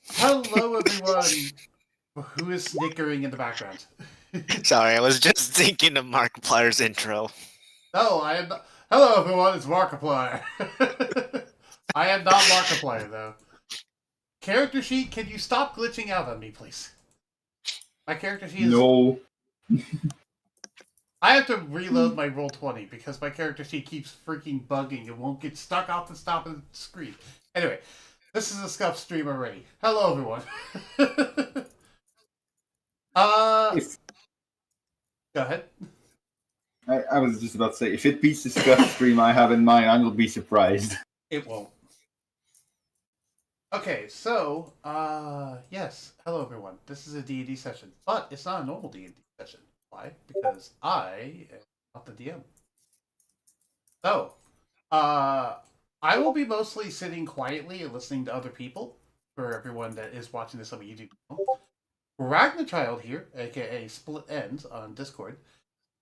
Hello, everyone who is snickering in the background. Sorry, I was just thinking of Markiplier's intro. No, I am not. Hello, everyone. It's Markiplier. I am not Markiplier, though. Character sheet, can you stop glitching out on me, please? My character sheet is. No. I have to reload my Roll20 because my character sheet keeps freaking bugging. It won't get stuck off the top of the screen. Anyway, this is a Scuff stream already. Hello, everyone. If Go ahead. I was just about to say, if it beats the Scuff stream I have in mind, I will be surprised. It won't. Okay, so, yes. Hello, everyone. This is a D&D session, but it's not a normal D&D session. Why? Because I am not the DM. So, I will be mostly sitting quietly and listening to other people, for everyone that is watching this on YouTube. Ragnachilde here, aka Split Ends on Discord,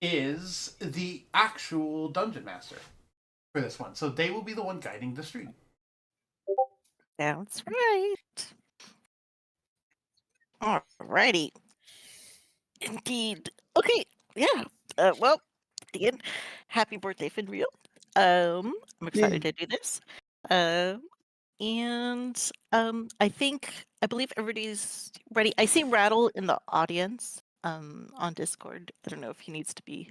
is the actual dungeon master for this one. So they will be the one guiding the stream. That's right. Alrighty. Indeed. Okay, yeah. Well, again, happy birthday, Finriel. I'm excited to do this. I believe everybody's ready. I see Rattle in the audience on Discord. I don't know if they need to be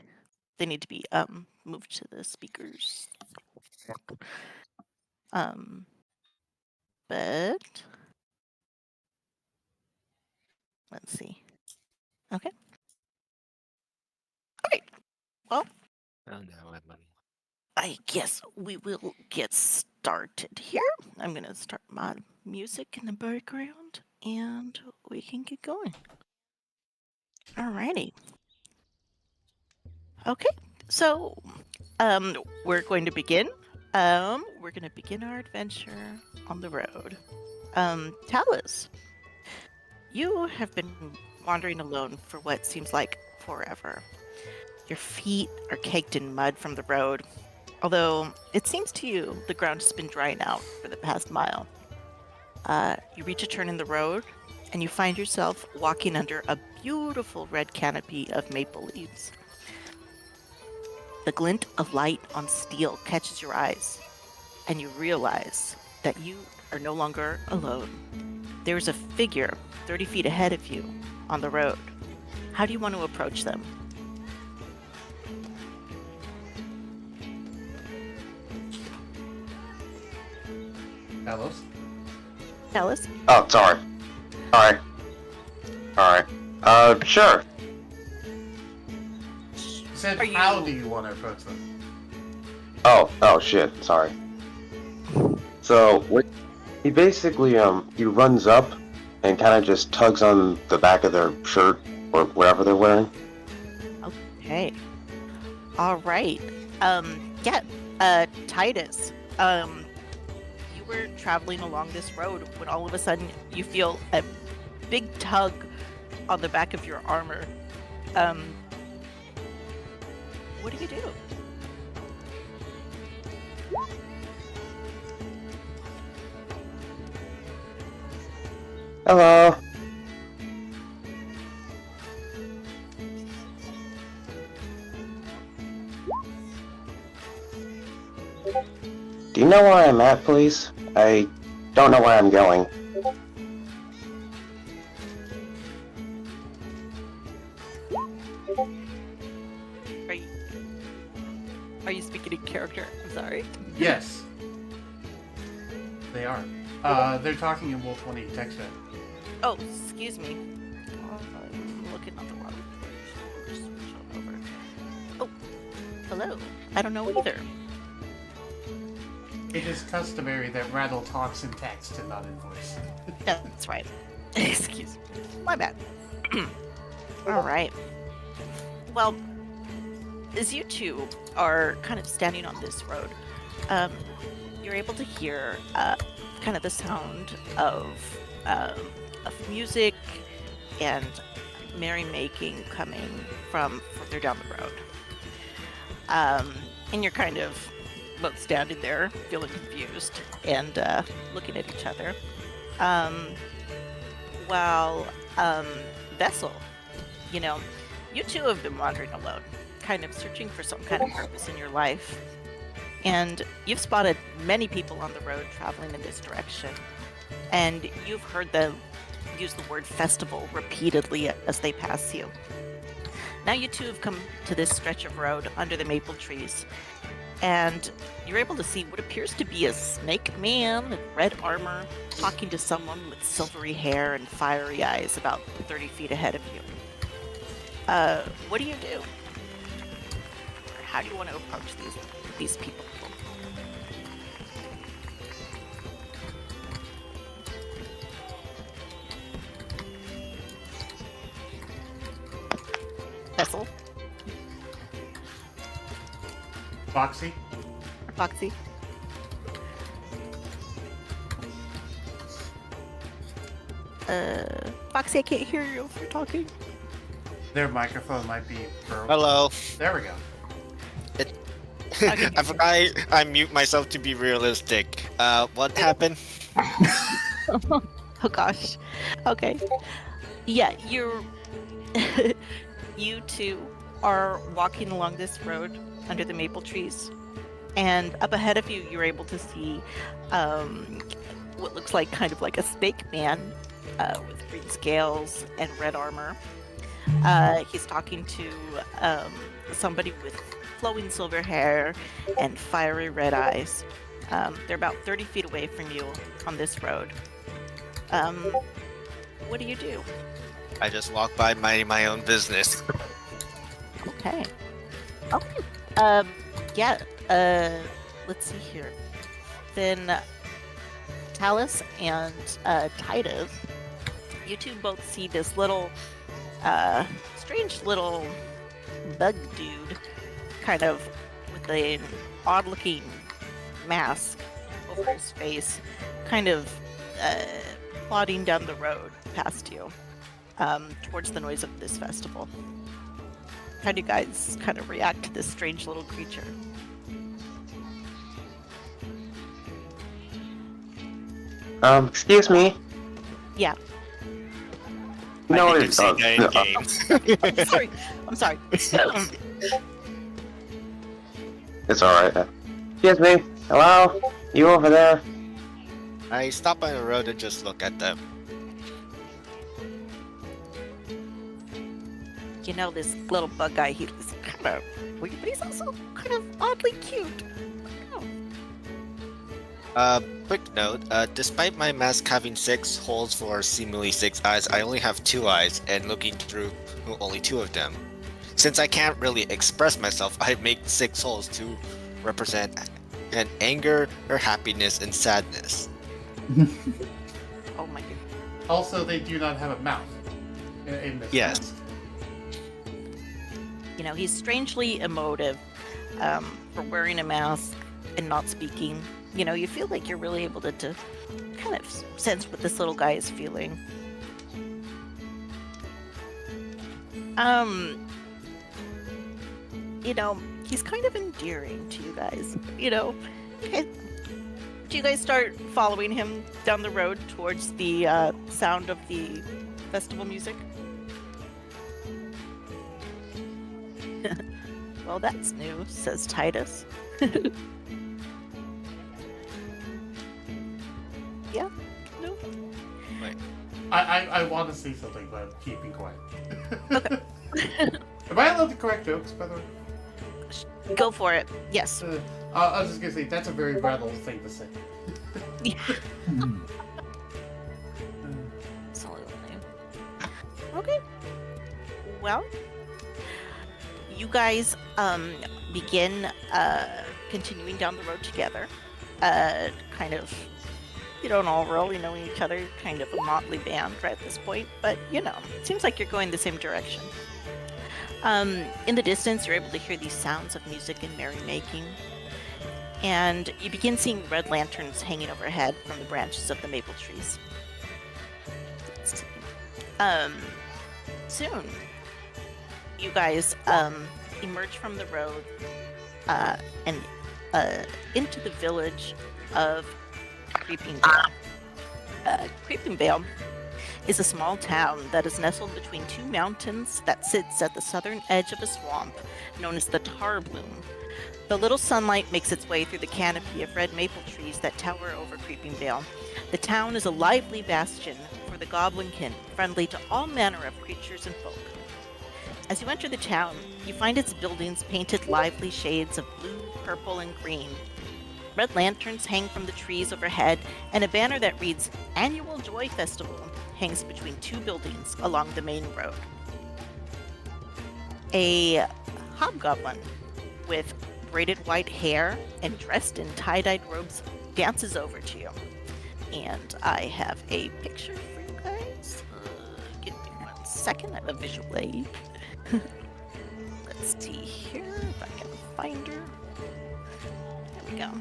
moved to the speakers. But let's see. Okay. All right. Well, Oh no, Edmund. I guess we will get started here. I'm going to start my music in the background and we can get going. Alrighty. Okay, so we're going to begin. We're going to begin our adventure on the road. Talus, you have been wandering alone for what seems like forever. Your feet are caked in mud from the road, although it seems to you the ground has been drying out for the past mile. You reach a turn in the road, and you find yourself walking under a beautiful red canopy of maple leaves. The glint of light on steel catches your eyes, and you realize that you are no longer alone. There is a figure 30 feet ahead of you on the road. How do you want to approach them? Talus? Oh, sorry. Alright. Sure. Said, how do you want to approach them? Oh shit, sorry. So, he basically, he runs up and kind of just tugs on the back of their shirt or whatever they're wearing. Okay. All right. Titus, you were traveling along this road when all of a sudden you feel a big tug on the back of your armor. What do you do? Hello. Do you know where I'm at, please? I don't know where I'm going. Are you speaking in character? I'm sorry. Yes. They are. They're talking in Roll20 text chat. Oh, excuse me. I'm looking at the wrong page. Just switch on over. Oh, hello. I don't know either. It is customary that Rattle talks in text and not in voice. Yeah, that's right. Excuse me. My bad. All right. Well, as you two are kind of standing on this road, you're able to hear kind of the sound of music and merrymaking coming from further down the road. And you're kind of both standing there, feeling confused and looking at each other. While Vessel, you two have been wandering alone, kind of searching for some kind of purpose in your life. And you've spotted many people on the road traveling in this direction. And you've heard them use the word festival repeatedly as they pass you. Now you two have come to this stretch of road under the maple trees, and you're able to see what appears to be a snake man in red armor talking to someone with silvery hair and fiery eyes about 30 feet ahead of you. What do you do? Or how do you want to approach these people? Vessel? Foxy? Foxy? Foxy, I can't hear you if you're talking. Their microphone might be broken. Hello. There we go. I forgot I mute myself to be realistic. What happened? Oh gosh. Okay. Yeah, you two are walking along this road under the maple trees, and up ahead of you, you're able to see what looks like kind of like a snake man with green scales and red armor. He's talking to somebody with flowing silver hair and fiery red eyes. They're about 30 feet away from you on this road. What do you do? I just walk by minding my own business. Okay. Yeah, let's see here. Then Talus and Titus, you two both see this little, strange little bug dude, kind of with an odd-looking mask over his face, kind of plodding down the road past you, towards the noise of this festival. How do you guys kind of react to this strange little creature? Excuse me. Yeah. No, I it's say that in game. I'm sorry. It's alright. Excuse me. Hello? You over there? I stop by the road and just look at them. This little bug guy, he's kind of weird, but he's also kind of oddly cute. Quick note, despite my mask having 6 holes for seemingly 6 eyes, I only have 2 eyes, and looking through only 2 of them. Since I can't really express myself, I make 6 holes to represent an anger, or happiness, and sadness. Oh my god. Also, they do not have a mouth in this Yes. mask. He's strangely emotive for wearing a mask and not speaking. You feel like you're really able to kind of sense what this little guy is feeling. He's kind of endearing to you guys. Okay. Do you guys start following him down the road towards the sound of the festival music? Well, that's new, says Titus. Yeah? No? I want to say something, but I'm keeping quiet. Okay. Am I allowed to correct jokes, by the way? Go for it. Yes. I was just gonna say, that's a very Bradle thing to say. Yeah. Absolutely. Okay. Well, you guys begin continuing down the road together. Kind of, you don't all really know each other, kind of a motley band right at this point, but it seems like you're going the same direction. In the distance, you're able to hear these sounds of music and merrymaking, and you begin seeing red lanterns hanging overhead from the branches of the maple trees. Soon, you guys emerge from the road and into the village of Creeping Vale. Creeping Vale is a small town that is nestled between two mountains that sits at the southern edge of a swamp known as the Tar Bloom. The little sunlight makes its way through the canopy of red maple trees that tower over Creeping Vale. The town is a lively bastion for the Goblinkin, friendly to all manner of creatures and folk. As you enter the town, you find its buildings painted lively shades of blue, purple, and green. Red lanterns hang from the trees overhead, and a banner that reads Annual Joy Festival hangs between two buildings along the main road. A hobgoblin with braided white hair and dressed in tie-dyed robes dances over to you. And I have a picture for you guys. Give me 1 second, I have a visual aid. Let's see here if I can find her. There we go.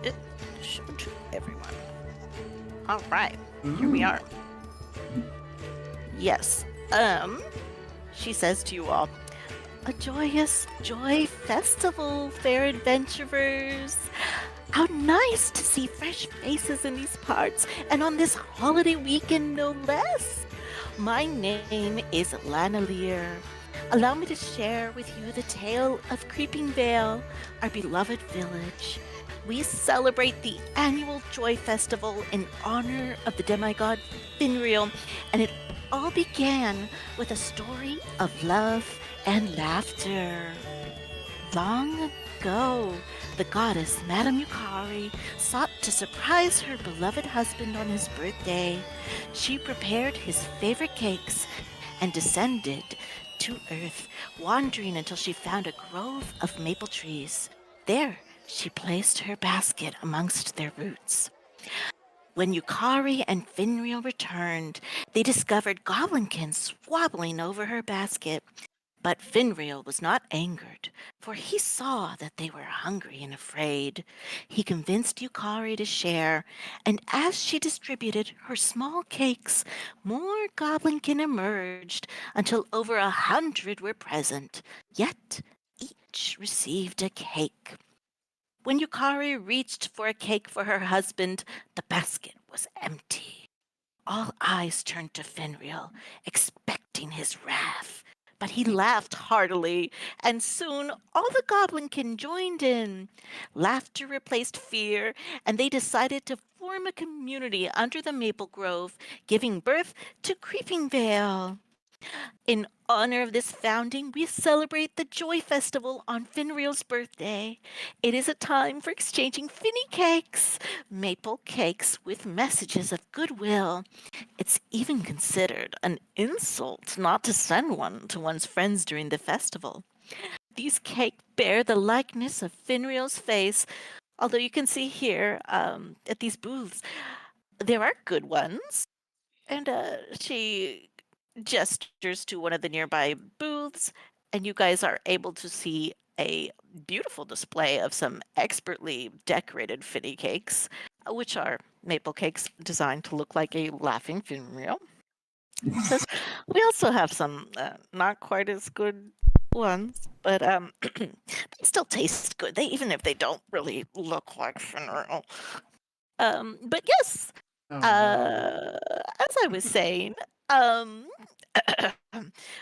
It showed to everyone. All right, here we are. Yes. She says to you all, a joyous joy festival, fair adventurers. How nice to see fresh faces in these parts, and on this holiday weekend no less. My name is Lanalier. Allow me to share with you the tale of Creeping Vale, our beloved village. We celebrate the annual Joy Festival in honor of the demigod Finriel, and it all began with a story of love and laughter. Long ago, the goddess Madame Yukari sought to surprise her beloved husband on his birthday. She prepared his favorite cakes and descended to earth, wandering until she found a grove of maple trees. There, she placed her basket amongst their roots. When Yukari and Finriel returned, they discovered Goblinkins squabbling over her basket. But Finriel was not angered, for he saw that they were hungry and afraid. He convinced Yukari to share, and as she distributed her small cakes, more Goblinkin emerged until over 100 were present, yet each received a cake. When Yukari reached for a cake for her husband, the basket was empty. All eyes turned to Finriel, expecting his wrath. But he laughed heartily, and soon all the Goblinkin joined in. Laughter replaced fear, and they decided to form a community under the maple grove, giving birth to Creeping Vale. In honor of this founding, we celebrate the Joy Festival on Finriel's birthday. It is a time for exchanging finny cakes, maple cakes with messages of goodwill. It's even considered an insult not to send one to one's friends during the festival. These cakes bear the likeness of Finriel's face, although you can see here at these booths, there are good ones. And she gestures to one of the nearby booths, and you guys are able to see a beautiful display of some expertly decorated finny cakes, which are maple cakes designed to look like a laughing Finriel. It says we also have some not quite as good ones, but they still taste good. They even if they don't really look like Finriel. But yes, Oh, no. as I was saying, um,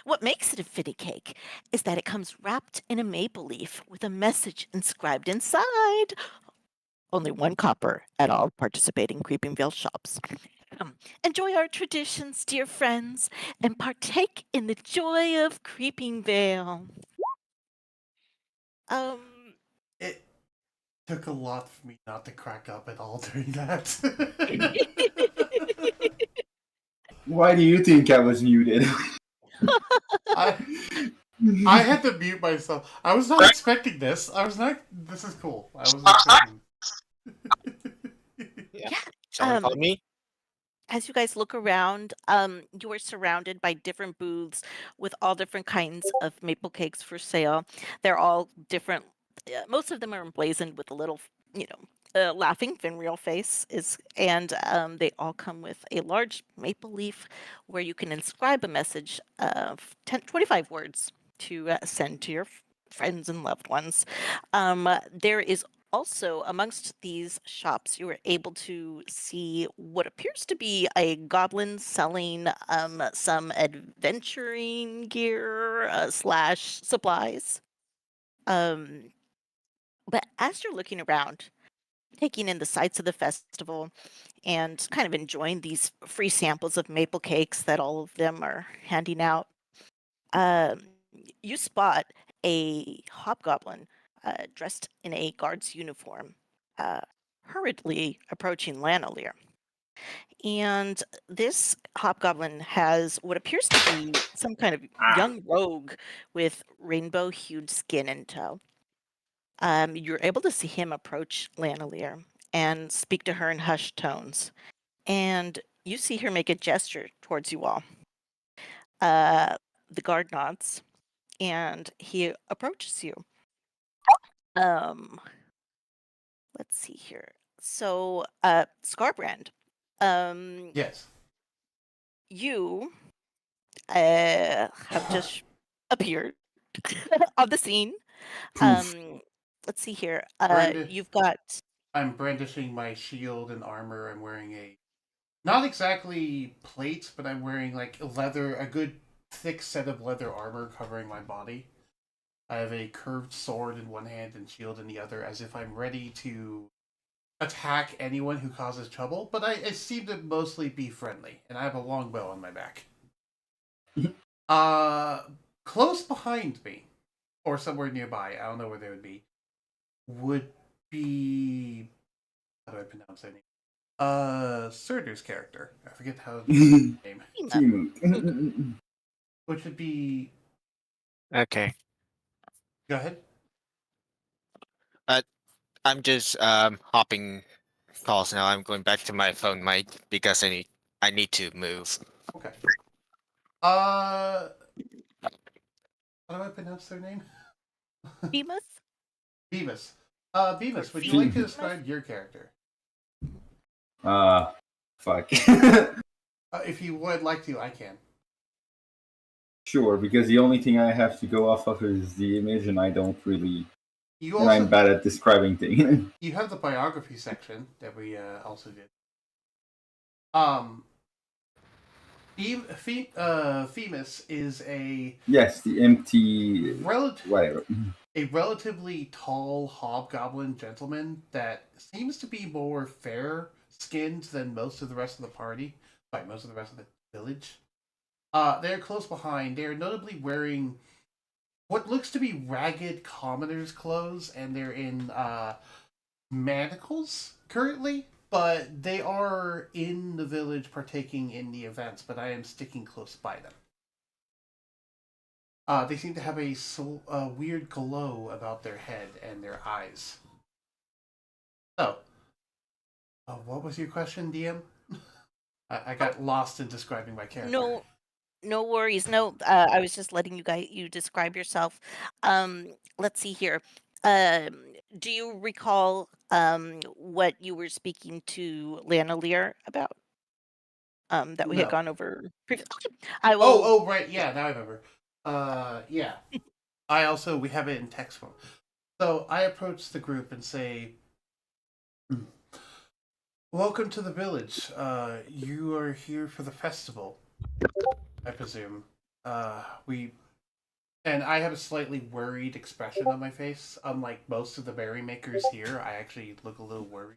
what makes it a finny cake is that it comes wrapped in a maple leaf with a message inscribed inside. Only 1 copper at all participating Creeping Vale shops. Enjoy our traditions, dear friends, and partake in the joy of Creeping Vale. It took a lot for me not to crack up at all during that. Why do you think I was muted? I had to mute myself. I was not expecting this. I was not. This is cool. I was expecting. Yeah. Yeah. Someone called Um, me? as you guys look around, you are surrounded by different booths with all different kinds of maple cakes for sale. They're all different. Most of them are emblazoned with a little, laughing Finreal face and they all come with a large maple leaf where you can inscribe a message of 25 words to send to your friends and loved ones. There is also amongst these shops, you were able to see what appears to be a goblin selling some adventuring gear slash supplies. Um, but as you're looking around, taking in the sights of the festival and kind of enjoying these free samples of maple cakes that all of them are handing out, um, you spot a hobgoblin dressed in a guard's uniform, uh, hurriedly approaching Lanolier. And this hobgoblin has what appears to be some kind of young rogue with rainbow hued skin and tow. You're able to see him approach Lanolier and speak to her in hushed tones. And you see her make a gesture towards you all. Uh, the guard nods and he approaches you. Um, let's see here. So, Scarbrand, um, Yes. you have just appeared on the scene. Poof. Let's see here. Brandon, You've got I'm brandishing my shield and armor. I'm wearing not exactly plates, but I'm wearing like a good thick set of leather armor covering my body. I have a curved sword in one hand and shield in the other, as if I'm ready to attack anyone who causes trouble. But I seem to mostly be friendly, and I have a long bow on my back. uh, Close behind me, or somewhere nearby, I don't know where they would be. How do I pronounce their name? Surtur's character. I forget how his name. Timu. Which would be. Okay. Go ahead. I'm just hopping calls now. I'm going back to my phone mic because I need to move. Okay. How do I pronounce their name? Bemis. Bemis. Bemis, would you Bemis. like to describe your character? Fuck. If you would like to, I can. Sure, because the only thing I have to go off of is the image, and I don't really. You And I'm also bad at describing things. you have the biography section that we also did. Um, Themis is Yes, the empty. Whatever. a relatively tall hobgoblin gentleman that seems to be more fair skinned than most of the rest of the party. Sorry, most of the rest of the village. They're close behind. They're notably wearing what looks to be ragged commoner's clothes, and they're in manacles currently, but they are in the village partaking in the events, but I am sticking close by them. They seem to have a weird glow about their head and their eyes. So, what was your question, DM? I got lost in describing my character. No worries. No, I was just letting you describe yourself. Let's see here. Um, do you recall what you were speaking to Lanolier about? That we had No. gone over previously. I will. Oh, right. Yeah, now I remember. Yeah. We have it in text form. So I approach the group and say, "Welcome to the village. You are here for the festival, I presume. We and I have a slightly worried expression on my face. Unlike most of the berry makers here, I actually look a little worried.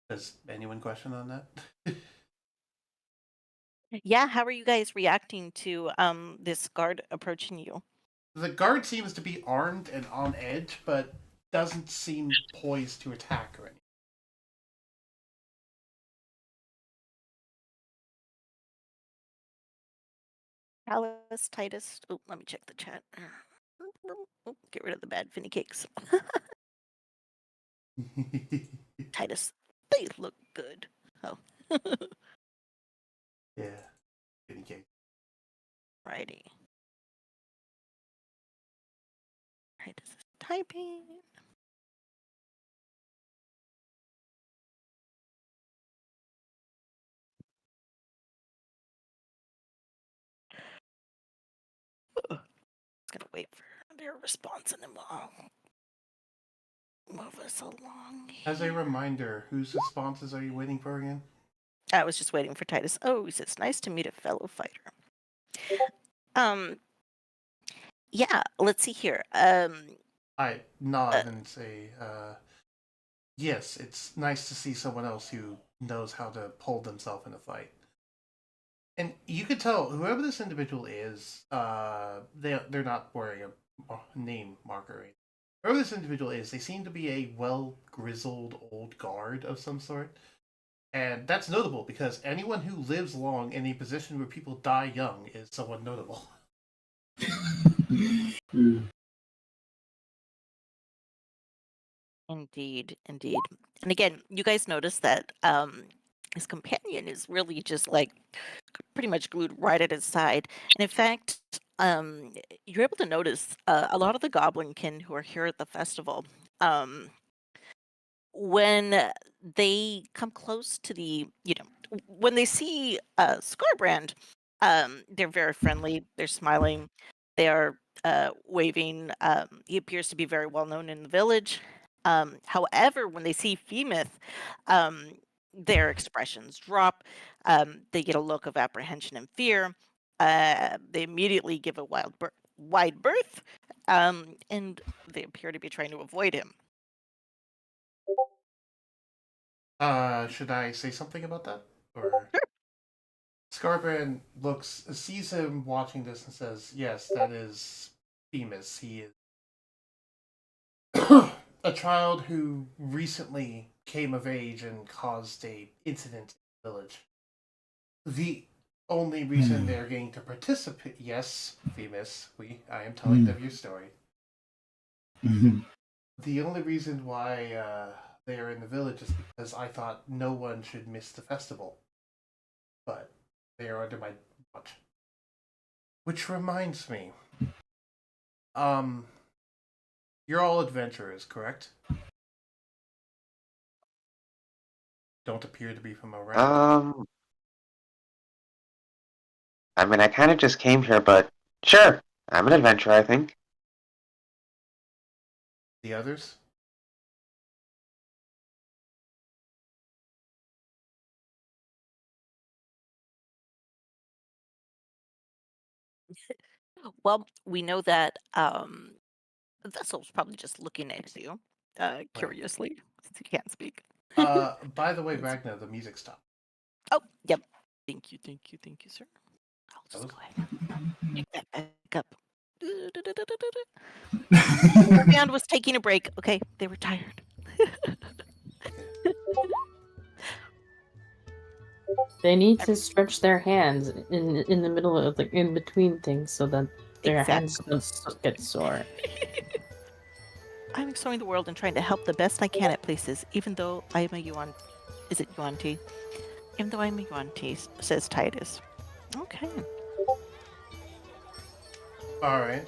Does anyone question on that? Yeah, how are you guys reacting to this guard approaching you? The guard seems to be armed and on edge, but doesn't seem poised to attack or anything. Alice, Titus. Oh, let me check the chat. Oh, get rid of the bad finny cakes. Titus, they look good. Oh, Yeah. Guinea cake. righty. Titus is typing. Just gonna wait for their response in a while. Move us along. As a reminder, whose responses are you waiting for again? I was just waiting for Titus. Oh, he says, nice to meet a fellow fighter. Yeah, let's see here. I nod and say, yes, it's nice to see someone else who knows how to hold themselves in a fight. And you could tell whoever this individual is, they're not wearing a name marker. Whoever this individual is, they seem to be a well-grizzled old guard of some sort. And that's notable because anyone who lives long in a position where people die young is somewhat notable. Indeed. And again, you guys notice that his companion is really just like pretty much glued right at his side. And in fact, you're able to notice a lot of the goblinkin who are here at the festival. When they come close to when they see Scarbrand, they're very friendly. They're smiling. They are waving. He appears to be very well known in the village. However, when they see Femith, their expressions drop. They get a look of apprehension and fear. They immediately give a wide berth, and they appear to be trying to avoid him. Should I say something about that? Or Scarbrand sees him watching this and says, yes, that is Themis. He is a child who recently came of age and caused a incident in the village. The only reason they're going to participate, yes, Themis, I am telling them your story. The only reason why they are in the village is because I thought no one should miss the festival. But they are under my watch. Which reminds me. You're all adventurers, correct? Don't appear to be from around. I mean, I kind of just came here, but sure, I'm an adventurer, I think. The others? Well, we know that Vessel's probably just looking at you curiously, since he can't speak. By the way, Ragnar, the music stopped. Oh, yep. Thank you, sir. I'll just was- go ahead and pick that back up. Our band was taking a break. Okay, they were tired. They need to stretch their hands in the middle of in between things so that their hands don't get sore. I'm exploring the world and trying to help the best I can at places, even though I am a Yuan. Is it Yuan-Ti? Even though I'm a Yuan-Ti, says Titus. Okay. Alright.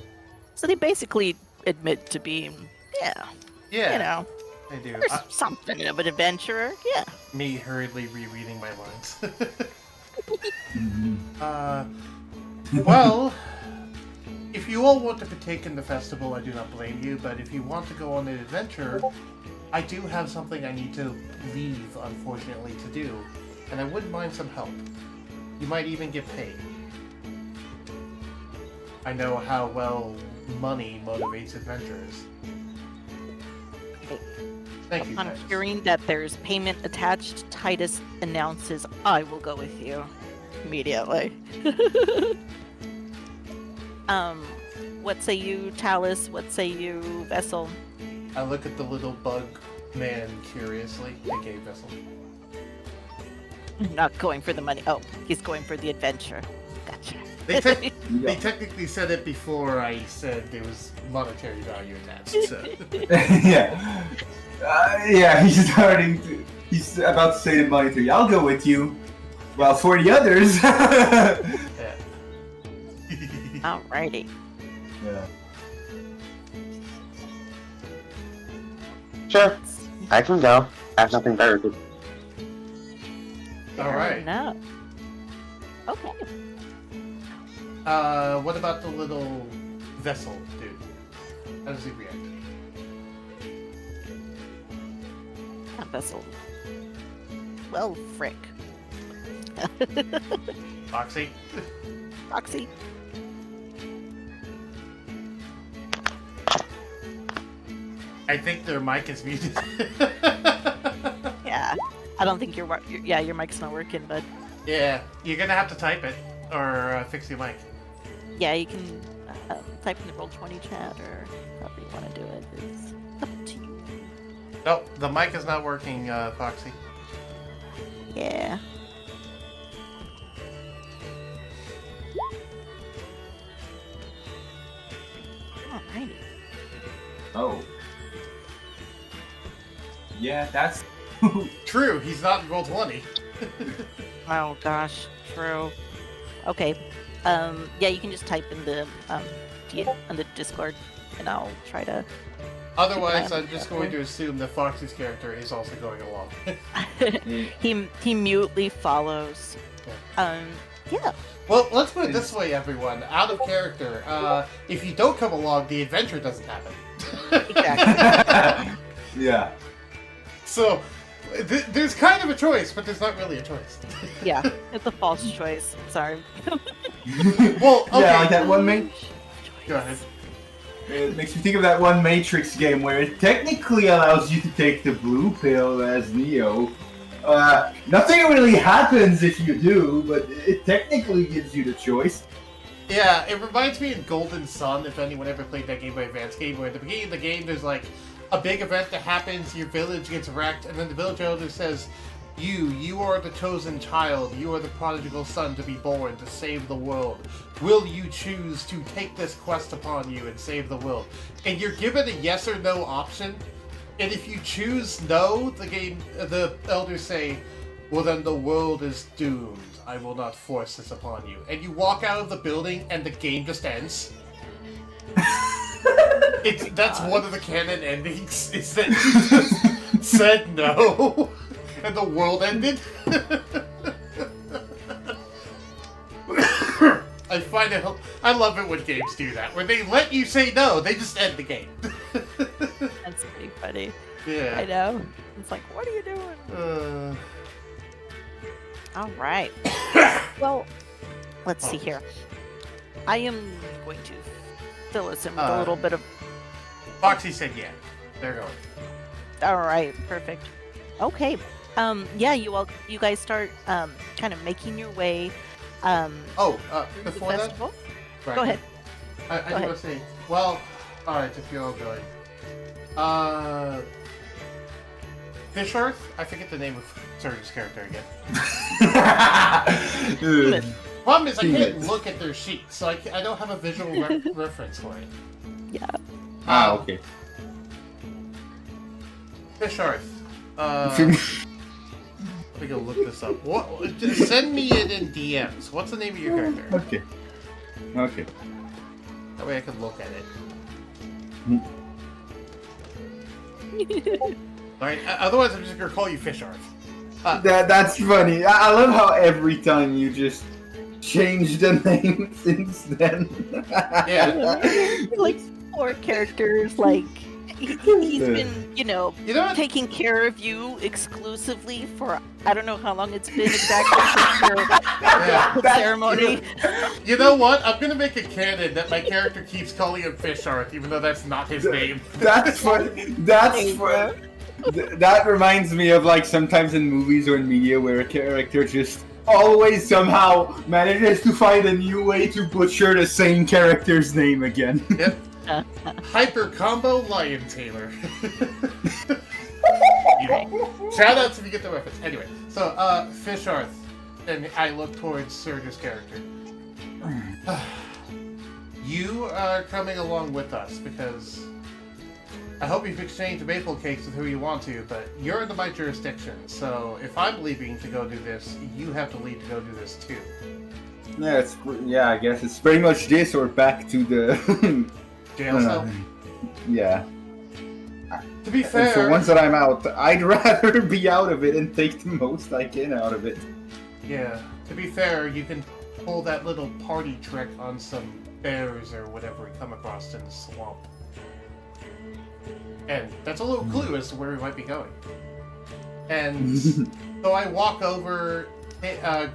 So they basically admit to being, Yeah, you know, I do. there's something of an adventurer. Yeah. Me hurriedly rereading my lines. Well, if you all want to partake in the festival, I do not blame you, but if you want to go on an adventure, I do have something I need to leave, unfortunately, to do, and I wouldn't mind some help. You might even get paid. I know how well money motivates adventurers. Thank you, Upon Titus. hearing that there's payment attached, Titus announces, I will go with you immediately. What say you, Talus? What say you, Vessel? I look at the little bug man curiously. Okay, Vessel. Not going for the money. Oh, he's going for the adventure. Gotcha. They technically said it before I said there was monetary value attached. So. Yeah. Yeah, he's about to say the monetary. I'll go with you. Well, for the others. Yeah. Alrighty. Yeah. Sure, I can go. I have nothing better to do. All right. No. Okay. What about the little vessel, dude? How does he react? That vessel. Well, frick. Foxy? Foxy. I think their mic is muted. Yeah. I don't think your mic's not working, but Yeah, you're gonna have to type it or fix your mic. yeah, you can type in the Roll20 chat or however you want to do it. It's up to you. No, the mic is not working, Foxy. Yeah. Alrighty. Oh. Yeah, that's. True, he's not in Roll20. Oh gosh, true. Okay. Yeah, you can just type in the on the Discord, and I'll try to. Otherwise, I'm just going to assume that Foxy's character is also going along. he mutely follows. Yeah. Well, let's put it this way, everyone. Out of character, if you don't come along, the adventure doesn't happen. Exactly. Yeah. So, there's kind of a choice, but there's not really a choice. Yeah, it's a false choice. Sorry. Well, okay. Yeah, like that one main. Go ahead. It makes me think of that one Matrix game where it technically allows you to take the blue pill as Neo. Nothing really happens if you do, but it technically gives you the choice. Yeah, it reminds me of Golden Sun, if anyone ever played that Game Boy Advance game, where at the beginning of the game there's like a big event that happens, your village gets wrecked, and then the village elder says, You are the chosen child, you are the prodigal son to be born to save the world. Will you choose to take this quest upon you and save the world? And you're given a yes or no option, and if you choose no, the elders say, well then the world is doomed. I will not force this upon you. And you walk out of the building and the game just ends. That's one of the canon endings, is that you just said no, and the world ended. I love it when games do that, where they let you say no, they just end the game. That's pretty funny. Yeah. I know. It's like, what are you doing? All right. Well, let's see here. I am going to fill us in with a little bit of. Foxy said yeah. They're going. All right, perfect. Okay. Yeah, you guys start kind of making your way. Through the Before that, festival. right. Go ahead. I Go do ahead. want to say, well, alright, if you're all going. Fisharth? I forget the name of Serge's character again. Problem is, I can't look at their sheet, so I don't have a visual reference for it. Yeah. Okay. Fisharth. Let me go look this up. Just send me it in DMs. What's the name of your character? Okay. That way I can look at it. Alright, otherwise I'm just gonna call you Fisharth. That's funny. I love how every time you just change the name since then. Yeah. Like 4 characters, like he's been, You know what? taking care of you exclusively for I don't know how long it's been exactly since your Yeah. the ceremony. You know what? I'm gonna make a canon that my character keeps calling him Fisharth, even though that's not his name. That's funny. That's funny. That reminds me of like sometimes in movies or in media where a character just always somehow manages to find a new way to butcher the same character's name again. Yep. Hyper Combo Lion Taylor. Shout out if you get the reference. Anyway, so Fisharth, and I look towards Serge's character. You are coming along with us because I hope you've exchanged maple cakes with who you want to, but you're into my jurisdiction. So if I'm leaving to go do this, you have to leave to go do this too. Yeah, I guess it's pretty much this or back to the Jail cell. Yeah. To be And fair, so once that I'm out, I'd rather be out of it and take the most I can out of it. yeah. To be fair, you can pull that little party trick on some bears or whatever we come across in the swamp. And that's a little clue as to where we might be going. And so I walk over,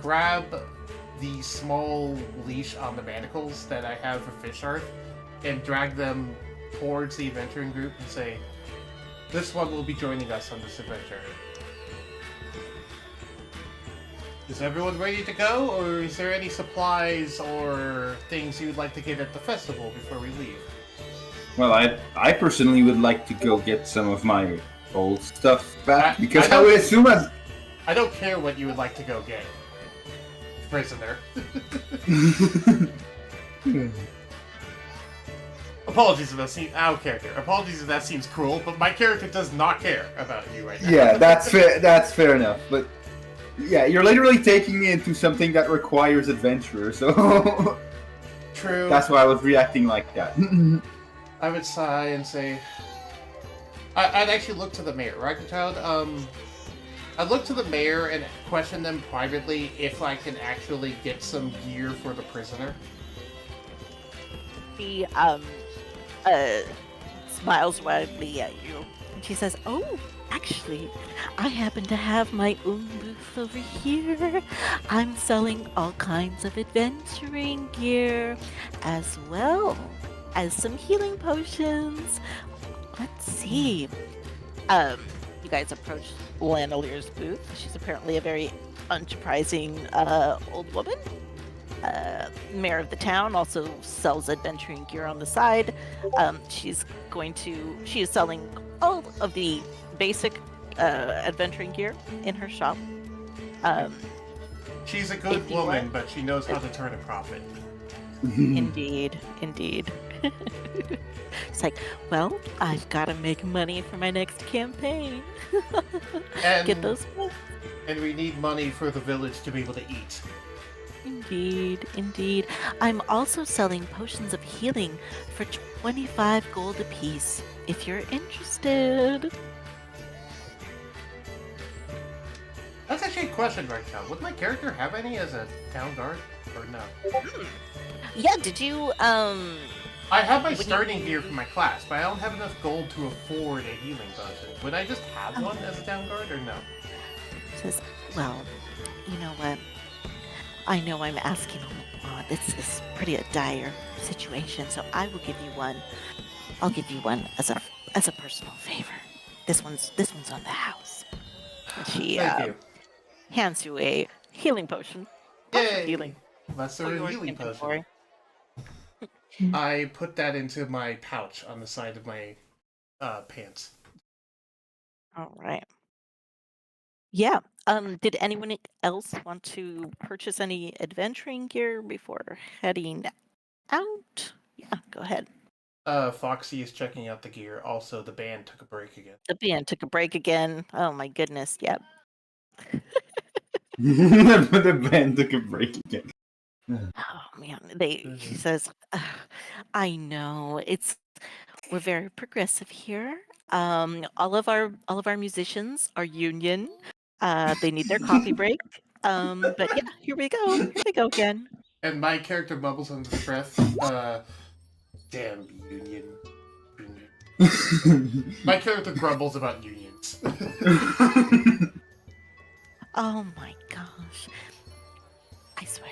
grab the small leash on the manacles that I have for Fish Hearth, and drag them towards the adventuring group and say, this one will be joining us on this adventure. Is everyone ready to go, or is there any supplies or things you'd like to get at the festival before we leave? Well, I personally would like to go get some of my old stuff back, because I don't- would assume as... I don't care what you would like to go get, prisoner. Apologies if that seems out of character. Apologies if that seems cruel, but my character does not care about you right now. Yeah, that's fair. That's fair enough. But yeah, you're literally taking me into something that requires adventure, so True. that's why I was reacting like that. I would sigh and say, I'd actually look to the mayor, Ragnachilde. I'd look to the mayor and question them privately if I can actually get some gear for the prisoner. She smiles widely at you, and she says, "Oh, actually, I happen to have my own booth over here. I'm selling all kinds of adventuring gear, as well as some healing potions. Let's see." You guys approach Lanolier's booth. She's apparently a very enterprising old woman. Mayor of the town also sells adventuring gear on the side. She is selling all of the basic adventuring gear in her shop. She's a good If you woman, want- but she knows how to turn a profit. Indeed. It's like, well, I've got to make money for my next campaign. And, Get those. and we need money for the village to be able to eat. Indeed. I'm also selling potions of healing for 25 gold apiece, if you're interested. That's actually a question right now. Would my character have any as a town guard, or no? Yeah, did you, I have my Would you- starting gear for my class, but I don't have enough gold to afford a healing potion. Would I just have one as a town guard, or no? says, well, you know what? I know I'm asking a lot. This is pretty a dire situation, so I will give you one. I'll give you one as a personal favor. This one's on the house. And she Thank you. hands you a healing potion. Potion of Yay! healing. Lesser for your healing potion. inventory. I put that into my pouch on the side of my pants. All right. Yeah. Did anyone else want to purchase any adventuring gear before heading out? Yeah, go ahead. Foxy is checking out the gear. Also, the band took a break again. The band took a break again. Oh my goodness. Yep. The band took a break again. Oh man. She says, I know we're very progressive here. All of our musicians are union. They need their coffee break. But yeah, here we go. Here we go again. And my character mumbles under his breath, damn union. My character grumbles about unions. Oh my gosh. I swear.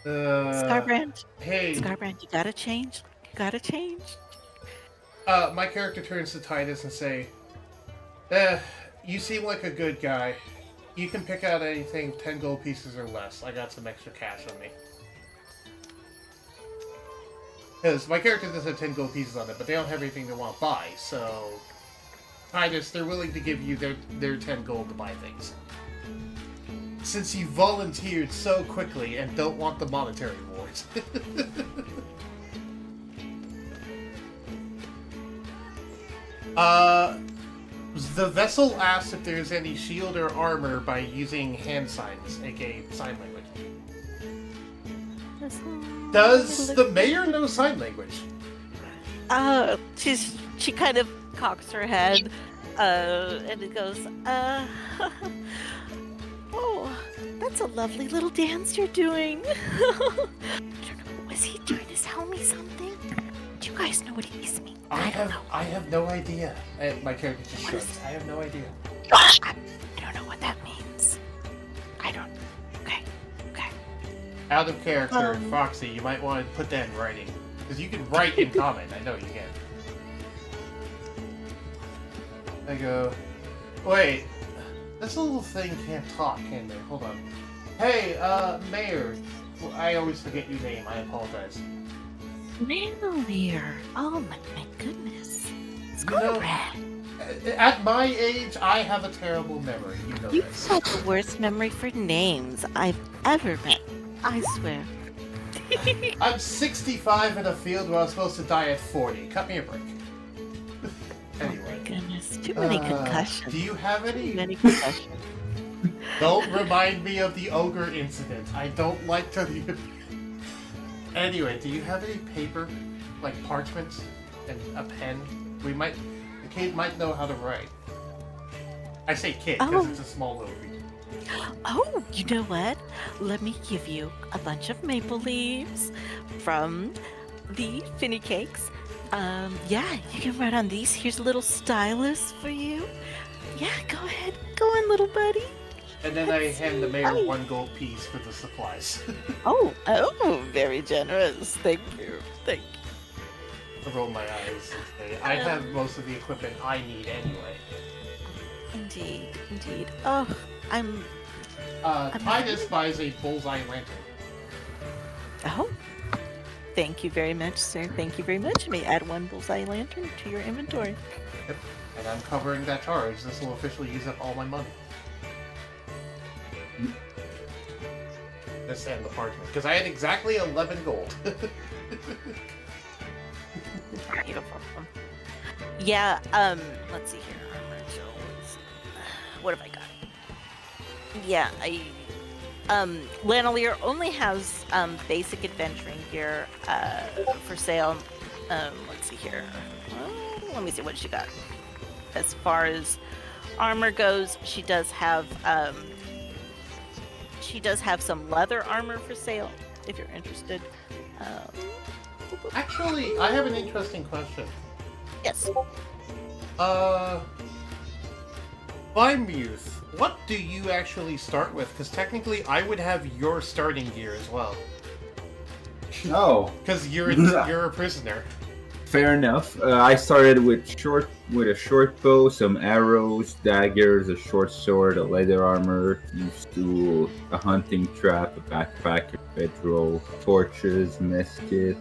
Uh, Scarbrand, hey, you gotta change. You gotta change. my character turns to Titus and say, you seem like a good guy. You can pick out anything 10 gold pieces or less. I got some extra cash on me. Because my character does have 10 gold pieces on it, but they don't have anything they want to buy, so... Titus, they're willing to give you their 10 gold to buy things. Since you volunteered so quickly and don't want the monetary rewards. The vessel asks if there's any shield or armor by using hand signs, aka sign language. Does the mayor know sign language? She kind of cocks her head, and it goes, oh, that's a lovely little dance you're doing. Was he trying to tell me something? Do you guys know what he's mean? I have no idea. My character just shrugs. I have no idea. I don't know what that means. I don't. Okay. Out of character, Um. Foxy, you might want to put that in writing. Because you can write in comment. I know you can. I go, wait, this little thing can't talk, can they? Hold on. Hey, Mayor. Well, I always forget your name. I apologize. Meadow. Oh my goodness. It's You know- Conrad. At my age, I have a terrible memory. You know You this. have the worst memory for names I've ever met. I swear. I'm 65 in a field where I was supposed to die at 40. Cut me a break. Oh Anyway. my goodness. Too many concussions. Do you have Too any? many concussions. Don't remind me of the ogre incident. I don't like to. Anyway, do you have any paper, like parchments and a pen? The kid might know how to write. I say kid because Oh. it's a small little creature. Oh, you know what? Let me give you a bunch of maple leaves from the Finny Cakes. Yeah, you can write on these. Here's a little stylus for you. Yeah, go ahead. Go on, little buddy. And then I hand the mayor Oh. 1 gold piece for the supplies. Oh, very generous. Thank you. I roll my eyes and say, I have most of the equipment I need anyway. Indeed. Oh, I'm. Titus buys a bullseye lantern. Oh. Thank you very much, sir. Thank you very much. You may add 1 bullseye lantern to your inventory. And I'm covering that charge. This will officially use up all my money. This and the parchment. Because I had exactly 11 gold. Beautiful. Yeah, let's see here. Armor Jones. What have I got? Yeah, Lanolier only has, basic adventuring gear, for sale. Let's see here. Let me see what she got. As far as armor goes, she does have some leather armor for sale, if you're interested. Actually, I have an interesting question. Yes. Vimemuth, what do you actually start with? Because technically, I would have your starting gear as well. Oh, Because you're a prisoner. fair enough. I started with a short bow, some arrows, daggers, a short sword, a leather armor, used to a hunting trap, a backpack, a bedroll, torches, mess kit,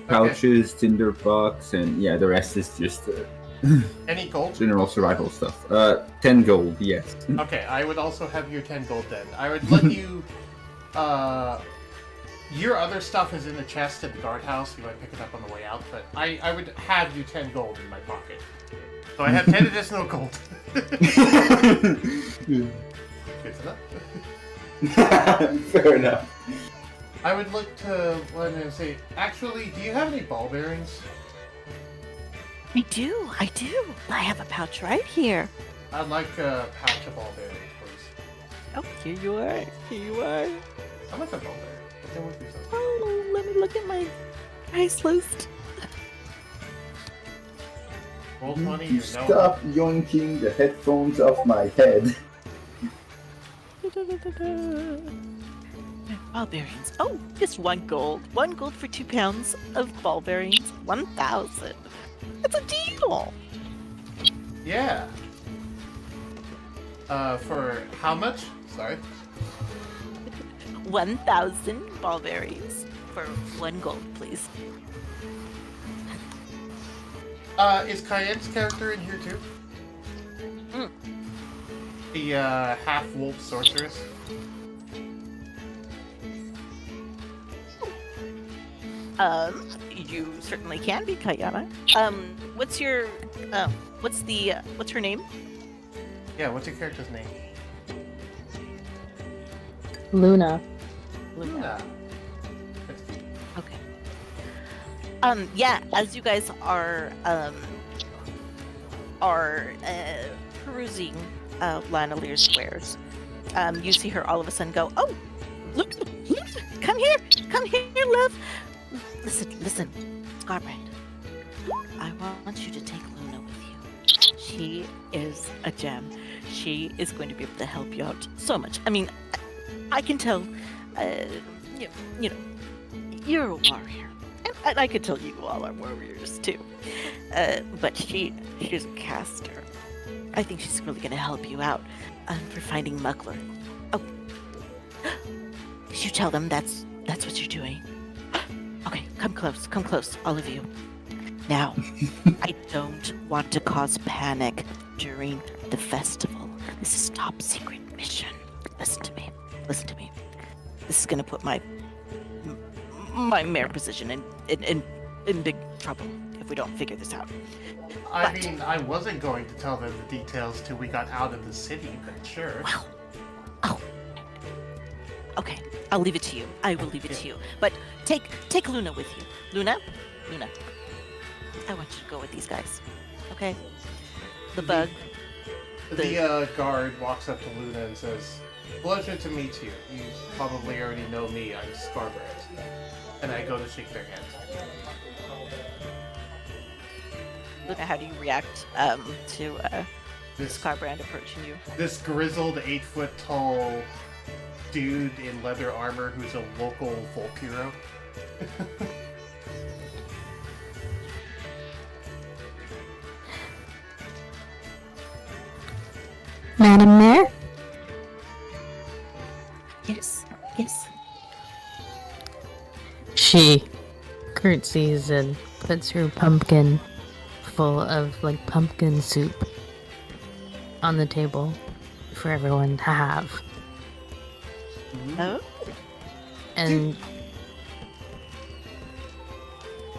pouches, tinder box, and yeah, the rest is just Any gold? general survival stuff. 10 gold, yes. Okay, I would also have your 10 gold then. I would let you, your other stuff is in the chest at the guardhouse. You might pick it up on the way out, but I would have you 10 gold in my pocket. So I have 10 additional gold. Good enough. Fair enough. I would look to let me say, actually, do you have any ball bearings? I do. I have a pouch right here. I'd like a pouch of ball bearings, please. Oh, here you are. How much a ball bearing? I can look these up. Oh, let me look at my price list. Roll 20, You you know. stop yoinking the headphones off my head. Ball bearings. Oh, just 1 gold. 1 gold for 2 pounds of ball bearings. 1,000. That's a deal. Yeah. For how much? Sorry. 1,000 ball bearings for 1 gold, please. Is Cayenne's character in here too? Mm. The, half-wolf sorceress? You certainly can be Kayana. What's her name? Yeah, what's your character's name? Luna. Luna. That's cute. Okay. Yeah, as you guys are perusing Lanolier's wares, you see her all of a sudden go, "Oh, look, come here, love. Listen, Scarbrand. I want you to take Luna with you. She is a gem. She is going to be able to help you out so much. I mean, I can tell, you know, you're a warrior. And I can tell you all are warriors too. But she's a caster. I think she's really going to help you out for finding Muggler. Oh, did you tell them that's what you're doing? Okay, come close, all of you. Now, I don't want to cause panic during the festival. This is top secret mission. Listen to me. This is going to put my mayor position in big trouble if we don't figure this out. I mean, I wasn't going to tell them the details till we got out of the city, but sure. Wow. Oh. Okay, I'll leave it to you. I will leave it to you. But take Luna with you. Luna, I want you to go with these guys. Okay? The bug. The guard walks up to Luna and says, "Pleasure to meet you. You probably already know me. I'm Scarbrand." And I go to shake their hands. Luna, how do you react to Scarbrand approaching you? This grizzled 8-foot-tall dude in leather armor who's a local folk hero. Madam Mayor? Yes. She curtsies and puts her pumpkin full of pumpkin soup on the table for everyone to have. Oh? And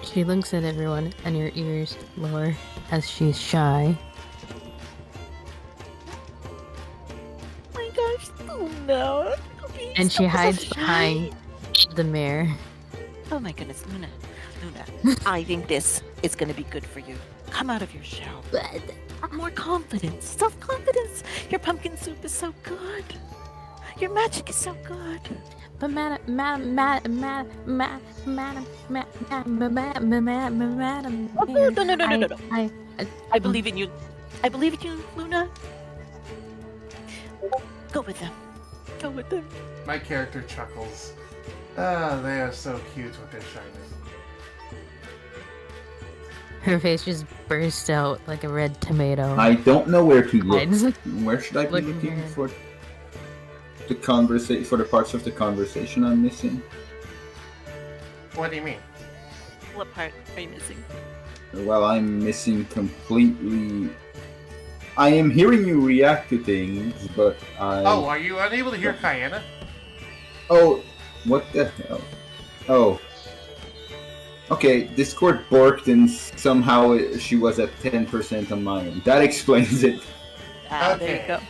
she looks at everyone and her ears lower as she's shy. Oh my gosh, oh no. And she hides behind the mayor. Oh my goodness, Luna, I think this is going to be good for you. Come out of your shell. More confidence, self-confidence. Your pumpkin soup is so good. Your magic is so good. But madam, No. I believe in you. I believe in you, Luna. Go with them. My character chuckles. Ah, they are so cute with their shyness. Her face just bursts out like a red tomato. I don't know where to look. Hides. Where should I be Looking looking here. for the parts of the conversation I'm missing? What do you mean? What part are you missing? Well, I'm missing completely. I am hearing you react to things, but I. Oh, are you unable to hear Kayana? Oh, what the hell? Oh. Okay, Discord borked and somehow she was at 10% on my end. That explains it. There Okay. you go.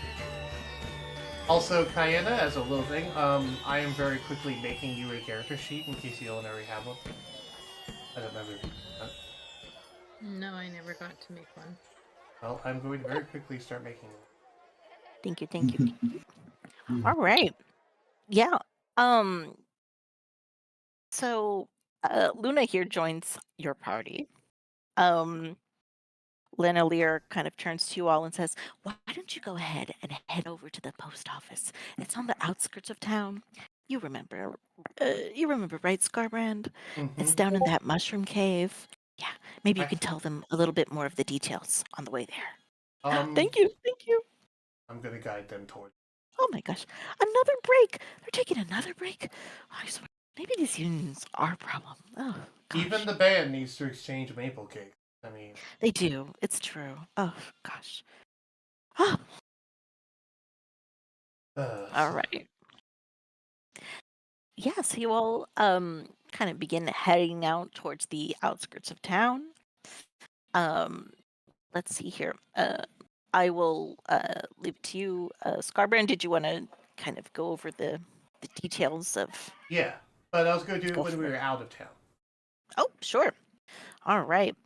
Also, Kayana, as a little thing, I am very quickly making you a character sheet in case you don't already have one. I don't remember if you did that. No, I never got to make one. Well, I'm going to very quickly start making one. Thank you. All right. Yeah. So Luna here joins your party. Lenalier kind of turns to you all and says, "Why don't you go ahead and head over to the post office? It's on the outskirts of town. You remember, right, Scarbrand? It's Mhm. down in that mushroom cave. Yeah, maybe you I- can tell them a little bit more of the details on the way there." Thank you. I'm gonna guide them towards. Oh my gosh, another break! They're taking another break. I swear, maybe these unions are a problem. Oh gosh. Even the band needs to exchange maple cake. I mean, They do. It's true. Oh gosh. Oh, all right. Yes, you all kind of begin heading out towards the outskirts of town. Let's see here. I will leave it to you, Scarbrand. Did you want to kind of go over the details of? Yeah, but I was gonna do it Go when for we it. were out of town. Oh, sure. All right.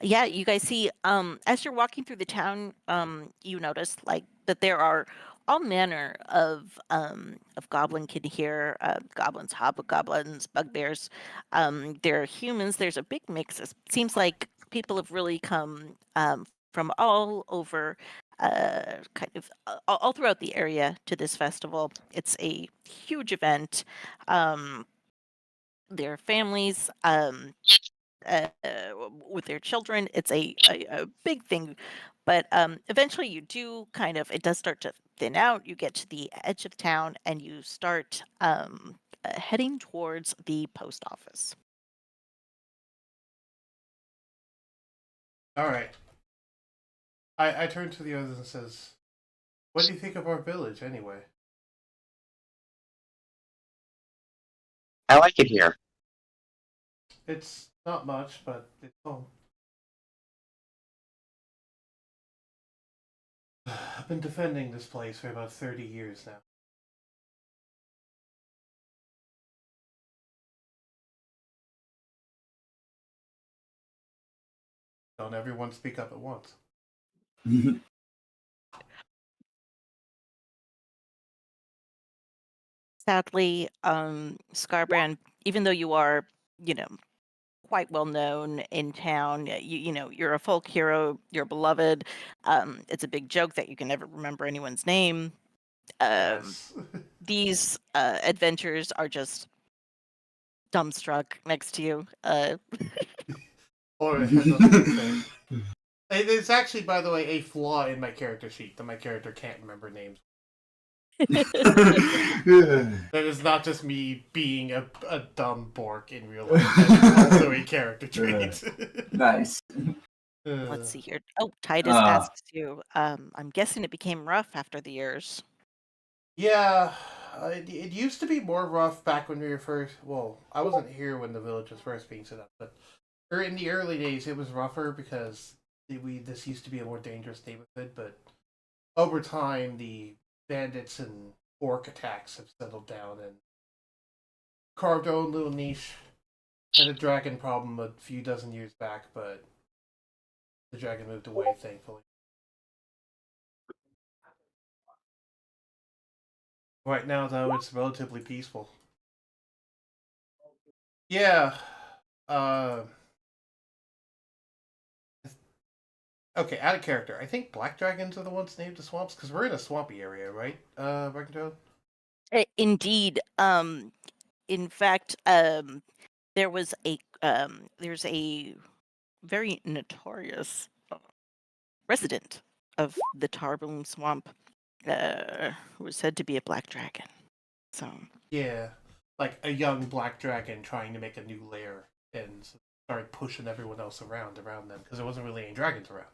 Yeah, you guys see, as you're walking through the town, you notice that there are all manner of goblinkin here, goblins, hobgoblins, bugbears. There are humans. There's a big mix. It seems like people have really come from all over, kind of all throughout the area to this festival. It's a huge event. Um, their families, with their children. It's a big thing, but eventually you do kind of it does start to thin out. You get to the edge of town and you start heading towards the post office. All right. I turn to the others and says, "What do you think of our village, anyway?" I like it here. It's not much, but it's home. I've been defending this place for about 30 years now. Don't everyone speak up at once. Sadly, Scarbrand, even though you are, you know, quite well known in town, you're a folk hero, you're beloved. It's a big joke that you can never remember anyone's name. Yes. These adventures are just dumbstruck next to you. Or it has nothing to say. It's actually, by the way, a flaw in my character sheet that my character can't remember names. That is not just me being a dumb bork in real life. That is also a character trait. Nice. Let's see here. Oh, Titus asks you. I'm guessing it became rough after the years. Yeah, it used to be more rough back when we were first. Well, I wasn't here when the village was first being set up, but in the early days, it was rougher because this used to be a more dangerous neighborhood. But over time, the bandits and orc attacks have settled down and carved their own little niche. Had a dragon problem a few dozen years back, but the dragon moved away, thankfully. Right now, though, it's relatively peaceful. Yeah. Uh. Okay, out of character. I think black dragons are the ones named the swamps because we're in a swampy area, right? Ragnachilde? Indeed. In fact, there was there's a very notorious resident of the Tarbloom Swamp who was said to be a black dragon. So Yeah, like a young black dragon trying to make a new lair and started pushing everyone else around them because there wasn't really any dragons around.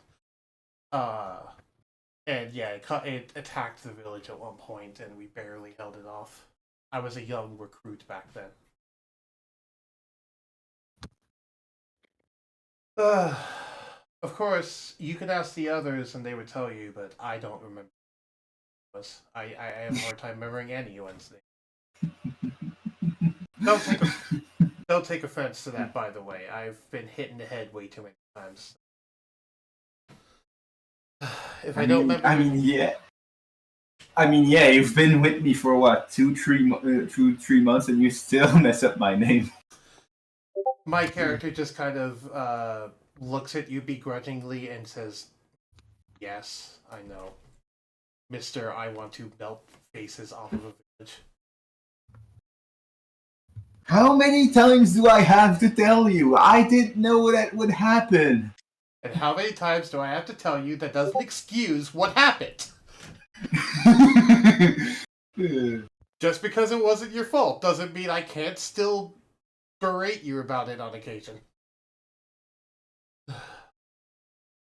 And yeah, it attacked the village at one point, and we barely held it off. I was a young recruit back then. Of course, you could ask the others, and they would tell you, but I don't remember. I have a hard time remembering anyone's name. Don't take offense to that, by the way. I've been hit in the head way too many times. If I don't remember, I mean, yeah. You've been with me for what, 3 months, and you still mess up my name. My character just kind of looks at you begrudgingly and says, "Yes, I know, Mister. I want to melt faces off of a village." How many times do I have to tell you? I didn't know that would happen. And how many times do I have to tell you that doesn't excuse what happened? Just because it wasn't your fault doesn't mean I can't still berate you about it on occasion.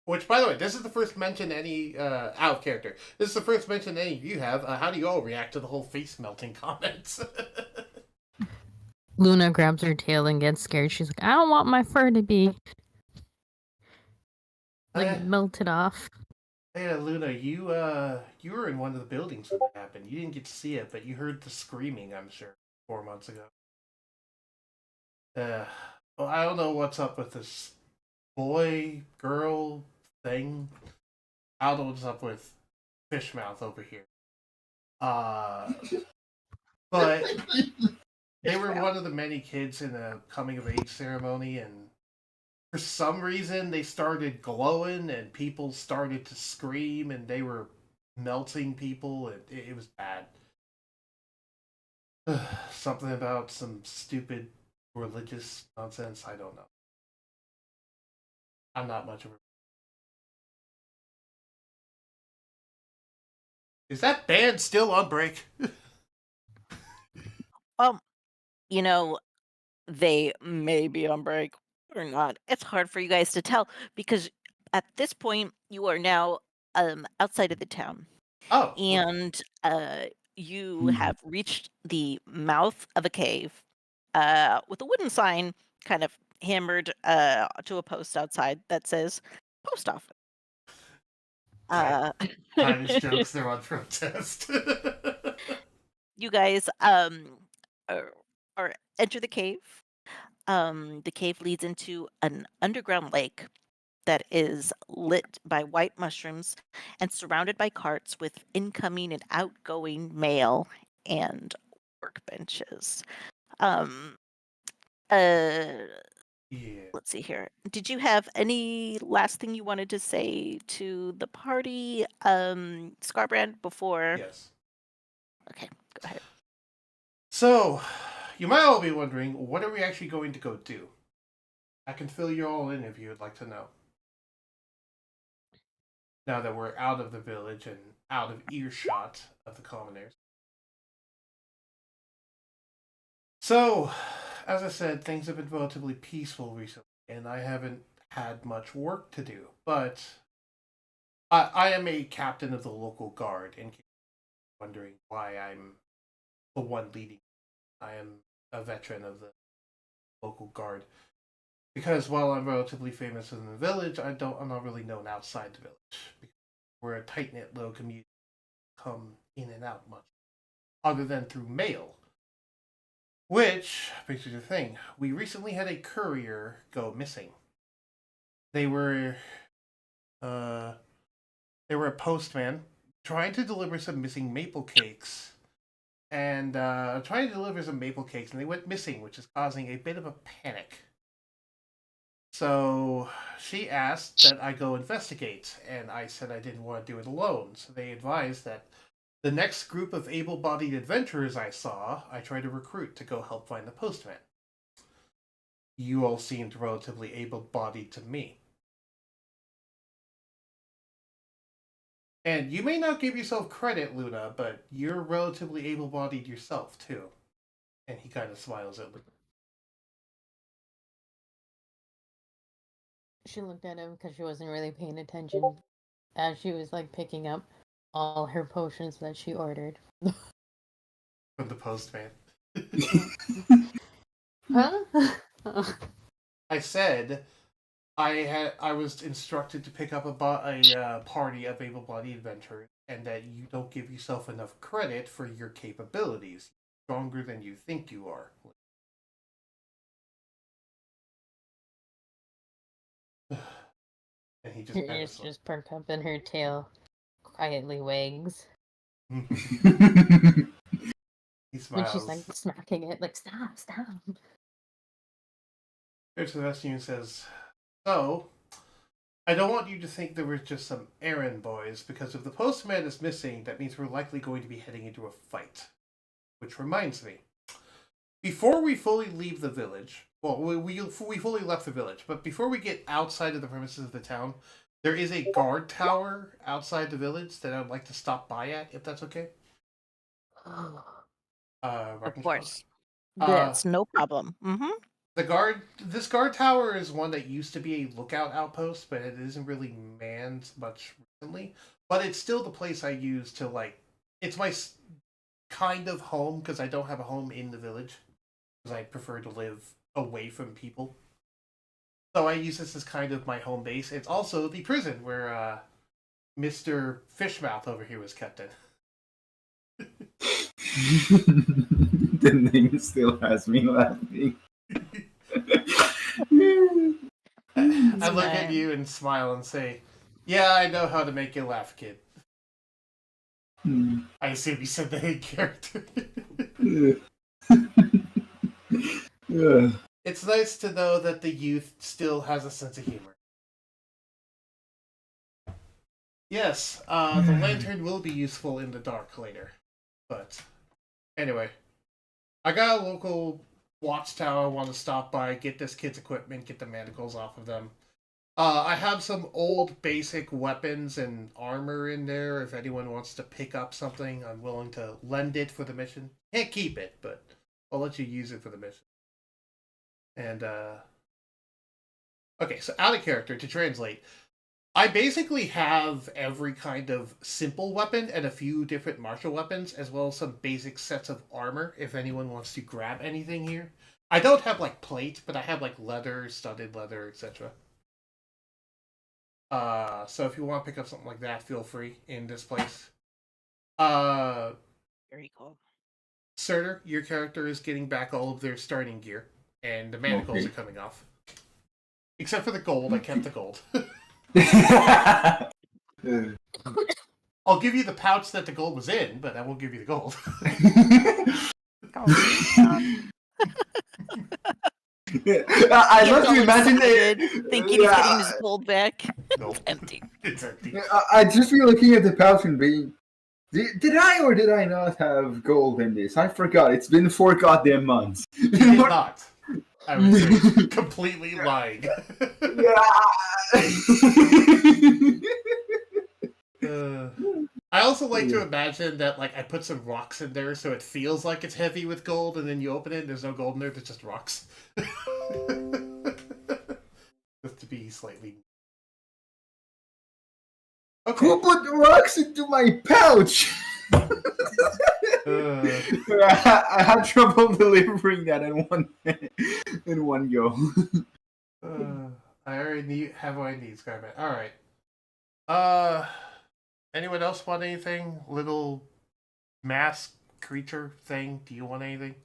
Which, by the way, this is the first mention any out of character. This is the first mention any of you have. How do you all react to the whole face melting comments? Luna grabs her tail and gets scared. She's like, I don't want my fur to be melted off. Yeah, Luna, you were in one of the buildings when it happened. You didn't get to see it, but you heard the screaming, I'm sure, 4 months ago. Well, I don't know what's up with this boy, girl thing. I don't know what's up with Fishmouth over here. But they were one of the many kids in a coming of age ceremony, and for some reason they started glowing and people started to scream and they were melting people and it was bad. Something about some stupid religious nonsense. I don't know. I'm not much of a. Is that band still on break? Um, you know, they may be on break or not. It's hard for you guys to tell because at this point you are now outside of the town Oh, okay. and you have reached the mouth of a cave with a wooden sign kind of hammered to a post outside that says post office. Uh, Titus jokes they're on protest. you guys are, are enter the cave. The cave leads into an underground lake that is lit by white mushrooms and surrounded by carts with incoming and outgoing mail and workbenches. Um, uh, Yeah. let's see here. Did you have any last thing you wanted to say to the party, Scarbrand, before? Yes. Okay, go ahead. So, you might all be wondering, what are we actually going to go do? I can fill you all in if you would like to know. Now that we're out of the village and out of earshot of the commoners. So, as I said, things have been relatively peaceful recently, and I haven't had much work to do. But I am a captain of the local guard, in case you're wondering why I'm the one leading. I am a veteran of the local guard. Because while I'm relatively famous in the village, I'm not really known outside the village. Because we're a tight knit little community, come in and out much, other than through mail. Which brings me to the thing: we recently had a courier go missing. They were, they were a postman trying to deliver some missing maple cakes, and trying to deliver some maple cakes, and they went missing, which is causing a bit of a panic. So she asked that I go investigate, and I said I didn't want to do it alone. So they advised that the next group of able bodied adventurers I saw, I tried to recruit to go help find the postman. You all seemed relatively able bodied to me. And you may not give yourself credit, Luna, but you're relatively able bodied yourself, too. And he kind of smiles at Luna. She looked at him because she wasn't really paying attention as she was like picking up all her potions that she ordered. From the postman. Huh? I said I was instructed to pick up a party of able-bodied adventurers, and that you don't give yourself enough credit for your capabilities. You're stronger than you think you are. And he just Her ears just perk up and her tail quietly wags. He And she's smiles. like smacking it, like, stop, stop. Goes to the rescue and says, "So, I don't want you to think there were just some errand boys, because if the postman is missing, that means we're likely going to be heading into a fight. Which reminds me, before we fully leave the village, well, we fully left the village, but before we get outside of the premises of the town, there is a guard tower outside the village that I'd like to stop by at, if that's okay." Of Ragnachilde? course. Uh, That's no problem. Mm-hmm. This guard tower is one that used to be a lookout outpost, but it isn't really manned much recently. But it's still the place I use to, like, it's my kind of home, because I don't have a home in the village, because I prefer to live away from people. So I use this as kind of my home base. It's also the prison where Mr. Fishmouth over here was kept in. The name still has me laughing. I look at you and smile and say, "Yeah, I know how to make you laugh, kid." I assume you said that in character. It's nice to know that the youth still has a sense of humor. Yes, the lantern will be useful in the dark later. But anyway, I got a local watchtower I want to stop by, get this kid's equipment, get the manacles off of them. I have some old basic weapons and armor in there. If anyone wants to pick up something, I'm willing to lend it for the mission. Can't keep it, but I'll let you use it for the mission. And, okay, so out of character, to translate, I basically have every kind of simple weapon and a few different martial weapons, as well as some basic sets of armor, if anyone wants to grab anything here. I don't have, like, plate, but I have, like, leather, studded leather, etc. So if you want to pick up something like that, feel free in this place. Very cool. Surtur, your character is getting back all of their starting gear, and the manacles are coming off. Except for the gold, I kept the gold. I'll give you the pouch that the gold was in, but I won't give you the gold. I love to imagine thinking he's getting his gold back. Nope. Empty. It's empty. I'd just be looking at the pouch and being, did I or did I not have gold in this? I forgot. It's been 4 goddamn months. You did not. I was completely lying. I also like to imagine that, like, I put some rocks in there so it feels like it's heavy with gold, and then you open it and there's no gold in there, there's just rocks. Just to be slightly... Okay. Who put rocks into my pouch? I had trouble delivering that in one go. I already have what I need, Skyman. Alright. Anyone else want anything? Little mask creature thing? Do you want anything?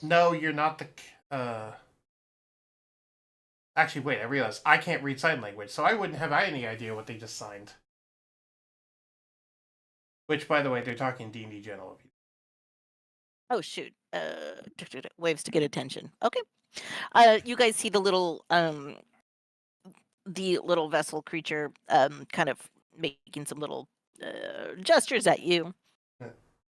No, you're not the... Actually, wait, I realized I can't read sign language, so I wouldn't have any idea what they just signed. Which, by the way, they're talking D&D General. Oh shoot! Waves to get attention. Okay. You guys see the little vessel creature kind of making some little gestures at you.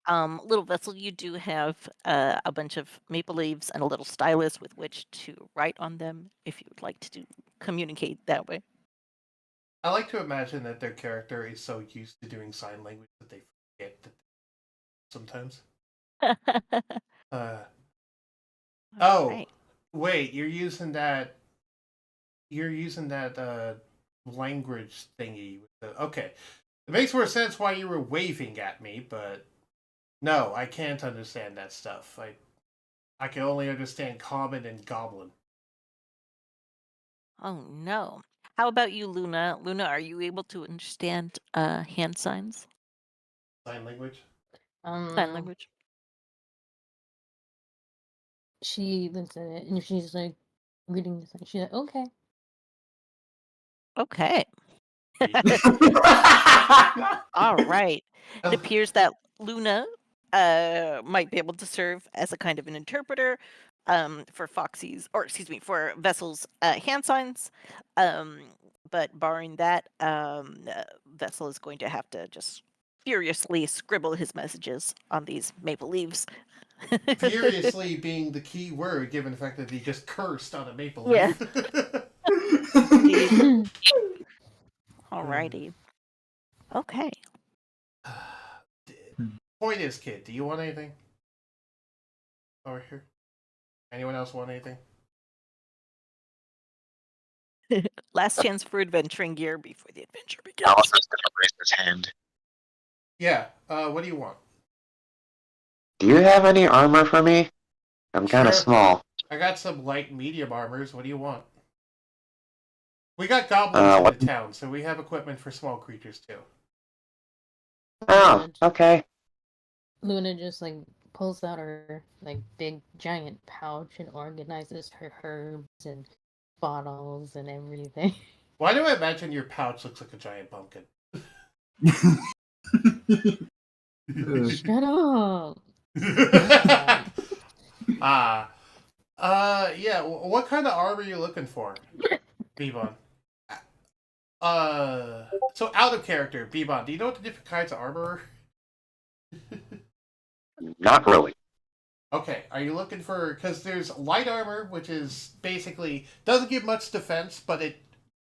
Little vessel, you do have a bunch of maple leaves and a little stylus with which to write on them if you would like to communicate that way. I like to imagine that their character is so used to doing sign language that they forget that sometimes. Right. Wait, you're using that language thingy. Okay. It makes more sense why you were waving at me, but no, I can't understand that stuff. I can only understand common and goblin. Oh no. How about you, Luna? Luna, are you able to understand hand signs? Sign language? Sign language. She looks at it and she's like reading the sign. She's like, okay. Okay. All right. It appears that Luna might be able to serve as a kind of an interpreter for for Vessel's hand signs. But barring that, Vessel is going to have to just furiously scribble his messages on these maple leaves. Furiously being the key word, given the fact that he just cursed on a maple leaf. Alrighty. Okay. Point is, kid, do you want anything? Over here? Anyone else want anything? Last chance for adventuring gear before the adventure begins. Alice is gonna raise his hand. Yeah, what do you want? Do you have any armor for me? I'm kind of Sure. small. I got some light medium armors. What do you want? We got goblins in the town, so we have equipment for small creatures too. Oh, okay. Luna just like pulls out her like big giant pouch and organizes her herbs and bottles and everything. Why do I imagine your pouch looks like a giant pumpkin? Shut up! Yeah. What kind of armor are you looking for, Bebon? So out of character, Bebon. Do you know what the different kinds of armor are? Not really. Okay, are you looking for, because there's light armor, which is basically doesn't give much defense, but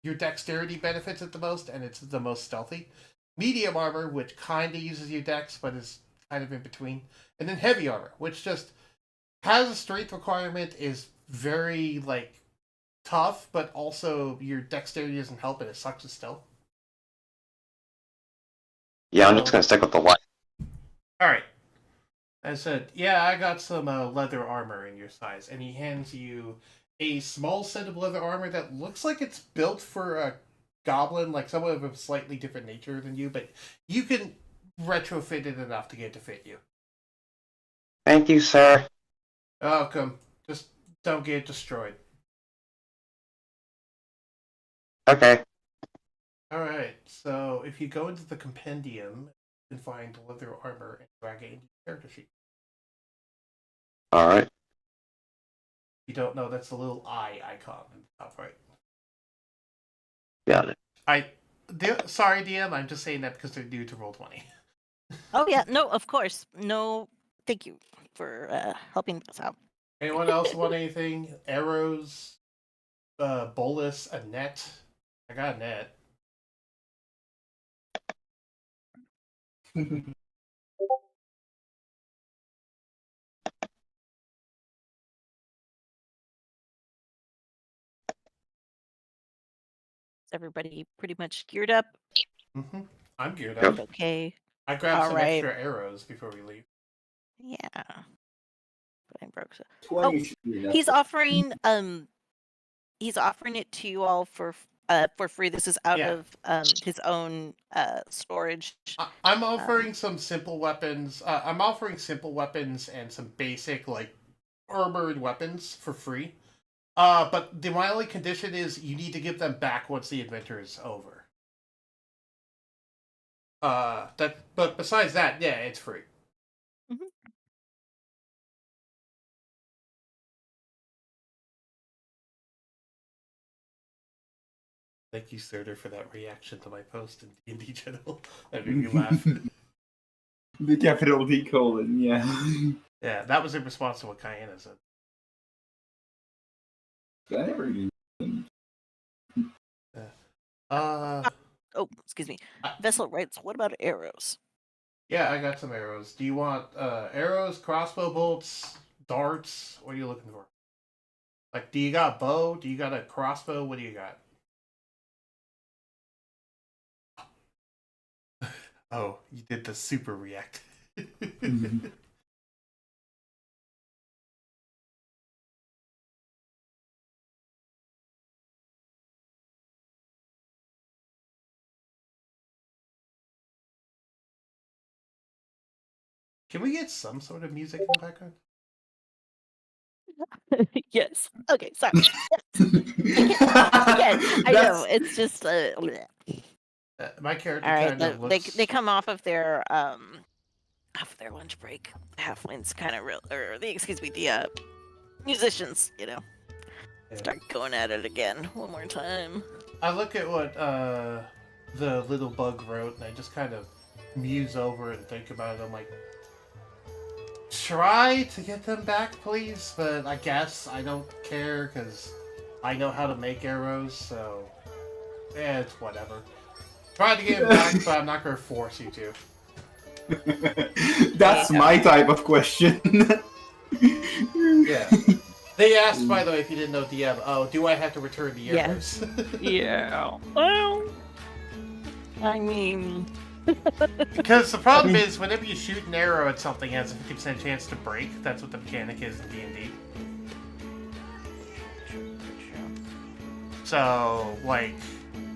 your dexterity benefits it the most, and it's the most stealthy. Medium armor, which kind of uses your dex, but is kind of in between, and then heavy armor, which just has a strength requirement, is very like tough, but also your dexterity doesn't help, and it sucks as stealth. Yeah, I'm just gonna stick with the light. All right. I said, yeah, I got some leather armor in your size. And he hands you a small set of leather armor that looks like it's built for a goblin, like someone of a slightly different nature than you, but you can retrofit it enough to get it to fit you. Thank you, sir. Welcome. Just don't get destroyed. Okay. Alright, so if you go into the compendium, you can find leather armor and drag it into your character sheet. Alright. You don't know, that's the little eye icon in the top right. Got it. Sorry, DM, I'm just saying that because they're new to Roll20. Oh yeah, no, of course, no. Thank you for helping us out. Anyone else want anything? Arrows, bolus, a net. I got a net. Is everybody pretty much geared up? Mm-hmm. I'm geared Yep. up. Okay. I grabbed some Alright. extra arrows before we leave. Yeah. But I broke so. 20 should be enough. He's offering it to you all for free. This is out Yeah. of his own storage. I'm offering some simple weapons. I'm offering simple weapons and some basic like armored weapons for free. But my only condition is you need to give them back once the adventure is over. But besides that, yeah, it's free. Mhm. Thank you, Surtur, for that reaction to my post in D&D channel. That made me laugh. The capital D colon, yeah. Yeah, that was in response to what Cayenne said. I never knew. Oh, excuse me. Vessel writes, what about arrows? Yeah, I got some arrows. Do you want arrows, crossbow bolts, darts? What are you looking for? Like, do you got a bow? Do you got a crossbow? What do you got? Oh, you did the super react. Mhm. Can we get some sort of music in the background? Yes. Okay, sorry. Again, I know, it's just bleh. My character All right, kind of looks. they come off of their lunch break. The halflings kind of the musicians, Yeah. start going at it again one more time. I look at what the little bug wrote, and I just kind of muse over it and think about it. I'm like, try to get them back, please. But I guess I don't care because I know how to make arrows, so it's whatever. Try to get them back, but I'm not going to force you to. That's my type of question. Yeah. They asked, by the way, if you didn't know DM, oh, do I have to return the arrows? Yeah. Well, I mean, Because the problem is, whenever you shoot an arrow at something, it has a 50% chance to break. That's what the mechanic is in D&D. So, like,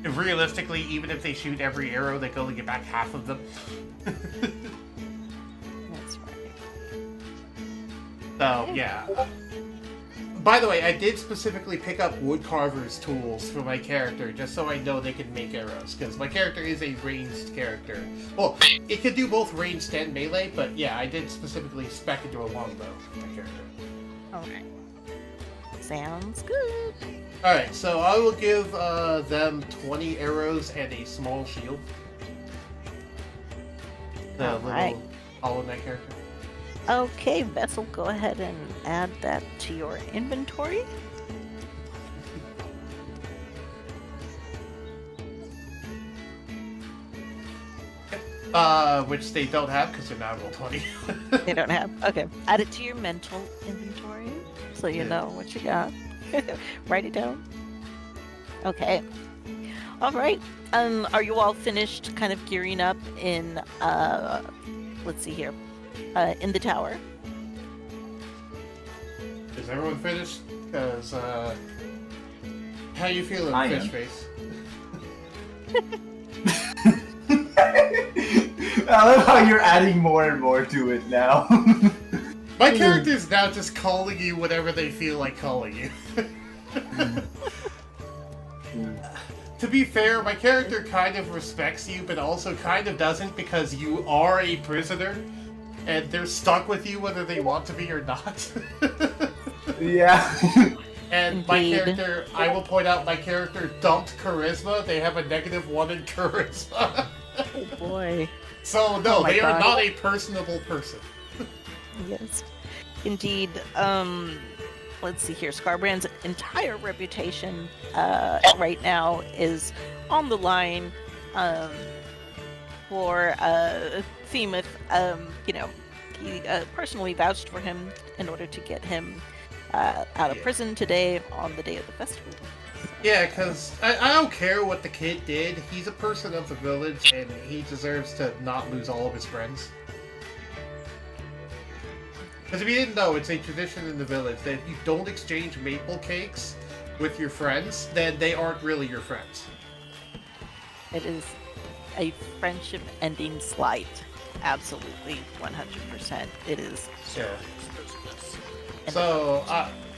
realistically, even if they shoot every arrow, they can only get back half of them. that's right. So, yeah. By the way, I did specifically pick up woodcarver's tools for my character, just so I know they can make arrows, because my character is a ranged character. Well, it can do both ranged and melee, but yeah, I did specifically spec into a longbow for my character. Okay. Sounds good. Alright, so I will give them 20 arrows and a small shield. The Alright. little Hollow Knight character. Okay, Vessel, go ahead and add that to your inventory. Which they don't have because they're not roll 20. They don't have. Okay, add it to your mental inventory so you know what you got. Write it down. Okay. All right. Are you all finished kind of gearing up in let's see here. In the tower? Is everyone finished? Because, how you feeling, I Fish am. Face? I love how you're adding more and more to it now. My character's now just calling you whatever they feel like calling you. To be fair, my character kind of respects you, but also kind of doesn't because you are a prisoner, and they're stuck with you whether they want to be or not. Yeah. And my Indeed. character, I will point out, my character dumped charisma. They have a -1 in charisma. Oh boy. So no, Oh my they are God. not a personable person. Yes. Indeed. Let's see here. Scarbrand's entire reputation right now is on the line for Themuth. You know, he personally vouched for him in order to get him out of prison today on the day of the festival. Yeah, because I don't care what the kid did. He's a person of the village, and he deserves to not lose all of his friends. Because if you didn't know, it's a tradition in the village that if you don't exchange maple cakes with your friends, then they aren't really your friends. It is a friendship ending slight. Absolutely, 100%. It is. Yeah. So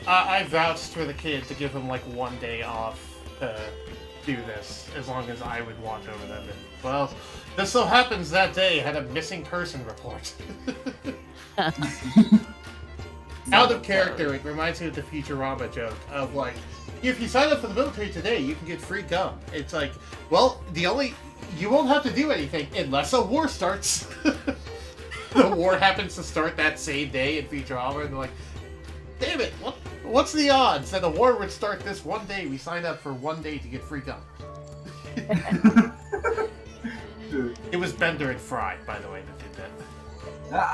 I vouched for the kid to give him like 1 day off to do this, as long as I would watch over them. And, well, this so happens that day had a missing person report. Out of character, it reminds me of the Futurama joke of like, if you sign up for the military today, you can get free gum. It's like, well, you won't have to do anything unless a war starts. The war happens to start that same day in Futurama, and they're like, damn it, what's the odds that a war would start this one day? We signed up for 1 day to get free gum. It was Bender and Fry, by the way, that did that.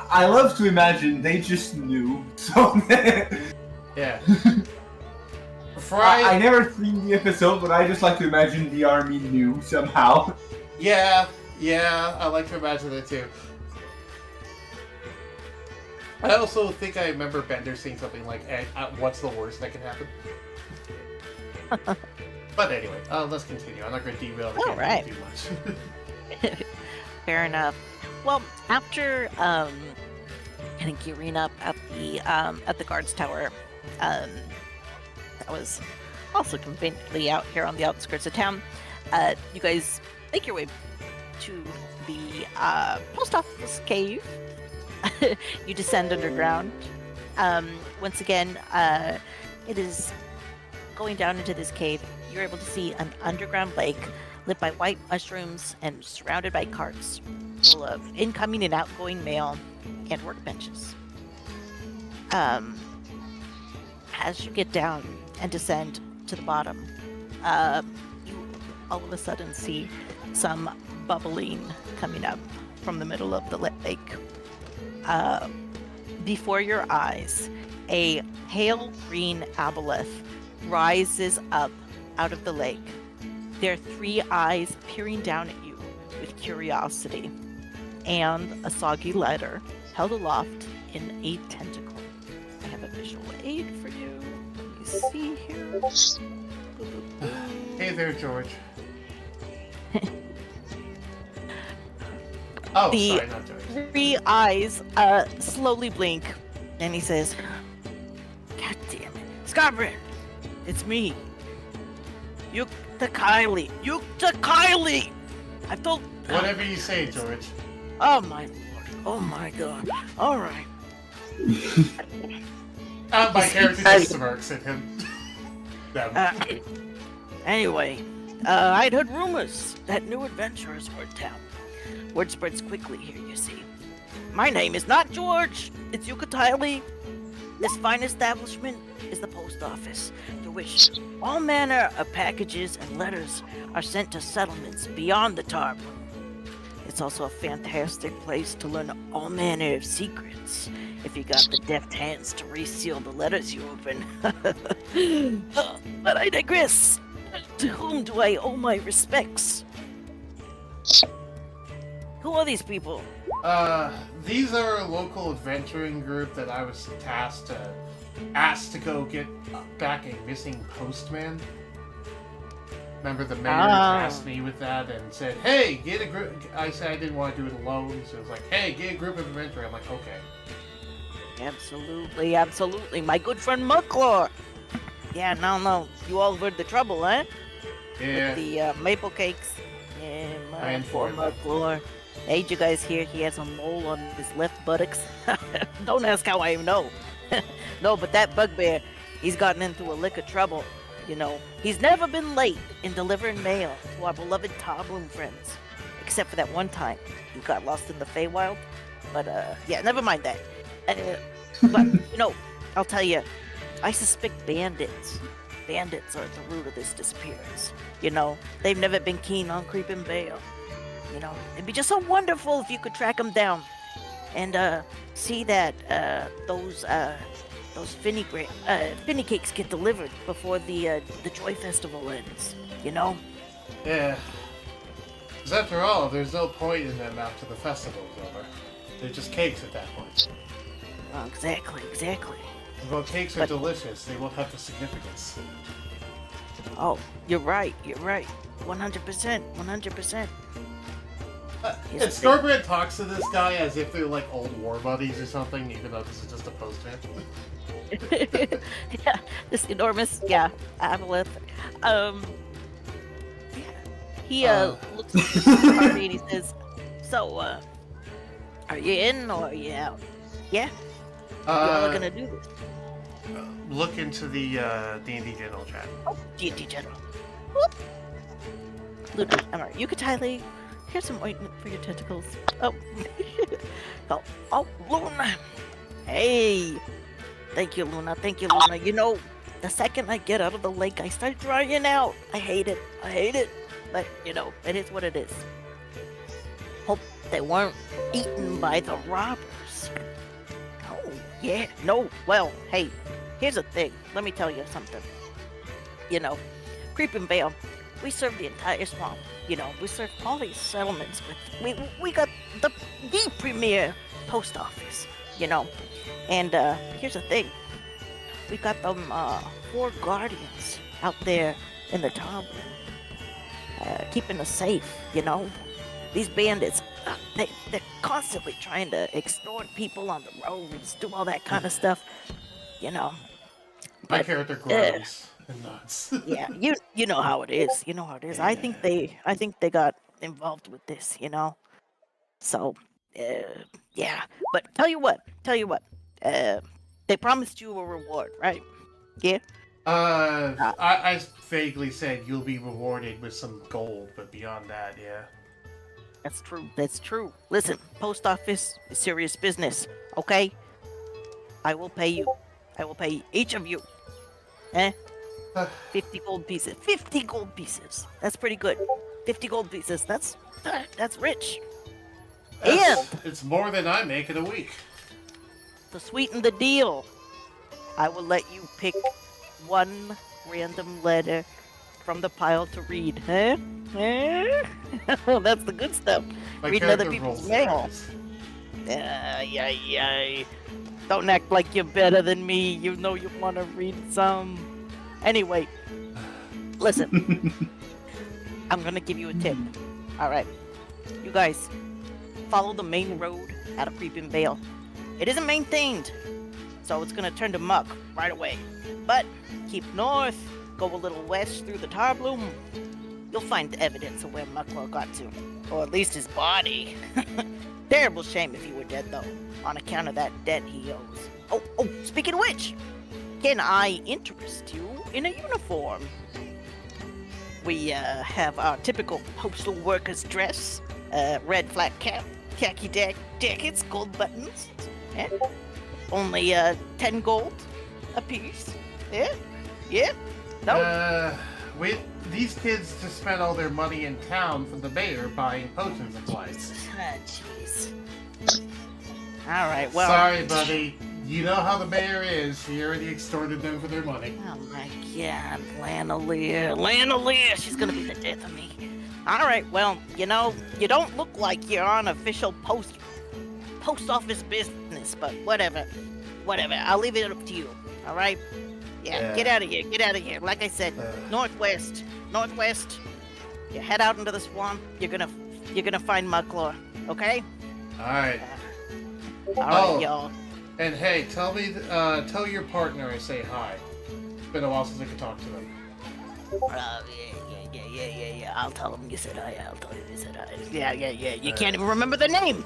I love to imagine they just knew. So Yeah. Fry. I never seen the episode, but I just like to imagine the army knew somehow. Yeah, I like to imagine it too. I also think I remember Bender saying something like, what's the worst that can happen? But anyway, let's continue. I'm not going to derail the game Alright. too much. Fair enough. Well, after kind of gearing up at the guards tower, that was also conveniently out here on the outskirts of town. You guys make your way to the post office cave. You descend underground. Once again, it is going down into this cave. You're able to see an underground lake lit by white mushrooms and surrounded by carts full of incoming and outgoing mail and workbenches. As you get down and descend to the bottom, you all of a sudden see some bubbling coming up from the middle of the lake. Before your eyes, a pale green aboleth rises up out of the lake. Their 3 eyes peering down at you with curiosity, and a soggy letter held aloft in a tentacle. I have a visual aid for you. Let me see here. Hey there, George. Oh, The- sorry, not George. 3 eyes slowly blink, and he says, God damn it. Scarbrand, it's me. Kylie. I thought. Whatever you say, George. Oh my lord. Oh my god. Alright. My character just smirks at him. Them. Anyway, I'd heard rumors that new adventurers were in town. Word spreads quickly here, you see. My name is not George, it's Yucatali. This fine establishment is the post office, to which all manner of packages and letters are sent to settlements beyond the Tarb. It's also a fantastic place to learn all manner of secrets, if you got the deft hands to reseal the letters you open. But I digress. To whom do I owe my respects? Who are these people? These are a local adventuring group that I was asked to go get back a missing postman. Remember the mayor tasked me with that and said, hey, get a group. I said I didn't want to do it alone, so it was like, hey, get a group of adventurers. I'm like, okay. Absolutely, absolutely. My good friend Mucklor. Yeah, no. You all heard the trouble, huh? Yeah. With the maple cakes. Yeah, I am poor for that. Mucklor. Hey, did you guys hear he has a mole on his left buttocks? Don't ask how I know. No, but that bugbear, he's gotten into a lick of trouble. You know, he's never been late in delivering mail to our beloved Tabloom friends. Except for that one time he got lost in the Feywild. But, yeah, never mind that. But, you know, I'll tell you, I suspect bandits. Bandits are at the root of this disappearance. You know, they've never been keen on creeping Vale. You know, it'd be just so wonderful if you could track them down and see that those finny cakes get delivered before the Joy Festival ends. You know? Yeah. Because after all, there's no point in them after the festival's over. They're just cakes at that point. Oh, exactly. Although cakes are delicious, they won't have the significance. Oh, you're right. 100%. And Starbrand talks to this guy as if they're like old war buddies or something, even though this is just a postman. Yeah, this enormous, aboleth. He looks at the party and he says, "So, are you in or are you out? Yeah, you all gonna do this? Look into the D&D General chat. Oh, D&D General. Luna, Emma, Yucatali, here's some ointment for your tentacles. Oh, Luna. Hey, thank you, Luna. You know, the second I get out of the lake, I start drying out. I hate it. But, you know, it is what it is. Hope they weren't eaten by the robbers. Oh, yeah. No, well, hey, here's the thing. Let me tell you something. You know, Creeping Vale, we serve the entire swamp. You know, we serve all these settlements. We got the premier post office, you know. And here's the thing. We got them 4 guardians out there in the top, keeping us safe, you know. These bandits, they're constantly trying to extort people on the roads, do all that kind of stuff, you know. My But, character grows and nods. yeah, you know how it is. Yeah. I think they got involved with this, you know. So, yeah. But tell you what. They promised you a reward, right? Yeah. I vaguely said you'll be rewarded with some gold, but beyond that, yeah. That's true. Listen, post office is serious business, okay? I will pay you. I will pay each of you. 50 gold pieces. 50 gold pieces. That's pretty good. 50 gold pieces. That's rich. It's more than I make in a week. To sweeten the deal, I will let you pick one random letter from the pile to read. Huh? That's the good stuff. My Reading other character people's rolls mail. dice. Yeah. Don't act like you're better than me. You know you want to read some. Anyway, listen. I'm gonna give you a tip. Alright. You guys, follow the main road out of Creeping Vale. It isn't maintained, so it's gonna turn to muck right away. But keep north, go a little west through the Tarbloom. You'll find evidence of where Mucklaw got to. Or at least his body. Terrible shame if he were dead, though, on account of that debt he owes. Oh, speaking of which, can I interest you in a uniform? We have our typical postal worker's dress, red flat cap, khaki jackets, gold buttons. Yeah. Only 10 gold a piece. Yeah? Yeah? No? These kids just spent all their money in town from the mayor buying potion supplies. Jeez. All right, well. Sorry, buddy. You know how the mayor is. He already extorted them for their money. Oh my god, Lana, she's gonna be the death of me. Alright, well, you don't look like you're on official post office business, but whatever. I'll leave it up to you, alright? Yeah, get out of here. Like I said, northwest. You head out into the swamp, you're gonna find Mucklor, okay? Alright. Alright, y'all. And hey, tell your partner I say hi. It's been a while since I could talk to them. Yeah. I'll tell him you said hi. Yeah. You can't even remember the name.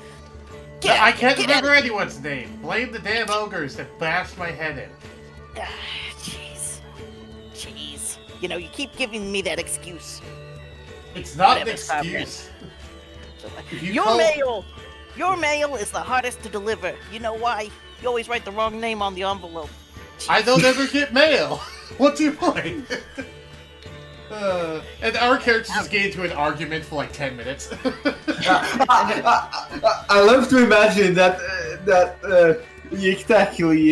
I can't remember anyone's name. Blame the damn ogres that bashed my head in. Jeez. You keep giving me that excuse. It's not Whatever, an excuse. Your mail is the hardest to deliver. You know why? You always write the wrong name on the envelope. I don't ever get mail. What do you mean? And our characters just get into an argument for like 10 minutes. I love to imagine that Yiktakli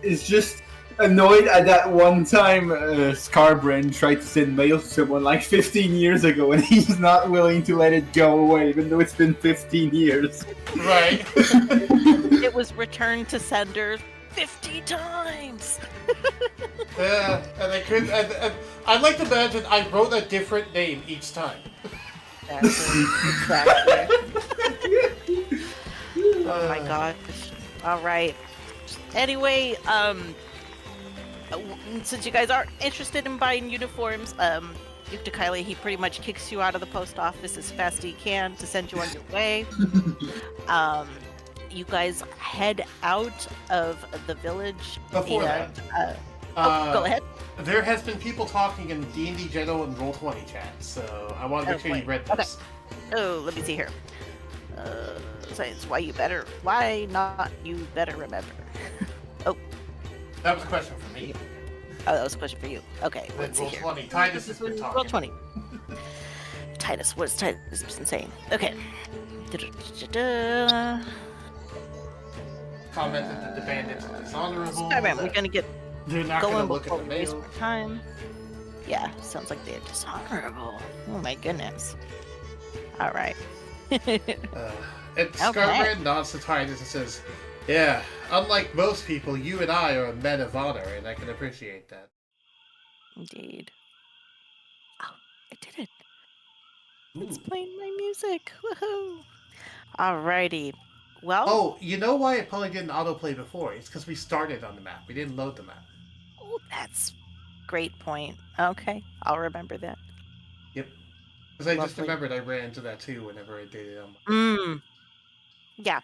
is just annoyed at that one time Scarbrand tried to send mail to someone like 15 years ago, and he's not willing to let it go away, even though it's been 15 years. Right. It was returned to sender 50 times. Yeah, and I couldn't. And I'd like to imagine I wrote a different name each time. Exactly. Oh my gosh. All right. Anyway, since you guys are interested in buying uniforms, Ragnachilde, he pretty much kicks you out of the post office as fast as he can to send you on your way. You guys head out of the village. Before that, go ahead. There has been people talking in D&D General and Roll20 chat, so I want to make sure you read this. Okay. Oh, let me see here. It's why not you better remember. Oh. That was a question for me. Oh, that was a question for you. Okay, let's see here. Roll20. Titus has been talking. Roll20. Titus, what is Titus been saying? Okay. Commented that the bandits are dishonorable. Alright, we're gonna get They're not going going to look before at the we waste mail. more time. Yeah, sounds like they're dishonorable. Oh my goodness. Alright. And Scarbrand nods to Titus and says, "Yeah, unlike most people, you and I are men of honor, and I can appreciate that." Indeed. Oh, I did it. It's playing my music. Woohoo! Alrighty. Well. Oh, you know why it probably didn't autoplay before? It's because we started on the map. We didn't load the map. Oh, that's great point. Okay, I'll remember that. Yep. Because I just Lovely. remembered I ran into that too whenever I did it on. Yeah.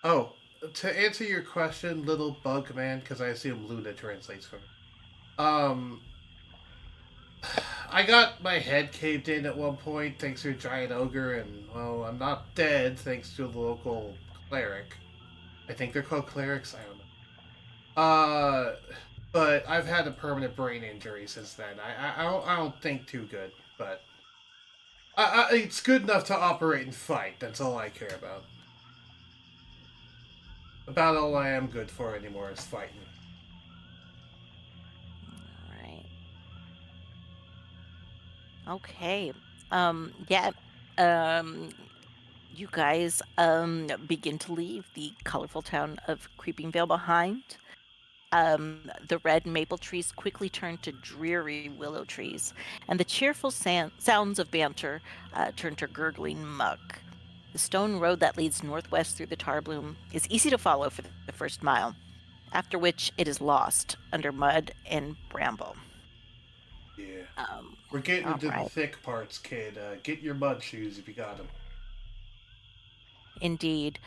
Oh, to answer your question, little bug man, because I assume Luna translates for me. I got my head caved in at one point thanks to a giant ogre, and well, I'm not dead thanks to the local cleric. I think they're called clerics. I don't know. But I've had a permanent brain injury since then. I don't think too good, but it's good enough to operate and fight. That's all I care about. About all I am good for anymore is fighting. Alright. Okay. You guys begin to leave the colorful town of Creeping Vale behind. The red maple trees quickly turn to dreary willow trees, and the cheerful sounds of banter turn to gurgling muck. The stone road that leads northwest through the tar bloom is easy to follow for the first mile, after which it is lost under mud and bramble. Yeah. We're getting into alright. the thick parts, kid. Get your mud shoes if you got them. Indeed.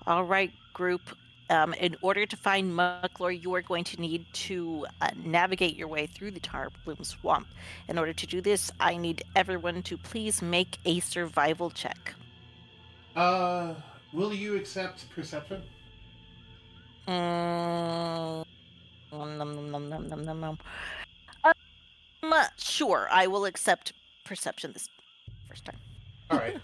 All right, group. In order to find Mucklor, you are going to need to navigate your way through the Tar Bloom Swamp. In order to do this, I need everyone to please make a survival check. Will you accept perception? Mm, nom, nom, nom, nom, nom, nom, nom. Sure, I will accept perception this first time. All right.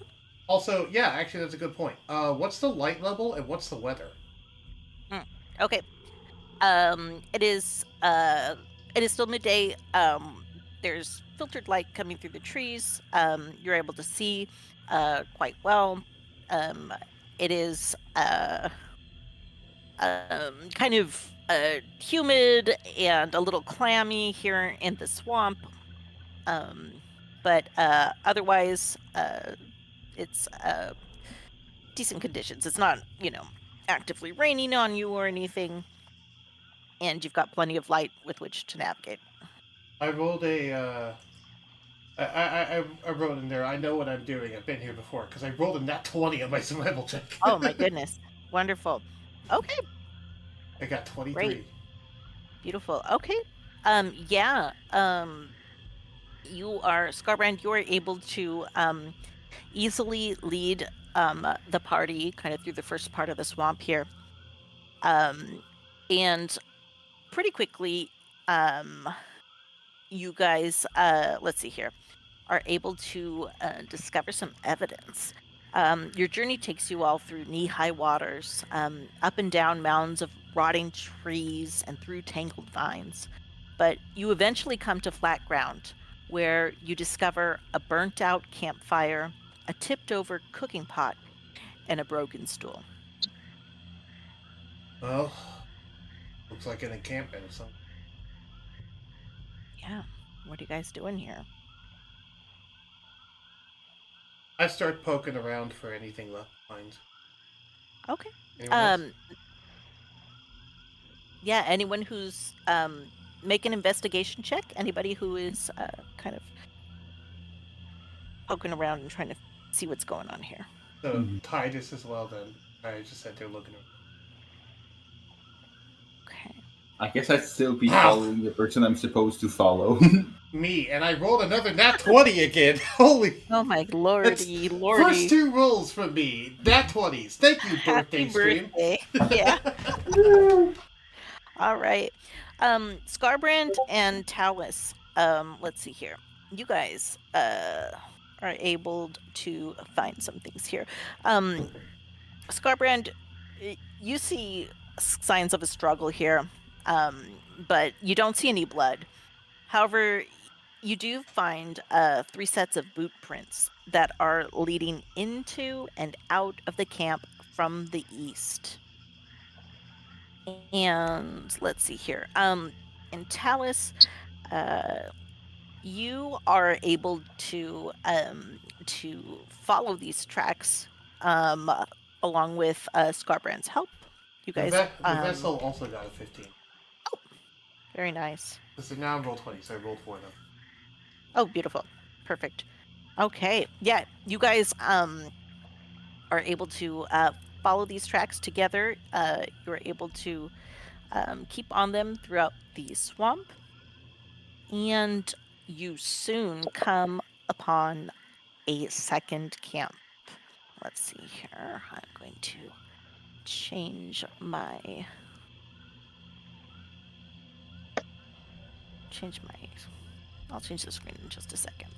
Also, yeah, actually, that's a good point. What's the light level and what's the weather? Okay. It is still midday. There's filtered light coming through the trees. You're able to see quite well. Um, it is kind of humid and a little clammy here in the swamp. But otherwise, it's decent conditions. It's not, actively raining on you or anything, and you've got plenty of light with which to navigate. I rolled a. I wrote in there. I know what I'm doing. I've been here before because I rolled a nat 20 on my survival check. Oh my goodness. Wonderful. Okay, I got great. 23. Beautiful. Okay. Yeah. You are Scarbrand, you are able to easily lead the party kind of through the first part of the swamp here. And pretty quickly, you guys, let's see here, are able to discover some evidence. Your journey takes you all through knee-high waters, up and down mounds of rotting trees, and through tangled vines. But you eventually come to flat ground, where you discover a burnt-out campfire, a tipped-over cooking pot, and a broken stool. Well, looks like an encampment or something. Yeah, what are you guys doing here? I start poking around for anything left behind. Okay. Anyone else? Yeah, anyone who's make an investigation check. Anybody who is kind of poking around and trying to see what's going on here. So Titus as well. Then I just said they're looking. Okay. I guess I'd still be Ah! following the person I'm supposed to follow. Me, and I rolled another nat 20 again. Holy! Oh my lordy, First lordy. 2 rolls from me. Nat 20s. Thank you, birthday Happy stream. birthday. Yeah. All right. Scarbrand and Talus. Let's see here. You guys are able to find some things here. Scarbrand, you see signs of a struggle here, but you don't see any blood. However, you do find 3 sets of boot prints that are leading into and out of the camp from the east. And let's see here. In Talus, you are able to follow these tracks along with Scarbrand's help. You The, guys, the vessel also got a 15. very nice. So now I rolled 20, so I rolled 4 of them. Oh, beautiful. Perfect. Okay. Yeah, you guys are able to follow these tracks together. You're able to keep on them throughout the swamp. And you soon come upon a second camp. Let's see here. I'm going to change my I'll change the screen in just a second.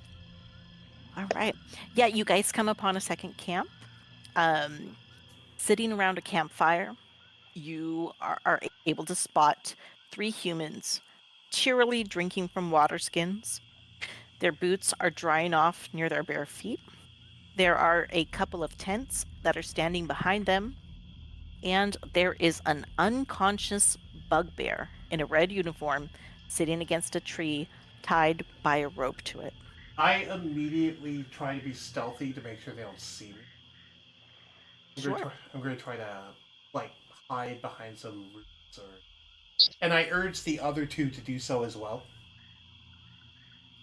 All right. Yeah, you guys come upon a second camp. Sitting around a campfire, you are able to spot 3 humans cheerily drinking from water skins. Their boots are drying off near their bare feet. There are a couple of tents that are standing behind them, and there is an unconscious bugbear in a red uniform sitting against a tree tied by a rope to it. I immediately try to be stealthy to make sure they don't see me. Sure. I'm going to try to, like, hide behind some roots or... And I urge the other 2 to do so as well.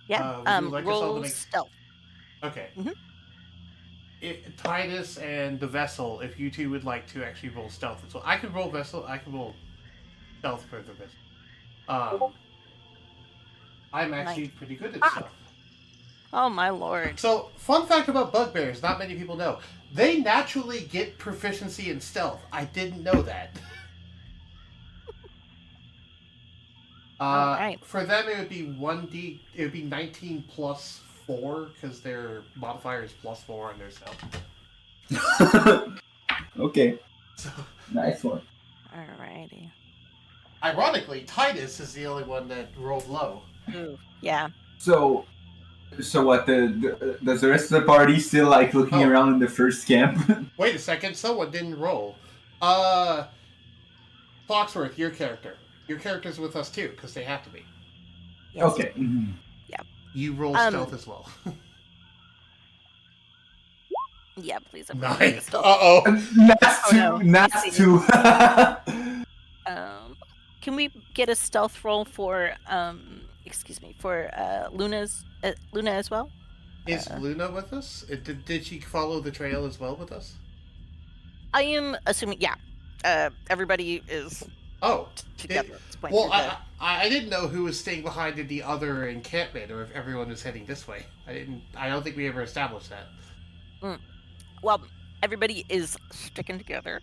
Yeah. Would you like us all to Roll make... stealth. Okay. Mhm. Titus and the vessel, if you two would like to actually roll stealth as well. I can roll vessel. I can roll stealth for the vessel. I'm actually Nice. pretty good at Ah! stealth. Oh my lord. So, fun fact about bugbears, not many people know. They naturally get proficiency in stealth. I didn't know that. Alright. For them, it would be 1d. It would be 19 plus 4, because their modifier is plus 4 on their stealth. Okay, So, nice one. Alrighty. ironically, Titus is the only one that rolled low. Ooh, yeah. So what? Does the rest of the party still like looking Oh. around in the first camp? Wait a second, someone didn't roll. Foxworth, your character. Your character's with us too, because they have to be. Yes. Okay. Mhm. You roll stealth as well. Yeah, please. everybody roll Nice. stealth. That's Oh, two. no. That's two. Can we get a stealth roll for Luna as well? Is Luna with us? Did she follow the trail as well with us? I am assuming, yeah. Everybody is Oh, together at this point. well, through the- I didn't know who was staying behind in the other encampment, or if everyone was heading this way. I don't think we ever established that. Well, everybody is sticking together.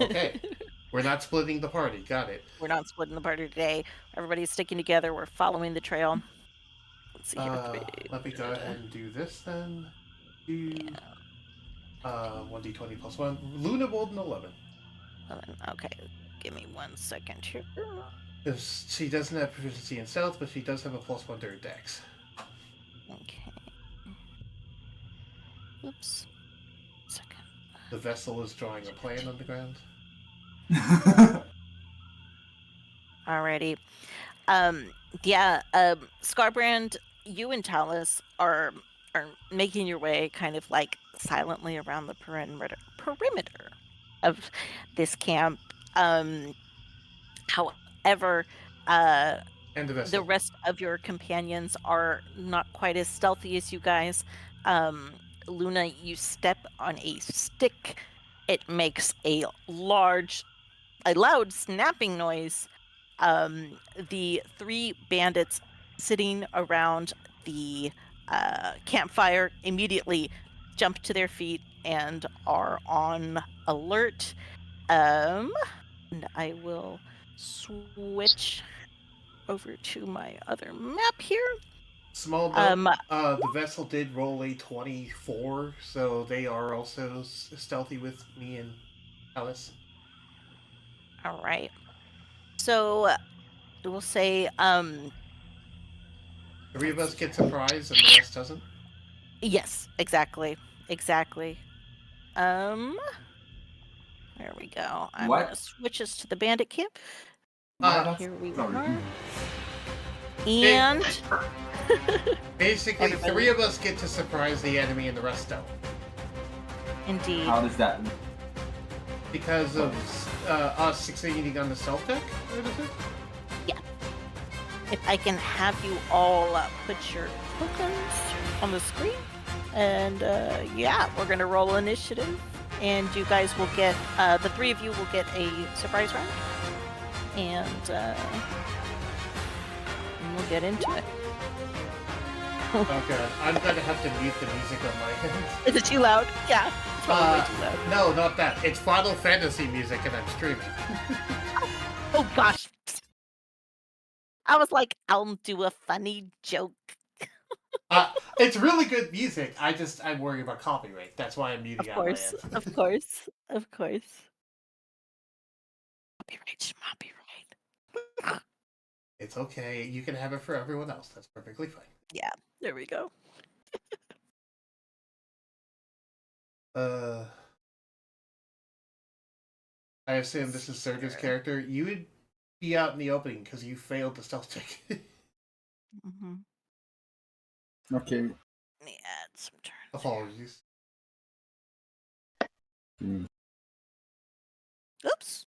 Okay, we're not splitting the party. Got it. We're not splitting the party today. Everybody's sticking together. We're following the trail. Let's see here. Let me go ahead and do this then. 1d20 plus 1. Luna rolled an 11. 11. Okay, give me 1 second here. Because she doesn't have proficiency in stealth, but she does have a plus 1 to her dex. Okay. Oops. Second. The vessel is drawing a plan on the ground. Alrighty. Scarbrand, you and Talus are making your way kind of like silently around the perimeter of this camp. However, And the vessel. the rest of your companions are not quite as stealthy as you guys. Luna, you step on a stick. It makes a loud snapping noise. The 3 bandits sitting around the campfire immediately jump to their feet and are on alert. And I will switch over to my other map here. Small note, the vessel did roll a 24, so they are also stealthy with me and Alice. All right. So we'll say 3 of us get surprised and the rest doesn't. yes, exactly. There we go. I'm What? gonna switch us to the bandit camp. Here we Sorry. are. And Basically, Everybody- 3 of us get to surprise the enemy and the rest don't. indeed, How does that? Because of us succeeding on the stealth deck? What is it? if I can have you all put your tokens on the screen, and we're gonna roll initiative, and you guys will get the 3 of you will get a surprise round, and we'll get into it. Oh god, I'm gonna have to mute the music on my end. Is it too loud? Yeah, it's probably way too loud. No, not that. It's Final Fantasy music and I'm streaming. Oh gosh. I was like, I'll do a funny joke. It's really good music. I'm worried about copyright. That's why I'm muting Of out my course, end. of course, of course. Copyright. It's okay. You can have it for everyone else. That's perfectly fine. There we go. I assume this is Serga's character. You would be out in the opening because you failed the stealth check. Mm-hmm. Okay. Let me add some turns. Apologies. Mm. Oops.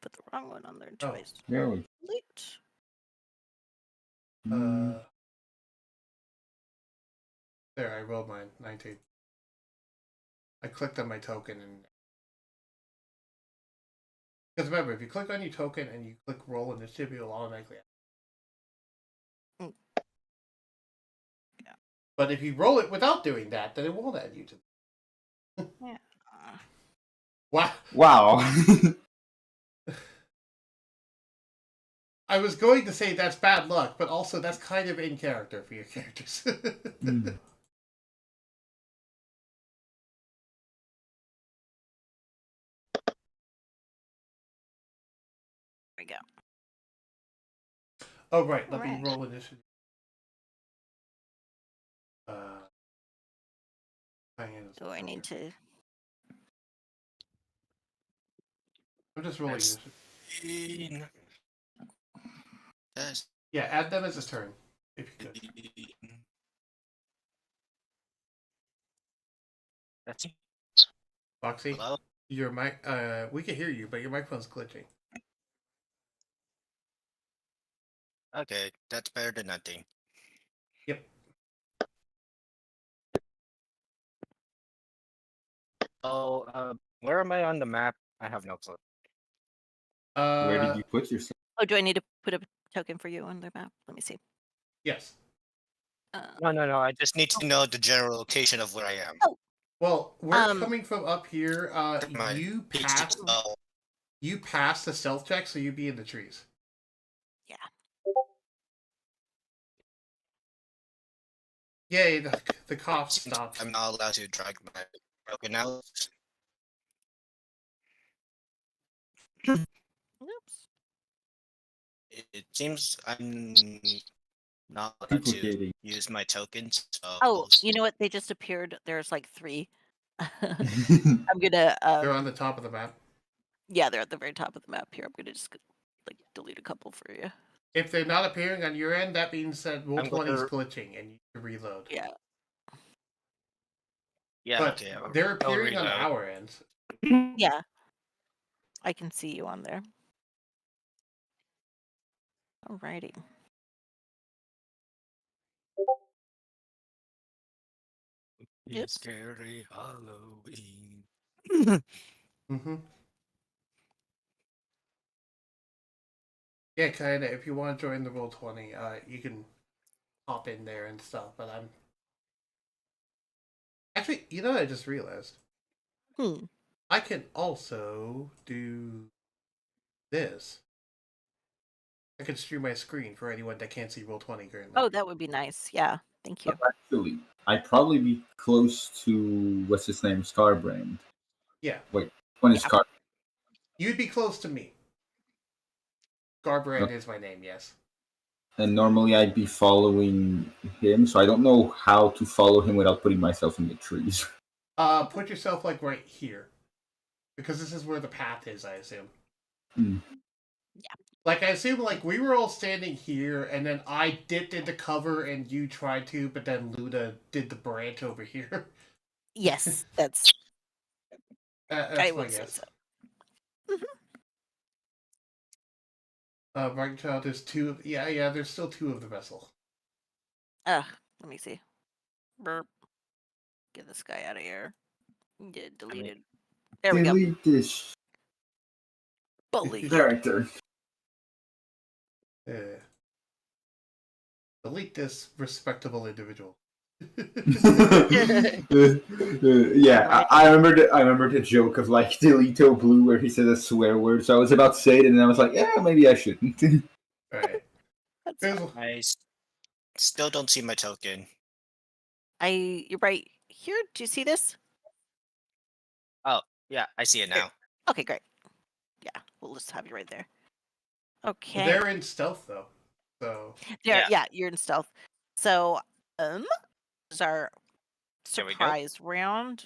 Put the wrong one on there Oh. twice. There we Delete. go. There, I rolled mine. 19. I clicked on my token and. Because remember, if you click on your token and you click roll initiative, it will automatically. Mm. Yeah. But if you roll it without doing that, then it won't add you to. Yeah. Wow. Wow. I was going to say that's bad luck, but also that's kind of in character for your characters. Mm. There we go. Oh, right. Let me Alright. roll initiative. Do I need to? I'm just rolling Yes. initiative. That's Yeah, add them as a turn, if you could. Foxy, hello. your mic. We can hear you, but your microphone's glitching. Okay, that's better than nothing. Yep. Oh, where am I on the map? I have no clue. Where did you put yourself? Oh, do I need to put a token for you on the map? Let me see. Yes. No. I just need to know the general location of where I am. Oh. Well, we're Um, coming from up here. My You PC passed. oh, You passed the stealth check, so you'd be in the trees. Yeah. Yay! The cough seems stopped. I'm not allowed to drag my broken out. Oops. It seems I'm not allowed to Duplicating. use my tokens. So Oh, you know what? They just appeared. There's like 3. I'm gonna. They're on the top of the map. Yeah, they're at the very top of the map here. I'm gonna just like delete a couple for you. If they're not appearing on your end, that means that roll I'm going 20 is to- glitching and you can reload. Yeah. yeah, But okay. they're I'll appearing on reload. our end. Yeah. I can see you on there. Alrighty. It's Oops. scary Halloween. Mm-hmm. Yeah, kind of. If you want to join the roll 20, you can hop in there and stuff. But I'm actually, you know, what I just realized I can also do this. I can stream my screen for anyone that can't see roll 20 currently. Oh, that would be nice. Yeah. Thank you. Actually, I'd probably be close to what's his name, Starbrand. Yeah. Wait, when is Yeah. Scar? You'd be close to me. Garbrand is my name, yes. And normally I'd be following him, so I don't know how to follow him without putting myself in the trees. Put yourself like right here. Because this is where the path is, I assume. Hmm. Yeah. Like, I assume, like, we were all standing here, and then I dipped into cover, and you tried to, but then Luna did the branch over here. Yes, that's. That's I my would say guess. so. Ragnachilde, there's 2 of... Yeah, there's still 2 of the vessel. Let me see. Burp. Get this guy out of here. Get deleted. There we go. Delete this Bully. character. Delete this respectable individual. Yeah, I remember the joke of like Delito Blue where he said a swear word. So I was about to say it, and then I was like, yeah, maybe I shouldn't. Alright. That's fine. I still don't see my token. You're right here. Do you see this? Oh, yeah, I see it now. Okay, great. Yeah, we'll just have you right there. Okay. They're in stealth, though. So... Yeah, you're in stealth. So, this is our There we go. surprise round.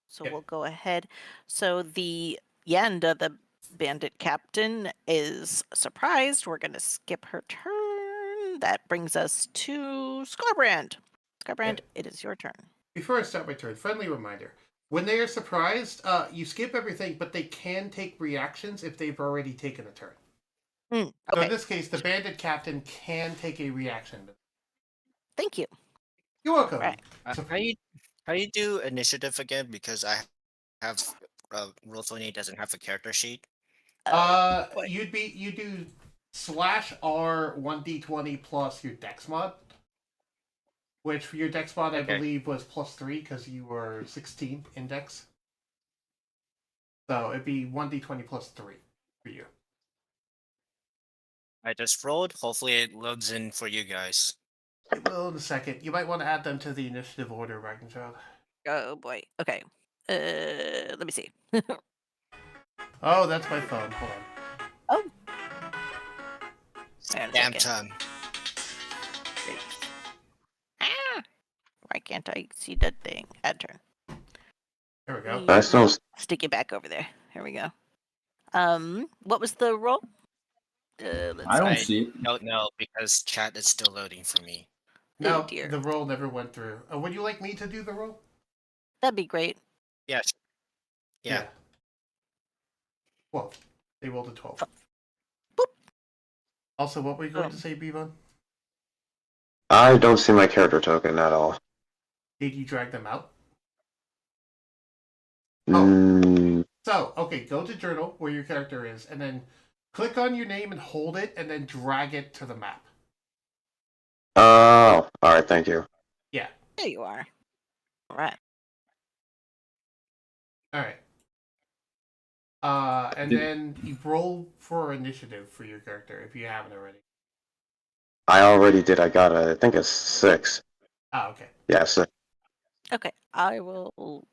So Yeah. we'll go ahead. So the Yenda, the bandit captain, is surprised. We're going to skip her turn. That brings us to Scarbrand. Scarbrand, it is your turn. Before I start my turn, friendly reminder. When they are surprised, you skip everything, but they can take reactions if they've already taken a turn. So Okay, in this case, the bandit captain can take a reaction. thank you. You're welcome. Right. How you do initiative again? Because I have Roll20 doesn't have a character sheet? Boy. You do /R 1d20 plus your dex mod, which for your dex mod I Okay. believe was +3 because you were 16 in dex. So it'd be 1d20 plus 3 for you. I just rolled. Hopefully it loads in for you guys. It will in a second. You might want to add them to the initiative order, Ragnachilde. Oh boy. Okay. Let me see. Oh, that's my phone. Hold on. Oh. Hang on a Damn second. time. Ah! Why can't I see that thing? Add turn. There we go. I still Stick it back over there. Here we go. What was the roll? Let's I don't I see it. don't know because chat is still loading for me. No, dear. the roll never went through. Would you like me to do the roll? That'd be great. Yes. Yeah. 12. They rolled a 12. Boop. Also, what were you going Boom. to say, Bevan? I don't see my character token at all. Did you drag them out? Mm, So, okay, go to journal where your character is, and then click on your name and hold it, and then drag it to the map. oh, all right. Thank you. There you are. All right. All right. And Did- then you roll for initiative for your character if you haven't already. I already did. I got I think a 6. Ah, okay. Yeah, 6. Okay. I will.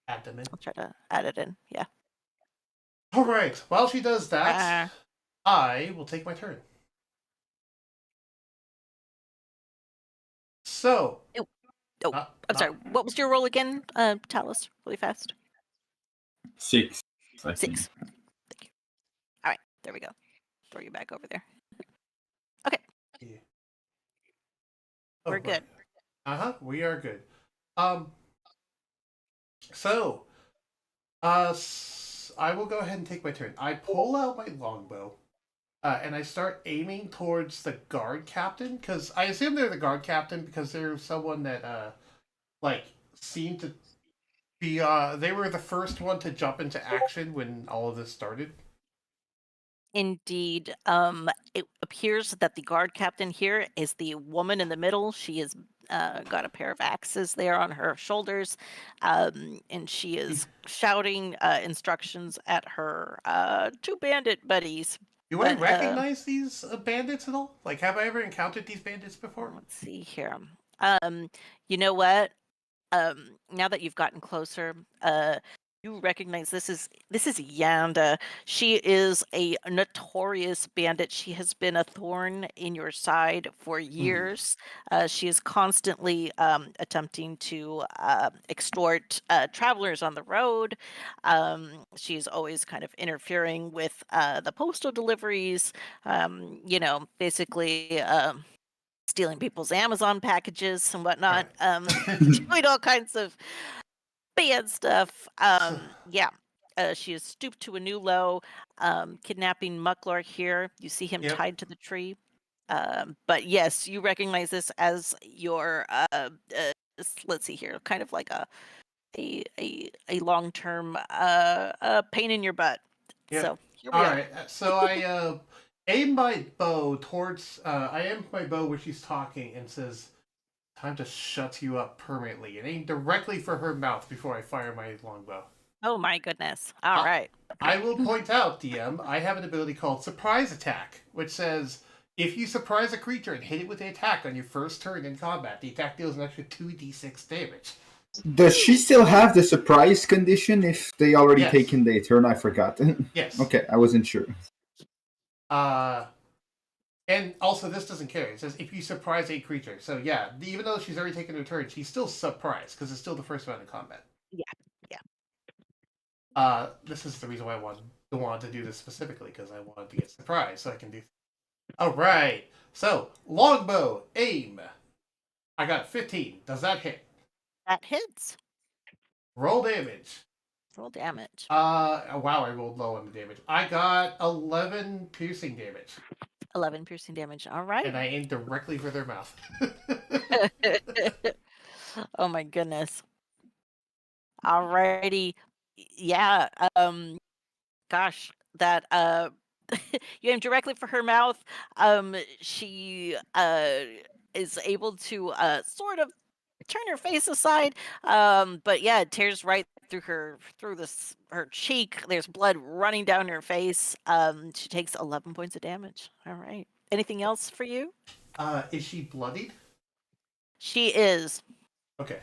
Add them in. I'll try to add it in. Yeah. All right. While she does that, I will take my turn. So. Oh, I'm sorry. What was your roll again, Talus? Really fast. 6. I think. 6. Thank you. All right. There we go. Throw you back over there. Yeah. We're good. We are good. So, I will go ahead and take my turn. I pull out my longbow, and I start aiming towards the guard captain because I assume they're the guard captain because they're someone that seemed to be they were the first one to jump into action when all of this started. Indeed. It appears that the guard captain here is the woman in the middle. She has got a pair of axes there on her shoulders, and she is shouting instructions at her 2 bandit buddies. Do I But, recognize these bandits at all? Like, have I ever encountered these bandits before? Let's see here. You know what? Now that you've gotten closer, you recognize this is Yanda. She is a notorious bandit. She has been a thorn in your side for years. She is constantly attempting to extort travelers on the road. She's always kind of interfering with the postal deliveries. Basically. Stealing people's Amazon packages and whatnot, doing all kinds of bad stuff. She has stooped to a new low, kidnapping Mucklar here. You see him Yep. tied to the tree. But yes, you recognize this as your let's see here, kind of like a long-term pain in your butt. Yep. So here we All are. right. So I aim my bow towards. I aim my bow where she's talking and says, "Time to shut you up permanently," and aim directly for her mouth before I fire my longbow. Oh my goodness! All right. I will point out, DM, I have an ability called Surprise Attack, which says if you surprise a creature and hit it with the attack on your first turn in combat, the attack deals an extra 2d6 damage. Does she still have the surprise condition if they already Yes. taken their turn? I forgot. Yes. Okay, I wasn't sure. And also, this doesn't carry. It says if you surprise a creature. So yeah, even though she's already taken her turn, she's still surprised because it's still the first round of combat. Yeah. This is the reason why I wanted to do this specifically because I wanted to get surprised so I can do. All right. So longbow aim. I got 15. Does that hit? That hits. Roll damage. Roll damage. Wow, I rolled low on the damage. I got 11 piercing damage. 11 piercing damage. All right. And I aimed directly for their mouth. Oh my goodness. Alrighty. Yeah. Gosh, that you aim directly for her mouth. She is able to sort of turn her face aside. But yeah, it tears right through this her cheek. There's blood running down her face. She takes 11 points of damage. All right. Anything else for you? Is she bloodied? She is. Okay.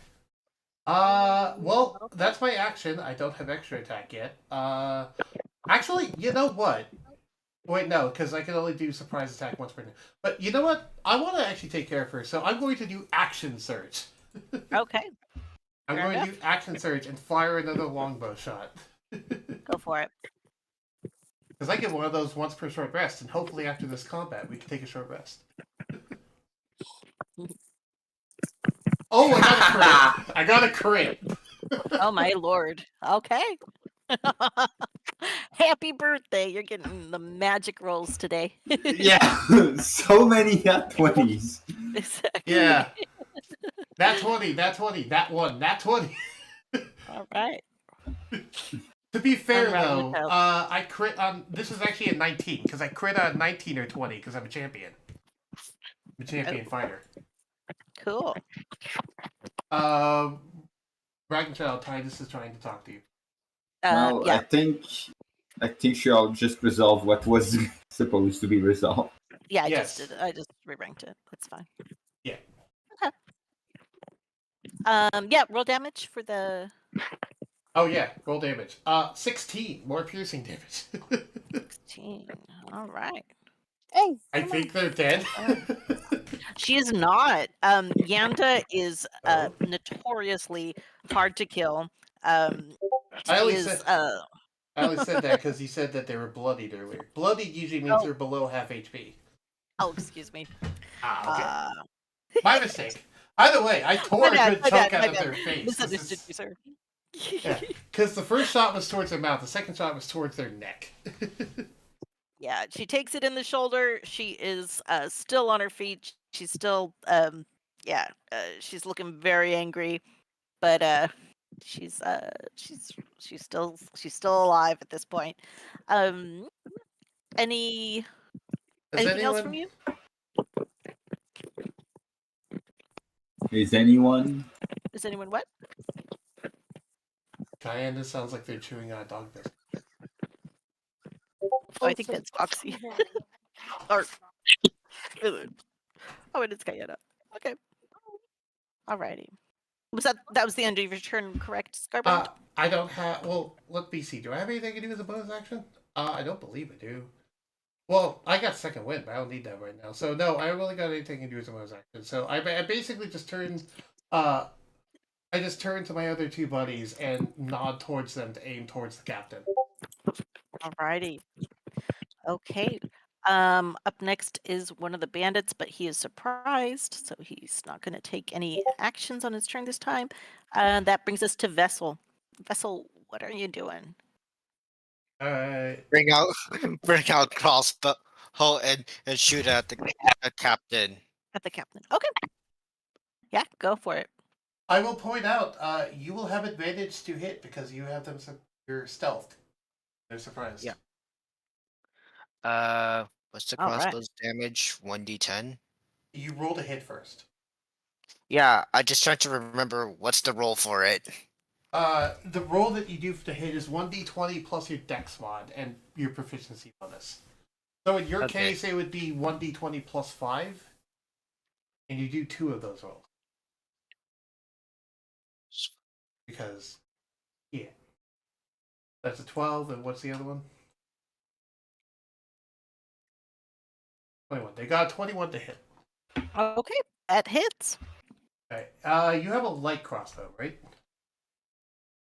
Well, that's my action. I don't have extra attack yet. Actually, you know what? Wait, no, because I can only do surprise attack once per turn. But you know what? I want to actually take care of her, so I'm going to do action surge. Okay. I'm Fair going to enough. do action surge and fire another longbow shot. Go for it. Because I get one of those once per short rest, and hopefully after this combat we can take a short rest. Oh, I got a crit! I got a crit! Oh my lord. Okay. Happy birthday. You're getting the magic rolls today. Yeah, so many nat 20s. Exactly. Yeah. That 20, that 20, that one, that 20. All right. To be fair, Unravel though, yourself. I crit on. This is actually a 19, because I crit on 19 or 20, because I'm a champion. I'm a champion fighter. Cool. Ragnachilde, Titus is trying to talk to you. Well, Yeah. I think she'll just resolve what was supposed to be resolved. Yeah, I Yes. just did. I just re-ranked it. That's fine. Yeah. Okay. Yeah, roll damage for the Oh, yeah, roll damage. 16, more piercing damage. 16. All right. Hey, I come think they're dead. She is not. Yanda is Oh. notoriously hard to kill. I She only is said I only said that because you said that they were bloodied earlier. Bloodied usually means Oh. they're below half HP. oh, excuse me. Ah, okay. My mistake. Either way, I tore a good chunk out of their face. Misunderstood you, sir. Yeah, because the first shot was towards their mouth, the second shot was towards their neck. Yeah, she takes it in the shoulder. She is still on her feet. She's still she's looking very angry, but she's still alive at this point. Um any Does anything else anyone? from you? Is anyone? Is anyone what? Diana sounds like they're chewing on a dog biscuit. Oh, I think that's Foxy. Or oh, it is Guyana. Okay. Alrighty. That was the end of your turn, correct, Scarbound? I don't have. Well, let me see. Do I have anything to do as a bonus action? I don't believe I do. Well, I got second wind, but I don't need that right now. So no, I don't really got anything to do as a bonus action. So I basically just turned. I just turn to my other two buddies and nod towards them to aim towards the captain. Alrighty. Okay. Up next is one of the bandits, but he is surprised, so he's not going to take any actions on his turn this time. That brings us to Vessel. Vessel, what are you doing? Bring out crossbow and shoot at the captain. At the captain. Okay. Yeah, go for it. I will point out, you will have advantage to hit because you have them. You're stealthed. They're surprised. Yeah. What's the All right. crossbow's damage? 1d10. You roll to hit first. Yeah, I just tried to remember what's the roll for it. The roll that you do to hit is 1d20 plus your dex mod and your proficiency bonus. So in your Okay. case, it would be 1d20 plus 5, and you do 2 of those rolls. Because, yeah. That's a 12, and what's the other one? 21. They got a 21 to hit. Okay, that hits. Okay. You have a light crossbow, right?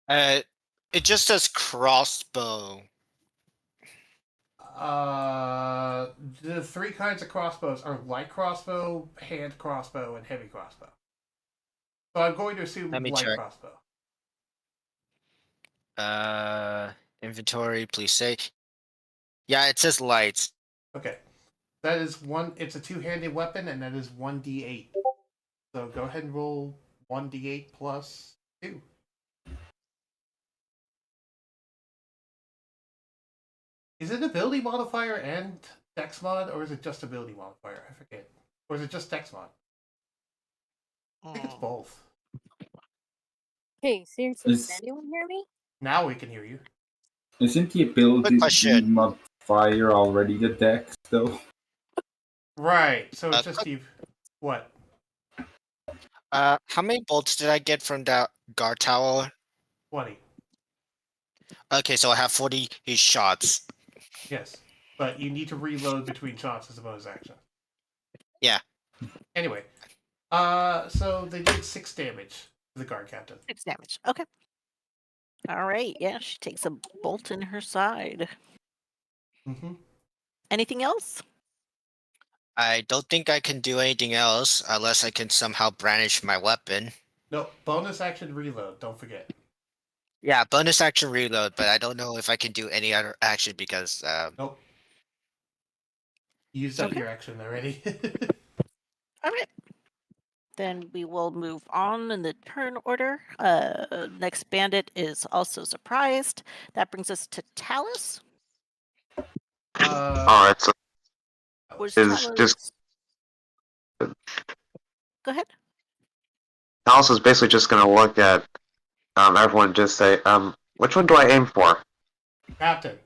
It just says crossbow. The 3 kinds of crossbows are light crossbow, hand crossbow, and heavy crossbow. So I'm going to assume Let me light check. crossbow. Inventory, please say. Yeah, it says lights. Okay. That is one. It's a 2-handed weapon, and that is 1d8. So go ahead and roll 1d8 plus 2. Is it ability modifier and dex mod, or is it just ability modifier? I forget. Or is it just dex mod? I think it's both. Hey, seriously, Is- can anyone hear me? Now we can hear you. Isn't the ability Quick question. modifier already the dex, though? Right. So it's just quick- the what? How many bolts did I get from that guard tower? 20. Okay, so I have 40 shots. Yes. But you need to reload between shots as a bonus action. Yeah. Anyway. So they did 6 damage to the guard captain. 6 damage. Okay. All right. Yeah, she takes a bolt in her side. Mm-hmm. Anything else? I don't think I can do anything else unless I can somehow brandish my weapon. No, bonus action reload, don't forget. Yeah, bonus action reload, but I don't know if I can do any other action because Nope. You used up Okay. your action already. All right. Then we will move on in the turn order. Next bandit is also surprised. That brings us to Talus. Alright, so Where's Is Talus? just- Go ahead. Alice is basically just gonna look at everyone and just say, which one do I aim for? Captain.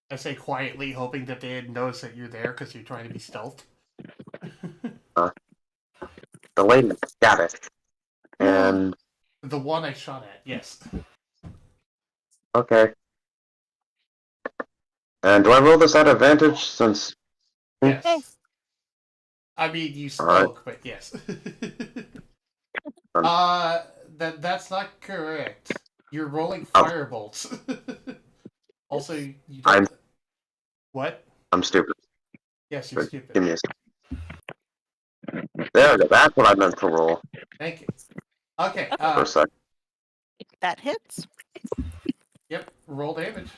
I say quietly, hoping that they didn't notice that you're there because you're trying to be stealthed. The lady. Got it. And The one I shot at, yes. okay. And do I roll this at advantage since Yes. Hey. I mean, you Alright. spoke, but yes. That's not correct. You're rolling firebolts. Also, you don't. I'm- What? I'm stupid? Yes, you're Give stupid. me a second. There we go. That's what I meant to roll Thank you. Okay. for a sec. That hits. Yep. Roll damage.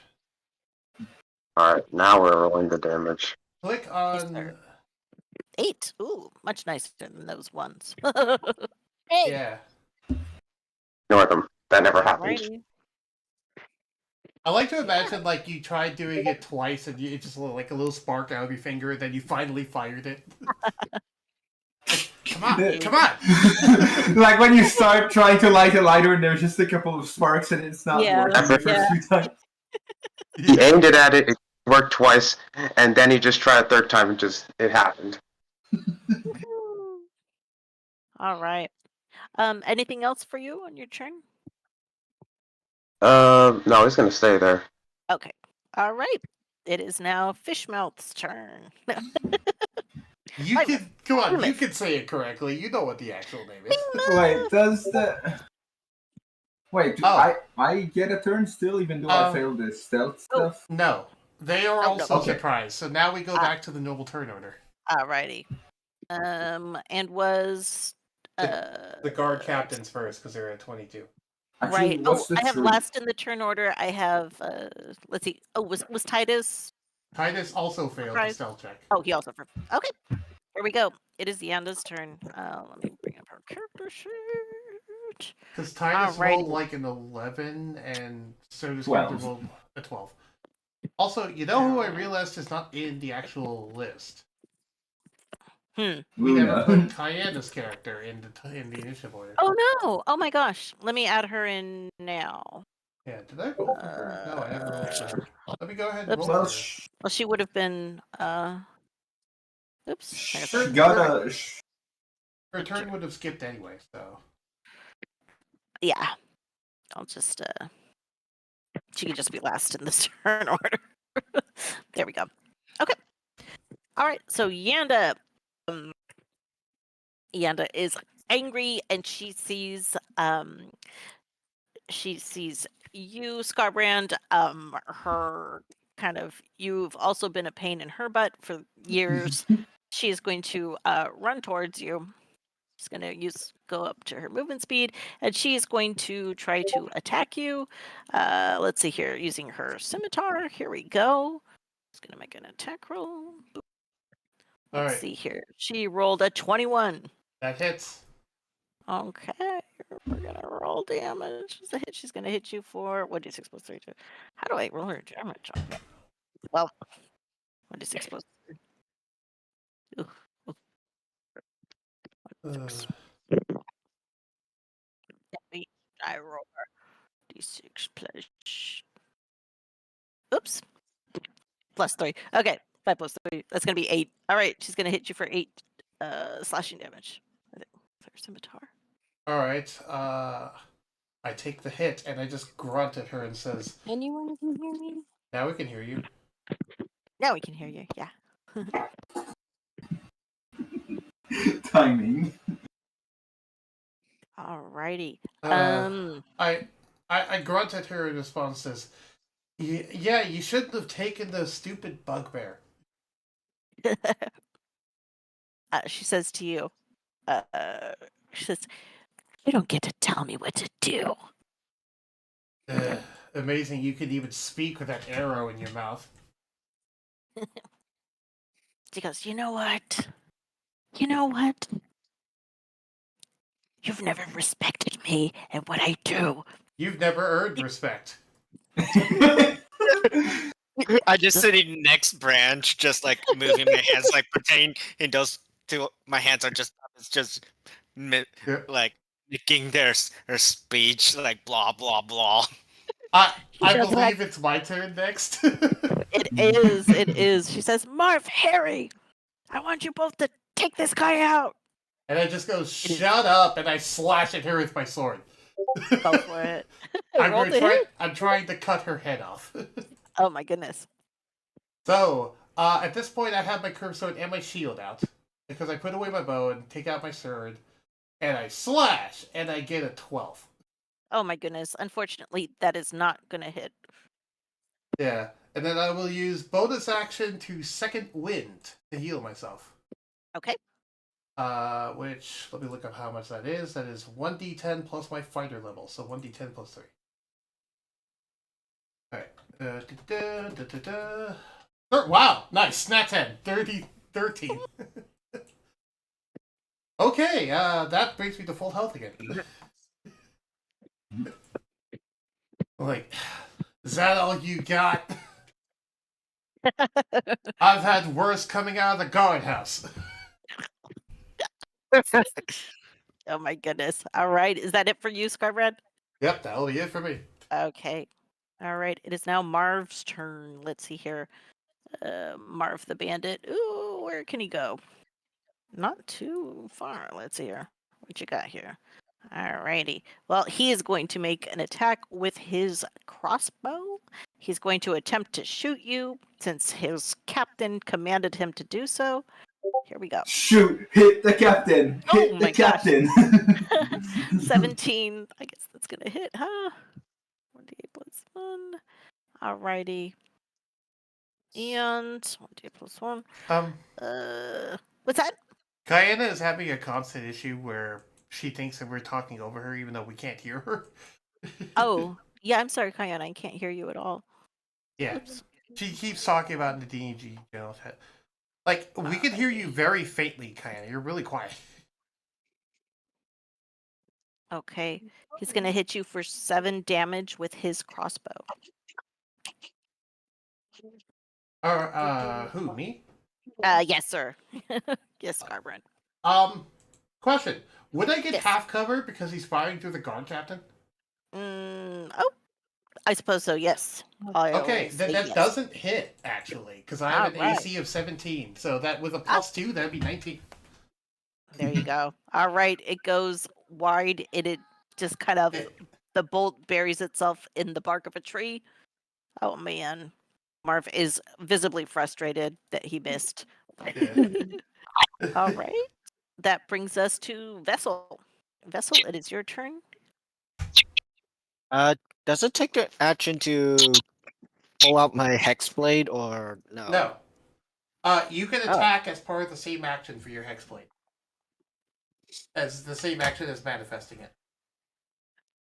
Alright, now we're rolling the damage. Click Yes, on. sir. 8. Ooh, much nicer than those ones. Hey, Yeah. Ignore them. That never happened. Alrighty. I like to imagine like you tried doing it twice and it just like a little spark out of your finger, and then you finally fired it. Come on, come on! Like when you start trying to light a lighter and there's just a couple of sparks and it's not Yeah, working the first yeah. few times. He aimed it at it, it worked twice, and then he just tried a third time and it happened. All right. Anything else for you on your turn? No, he's gonna stay there. Okay. All right. It is now Fishmouth's turn. You Wait, can come on. wait a You minute. can say it correctly. You know what the actual name is. Wait, does the... Wait, do Oh. I get a turn still even though I failed the stealth Oh. stuff? No, they are Oh, no. also Okay. surprised. So now we go back to the normal turn order. Alrighty. And was The guard captains first because they're at 22. Actually, right. Oh, what's the I have truth? last in the turn order. I have let's see. Oh, was Titus? Titus also failed the Surprise. stealth check. Oh, he also. Okay. Here we go. It is Yanda's turn. Let me bring up her character sheet. Because Titus Alrighty. rolled like an 11, and so does 12. Captain rolled a 12. Also, you know who I realized is not in the actual list? We never Luna. put Kayanda's character in the initiative order. Oh no! Oh my gosh! Let me add her in now. Yeah, did I roll for her? No, I never rolled for her. Let me go ahead and Oops. roll Well, for her. Well, she would have been. Oops. I got she that. got a... Her turn would have skipped anyway, so. Yeah. I'll just. She could just be last in this turn order. There we go. Okay. All right. So Yanda. Yanda is angry, and she sees you, Scarbrand. Her kind of, you've also been a pain in her butt for years. She is going to run towards you. She's going to go up to her movement speed, and she is going to try to attack you. Let's see here, using her scimitar. Here we go. She's going to make an attack roll. Let's Alright, see here. She rolled a 21. that hits. Okay, we're gonna roll damage. It's a hit. She's gonna hit you for 1d6 plus 3. How do I roll her damage? Well, 1d6 plus 3. Ooh, Uh, 6. I roll her d6 plus. Oops, plus 3. Okay, 5 plus 3. That's gonna be 8. All right, she's gonna hit you for 8 slashing damage. I think fire scimitar. all right. I take the hit and I just grunt at her and says, Anyone can hear me? "Now we can hear you." Now we can hear you. Yeah. Timing. Alrighty. I grunt at her in response says, "Yeah, you shouldn't have taken the stupid bugbear." She says to you, she says, "You don't get to tell me what to do." Amazing, you can even speak with that arrow in your mouth. She goes, "You know what? You know what? You've never respected me and what I do." You've never earned respect. I just sitting next branch, just like moving my hands, like pertaining in those two. My hands are just it's just Yeah. like making their speech, like blah blah blah. I She does believe it's my turn next. It is. It is. She says, "Marv, Harry, I want you both to take this guy out." And I just go, "Shut up," and I slash at her with my sword. Go for it. Roll to hit. I'm trying to cut her head off. Oh my goodness. So, at this point, I have my curved sword and my shield out. Because I put away my bow and take out my sword. And I slash, and I get a 12. Oh my goodness. Unfortunately, that is not going to hit. Yeah. And then I will use bonus action to second wind to heal myself. Okay. Which, let me look up how much that is. That is 1d10 plus my fighter level. So 1d10 plus 3. Alright. Wow, nice. Nat 10. 13. Okay, that brings me to full health again. Like, is that all you got? I've had worse coming out of the guardhouse. Oh my goodness. All right. Is that it for you, Scarbrand? Yep, that'll be it for me. Okay. All right. It is now Marv's turn. Let's see here. Marv the bandit. Ooh, where can he go? Not too far. Let's see here. What you got here? Alrighty. Well, he is going to make an attack with his crossbow. He's going to attempt to shoot you since his captain commanded him to do so. Here we go. Shoot! Hit the captain! Oh Hit my the gosh. captain! 17. I guess that's going to hit, huh? 1d8 plus 1. Alrighty. And 1d8 plus 1. What's that? Kayana is having a constant issue where she thinks that we're talking over her even though we can't hear her. Oh, yeah, I'm sorry, Kayana. I can't hear you at all. Yeah. Oops. She keeps talking about the D&G general chat. Like, we can hear you very faintly, Kayana. You're really quiet. Okay. He's going to hit you for 7 damage with his crossbow. Who, me? Yes, sir. Yes, Scarbrand. Question. Would I get Yes. half cover because he's firing through the guard captain? Oh, I suppose so, yes. Okay, I'll say that yes. doesn't hit, actually, because I have an Alright. AC of 17. So that with a plus 2, that'd be 19. There you go. All right, it goes wide. It just kind of, the bolt buries itself in the bark of a tree. Oh, man. Marv is visibly frustrated that he missed. All right. That brings us to Vessel. Vessel, it is your turn. Does it take the action to pull out my hex blade or no? No. You can attack as part of the same action for your hexblade. As the same action as manifesting it.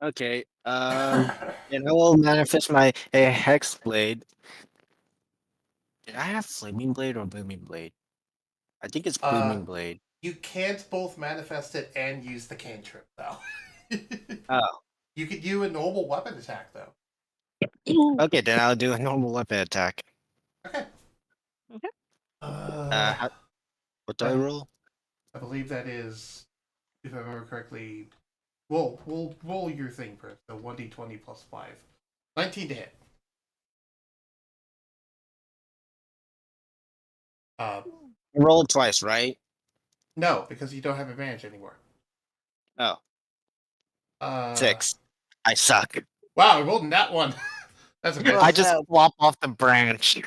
Okay. And I will manifest my hex blade. Did I have flaming blade or booming blade? I think it's booming blade. You can't both manifest it and use the cantrip, though. Oh, You could do a normal weapon attack, though. okay, then I'll do a normal weapon attack. Okay. Okay. How, what do I Um, roll? I believe that is, if I remember correctly. We'll roll your thing first. So 1d20 plus 5. 19 to hit. Roll twice, right? No, because you don't have advantage anymore. Oh, Uh, 6. I suck. Wow, I rolled that one. That's a Oh, I miss. just no. flop off the branch.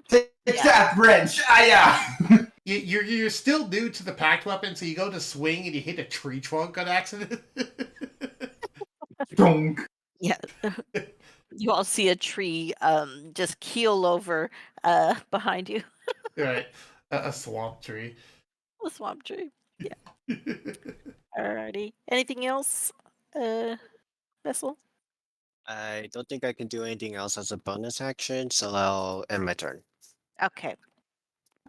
Take Yeah. that wrench! Yeah. You're still new to the packed weapon, so you go to swing and you hit a tree trunk on accident. Donk. Yeah. You all see a tree just keel over behind you. Right, a swamp tree. A swamp tree. Yeah. Alrighty. Anything else, Vessel? I don't think I can do anything else as a bonus action, so I'll end my turn. Okay.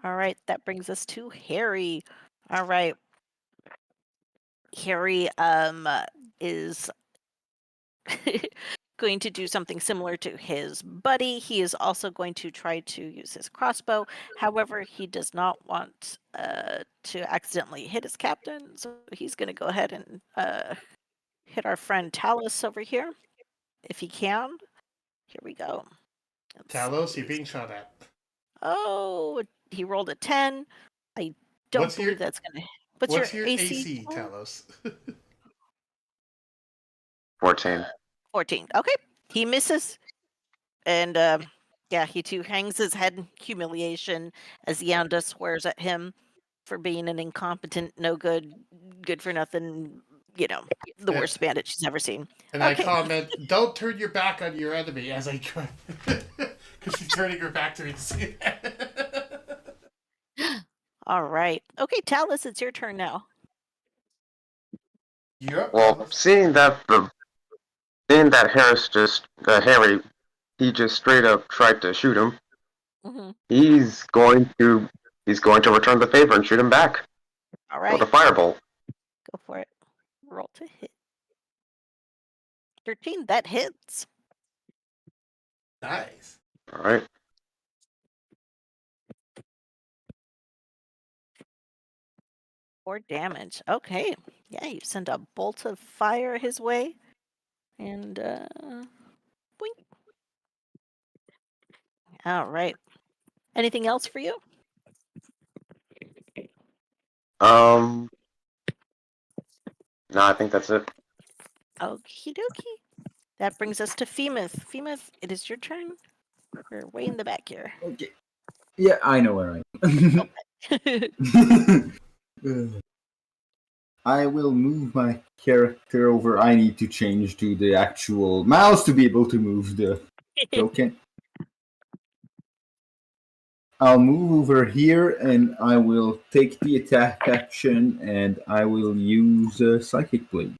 All right. That brings us to Harry. All right. Harry is going to do something similar to his buddy. He is also going to try to use his crossbow. However, he does not want to accidentally hit his captain, so he's going to go ahead and hit our friend Talus over here, if he can. Here we go. Let's Talos, see. you're being shot at. Oh, he rolled a 10. I don't What's your- believe that's going to. What's your AC? Talos? 14. 14. Okay. He misses. And yeah, he too hangs his head in humiliation as Yanda swears at him for being an incompetent, no good, good for nothing, the Yeah. worst bandit she's ever seen. And Okay. I comment, don't turn your back on your enemy as I try. Because she's turning her back to me to see that. All right. Okay, Talus, it's your turn now. You're up, Well, Talos. seeing that Harry, he just straight up tried to shoot him. Hmm. He's going to return the favor and shoot him back All with right. a firebolt. Go for it. Roll to hit. 13. That hits. Nice. All right. 4 damage. Okay. Yeah, you send a bolt of fire his way. And boink. All right. Anything else for you? No, I think that's it. Okie dokie. That brings us to Femith. Femith, it is your turn. We're way in the back here. Okay. Yeah, I know where I am. I will move my character over. I need to change to the actual mouse to be able to move the token. I'll move over here and I will take the attack action and I will use Psychic Blade.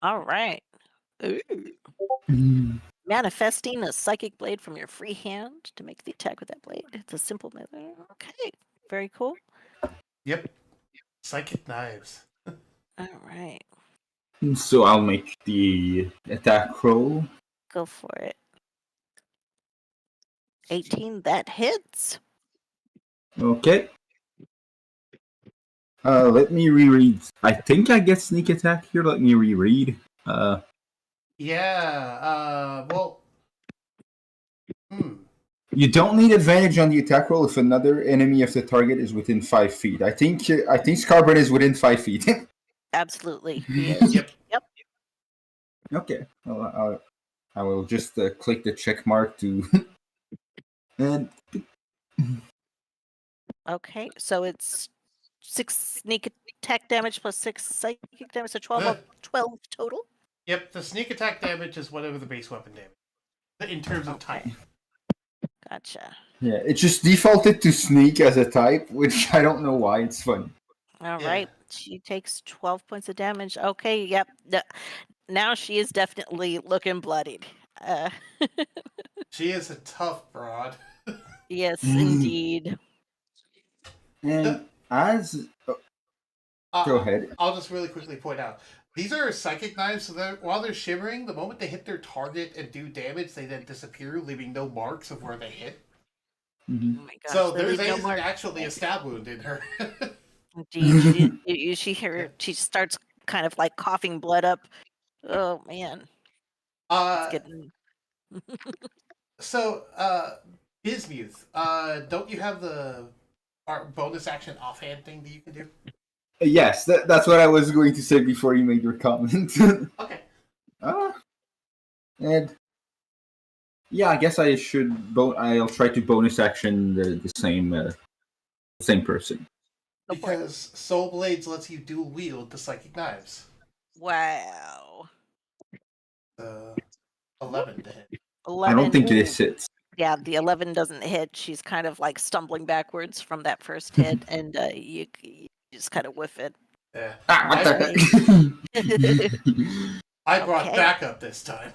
All right. Ooh. Manifesting a psychic blade from your free hand to make the attack with that blade. It's a simple method. Okay. Very cool. Yep. Psychic knives. All right. So I'll make the attack roll. Go for it. 18. That hits. Okay. Let me reread. I think I get sneak attack here. Let me reread. Yeah, well... You don't need advantage on the attack roll if another enemy of the target is within 5 feet. I think Scarborough is within 5 feet. Absolutely. He is. Yep. Yep. Okay. Well, I will just click the check mark to... and Okay. So it's 6 sneak attack damage plus 6 psychic damage. So 12 total. Yep, the sneak attack damage is whatever the base weapon damage. In terms of type. Gotcha. yeah, it just defaulted to sneak as a type, which I don't know why. It's funny. All Yeah. right. She takes 12 points of damage. Okay. Yep. Now she is definitely looking bloodied. She is a tough broad. Yes, indeed. And As go ahead. I'll just really quickly point out. These are psychic knives, so that while they're shimmering, the moment they hit their target and do damage, they then disappear, leaving no marks of where they hit. Mhm. Oh my gosh. So they there leave no isn't mark. actually a stab wound in her. Indeed, she starts kind of like coughing blood up. Oh man, it's getting. So, Bismuth, don't you have the bonus action offhand thing that you can do? Yes, that's what I was going to say before you made your comment. Okay. And yeah, I guess I should. I'll try to bonus action the same person. Go for it. Because Soul Blades lets you dual wield the psychic knives. Wow. 11 to hit. 11. I don't think Ooh. this hits. Yeah, the 11 doesn't hit. She's kind of like stumbling backwards from that first hit, and you just kind of whiff it. Yeah. What the heck? I brought Okay. backup this time.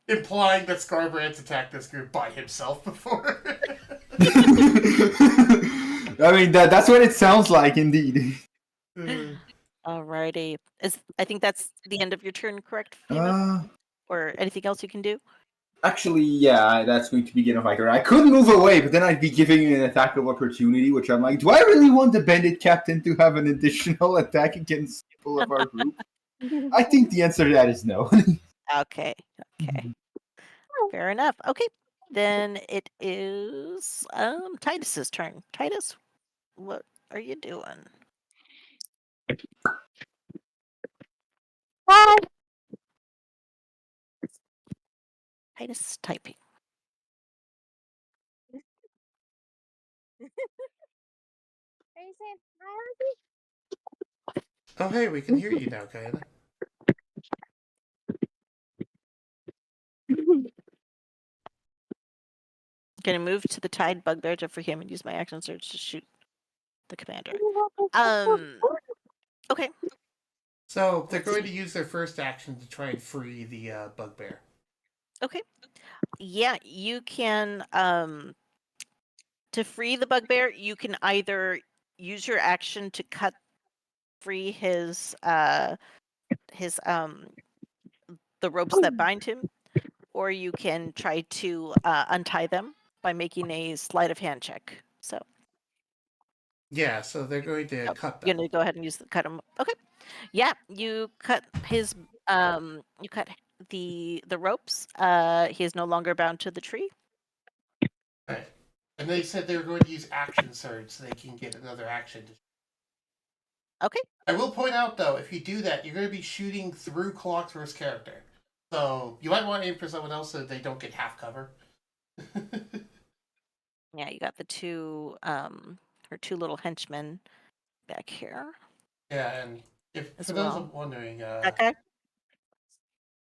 Implying that Scarbrand's attacked this group by himself before. I mean, that's what it sounds like, indeed. Alrighty. I think that's the end of your turn, correct, Fema? Or anything else you can do? Actually, yeah, that's going to be the end of my turn. I could move away, but then I'd be giving you an attack of opportunity, which I'm like, do I really want the bandit captain to have an additional attack against people of our group? I think the answer to that is no. Okay. Fair enough. Okay. Then it is Titus's turn. Titus, what are you doing? Titus is typing. Are you saying hi, Oh, hey, we can hear you now, Kayana. Gonna move to the Tide Bugbear for him and use my action surge to shoot the commander. Okay. So they're going to use their first action to try and free the bugbear. Okay. Yeah, you can to free the bugbear, you can either use your action to cut free his the ropes that bind him, or you can try to untie them by making a sleight of hand check. So Yeah, so they're going to cut them. you're gonna go ahead and cut him. Okay. Yeah, you cut his you cut the ropes. He is no longer bound to the tree. Right. And they said they were going to use action surge so they can get another action. Okay. I will point out though, if you do that, you're going to be shooting through Clockwork's character. So you might want to aim for someone else so they don't get half cover. Yeah, you got the two her two little henchmen back here. Yeah, and if As for those well. wondering, Okay.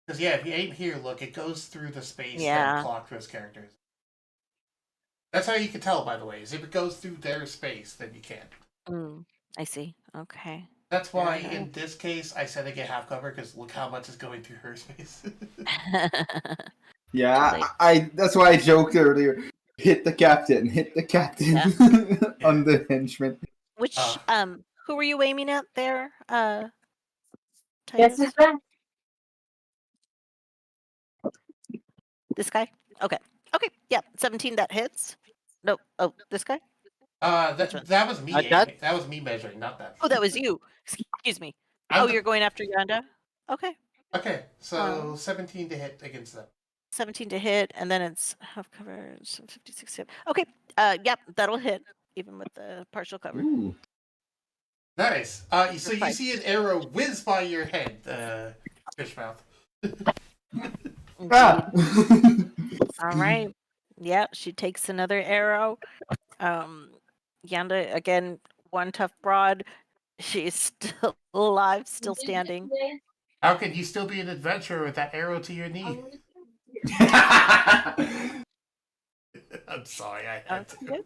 because yeah, if you aim here, look, it goes through the space Yeah. that Clockwork's character is. That's how you can tell, by the way, is if it goes through their space, then you can't. I see. Okay. That's why Fair in this case I said I get half cover because look how much is going through her space. Yeah, I that's why I joked earlier. Hit the captain Yeah. on the henchman. Which who were you aiming at there? Yes, Titus? it's back. This guy? Okay. Okay. Yeah. 17 that hits. No. Oh, this guy? That was me. That- That was me measuring, not that. Oh, that was you. Excuse me. I'm Oh, the- you're going after Yanda? Okay. Okay, so 17 to hit against them. 17 to hit, and then it's half cover, so 56 hit. Okay. Yep, that'll hit, even with the partial cover. Ooh. Nice. So you see an arrow whiz by your head, Fishmouth. Ah! All right. Yeah, she takes another arrow. Yanda, again, one tough broad. She's still alive, still standing. How can you still be an adventurer with that arrow to your knee? I'm sorry, I had to.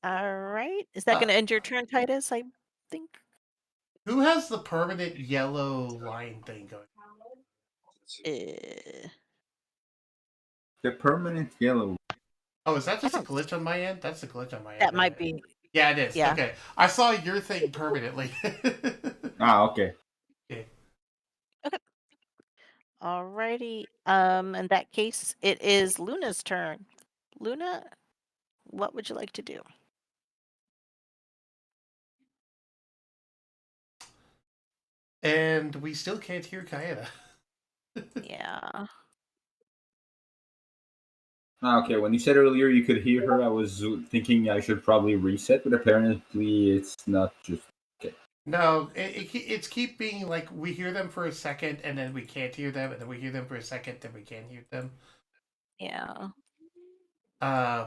All right. Is that going to end your turn, Titus? I think. Who has the permanent yellow line thing going? The permanent yellow. Oh, is that just a don't- glitch on my end? That's a glitch on my end. That might be. Yeah, it is. Yeah. Okay. I saw your thing permanently. Okay. Alrighty. In that case, it is Luna's turn. Luna, what would you like to do? And we still can't hear Kaeda. Yeah. Okay, when you said earlier you could hear her, I was thinking I should probably reset, but apparently it's not just. No, it's keep being like we hear them for a second and then we can't hear them, and then we hear them for a second, then we can't hear them. Yeah.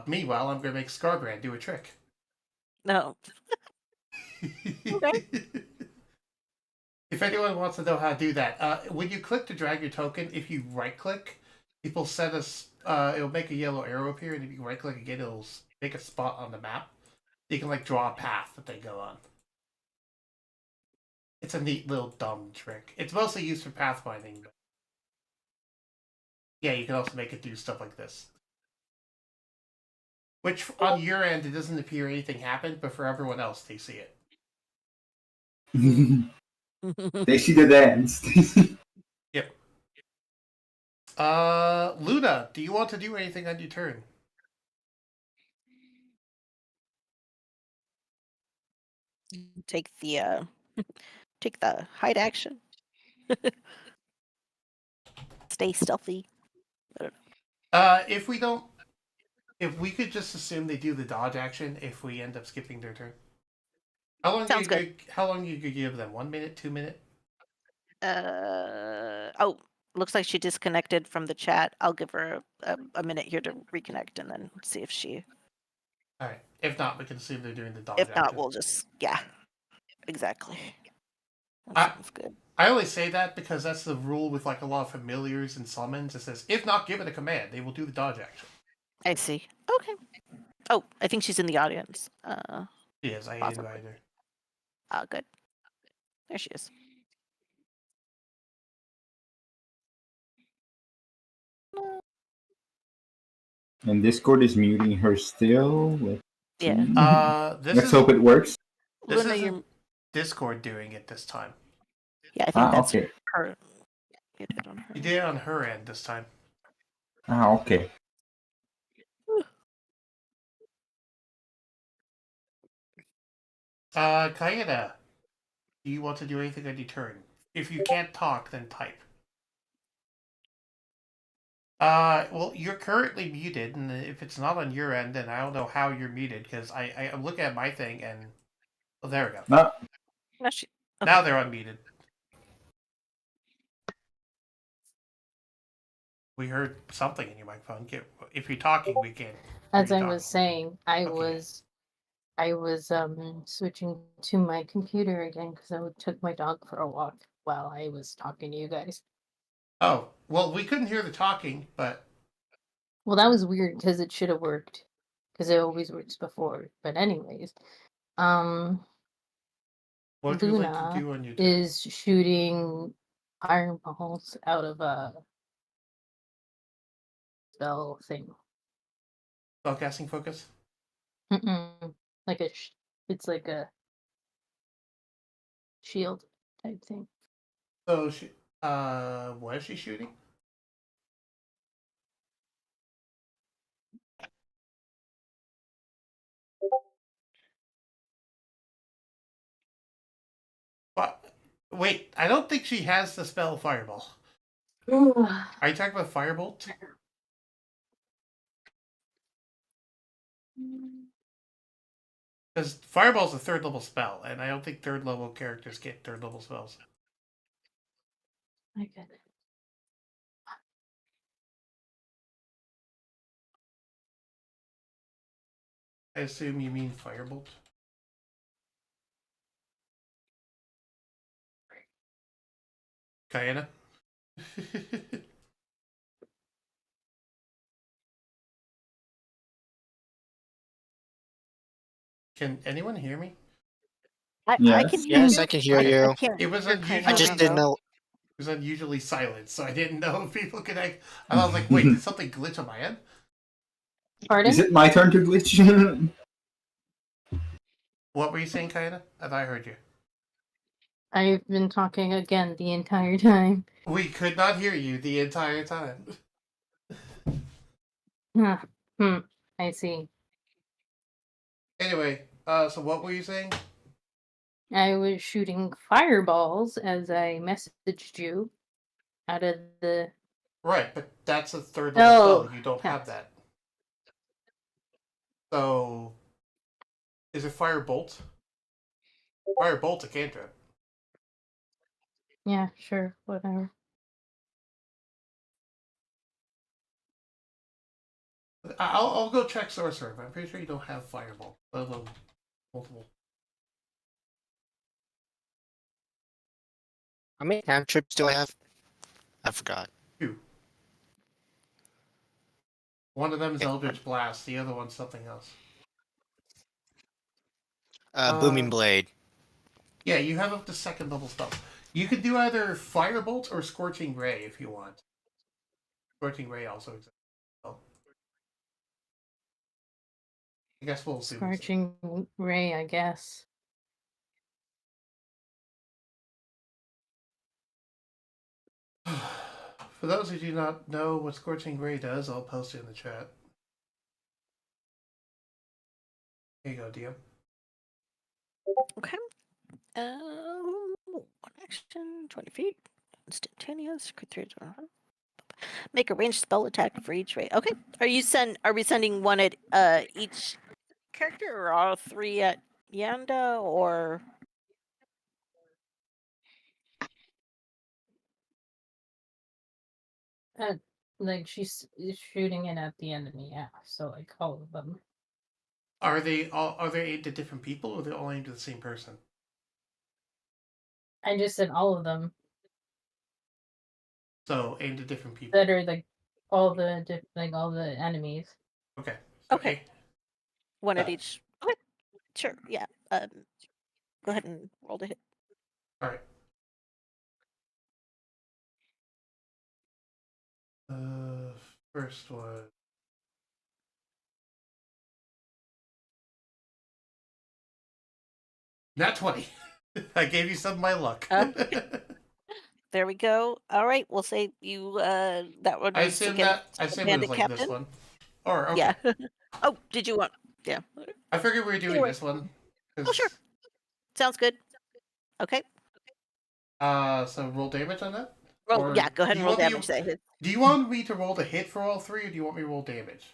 Meanwhile, I'm gonna make Scarbrand do a trick. No. Okay. If anyone wants to know how to do that, when you click to drag your token, if you right click, it will set us. It'll make a yellow arrow appear, and if you right click again, it'll make a spot on the map. You can like draw a path that they go on. It's a neat little dumb trick. It's mostly used for pathfinding, but yeah, you can also make it do stuff like this. Which on your end, it doesn't appear anything happened, but for everyone else, they see it. They see the dance. Yep. Luna, do you want to do anything on your turn? Take the hide action. Stay stealthy. If we don't, if we could just assume they do the dodge action, if we end up skipping their turn. How long? Sounds good. How long you could give them? 1 minute, 2 minute? Oh, looks like she disconnected from the chat. I'll give her a minute here to reconnect and then see if she. All right. If not, we can assume they're doing the dodge. If not, action. we'll just exactly. That I- sounds good. I only say that because that's the rule with like a lot of familiars and summons. It says if not given a command, they will do the dodge action. I see. Okay. Oh, I think she's in the audience. Yes, I Possibly. invited her. Good. There she is. And Discord is muting her still. Let's Yeah. see. This Let's is hope it works. this Luna, isn't you're. Discord doing it this time. Yeah, I think that's Okay. her. You did on her. You did it on her end this time. Okay. Kaeda, do you want to do anything on your turn? If you can't talk, then type. Well, you're currently muted, and if it's not on your end, then I don't know how you're muted, because I'm looking at my thing, and... Oh, there we go. No. No, she. Now they're unmuted. We heard something in your microphone. If you're talking, we can't. As hear I you was talking. saying, I Okay. was switching to my computer again because I took my dog for a walk while I was talking to you guys. Oh, well, we couldn't hear the talking, but... Well, that was weird because it should have worked because it always works before. But anyways, What would you like to Luna do on your turn? is shooting fireballs out of a spell thing. Spellcasting focus? Like it's like a shield type thing. So, what is she shooting? What? Wait, I don't think she has the spell Fireball. Are you talking about Firebolt? Because Fireball's a third level spell, and I don't think third level characters get third level spells. My goodness. I assume you mean Firebolt. Kaena? Can anyone hear me? I Yes. can hear Yes, you. I can hear I you. can't It was hear unusual. I just Kaena, didn't though. know. It was unusually silent, so I didn't know if people could. And I was like, "Wait, did something glitch on my end?" Pardon? Is it my turn to glitch? What were you saying, Kaina? I thought I heard you. I've been talking again the entire time. We could not hear you the entire time. I see. Anyway, so what were you saying? I was shooting fireballs as I messaged you out of the. Right, but that's a third level Oh, spell. You don't yeah. have that. So, is it Firebolt? Firebolt's a cantrip. Yeah, sure, whatever. I'll go check Sorcerer, but I'm pretty sure you don't have Firebolt. Although, multiple. How many cantrips do I have? I forgot. 2. One of them is Yeah. Eldritch Blast, the other one's something else. Booming Blade. Yeah, you have up to second level spells. You could do either Firebolt or Scorching Ray if you want. Scorching Ray also exists. I guess we'll see. Scorching ray, I guess. For those who do not know what Scorching Ray does, I'll post it in the chat. Here you go, DM. Okay. One action, 20 feet, instantaneous. Make a ranged spell attack for each ray. Okay. Are we sending one at each character, or all 3 at Yanda, or? Like she's shooting it at the enemy, yeah. So like all of them. Are they aimed at different people, or are they all aimed at the same person? I just said all of them So aimed at different people. that are like all the all the enemies. Okay. Okay. One at Yeah. each. Okay. Sure. Yeah. Go ahead and roll to hit. All right. First one. Nat 20. I gave you some of my luck. There we go. All right, we'll say you. That one I was assume against it was Bandit like Captain. this one. Or okay. Yeah. Oh, did you want? Yeah. I figured we were doing Anyway. this one. Oh, sure. Sounds good. Okay. So roll damage on that? Roll. Or Yeah. Go ahead do and you roll want me damage. That hit. Do you want me to roll the hit for all 3, or do you want me to roll damage?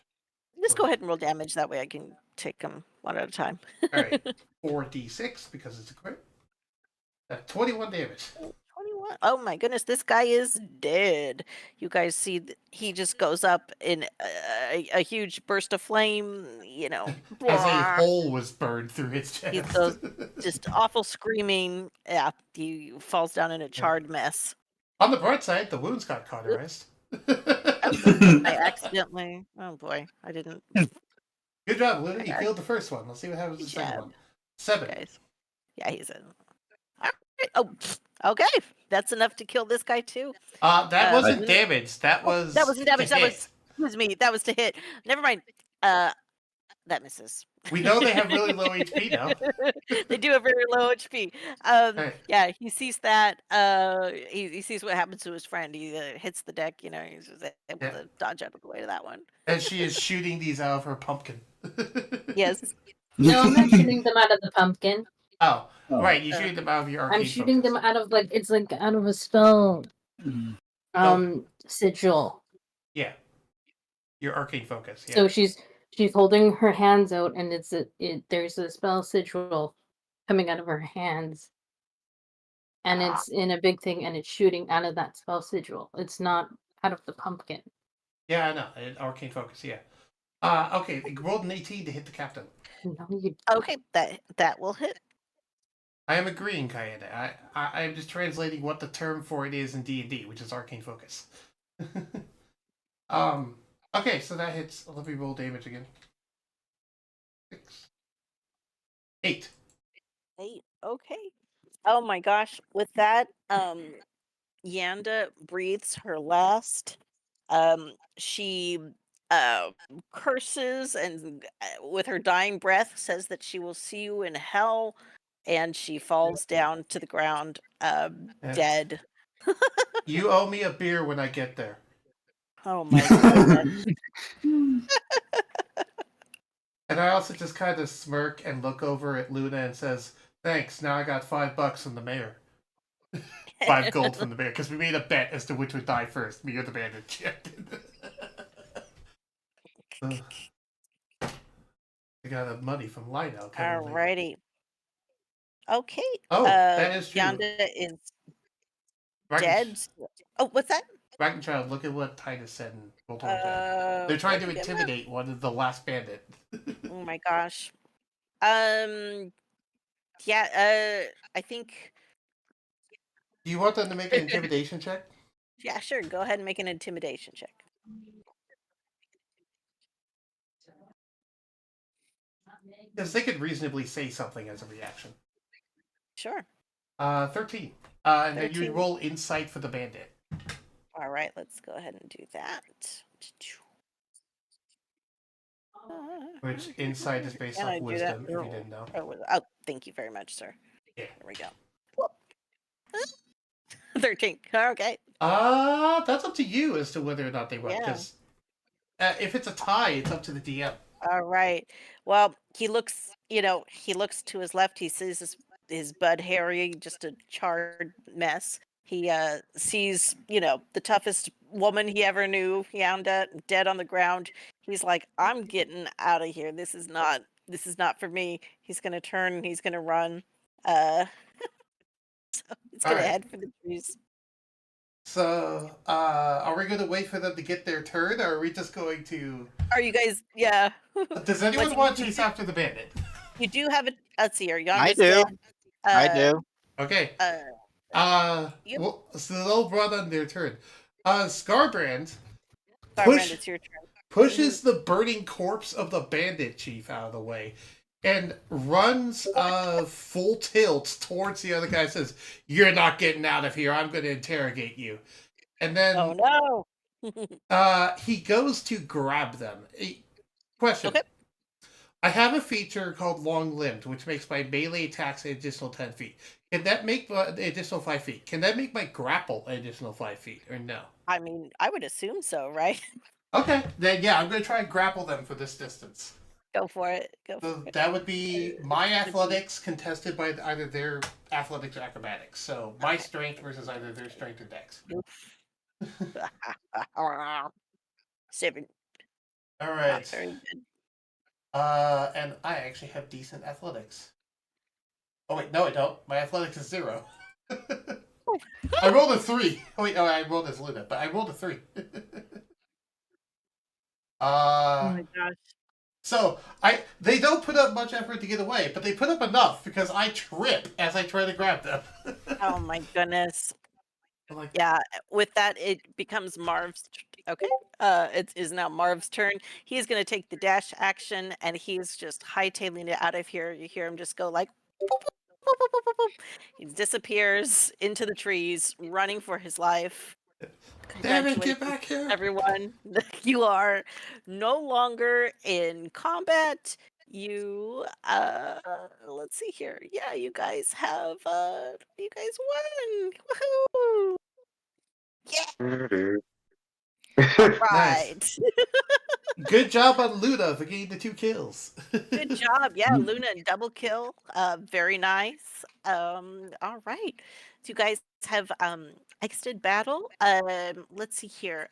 Just go ahead and roll damage. That way I can take them one at a time. All right. 4d6 because it's a crit. 21 damage. 21. Oh my goodness, this guy is dead. You guys see, he just goes up in a huge burst of flame. You know, As a hole was burned through his chest. he goes just awful screaming. Yeah, he falls down in a charred mess. On the bright side, the wounds got cauterized. I accidentally. Oh boy, I didn't. Good job, Luna. You killed the first one. Let's see what happens to the second job. one. 7. Guys. Yeah, he's in. All right. Oh, okay. That's enough to kill this guy too. That wasn't damage. That was. That wasn't damage. to That hit. was me. That was to hit. Never mind. That misses. We know they have really low HP now. They do have very low HP. Hey. Yeah, he sees that. He sees what happens to his friend. He hits the deck. You know, he's just able to dodge out of the way to that one. And she is shooting these out of her pumpkin. Yes. No, I'm not shooting them out of the pumpkin. Oh, right. You shoot them out of your arcane I'm shooting focus. them out of it's like out of a spell. Sigil. Yeah. Your arcane focus. Yeah. So she's holding her hands out, and there's a spell sigil coming out of her hands, and it's in a big thing, and it's shooting out of that spell sigil. It's not out of the pumpkin. Yeah, I know. Arcane focus. Yeah. Okay. Rolled an 18 to hit the captain. No, you. Okay, that will hit. I am agreeing, Kaede. I am just translating what the term for it is in D&D, which is arcane focus. Okay, so that hits. Let me roll damage again. 6. 8. 8. Okay. Oh my gosh. With that, Yanda breathes her last. She uh, curses and with her dying breath says that she will see you in hell, and she falls down to the ground, Yeah. dead. You owe me a beer when I get there. Oh my goodness. And I also just kind of smirk and look over at Luna and says, "Thanks. Now I got $5 from the mayor. 5 gold from the mayor because we made a bet as to which would die first, me or the bandit champion." I got the money from Lino. Alrighty. Okay. Oh, that is true. Yonda is Ragn- dead. Oh, what's that? Ragnachilde, look at what Titus said in Roll Total Chat. They're trying to intimidate one of the last bandit. Oh my gosh. Yeah, I think. Do you want them to make an intimidation check? Yeah, sure. Go ahead and make an intimidation check. Because they could reasonably say something as a reaction. Sure. 13. And then you 13. roll insight for the bandit. All right, let's go ahead and do that. Which insight is based Can off I do wisdom, that? if you didn't know. Oh, thank you very much, sir. Yeah. There we go. Whoop. 13. Okay. That's up to you as to whether or not they run. Yeah. Because if it's a tie, it's up to the DM. All right. Well, he looks to his left. He sees his bud Harry, just a charred mess. He sees, the toughest woman he ever knew, Yonda, dead on the ground. He's like, I'm getting out of here. This is not for me. He's gonna turn and he's gonna run. So he's gonna Alright. head for the trees. So, are we going to wait for them to get their turn, or are we just going to... Are you guys, yeah. Does anyone want to chase after the bandit? You do have it. Let's see here. I Yonda's do. dead. I do. Okay. Yep. Well, so they'll run on their turn. Scarbrand Scarbrand, it's your turn. pushes the burning corpse of the bandit chief out of the way and runs full tilt towards the other guy and says, "You're not getting out of here. I'm going to interrogate you." And then Oh no. he goes to grab them. Question. Okay. I have a feature called Long Limbed, which makes my melee attacks an additional 10 feet. Can that make the additional 5 feet? Can that make my grapple an additional 5 feet, or no? I mean, I would assume so, right? Okay, then yeah, I'm going to try and grapple them for this distance. Go for it. Go So for it. that would be my athletics contested by either their athletics or acrobatics. So my strength versus either their strength or dex. 7. All Not right. very good. And I actually have decent athletics. Oh wait, no I don't. My athletics is 0. I rolled a 3. Oh wait, no, I rolled as Luna, but I rolled a 3. Oh my gosh. So they don't put up much effort to get away, but they put up enough because I trip as I try to grab them. Oh my goodness. Like, Yeah, with that it becomes Marv's okay. It is now Marv's turn. He's gonna take the dash action and he's just hightailing it out of here. You hear him just go like boop, boop, boop, boop, boop, boop. He disappears into the trees, running for his life. damn it, get back here! Everyone, you are no longer in combat. You let's see here. Yeah, you guys have you guys won. Woohoo! Yeah, right. Good job on Luna for getting the 2 kills. Good job. Yeah, Luna double kill. Very nice. All right. So you guys have exited battle. Let's see here.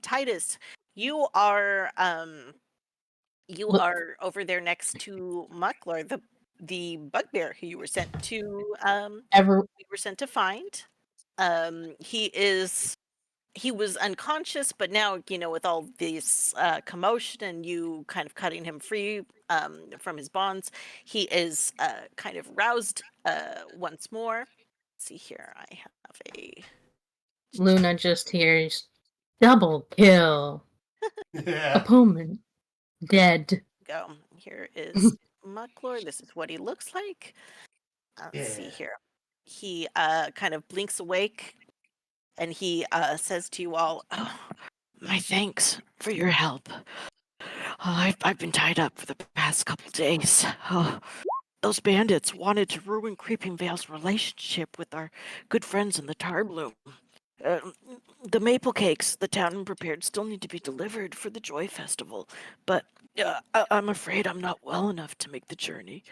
Titus, you are What? over there next to Muckler, the bugbear who you were sent to find. He was unconscious, but now, with all this commotion and you kind of cutting him free from his bonds, he is kind of roused once more. Let's see here. I have a Luna just hears double kill. Yeah. Opponent dead. go. Here is Mucklord. This is what he looks like. Let's see Yeah. here. He kind of blinks awake and he says to you all, "Oh, my my thanks for your help. I've been tied up for the past couple days. Those bandits wanted to ruin Creeping Vale's relationship with our good friends in the Tar Bloom. Uh, the maple cakes the town prepared still need to be delivered for the Joy Festival, but I'm afraid I'm not well enough to make the journey.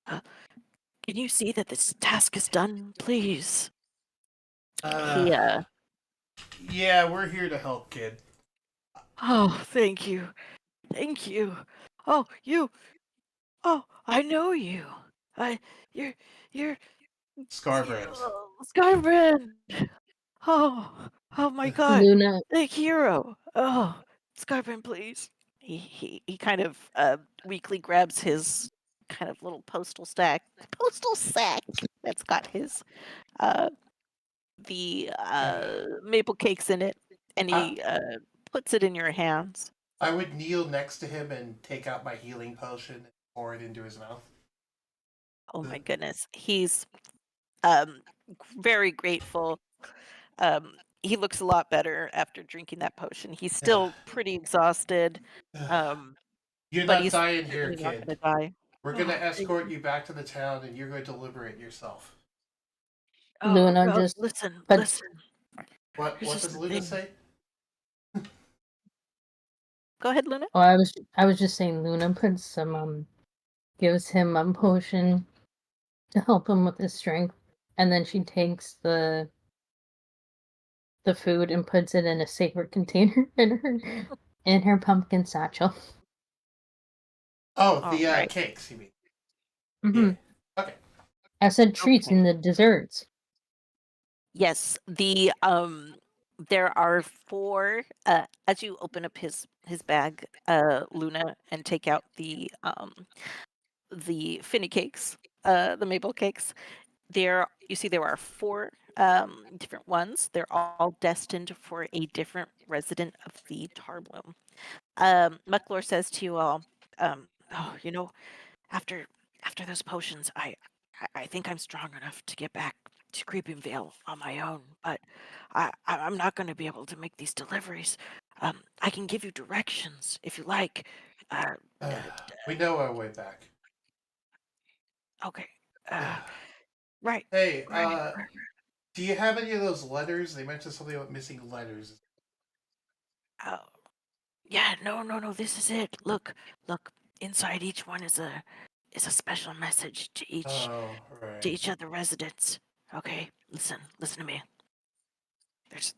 Can you see that this task is done, please? He, Yeah, we're here to help, kid. oh, thank you. Thank you. Oh, you. Oh, I know you. I, you're, you're, Scarbrand. Skybrand. Oh my God. Luna, The hero. Oh, Skybrand, please. He kind of weakly grabs his kind of little postal sack that's got his uh the maple cakes in it, and I, he puts it in your hands. I would kneel next to him and take out my healing potion and pour it into his mouth. Oh my goodness, he's um very grateful. He looks a lot better after drinking that potion. He's still pretty exhausted, um, You're but not he's dying here, certainly not kid. going to die. We're gonna Oh, thank escort you. you back to the town, and you're going to liberate yourself. Oh, Luna just listen, puts. listen. What? Here's What just does the Luna thing. say? Go ahead, Luna. Oh, I was just saying Luna puts some gives him a potion to help him with his strength, and then she takes the food and puts it in a sacred container in her pumpkin satchel. Oh, All the right. cakes. You mean? Hmm. Yeah. Okay. I said treats Okay. in the desserts. Yes, there are four. As you open up his bag, Luna, and take out the finny cakes, the maple cakes. You see there are four different ones. They're all destined for a different resident of the Tarbloom. Mucklor says to you all, oh, after after those potions, I think I'm strong enough to get back to Creeping Vale on my own, but I'm not going to be able to make these deliveries. I can give you directions if you like. Uh, Uh, uh, we know our way back. okay. Uh, right. Hey, Right. do you have any of those letters? They mentioned something about missing letters. Oh, yeah. No, no, no. This is it. Look. Inside each one is a special message to Oh, right. each of the residents. Okay. Listen to me.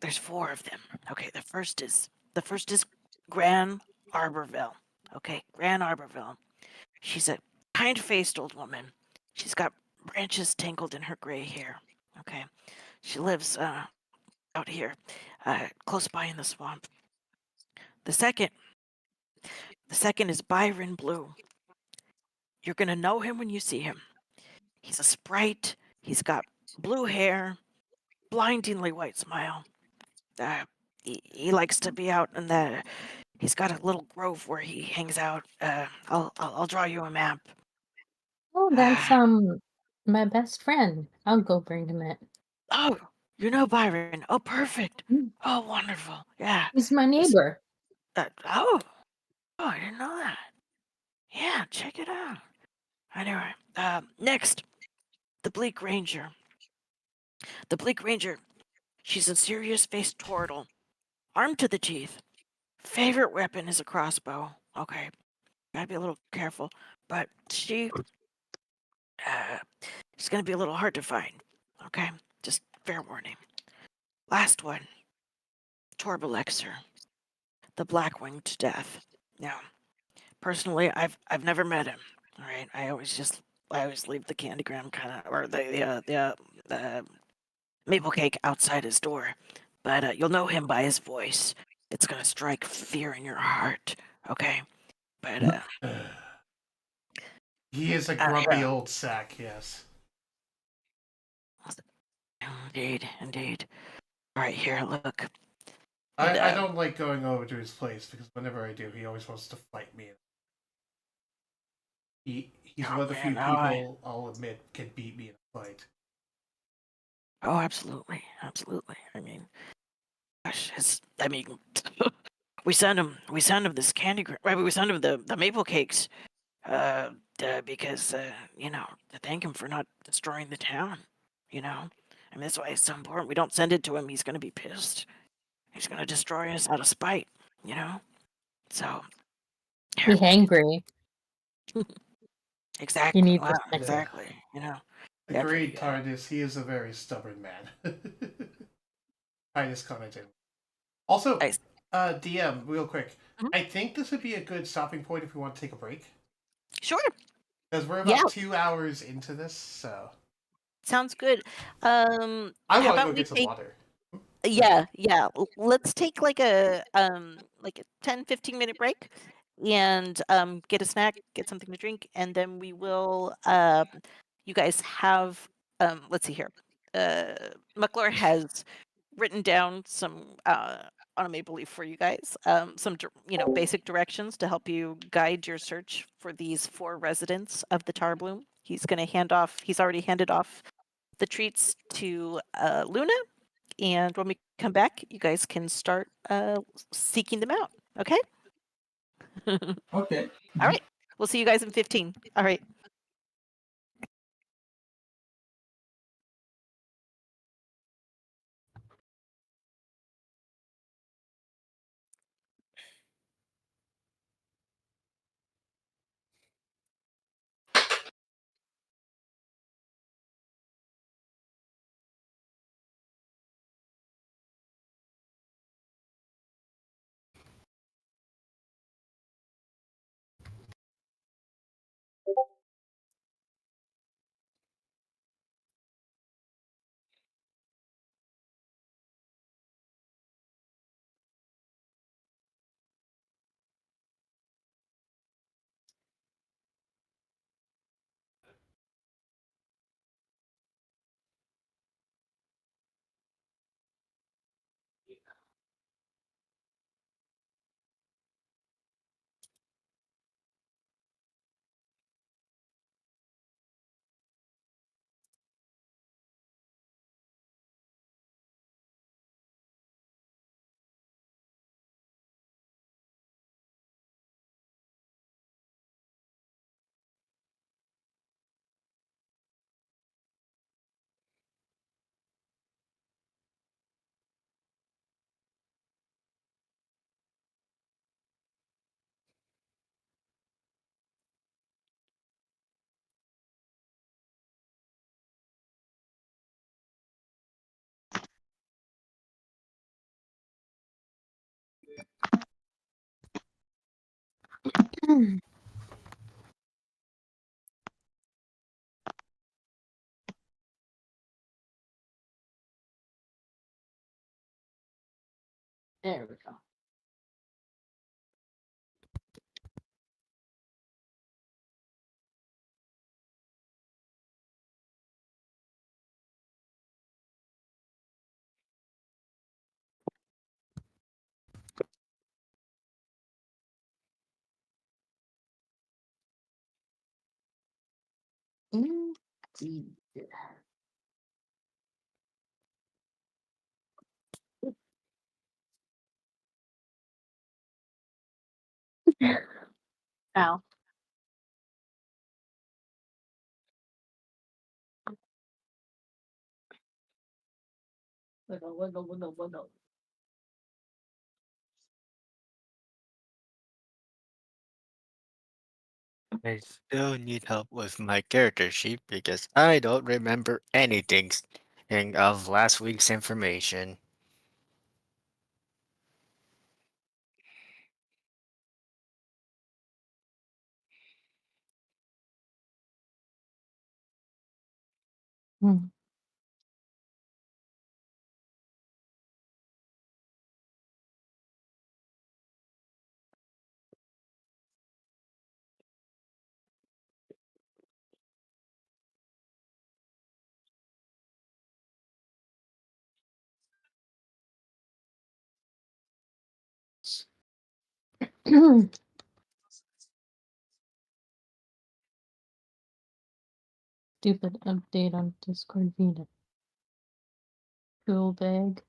There's four of them. Okay, the first is Gran Arborville. Okay, Gran Arborville. She's a kind-faced old woman. She's got branches tangled in her gray hair. Okay, she lives out here, close by in the swamp. The second, the second is Byron Blue. You're gonna know him when you see him. He's a sprite. He's got blue hair, blindingly white smile. Uh, he likes to be out in the. He's got a little grove where he hangs out. I'll draw you a map. Oh, that's Uh, my best friend. I'll go bring him it. oh, you know Byron. Oh, perfect. Mm, Oh, wonderful. Yeah. he's my This. neighbor. Oh, I didn't know that. Yeah, check it out. Anyway, next, the Bleak Ranger. The Bleak Ranger. She's a serious-faced turtle, armed to the teeth. Favorite weapon is a crossbow. Okay, gotta be a little careful. But uh, she's gonna be a little hard to find. Okay, just fair warning. Last one, Torbalexer, the Black-Winged Death. Now, personally, I've never met him. All right, I always leave the candygram kind of or the maple cake outside his door, but you'll know him by his voice. It's gonna strike fear in your heart. Okay, but He is a yeah. grumpy old sack, yes. Indeed. All right, here, look. And I don't like going over to his place because whenever I do, he always wants to fight me. He's one oh of the few man, oh, people I'll admit can beat me in a fight. oh, absolutely. I mean, gosh, I mean, We sent him this candy. Right, we sent him the maple cakes. Because to thank him for not destroying the town. You know, I mean that's why it's so important. We don't send it to him. He's gonna be pissed. He's gonna destroy us out of spite. You know. So. Be hangry. Exactly. You need Wow. this next. Exactly. You know. Agreed, TARDIS. He is a very stubborn man. TARDIS commented. Also, Nice. DM, real quick. Mhm. I think this would be a good stopping point if we want to take a break. Sure. Because we're Yeah. about 2 hours into this, so. Sounds good. I How want to about go we get some take? water. Yeah. Let's take like a 10-15 minute break and get a snack, get something to drink, and then we will you guys have let's see here. McClure has written down some on a maple leaf for you guys, some basic directions to help you guide your search for these 4 residents of the tar bloom. He's already handed off the treats to Luna, and when we come back, you guys can start seeking them out. Okay. Okay. All right. We'll see you guys in 15. All right. There we go. Indeed. Ow. Wiggle, wiggle, wiggle, wiggle. I still need help with my character sheet because I don't remember anything of last week's information. Hmm. Stupid update on Discord Vita. Cool bag.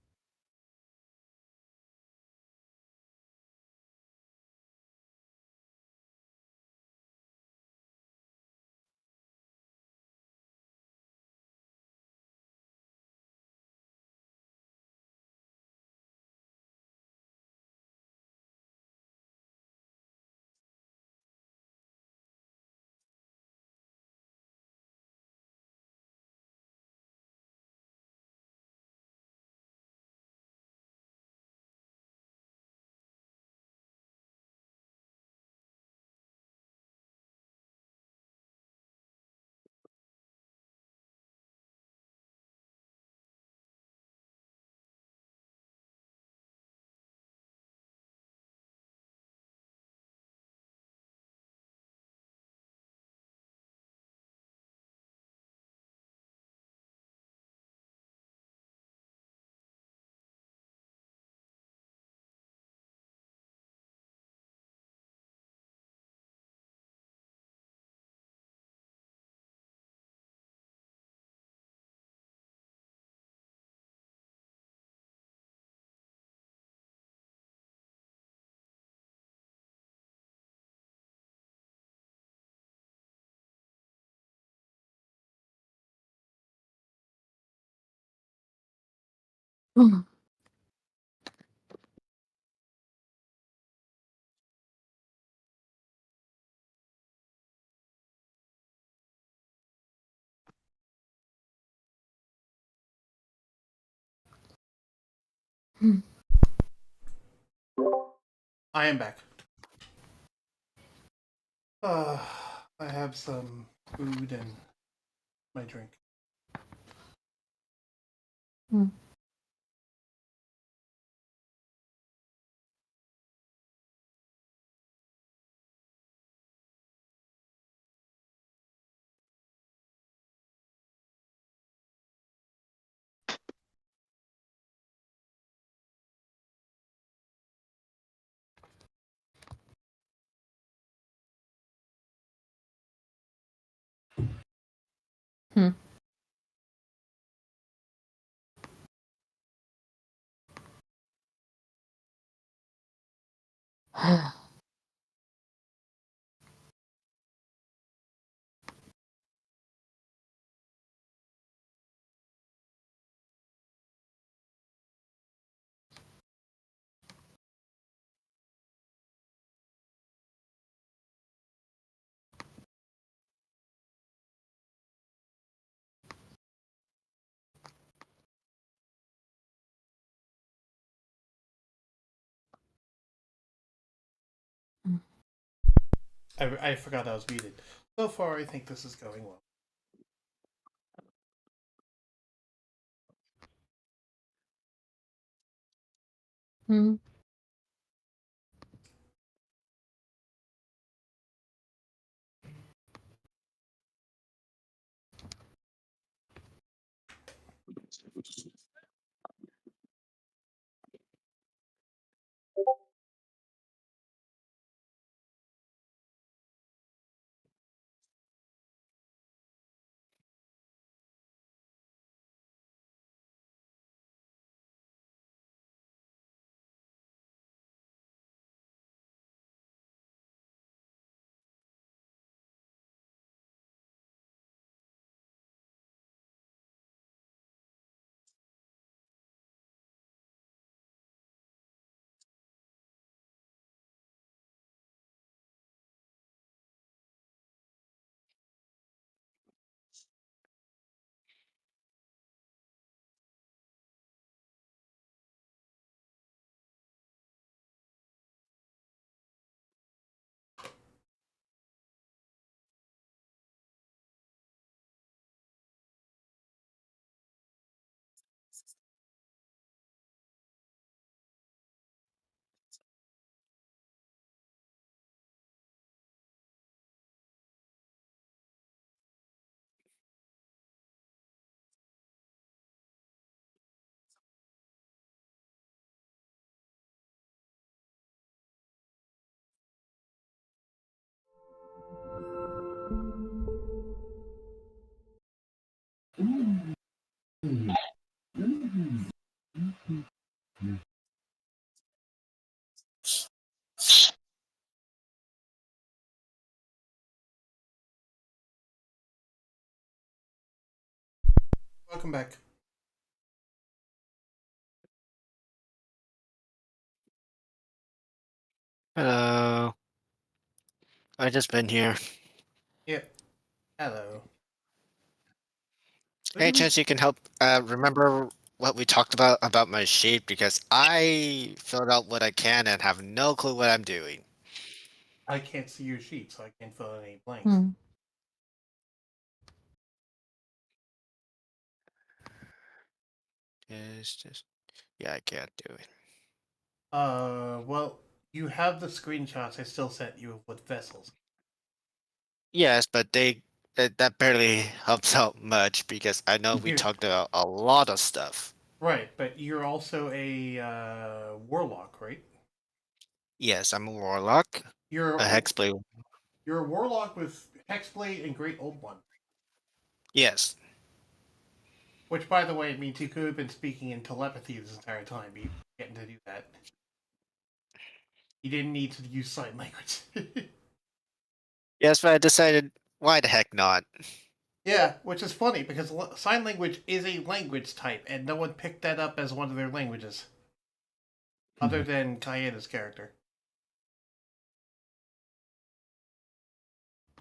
I am back. I have some food and my drink. Hmm. I forgot I was muted. So far, I think this is going well. Hmm. Welcome back. Hello. I just been here. Yep. Hello. Any Food? chance you can help remember what we talked about my sheet, because I filled out what I can and have no clue what I'm doing. I can't see your sheet, so I can't fill in any blanks. Hmm. It's just yeah, I can't do it. Well, you have the screenshots I still sent you with vessels. Yes, but that barely helps out much because I know we You're, talked about a lot of stuff. right, but you're also a warlock, right? Yes, I'm a warlock, You're a hexblade. you're a warlock with hexblade and great old one. Yes, Which, by the way, means you could have been speaking in telepathy this entire time. You getting to do that. You didn't need to use sign language. yes, but I decided why the heck not? Yeah, which is funny because sign language is a language type, and no one picked that up as one of their languages, other than Kayeda's character.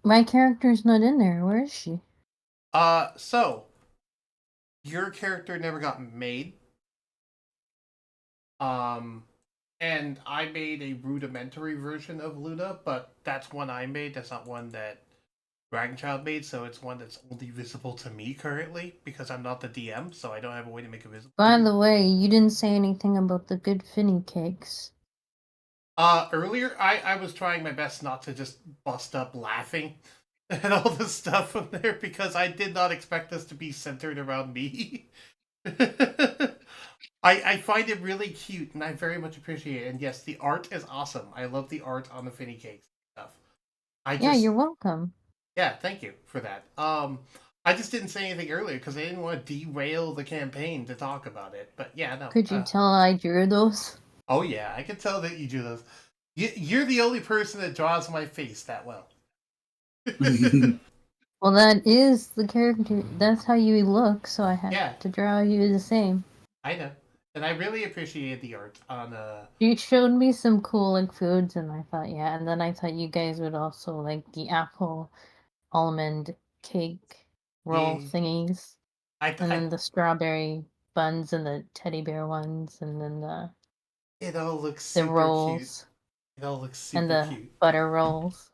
My character's not in there. Where is she? So your character never got made. And I made a rudimentary version of Luna, but that's one I made. That's not one that Ragnachilde made, so it's one that's only visible to me currently because I'm not the DM, so I don't have a way to make it visible. By the way, you didn't say anything about the good finny cakes. Earlier I was trying my best not to just bust up laughing at all the stuff from there because I did not expect this to be centered around me. I find it really cute and I very much appreciate it. And yes, the art is awesome. I love the art on the finny cakes stuff. Yeah, you're welcome. Yeah, thank you for that. I just didn't say anything earlier because I didn't want to derail the campaign to talk about it. But yeah, no. Could you tell I drew those? Oh yeah, I can tell that you do those. You're the only person that draws my face that well. Well, that is the character. That's how you look, so I had to draw you the same. I know. And I really appreciate the art on You showed me some cool like foods, and I thought, yeah, and then I thought you guys would also like the apple almond cake roll thingies, and then the strawberry buns and the teddy bear ones, and then the it all looks the super rolls. Cute. It all looks super and the cute. Butter rolls.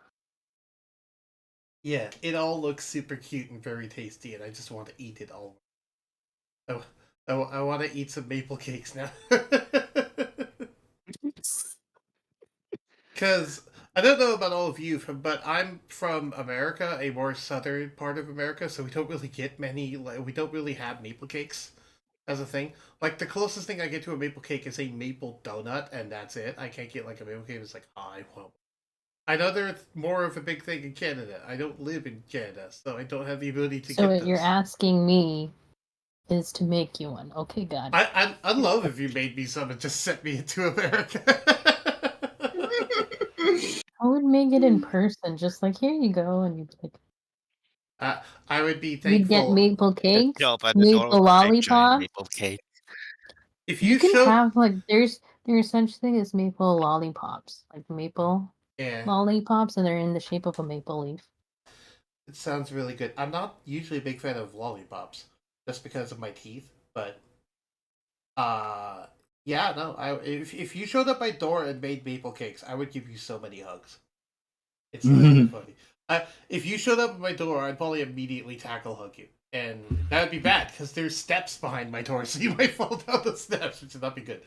Yeah, it all looks super cute and very tasty, and I just want to eat it all. Oh, I want to eat some maple cakes now. Because I don't know about all of you, but I'm from America, a more southern part of America, so we don't really get many. We don't really have maple cakes as a thing. Like the closest thing I get to a maple cake is a maple donut, and that's it. I can't get like a maple cake. It's like I won't. I know they're more of a big thing in Canada. I don't live in Canada, so I don't have the ability to get So those. what you're asking me is to make you one. Okay, got it. I'd love if you made me some and just sent me into America. I would make it in person, just like here you go, and you'd be like. I would be thankful. You'd get maple cakes, Show up at the door maple with a big giant lollipops. maple cake. If you can have like there's such thing as maple lollipops, like maple lollipops, and they're in the shape of a maple leaf. It sounds really good. I'm not usually a big fan of lollipops, just because of my teeth. But, yeah, no. If you showed up my door and made maple cakes, I would give you so many hugs. It's really funny. If you showed up at my door, I'd probably immediately tackle hug you, and that would be bad because there's steps behind my door, so you might fall down the steps, which would not be good.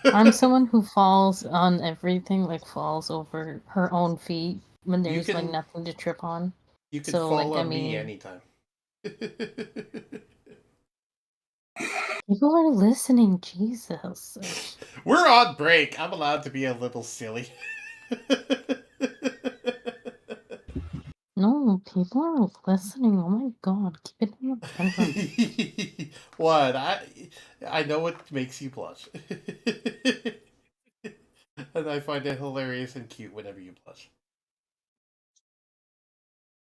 I'm someone who falls on everything, like falls over her own feet when there's like nothing to trip on. You can fall on me anytime. People are listening, Jesus. We're on break. I'm allowed to be a little silly. No, people are listening. Oh my god, keep it in your bedroom. What? I know what makes you blush. And I find it hilarious and cute whenever you blush.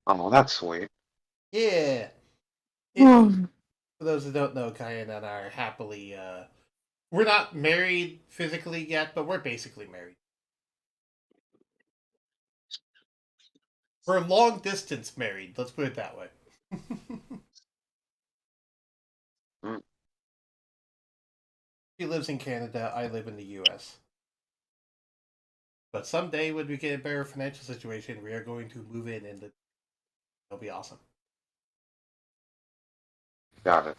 Oh, that's sweet. Yeah. For those who don't know, Kaya and I are happily, we're not married physically yet, but we're basically married. We're long distance married, let's put it that way. She lives in Canada, I live in the US. But someday when we get a better financial situation, we are going to move in and it'll be awesome. Got it.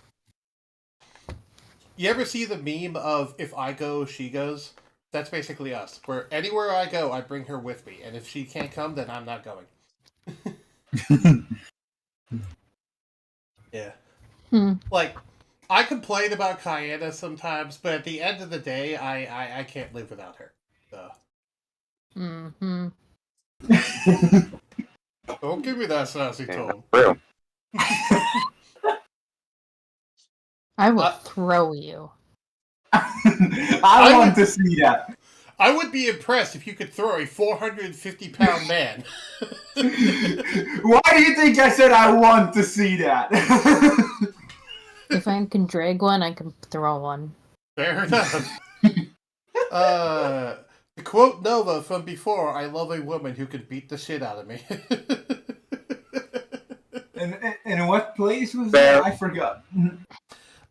You ever see the meme of if I go, she goes? That's basically us. Where anywhere I go, I bring her with me, and if she can't come, then I'm not going. Yeah. Like, I complain about Kayana sometimes, but at the end of the day, I can't live without her. So. Don't give me that sassy tone. Real. I will throw you. I want to see that. I would be impressed if you could throw a 450-pound man. Why do you think I said I want to see that? If I can drag one, I can throw one. Fair enough. To quote Nova from before, I love a woman who can beat the shit out of me. And what place was Fair. that? I forgot.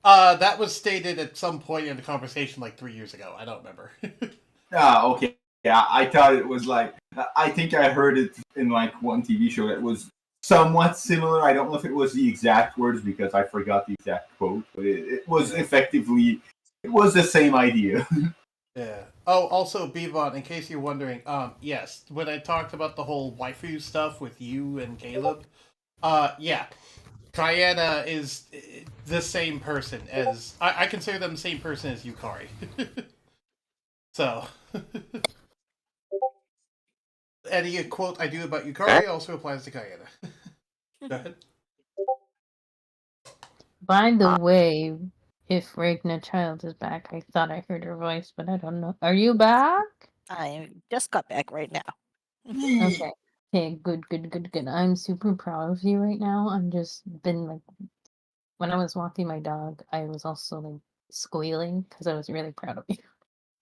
That was stated at some point in the conversation like 3 years ago. I don't remember. Okay. Yeah, I thought it was like, I think I heard it in like one TV show that was somewhat similar. I don't know if it was the exact words because I forgot the exact quote, but it was effectively, it was the same idea. Yeah. Oh, also, Bevon, in case you're wondering, yes, when I talked about the whole waifu stuff with you and Caleb, yeah, Kayana is the same person as I consider them the same person as Yukari. So, any quote I do about Yukari also applies to Kayana. Go ahead. By the way, if Ragnachilde is back, I thought I heard her voice, but I don't know. Are you back? I just got back right now. Okay. Okay, good. I'm super proud of you right now. I'm just been like, when I was walking my dog, I was also like squealing because I was really proud of you.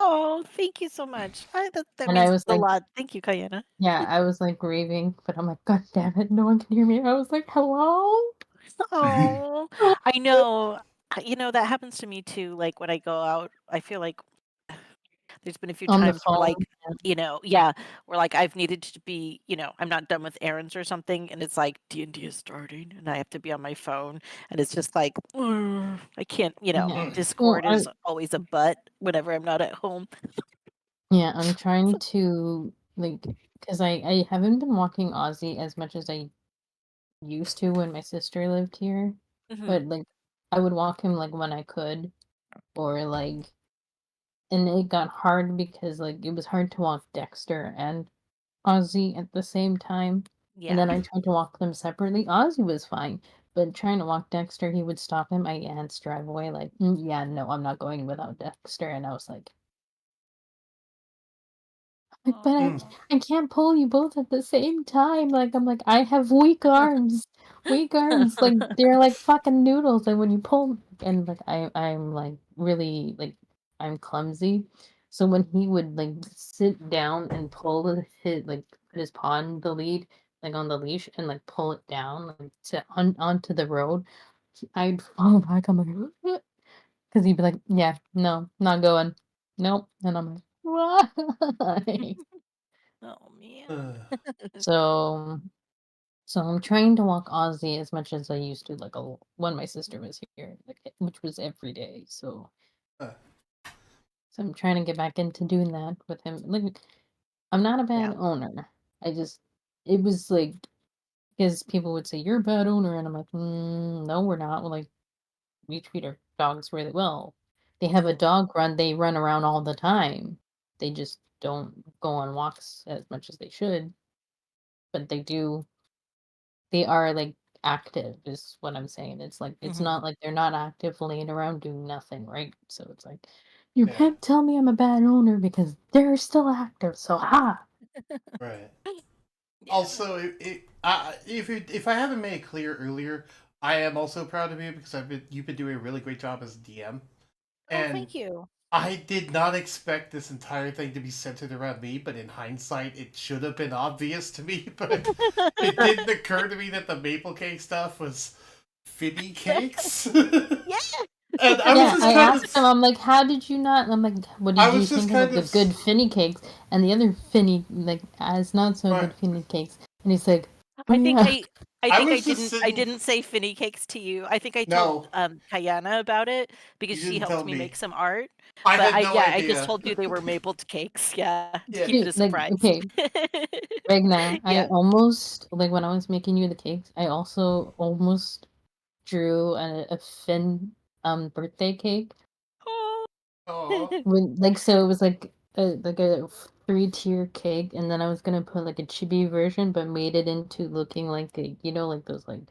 Oh, thank you so much. That And I means was a like, lot. Thank you, Kayana. yeah, I was like raving, but I'm like, God damn it, no one can hear me. I was like, hello? Oh, I know. You know, that happens to me too. Like when I go out, I feel like there's been a few On the times where phone. like, yeah, where like I've needed to be, I'm not done with errands or something, and it's like D&D is starting, and I have to be on my phone, and it's just like, I can't, Yeah. Well, Discord is always a butt whenever I'm not at home. yeah, I'm trying to like, because I haven't been walking Ozzy as much as I used to when my sister lived here, Mhm. but like I would walk him like when I could, or like, and it got hard because like it was hard to walk Dexter and Ozzy at the same time. And then Yeah. I tried to walk them separately. Ozzy was fine, but trying to walk Dexter, he would stop him. I had to drive away like, yeah, no, I'm not going without Dexter. And I was like, but I can't pull you both at the same time. Like I'm like, I have weak arms. Weak arms. Like they're like fucking noodles. And when you pull and like I'm like really like I'm clumsy. So when he would like sit down and pull his like put his paw on the lead, like on the leash and like pull it down like onto the road, I'd fall back. I'm like, because he'd be like, yeah, no, not going. Nope. And I'm like, why? Oh man. So, so I'm trying to walk Ozzy as much as I used to, like when my sister was here, like, which was every day. So, Uh, so I'm trying to get back into doing that with him. Like, I'm not a bad Yeah. owner. I just, it was like, because people would say you're a bad owner, and I'm like, no, we're not. We're like, we treat our dogs really well. They have a dog run. They run around all the time. They just don't go on walks as much as they should, but they do. They are, like, active is what I'm saying. It's like it's Mhm. not like they're not active laying around doing nothing, right? So it's like, you Yeah. can't tell me I'm a bad owner because they're still active, so ha! Right. Yeah. Also, if I haven't made it clear earlier, I am also proud of you because you've been doing a really great job as a DM, Oh, and thank you. I did not expect this entire thing to be centered around me. But in hindsight, it should have been obvious to me. But it didn't occur to me that the maple cake stuff was finny cakes. Yeah. And I was Yeah, just I kind asked him, I'm like, how did you not? I'm like, what I did you was just think of kind like, the of good finny cakes and the other finny, like, as not so right. good finny cakes? And he's like, oh, I think yeah. I I think was just I sitting. didn't say finny cakes to you. I think I told No, Kayana about it because you she didn't helped tell me me. make some art. I But had no I just idea. told you they were maple cakes. Yeah, to Yeah. keep it a Dude, like, surprise. okay, Regna, I Yeah. almost, like, when I was making you the cakes, I also almost drew a Finn birthday cake. Oh. Oh. When like so it was like a 3-tier cake, and then I was gonna put like a chibi version, but made it into looking like a like those like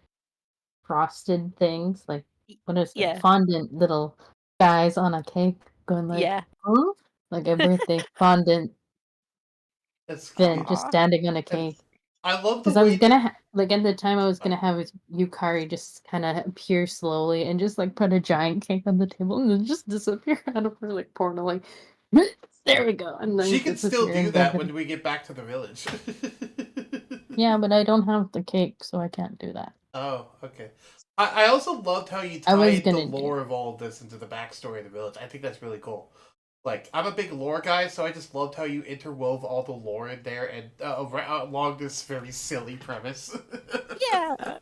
frosted things, like what is it? Yeah. Fondant little guys on a cake going like, Yeah. huh? like a birthday fondant It's than cute. just Aw. standing on a And cake. I love the Because I was way gonna that. like at the time I was gonna Sorry. have Yukari just kind of appear slowly and just like put a giant cake on the table and then just disappear out of her like portal, like there we go, and She then can still disappear do and go that to when we get back to the village. yeah, but I don't have the cake, so I can't do that. Oh, okay. I also loved how you I was tied the gonna do lore of all of this into the backstory of the village. I think that's really cool. Like, I'm a big lore guy, so I just loved how you interwove all the lore in there and along this very silly premise. Yeah.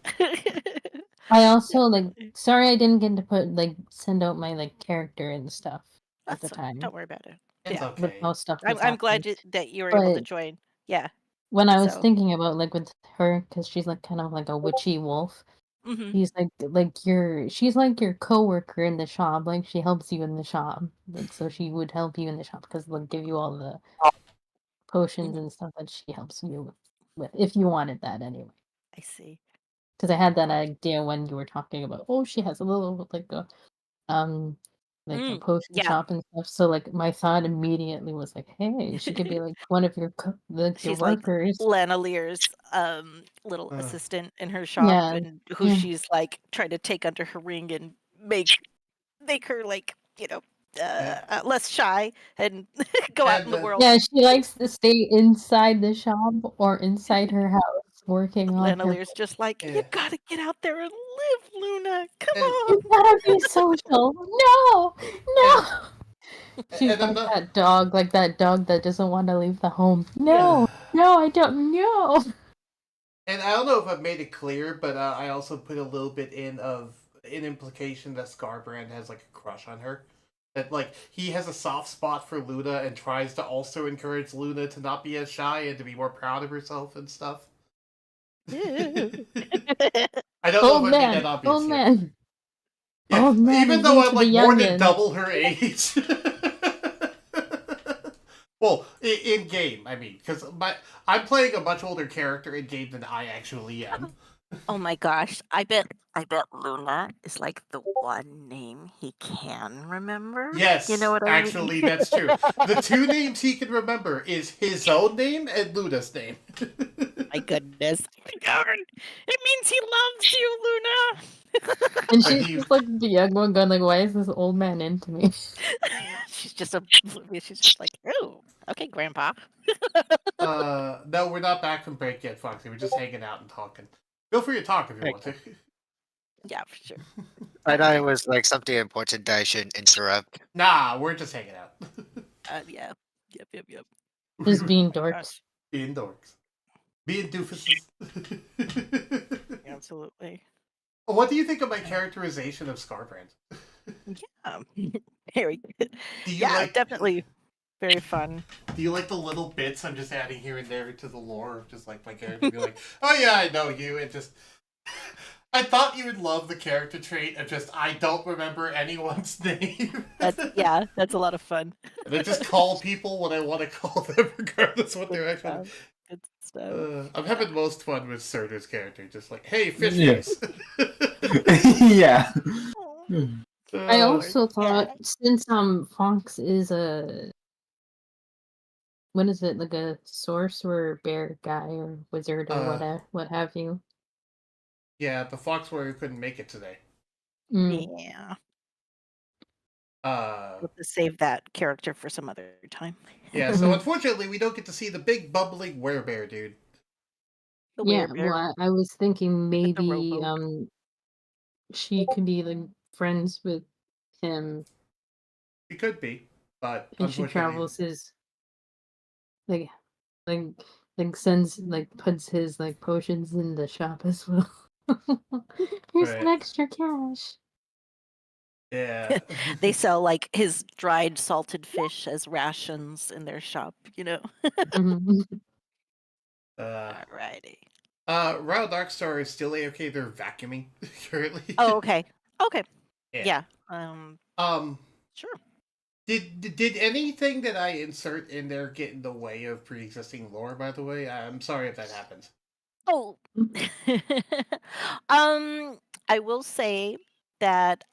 I also like sorry I didn't get to put like send out my like character and stuff at the That's fine. time Don't worry about it. It's Yeah. with okay. how stuff I'm was I'm glad happening. that you were able to But join. Yeah. when I was So. thinking about like with her, because she's like kind of like a witchy wolf. Mhm. She's she's like your coworker in the shop. Like she helps you in the shop. Like so she would help you in the shop because they'll give you all the potions and stuff that she helps you with if you wanted that anyway. I see. Because I had that Aw. idea when you were talking about she has a little um like a potion Yeah. shop and stuff. So like my thought immediately was like, hey, she could be like one of your like your She's like workers. Lana Lear's little Uh, assistant in her shop, Yeah, and who yeah. she's like trying to take under her wing and make her like yeah. less shy and go out in And the world. Yeah, she likes to stay inside the shop or inside her house working on Lana her. Lear's just like, you yeah. gotta get out there and live, Luna. Come And on. You gotta be social. No, and no. She's and I'm like not. that dog that doesn't want to leave the home. Yeah. No, no, I don't know. And I don't know if I've made it clear, but I also put a little bit in of an implication that Scarbrand has like a crush on her. That like he has a soft spot for Luna and tries to also encourage Luna to not be as shy and to be more proud of herself and stuff. I don't know Old if I made that man, obvious old here. man, Yeah, old man even is though I'm into the like more than youngin. double her age. Well, in game, I mean, because I'm playing a much older character in game than I actually am. Oh my gosh. I bet Luna is like the one name he can remember. You know Yes, what I mean? actually, that's true. The two names he can remember is his own name and Luna's name. My goodness. Oh my God. It means he loves you, Luna. And But she's he, just like the young one going like, why is this old man into me? she's just like, oh, okay, Grandpa. no, we're not back from break yet, Foxy. We're just hanging out and talking. Feel free to talk if you want to. Yeah, for sure. I thought it was like something important that I shouldn't interrupt. Nah, we're just hanging out. Yeah. Yep. Just We're being Oh my dorks. gosh. being dorks. Being doofuses. Absolutely. What do you think of my characterization of Scarbrand? Yeah. Very good. Do you Yeah, like definitely very fun. Do you like the little bits I'm just adding here and there to the lore of just like my character be like, oh yeah, I know you, and just I thought you would love the character trait of just I don't remember anyone's name. That's a lot of fun. And I just call people when I want to call them, regardless of what they're Good actually. stuff. Good stuff. I'm having most fun with Surtur's character, just like, hey, fish Yeah. face. Yeah. Aw. I Uh, also thought Yeah. since Fox is a what is it, like a sorcerer bear guy or wizard or what have you. yeah, the fox warrior couldn't make it today. Yeah. Uh, We'll have to save that character for some other time. yeah, so unfortunately, we don't get to see the big bubbling werebear dude. The Yeah, werebear, well, I was thinking like the maybe rowboat. she could be like friends with him He could be, but and she unfortunately, travels his like like sends like puts his like potions in the shop as well. Here's some right? extra cash. Yeah. They sell like his dried salted fish as rations in their shop, you know. Mhm. Alrighty. Royal Darkstar is still okay. They're vacuuming currently. Oh, okay. Okay. Yeah. Yeah. Sure. Did anything that I insert in there get in the way of pre-existing lore? By the way, I'm sorry if that happens. Oh. I will say that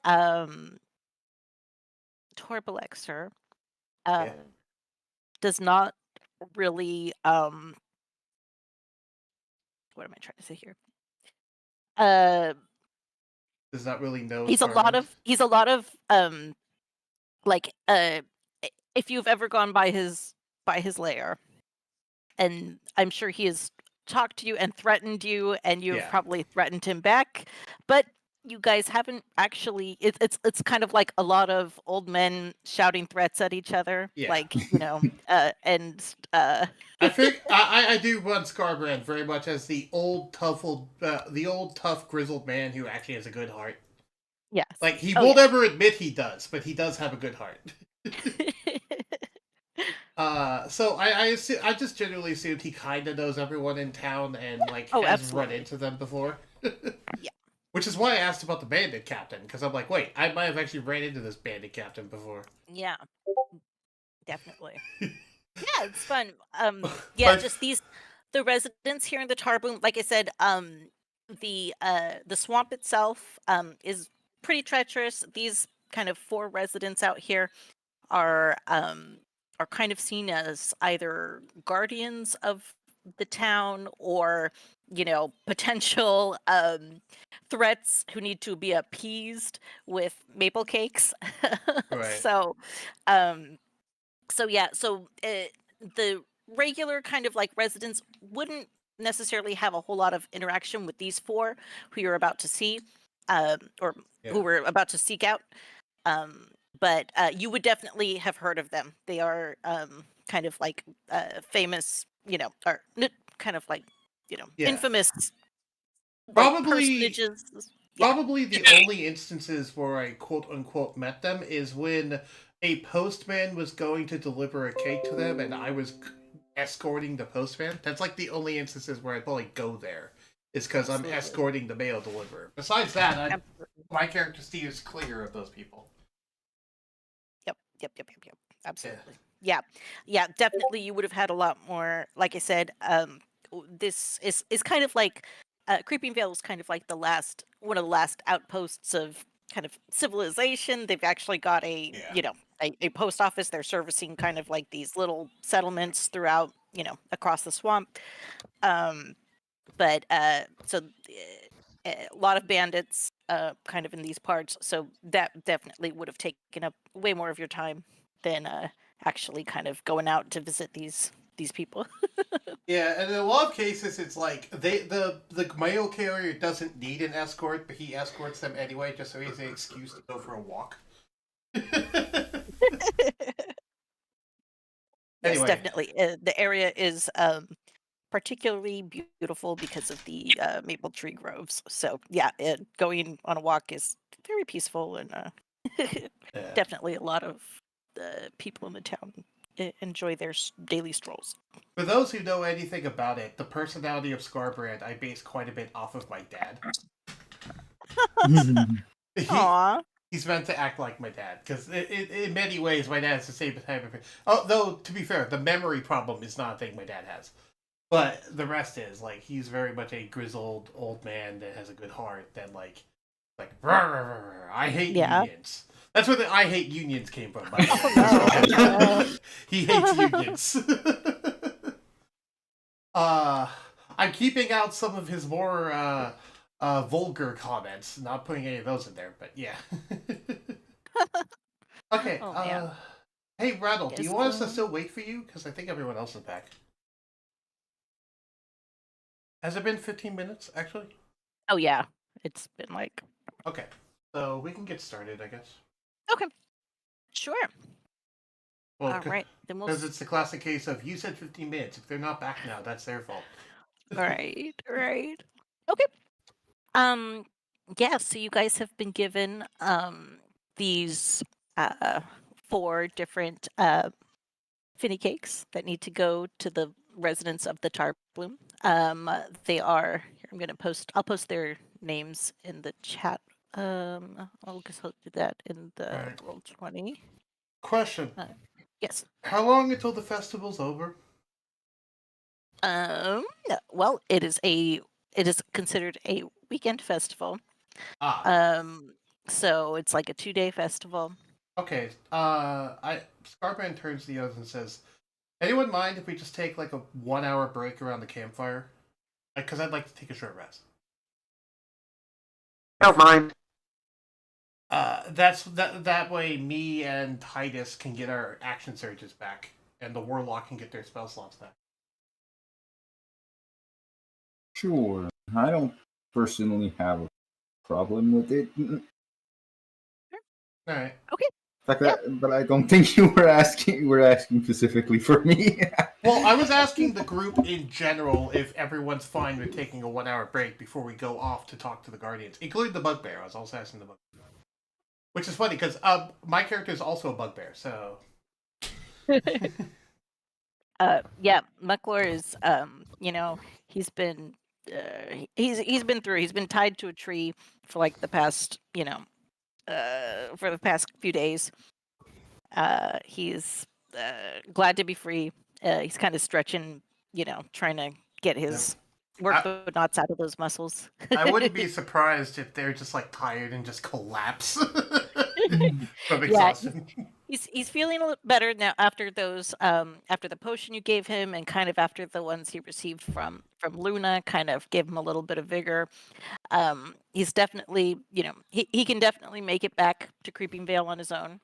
Torbelexer Yeah. does not really what am I trying to say here? Does not really know He's a lot of like if you've ever gone by his lair, and I'm sure he has talked to you and threatened you, and you've Yeah. probably threatened him back, but you guys haven't actually. It's kind of like a lot of old men shouting threats at each other, Yeah. like and I think I do run Scarbrand very much as the old tough grizzled man who actually has a good heart. yes, Like he Oh, won't yeah. ever admit he does, but he does have a good heart. So I just generally assumed he kind of knows everyone in town and like Oh, has absolutely. run into them before. Yeah. Which is why I asked about the bandit captain, because I'm like, wait, I might have actually ran into this bandit captain before. Yeah, definitely. Yeah, it's fun. Yeah, But- just the residents here in the Tarbloom, like I said, the swamp itself is pretty treacherous. These kind of 4 residents out here are kind of seen as either guardians of the town or potential threats who need to be appeased with maple cakes. Right. Um yeah, the regular kind of like residents wouldn't necessarily have a whole lot of interaction with these 4 who you're about to see, or Yeah. who we're about to seek out. But you would definitely have heard of them. They are kind of like famous, or kind of like Yeah. infamous Probably- personages. Probably the only instances where I quote unquote met them is when a postman was going to deliver a cake to them and I was escorting the postman. That's like the only instances where I'd probably go there, is because I'm Absolutely. escorting the mail deliverer. Besides that, Absolutely. my character steers clear of those people. Yep. Absolutely. Yeah. Definitely. You would have had a lot more. Like I said, this is kind of like Creeping Vale is kind of like one of the last outposts of kind of civilization. They've actually got a Yeah. a post office. They're servicing kind of like these little settlements throughout across the swamp. But so a lot of bandits kind of in these parts, so that definitely would have taken up way more of your time than actually kind of going out to visit these people. Yeah, and in a lot of cases, it's like the mail carrier doesn't need an escort, but he escorts them anyway, just so he has an excuse to go for a walk. Yes, Anyway. definitely. The area is particularly beautiful because of the maple tree groves. So yeah, going on a walk is very peaceful, and Yeah. definitely a lot of the people in the town enjoy their daily strolls. For those who know anything about it, the personality of Scarbrand I base quite a bit off of my dad. Aww. He's meant to act like my dad, because in many ways my dad is the same type of thing. Although, to be fair, the memory problem is not a thing my dad has. But the rest is, like, he's very much a grizzled old man that has a good heart that, like "Rawr, rawr, rawr, I hate unions." That's where the "I hate unions" came from. By the way. He hates unions. I'm keeping out some of his more vulgar comments, not putting any of those in there, but yeah. Okay. Oh, man. Hey, Rattle, do you want us to Guess, still wait for you? Because I think everyone else is back. Has it been 15 minutes, actually? Oh yeah, it's been like Okay. So we can get started, I guess. okay, sure. Well, All right, then we'll. because it's the classic case of you said 15 minutes. If they're not back now, that's their fault. Right. Okay. Yeah, so you guys have been given these 4 different finny cakes that need to go to the residents of the Tarbloom. They are I'll post their names in the chat. I'll do that in the Alright. Roll20. Question. Yes. How long until the festival's over? Well, it is considered a weekend festival. So it's like a 2-day festival. Okay. Scarbrand turns to the others and says, Anyone mind if we just take like a 1 hour break around the campfire? Because I'd like to take a short rest. Don't mind. That way me and Titus can get our action surges back, and the warlock can get their spell slots back. Sure. I don't personally have a problem with it. All right. But I don't think you were asking. We're asking specifically for me. Well, I was asking the group in general if everyone's fine with taking a 1 hour break before we go off to talk to the Guardians, including the Bugbear. I was also asking the Bugbear. Which is funny, because my character is also a Bugbear, so... Yeah, Mucklor is, he's been, he's been tied to a tree for like the past, for the past few days. He's glad to be free. He's kind of stretching, trying to get his work the knots out of those muscles. I wouldn't be surprised if they're just like tired and just collapse from exhaustion. He's feeling a little better now after those after the potion you gave him, and kind of after the ones he received from Luna kind of gave him a little bit of vigor. He's definitely, he can definitely make it back to Creeping Vale on his own.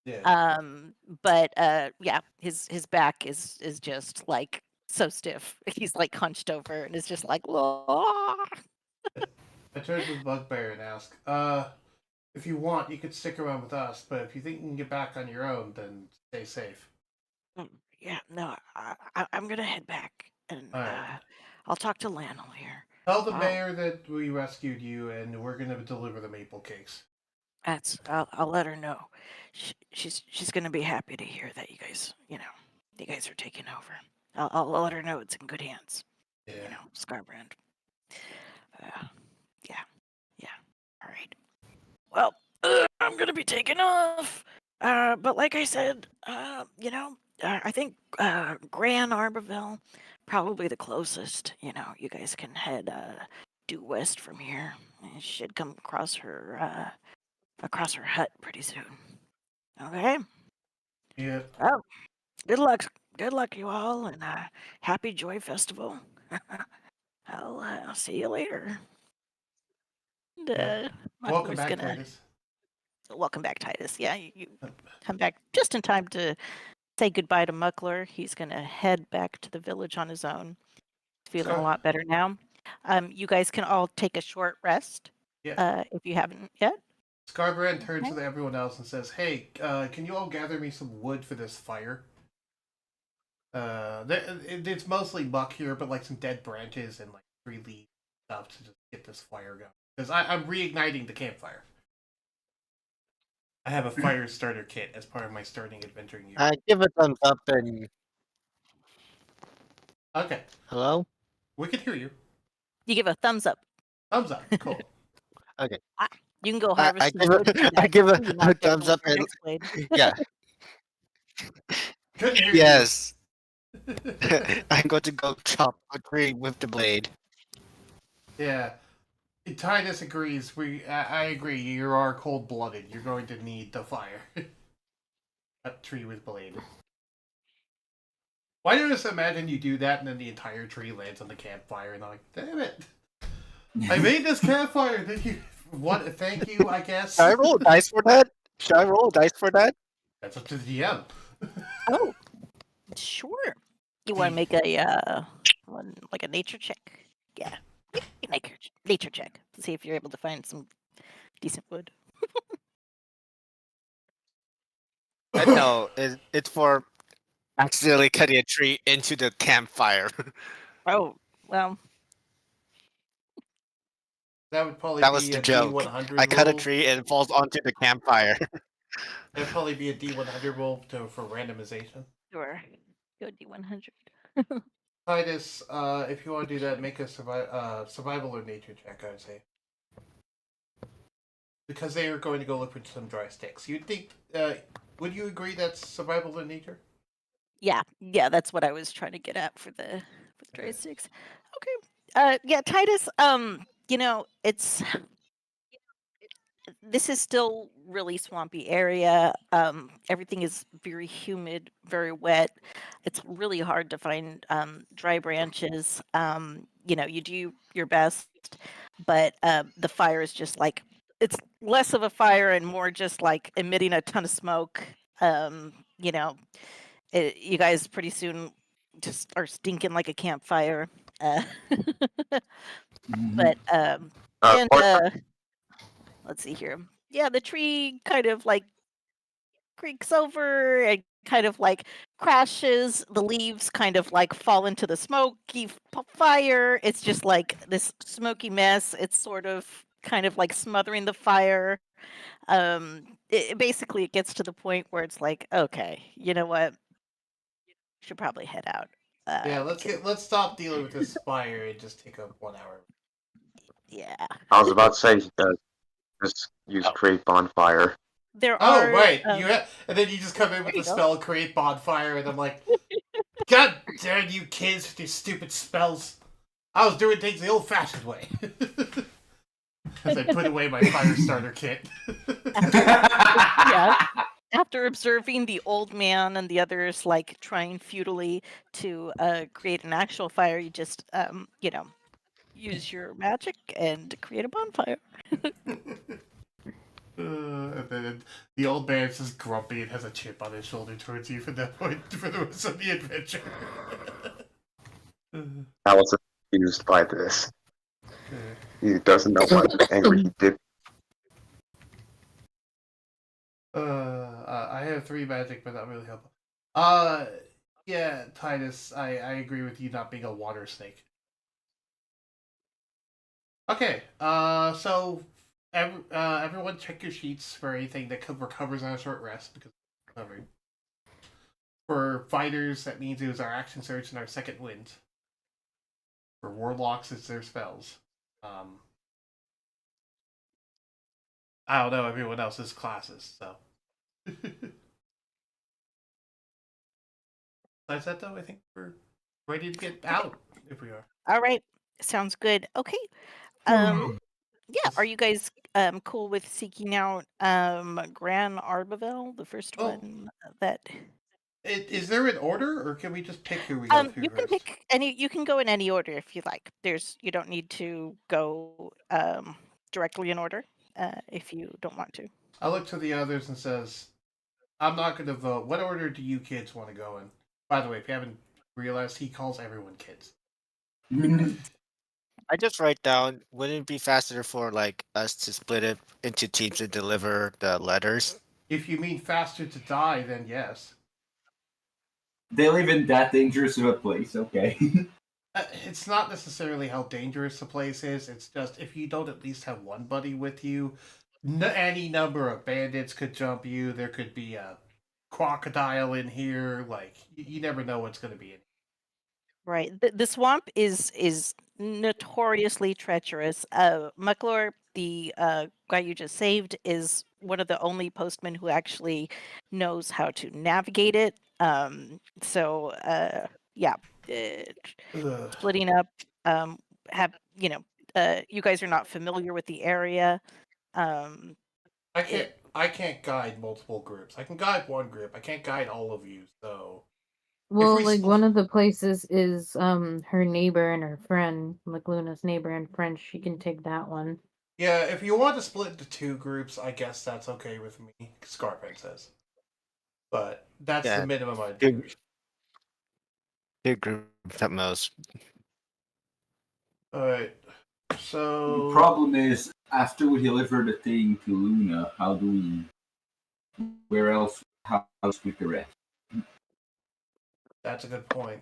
Yeah. But yeah, his back is just like so stiff. He's like hunched over and is just like, "Whoa." I turn to the Bugbear and ask, if you want, you could stick around with us, but if you think you can get back on your own, then stay safe. Yeah, no, I'm gonna head back, and Alright. I'll talk to Lionel here. Tell the mayor that we rescued you, and we're gonna deliver the maple cakes. I'll let her know. She's gonna be happy to hear that you guys are taking over. I'll let her know it's in good hands. Yeah. Scarbrand. Yeah. All right. Well, I'm gonna be taking off. But like I said, I think Gran Arborville, probably the closest. You guys can head due west from here. You should come across her hut pretty soon. Okay. Yeah. Oh, good luck. Good luck, you all, and happy Joy Festival. I'll see you later. And, Yeah. Welcome Muckler's back, gonna... Titus. Welcome back, Titus. Yeah, you come back just in time to say goodbye to Muckler. He's gonna head back to the village on his own. Feeling a lot better now. You guys can all take a short rest. Yeah. If you haven't yet. Scarbrand turns to everyone else and says, "Hey, can you all gather me some wood for this fire? It's mostly muck here, but like some dead branches and like tree leaves stuff to just get this fire going. Because I'm reigniting the campfire. I have a fire starter kit as part of my starting adventuring year. I give a thumbs up and Okay, hello. we can hear you. You give a thumbs up. Thumbs up. Cool. Okay. You can go I harvest. give I give a thumbs up and yeah. Couldn't hear Yes. I'm going to go chop a tree with the blade. you. Yeah. Titus agrees. I agree. You are cold blooded. You're going to need the fire. Cut tree with blade. Why do I just imagine you do that and then the entire tree lands on the campfire and I'm like, damn it! I made this campfire. Thank you. What? Thank you. I guess. Should I roll a dice for that? Should I roll a dice for that? That's up to the DM. Oh, sure. You want to make a like a nature check? Yeah, nature check. See if you're able to find some decent wood. No, it's for accidentally cutting a tree into the campfire. Oh, well. That would probably That be was the a joke. D100 I cut a roll. tree and it falls onto the campfire. That'd probably be a D100 roll for randomization. Sure. Go D100. Titus, if you want to do that, make a survival or nature check, I would say. Because they are going to go look for some dry sticks. You'd think, would you agree that's survival or nature? Yeah, that's what I was trying to get at for the dry sticks. Okay. Yeah, Titus, it's this is still really swampy area. Everything is very humid, very wet. It's really hard to find dry branches. You do your best, but the fire is just like it's less of a fire and more just like emitting a ton of smoke. You know, you guys pretty soon just are stinking like a campfire. Uh, but and Or, let's see here. Yeah, the tree kind of like creaks over and kind of like crashes. The leaves kind of like fall into the smoky fire. It's just like this smoky mess. It's sort of kind of like smothering the fire. Basically it gets to the point where it's like, okay, you know what? Should probably head out. Yeah, Because let's stop dealing with this fire and just take a 1 hour. yeah, I was about to say, just use create bonfire. there Oh are. right, and then you just come in There with you the go. spell create bonfire, and I'm like, God damn you kids with your stupid spells! I was doing things the old-fashioned way. As I put away my fire starter kit. Yeah. After observing the old man and the others like trying futilely to create an actual fire, you just use your magic and create a bonfire. And then the old man's just grumpy and has a chip on his shoulder towards you from that point for the rest of the adventure. Alice is confused by this. He doesn't know why he's angry. He did. I have 3 magic, but not really helpful. Yeah, Titus, I agree with you not being a water snake. Okay, so everyone check your sheets for anything that recovers on a short rest because it's recovered. For fighters, that means it was our action surge and our second wind. For warlocks, it's their spells. I don't know everyone else's classes, so. Besides that, though, I think we're ready to get out if we are. All right, sounds good. Okay. Yeah, are you guys cool with seeking out Gran Arbaville, the first Oh, one that is there an order, or can we just pick who we go through you can first? pick any you can go in any order if you like. You don't need to go directly in order if you don't want to. I look to the others and says, I'm not going to vote. What order do you kids want to go in? By the way, if you haven't realized, he calls everyone kids. I just write down. Wouldn't it be faster for like us to split it into teams and deliver the letters? If you mean faster to die, then yes. They live in that dangerous of a place, okay. It's not necessarily how dangerous the place is. It's just if you don't at least have one buddy with you, any number of bandits could jump you. There could be a crocodile in here. Like you never know what's going to be in. Right. The swamp is notoriously treacherous. Mucklor, the guy you just saved, is one of the only postmen who actually knows how to navigate it. Yeah, Ugh. splitting up. Have you guys are not familiar with the area. Um, it, I can't guide multiple groups. I can guide one group. I can't guide all of you. So Well, we like split, one of the places is her neighbor and her friend, like Luna's neighbor and friend. She can take that one. yeah, if you want to split into 2 groups, I guess that's okay with me. Scarpen says, but that's the Yeah, minimum I'd two, do. two groups at most. All right. The So problem is, after we deliver the thing to Luna, how do we? Where else? How else with the rest? that's a good point.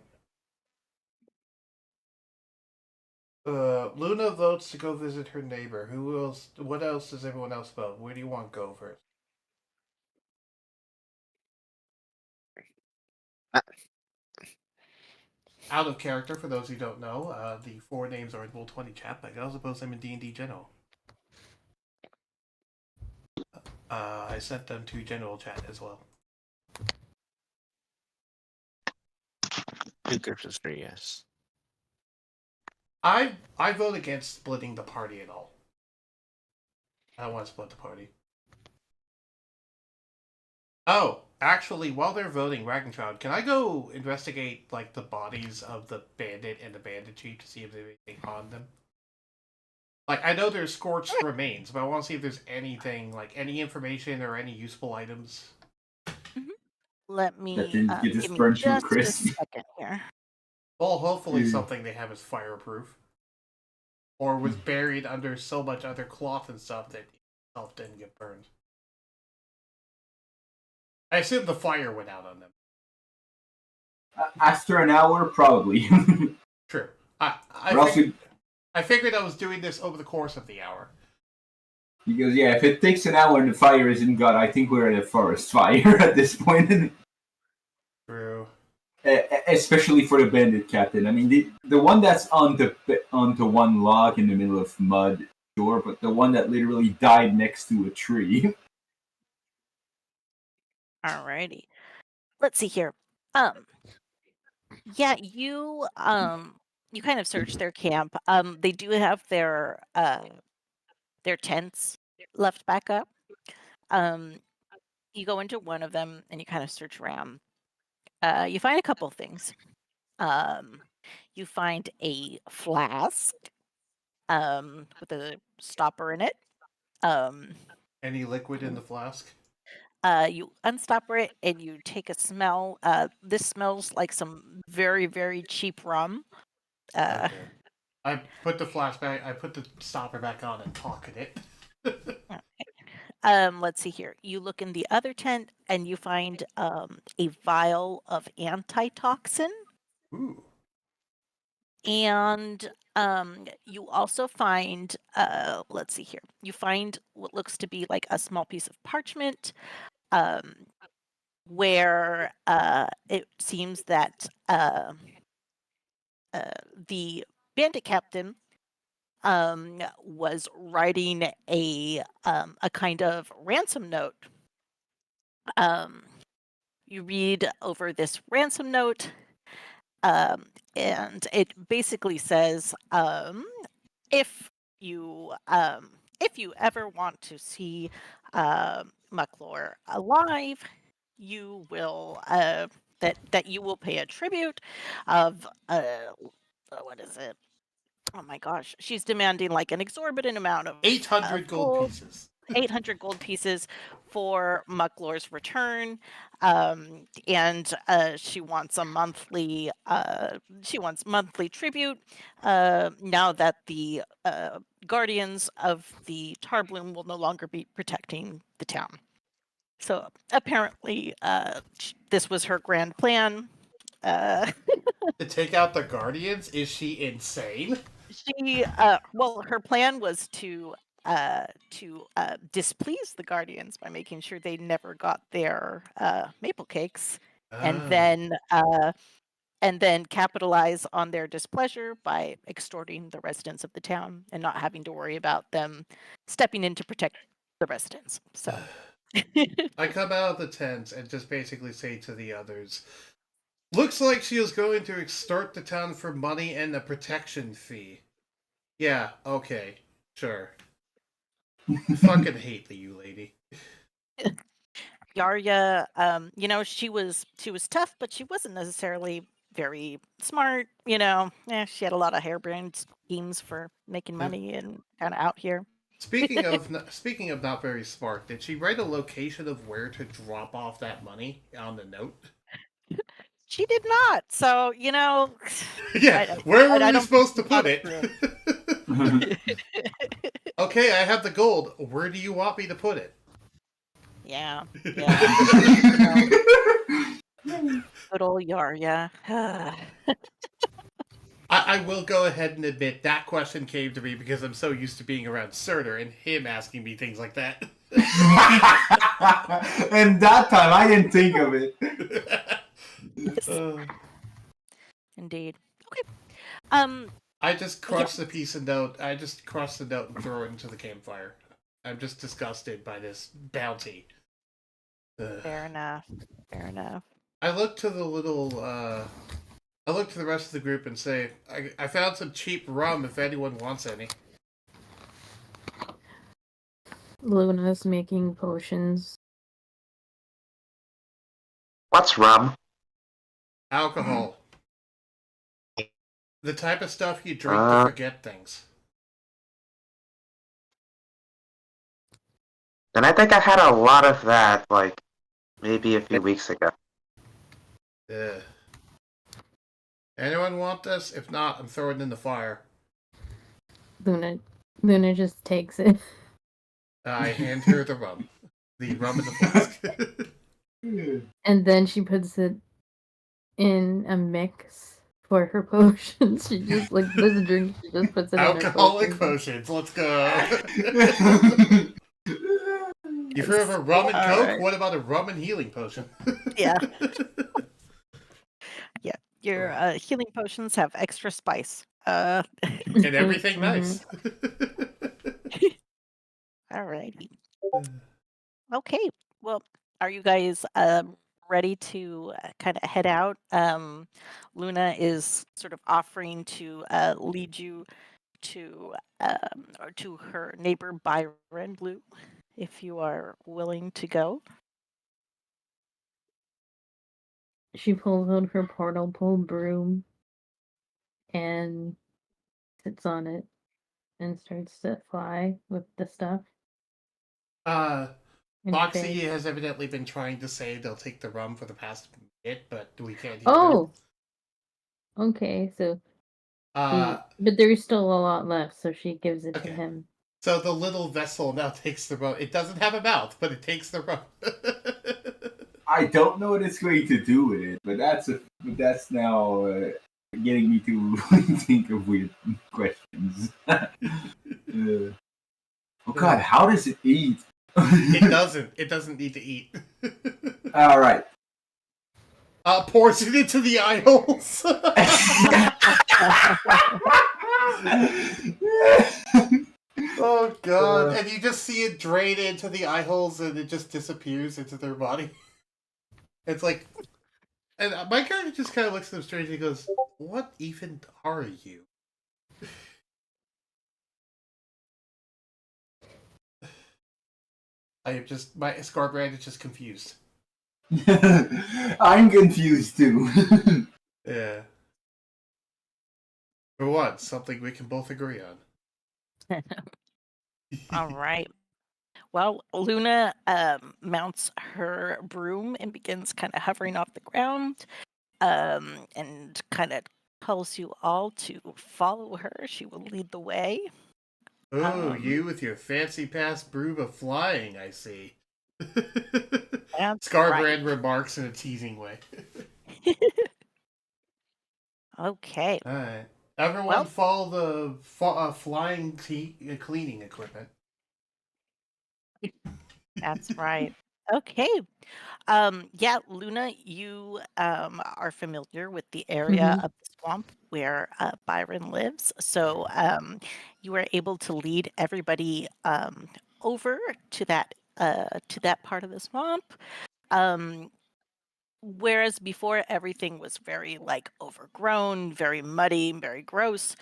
Luna votes to go visit her neighbor. Who else? What else does everyone else vote? Where do you want to go first? Uh, Out of character, for those who don't know, the 4 names are in Roll20 chat, but I can also post them in D&D General. I sent them to General chat as well. Two groups is 3, yes. I vote against splitting the party at all. I want to split the party. Oh, actually, while they're voting Ragnachilde, can I go investigate like the bodies of the bandit and the bandit chief to see if there's anything on them? Like, I know there's scorched remains, but I want to see if there's anything, like any information or any useful items. Let That me didn't get give just me burned to a just a crisp. second here. Well, hopefully Yeah. something they have is fireproof. Or was buried under so much other cloth and stuff that itself didn't get burned. I assume the fire went out on them. After an hour, probably. True. I figured I was doing this over the course of the hour. Because yeah, if it takes an hour and the fire isn't gone, I think we're in a forest fire at this point. True. Especially for the bandit captain. I mean, the one that's on the one log in the middle of mud, sure, but the one that literally died next to a tree. Alrighty. Let's see here. Yeah, you kind of search their camp. They do have their tents left back up. You go into one of them and you kind of search around. You find a couple of things. You find a flask with a stopper in it. Any liquid in the flask? You unstopper it and you take a smell. This smells like some very, very cheap rum. Okay. I put the flask back. I put the stopper back on and pocket it. Let's see here. You look in the other tent and you find a vial of antitoxin. Ooh. And you also find, let's see here. You find what looks to be like a small piece of parchment, where it seems that the bandit captain was writing a kind of ransom note. You read over this ransom note, and it basically says, if you ever want to see Mucklor alive, you will that you will pay a tribute of what is it? Oh my gosh, she's demanding like an exorbitant amount of 800 gold pieces. 800 gold pieces for Mucklor's return, and she wants a monthly tribute. Now that the guardians of the Tarbloom will no longer be protecting the town. So apparently, this was her grand plan. To take out the Guardians? Is she insane? She well, her plan was to displease the guardians by making sure they never got their maple cakes, and then capitalize on their displeasure by extorting the residents of the town and not having to worry about them stepping in to protect the residents. So I come out of the tent and just basically say to the others, looks like she is going to extort the town for money and a protection fee. Yeah, okay, sure. I fucking hate you, lady. Yarya, she was tough, but she wasn't necessarily very smart. She had a lot of harebrained schemes for making money and kind of out here. Speaking of not very smart, did she write a location of where to drop off that money on the note? She did not. So Yeah, where were you supposed to put it? Okay, I have the gold. Where do you want me to put it? Yeah. Good old Yarya. I will go ahead and admit that question came to me because I'm so used to being around Surtur and him asking me things like that. And that time, I didn't think of it. Indeed. Okay. I just crushed the piece of note. I just crushed the note and throw it into the campfire. I'm just disgusted by this bounty. Fair enough. I look to the rest of the group and say, I found some cheap rum if anyone wants any. Luna's making potions. What's rum? Alcohol. The type of stuff you drink to Uh. forget things. And I think I had a lot of that, like, maybe a few weeks ago. Yeah. Anyone want this? If not, I'm throwing it in the fire. Luna just takes it. I hand her the rum. The rum in the flask. And then she puts it in a mix for her potions. She just, like, this drink, she just puts it in her Alcoholic potions. potions, let's go. You've heard of a rum and coke? Alright. What about a rum and healing potion? Yeah. Yeah. Your healing potions have extra spice. And everything nice. Alrighty. Okay. Well, are you guys ready to kind of head out? Luna is sort of offering to lead you to or to her neighbor Byron Blue, if you are willing to go. She pulls out her portal pole broom and sits on it and starts to fly with the stuff. and Foxy fade. has evidently been trying to say they'll take the rum for the past minute, but we can't hear Oh! Okay, so them. but there's still a lot left, so she gives it to Okay. him. So the little vessel now takes the rum. It doesn't have a mouth, but it takes the rum. I don't know what it's going to do with it, but that's now getting me to think of weird questions. Oh God, how does it eat? It doesn't. It doesn't need to eat. All right. Pours it into the eye holes. Oh God! And you just see it drain into the eye holes, and it just disappears into their body. It's like, and my character just kind of looks at them strangely and goes, "What even are you?" I am just my Scarbrand is just confused. I'm confused too. Yeah. For once, something we can both agree on. All right. Well, Luna mounts her broom and begins kind of hovering off the ground and kind of tells you all to follow her. She will lead the way. Oh, you with your fancy past broom of flying, I see. That's Scarbrand remarks in a teasing way. Okay. Alright. Everyone Well- follow the flying cleaning equipment. That's right. Okay. Yeah, Luna, you are familiar with the area of the swamp where Byron lives. So you were able to lead everybody over to that part of the swamp. Whereas before everything was very like overgrown, very muddy, very gross.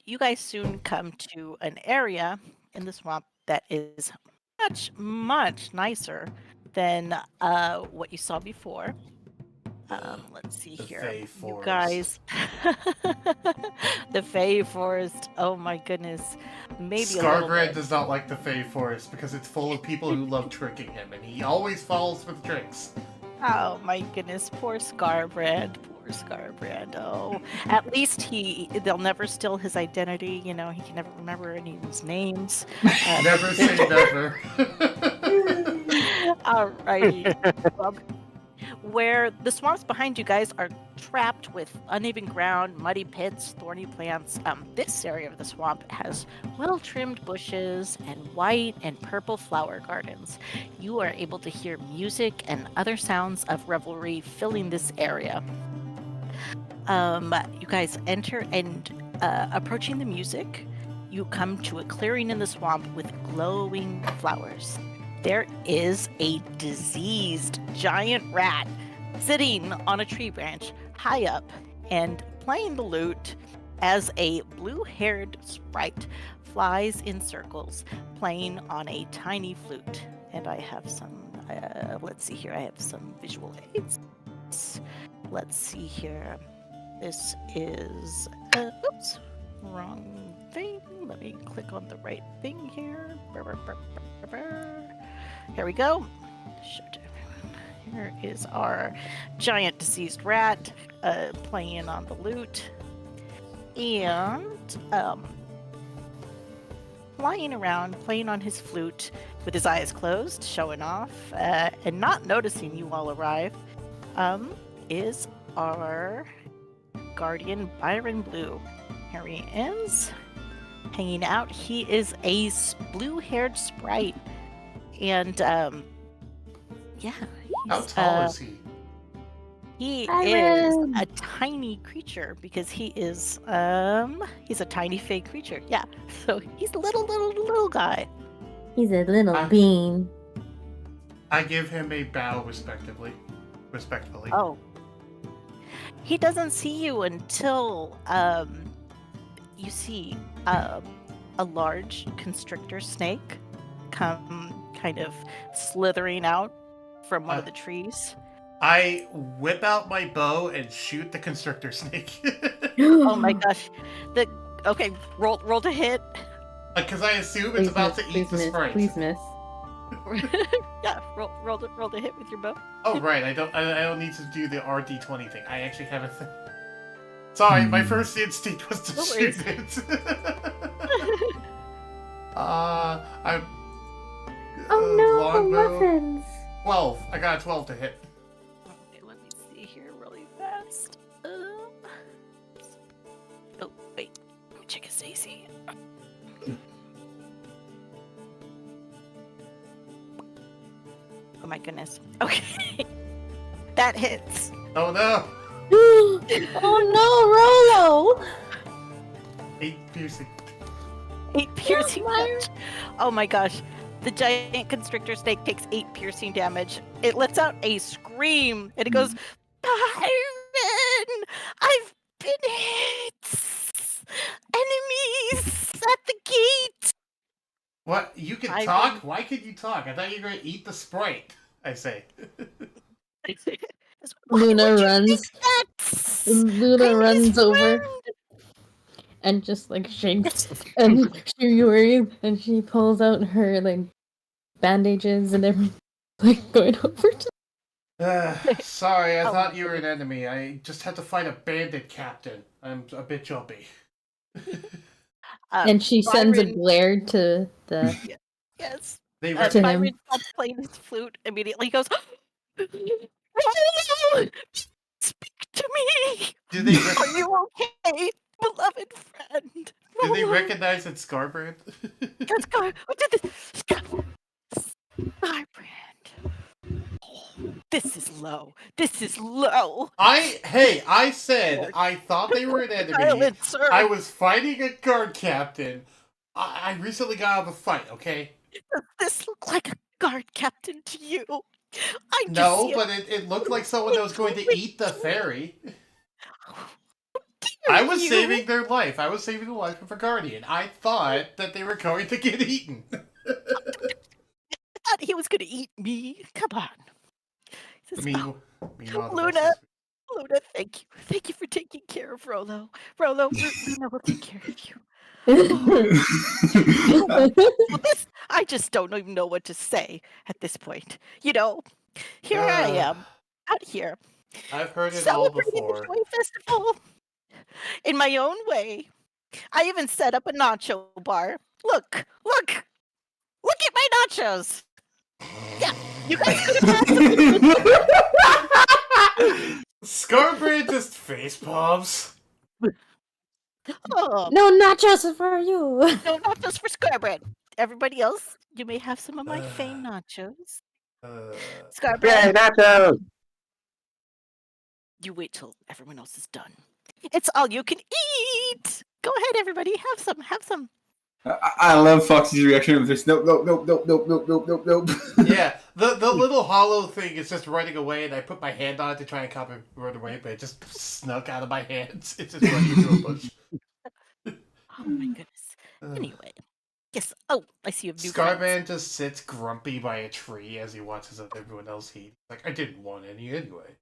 You guys soon come to an area in the swamp that is much, much nicer than what you saw before. Let's see The here. Fey You Forest. guys, the Fey Forest. Oh my goodness. Maybe a little Scarbrand bit. does not like the Fey Forest because it's full of people who love tricking him, and he always falls with tricks. Oh my goodness, poor Scarbrand. Poor Scarbrand. Oh, at least they'll never steal his identity. You know, he can never remember any of his names. Never say never. Alrighty. Well, where the swamps behind you guys are trapped with uneven ground, muddy pits, thorny plants, this area of the swamp has well-trimmed bushes and white and purple flower gardens. You are able to hear music and other sounds of revelry filling this area. You guys enter and approaching the music, you come to a clearing in the swamp with glowing flowers. There is a diseased giant rat sitting on a tree branch high up and playing the lute as a blue-haired sprite flies in circles, playing on a tiny flute. And I have some, let's see here, I have some visual aids. Let's see here. This is, oops, wrong thing. Let me click on the right thing here. Here we go. Show to everyone. Here is our giant deceased rat playing on the lute. And flying around, playing on his flute with his eyes closed, showing off, and not noticing you all arrive, is our guardian Byron Blue. Here he is, hanging out. He is a blue-haired sprite, and yeah. How tall is he? He Byron! is a tiny creature because he's a tiny fey creature. Yeah, so he's a little guy. He's a little bean. I give him a bow respectfully. Oh. He doesn't see you until you see a large constrictor snake come kind of slithering out from one of the trees. I whip out my bow and shoot the constrictor snake. Oh my gosh. Okay, roll to hit. Because I assume it's about to eat the sprite. Please miss. Yeah, roll to hit with your bow. Oh right, I don't need to do the RD20 thing. I actually have a thing. Sorry, my first instinct was to No shoot worries. it. I'm. Oh no, the longbow. muffins! 12. I got a 12 to hit. Okay, let me see here really fast. Oh wait, let me check his AC. Oh my goodness. Okay, that hits. Oh no! Oh no, Rolo! 8 piercing. 8 piercing Fire. damage. Oh my gosh. The giant constrictor snake takes 8 piercing damage. It lets out a scream and it goes, Byron! I've been hit! Enemies at the gate! What? You can I talk? mean- Why could you talk? I thought you were going to eat the sprite, I say. Why Luna would you runs. think that? Luna I'm his runs over friend. and just like shakes, and she worries, and she pulls out her like bandages and everything, like going over to. Sorry, I Oh. thought you were an enemy. I just had to fight a bandit captain. I'm a bit jumpy. And she sends a Byron- glare to the. Yes. They To him. Byron stops playing his flute immediately. He goes, Rolo! Speak to me! Do they Are you okay, beloved friend? do they Rolo, recognize it's Scarbrand? Let's go. Skybrand. Oh, this is low. This is low. I said I thought they were an enemy. Silent, sir. I was fighting a guard captain. I recently got out of a fight, okay? Does this look like a guard captain to you? I just No, see a but it looked like someone that was going to eat the fairy. deer I was you. saving their life. I was saving the life of a guardian. I thought that they were going to get eaten. I thought he was going to eat me. Come on. He says, Meanwhile, the Luna. rest Luna, thank you. Thank you for taking care of Rolo. Rolo, Luna will take care of you. I just don't even know what to say at this point. You know, here I am, out here, I've heard it all celebrating the before. Joy Festival in my own way. I even set up a nacho bar. Look at my nachos. Yeah, you guys could have had some. Scarbrand just face palms. Oh, No nachos for you. no nachos for Scarbread. Everybody else, you may have some of my famed nachos. Scarbread, Yay, nachos! you wait till everyone else is done. It's all you can eat. Go ahead, everybody. Have some. Have some. I love Foxy's reaction of this. Nope, nope, nope, nope, nope, nope, nope, nope, nope. Yeah, the little hollow thing is just running away, and I put my hand on it to try and copy run away, but it just snuck out of my hands. It's just running into a bush. Oh my goodness. Ugh. Anyway, yes. Oh, I see you have new friends. Scarman just sits grumpy by a tree as he watches everyone else eat. Like, I didn't want any anyway.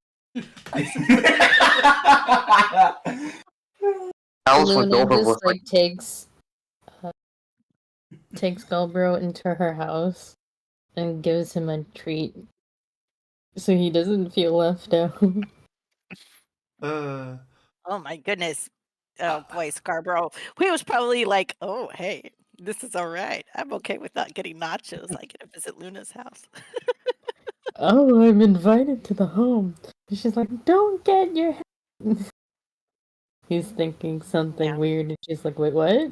Alice looked Luna over just with like takes Galbro into her house and gives him a treat so he doesn't feel left out. Uh, Oh my goodness. Oh boy, Scarborough. He was probably like, oh, hey, this is all right. I'm okay with not getting nachos. I get to visit Luna's house. Oh, I'm invited to the home. And she's like, don't get your He's thinking something Yeah. weird and she's like, wait, what?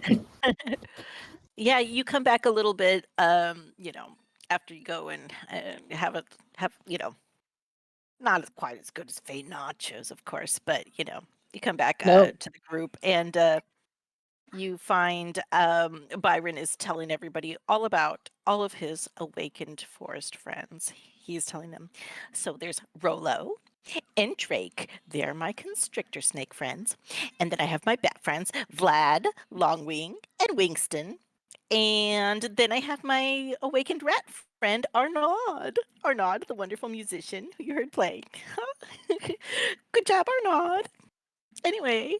Yeah, you come back a little bit, after you go and have, not quite as good as Fey nachos, of course, but, you come back Nope. to the group and you find Byron is telling everybody all about all of his awakened forest friends. He's telling them, so there's Rolo and Drake. They're my constrictor snake friends. And then I have my bat friends, Vlad, Longwing, and Wingston. And then I have my awakened rat friend, Arnaud. Arnaud, the wonderful musician who you heard playing. Good job, Arnaud. Anyway,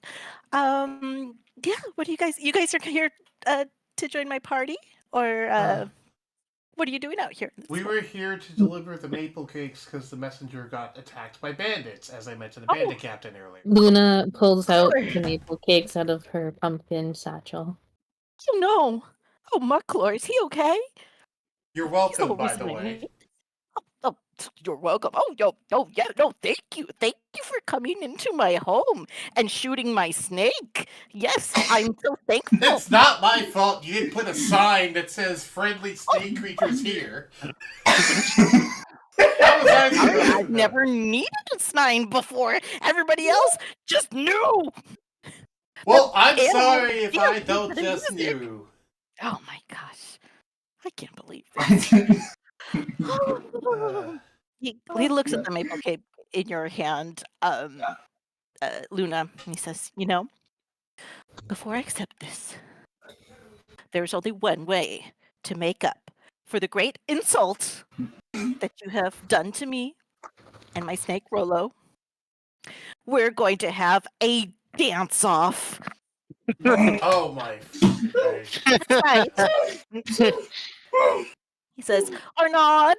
yeah, what do you guys are here to join my party? Or what are you doing out here? in the we swamp? were here to deliver the maple cakes because the messenger got attacked by bandits, as I mentioned the bandit captain earlier. Luna pulls out Sure. the maple cakes out of her pumpkin satchel. Oh no. Oh, Mucklor, is he okay? You're He's welcome, all by the risen way. Oh, you're welcome. Oh, yeah, no, thank you. Thank you for coming into my home and shooting my snake. Yes, I'm so thankful. It's not my fault you didn't put a sign that says friendly snake creatures here. How was I supposed to I've know? never needed a sign before. Everybody else just knew. Well, I'm animals sorry if feel I for don't the just music. knew. Oh my gosh. I can't believe this. He looks at the maple cake in your hand, Luna, and he says, before I accept this, there's only one way to make up for the great insult that you have done to me and my snake Rolo. We're going to have a dance off. Oh my. Right. He says, Arnaud,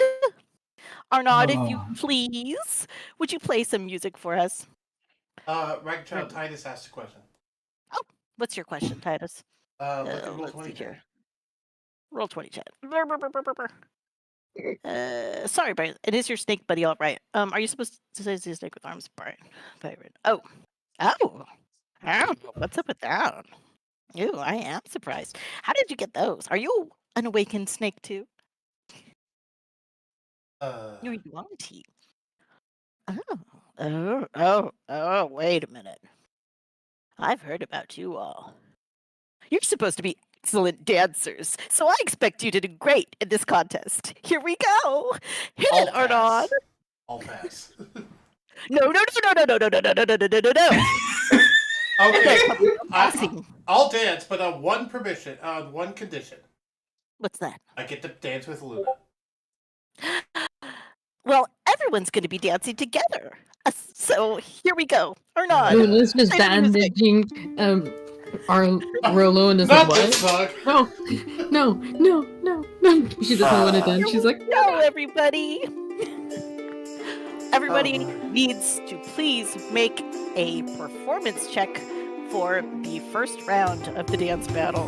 if you please, would you play some music for us? Ragnachilde Titus asked a question. What's your question, Titus? Look at roll Let's 20 see here. chat. Roll 20 chat. Sorry, Byron. It is your snake buddy, all right. Are you supposed to say it's a snake with arms? Byron. Oh. What's up with that? Ew, I am surprised. How did you get those? Are you an awakened snake too? You're Yuan-Ti. Oh, wait a minute. I've heard about you all. You're supposed to be excellent dancers, so I expect you to do great in this contest. Here we go. Hit it, Arnaud. I'll pass. No. Okay, Passing. I'll dance, but on one condition. What's that? I get to dance with Luna. Well, everyone's going to be dancing together. So here we go. Arnaud. Luna's just play the music. bandaging our Rolo and is Not like, this what? song. No. She doesn't want to dance. She's like, No, everybody. Everybody needs to please make a performance check for the first round of the dance battle.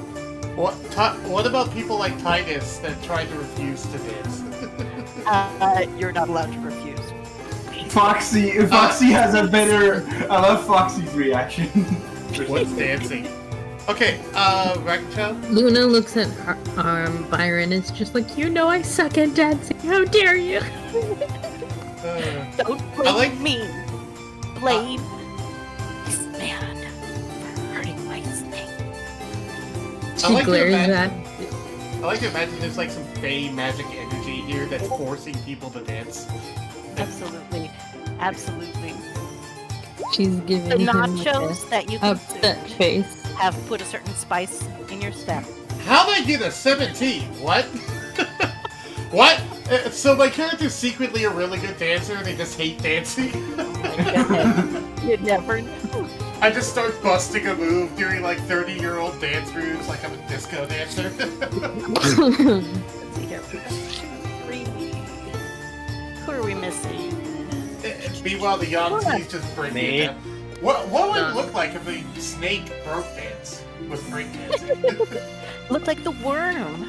What about people like Titus that tried to refuse to dance? You're not allowed to refuse. Foxy has a better. I love Foxy's reaction. What's dancing? Okay, Ragnachilde? Luna looks at Byron and is just like, I suck at dancing. How dare you? Don't blame me. Blame this man for hurting my snake. She glares at. I like to imagine there's like some fey magic energy here that's forcing people to dance. Absolutely. She's giving The him nachos that you upset consumed face. have put a certain spice in your step. How'd I get a 17? What? What? So my character's secretly a really good dancer and they just hate dancing? You never know. I just start busting a move doing like 30-year-old dance moves like I'm a disco dancer. Let's see here. 3. Who are we missing? Meanwhile, the Yankees just bring Me. it down. What would it look like if a snake broke dance with break dancing? Looked like the worm.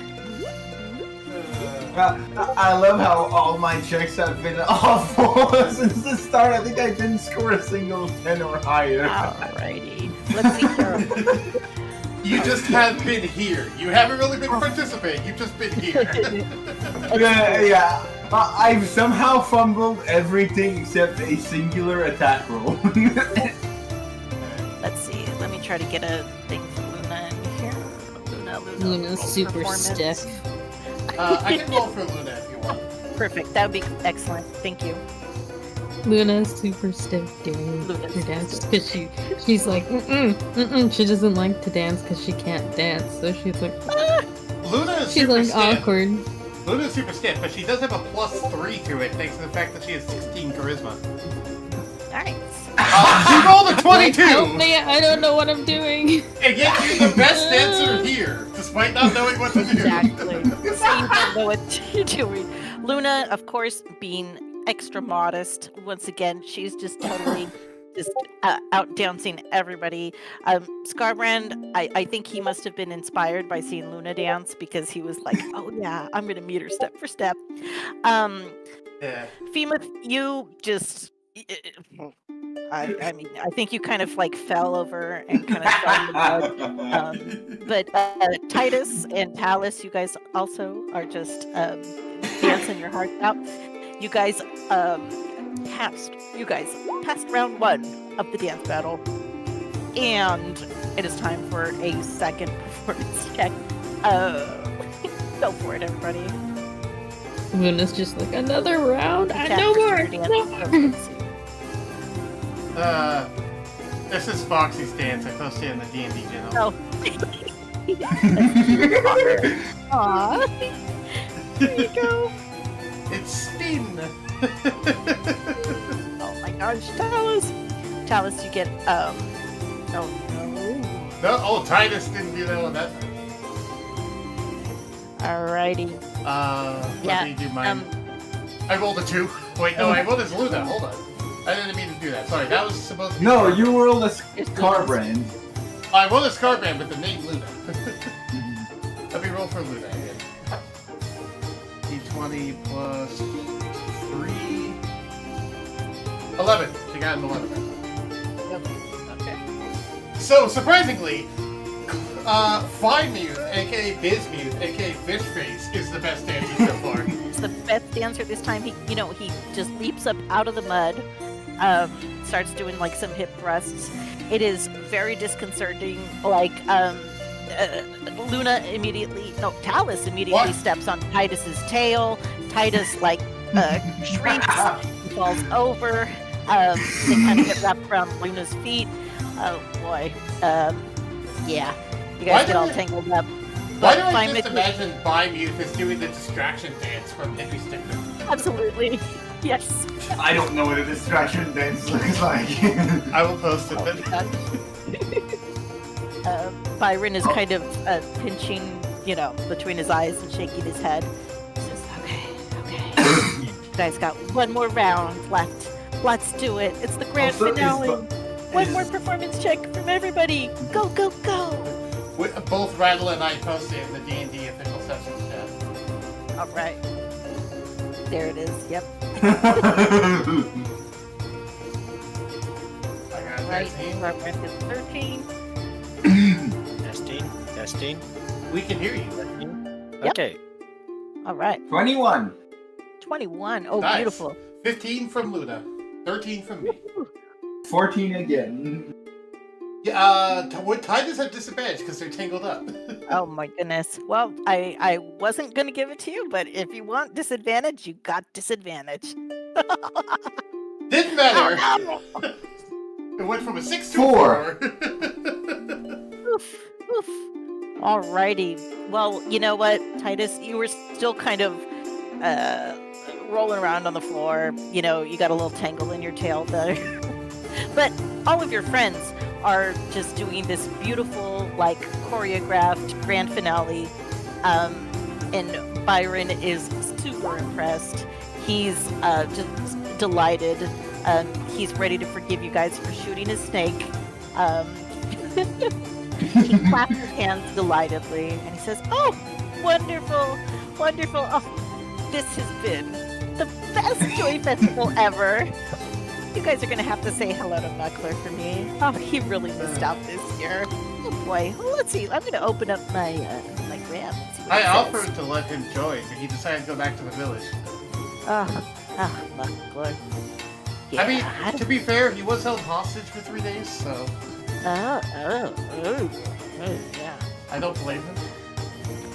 I love how all my checks have been awful since the start. I think I didn't score a single 10 or higher. Alrighty. Let's see here. You just have been here. You haven't really been participating. You've just been here. Yeah. I've somehow fumbled everything except a singular attack roll. Let's see. Let me try to get a thing for Luna in here. Luna. Luna's super performance. stiff. I can roll for Luna if you want. Perfect. That would be excellent. Thank you. Luna's super stiff doing Luna's her dance super because she's like she doesn't like to dance because she can't dance, so she's like Luna is she's super like stiff. awkward. Luna is super stiff, but she does have a +3 to it thanks to the fact that she has 16 charisma. Alright. She rolled a 22! Help me! I don't know what I'm doing. And yet you're the best dancer here, despite not knowing what to do. Exactly. So you don't know what you're doing. Luna, of course, being extra modest. Once again, she's just totally just out dancing everybody. Scarbrand, I think he must have been inspired by seeing Luna dance because he was like, oh yeah, I'm gonna meet her step for step. Yeah. Femith, you just I mean, I think you kind of like fell over and kind of fell in the mud. But Titus and Talus, you guys also are just dancing your hearts out. You guys passed round 1 of the dance battle, and it is time for a second performance check. Go for it, everybody. Luna's just like another round. You I can't no more. pursue your No dance. more. This is Foxy's dance. I posted it in the D&D channel. Oh. Aww. There you go. It's spin! Oh my gosh, Talus. Talus, you get oh no. No, oh, Titus didn't do that one that time. Alrighty. Let me do mine. I rolled a 2. Wait, no, I rolled as Luna. Hold on. I didn't mean to do that. Sorry, that was supposed to be... No, you rolled a car brand. I rolled a Scarbrand with the name Luna. Let me roll for Luna again. D20 plus 3... 11. She got an 11. Okay. So, surprisingly, Finmute, aka Bismute, aka Fishface, is the best dancer so far. He's the best dancer this time. He just leaps up out of the mud, starts doing like some hip thrusts. It is very disconcerting. Like, Talus immediately What? steps on Titus's tail. Titus shrieks, he falls over. They kind of get wrapped around Luna's feet. Oh boy. Yeah. You Why guys get all did I- tangled up. Why do I Fine just with- imagine Bimute as doing the distraction dance from Henry Stickmin? Absolutely. Yes. I don't know what a distraction dance looks like. I will post it then. Byron is kind of pinching, between his eyes and shaking his head. He says, okay. You guys got one more round left. Let's do it. It's the grand Also, finale. One more performance check from everybody. Go, go, go. Both Rattle and I posted in the D&D official session chat. All right. There it is. Yep. I got Right. 13. Progress is 13. Testing. We can hear you. Yep. Okay. All right. 21. 21. Oh, Nice. beautiful. 15 from Luna. 13 from me. 14 again. Yeah, would Titus have disadvantage because they're tangled up? Oh my goodness. Well, I wasn't gonna give it to you, but if you want disadvantage, you got disadvantage. Didn't matter. Oh, no. It went from a 6 to Four. a 4. Oof. Alrighty. Well, you know what, Titus, you were still kind of rolling around on the floor. You know, you got a little tangle in your tail there. But all of your friends are just doing this beautiful, like, choreographed grand finale. And Byron is super impressed. He's just delighted. He's ready to forgive you guys for shooting his snake. He claps his hands delightedly and he says, "Oh, wonderful, wonderful. Oh, this has been the best Joy Festival ever. You guys are going to have to say hello to Muckler for me. Oh, he really missed out this year. Oh boy. Well, let's see. I'm going to open up my my gram and see what I it says. offered to let him join, but he decided to go back to the village. Muckler. Yeah, I mean, to be fair, he was held hostage for 3 days, so yeah. I don't blame him.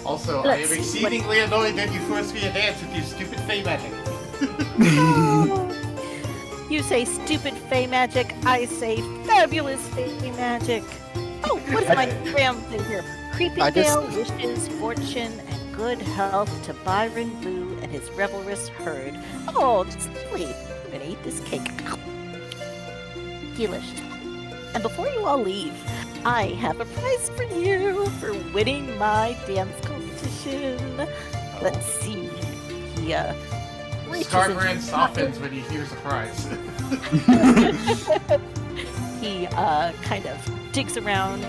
Also, Let's I am see exceedingly annoyed that you forced me to dance with your stupid fey magic. You say stupid fey magic, I say fabulous fey magic. Oh, what is my gram thing here? Creeping Gale wishes fortune and good health to Byron Blue and his revelrous herd. Oh, that's lovely. I'm gonna eat this cake. Delicious. And before you all leave, I have a prize for you for winning my dance competition. Let's see. He reaches into Scarbrand his softens when he hears the prize. He kind of digs around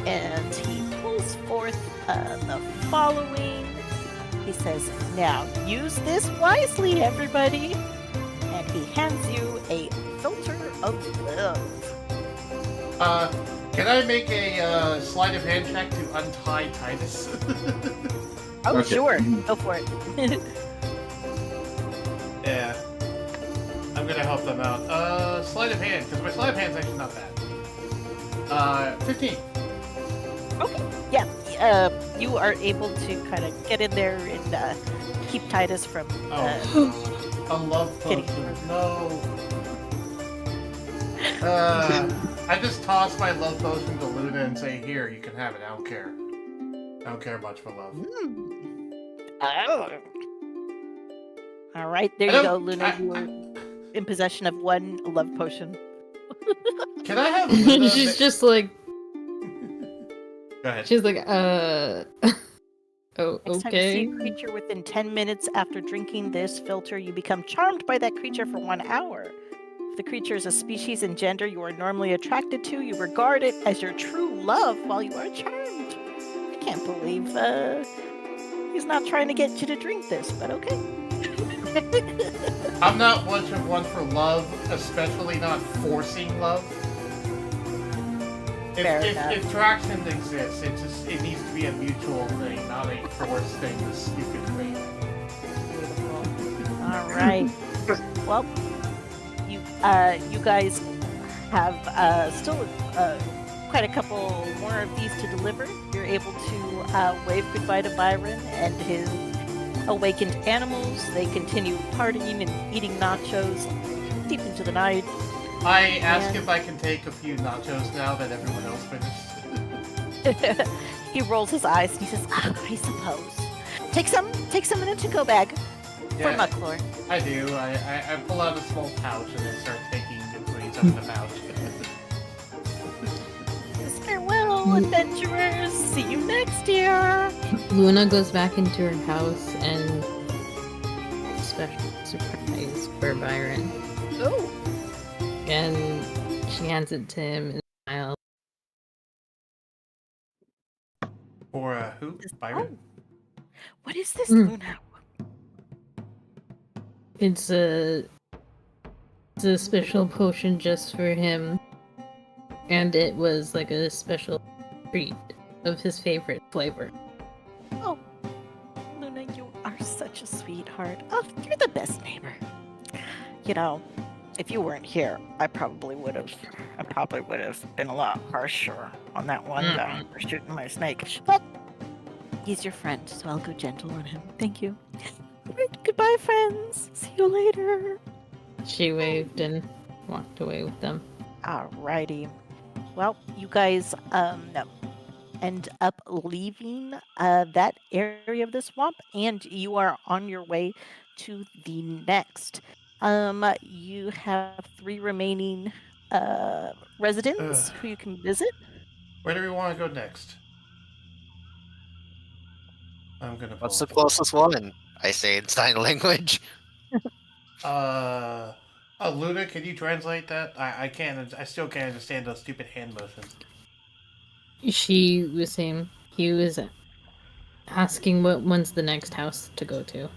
and he pulls forth the following. He says, "Now use this wisely, everybody." And he hands you a filter of love. Can I make a sleight of hand check to untie Titus? Oh, Okay. sure. Go for it. Yeah. I'm gonna help them out. Sleight of hand, because my sleight of hand's actually not bad. 15. Okay. Yeah. You are able to kind of get in there and keep Titus from. A love Kidding. potion. No. I just toss my love potion to Luna and say, "Here, you can have it. I don't care. I don't care much for love." Oh. All right, there I you don't- go, Luna. You were in possession of one love potion. Can I have Luna? She's just like, Go ahead. she's like, oh, Next time you see okay. a creature within 10 minutes after drinking this filter, you become charmed by that creature for 1 hour. If the creature is a species and gender you are normally attracted to, you regard it as your true love while you are charmed. I can't believe he's not trying to get you to drink this, but okay. I'm not much of one for love, especially not forcing love. Fair enough. If traction exists, it needs to be a mutual thing, not a forced thing. This stupid thing. Beautiful. All right. Well, you guys have still quite a couple more of these to deliver. You're able to wave goodbye to Byron and his awakened animals. They continue partying and eating nachos deep into the night. I ask And- if I can take a few nachos now that everyone else finished. He rolls his eyes and he says, I suppose. Take some in a to-go bag for Yeah. Mucklord. I do. I pull out a small pouch and then start taking and putting some in the pouch. Farewell, adventurers. See you next year. Luna goes back into her house and special surprise for Byron. Oh. And she hands it to him and smiles. For who? Byron? What is this, Mm. Luna? It's a special potion just for him. And it was like a special treat of his favorite flavor. Oh, Luna, you are such a sweetheart. Oh, you're the best neighbor. You know, if you weren't here, I probably would have been a lot harsher on that one guy for shooting my snake. But he's your friend, so I'll go gentle on him. Thank you. All right, goodbye, friends. See you later. She waved and walked away with them. Alrighty. Well, you guys, end up leaving that area of the swamp, and you are on your way to the next. You have 3 remaining residents Ugh. who you can visit. Where do we want to go next? I'm gonna What's pull the up a map. closest one? I say in sign language. Uh, Luna, can you translate that? I can't. I still can't understand those stupid hand motions. She was saying he was asking what one's the next house to go to.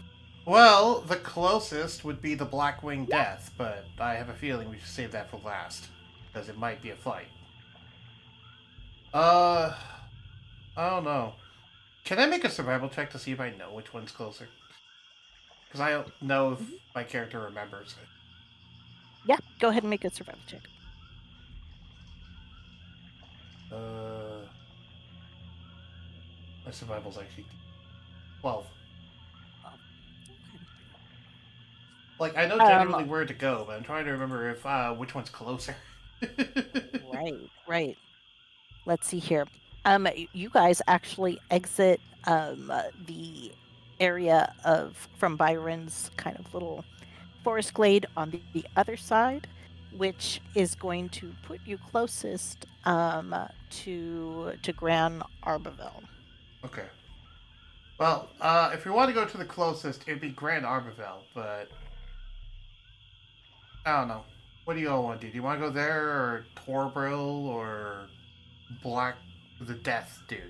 Well, the closest would be the Blackwing Death, but I have a feeling we should save that for last because it might be a fight. Uh, I don't know. Can I make a survival check to see if I know which one's closer? Because I don't know if my character remembers it. Yeah, go ahead and make a survival check. My survival's actually 12. Like, I know generally where to go, but I'm trying to remember if which one's closer. Right. Let's see here. You guys actually exit the area from Byron's kind of little forest glade on the other side, which is going to put you closest to Gran Arbaville. Okay. Well, if we want to go to the closest, it'd be Grand Arborville, but I don't know. What do you all want to do? Do you want to go there, or Torbril, or Black the Death Dude?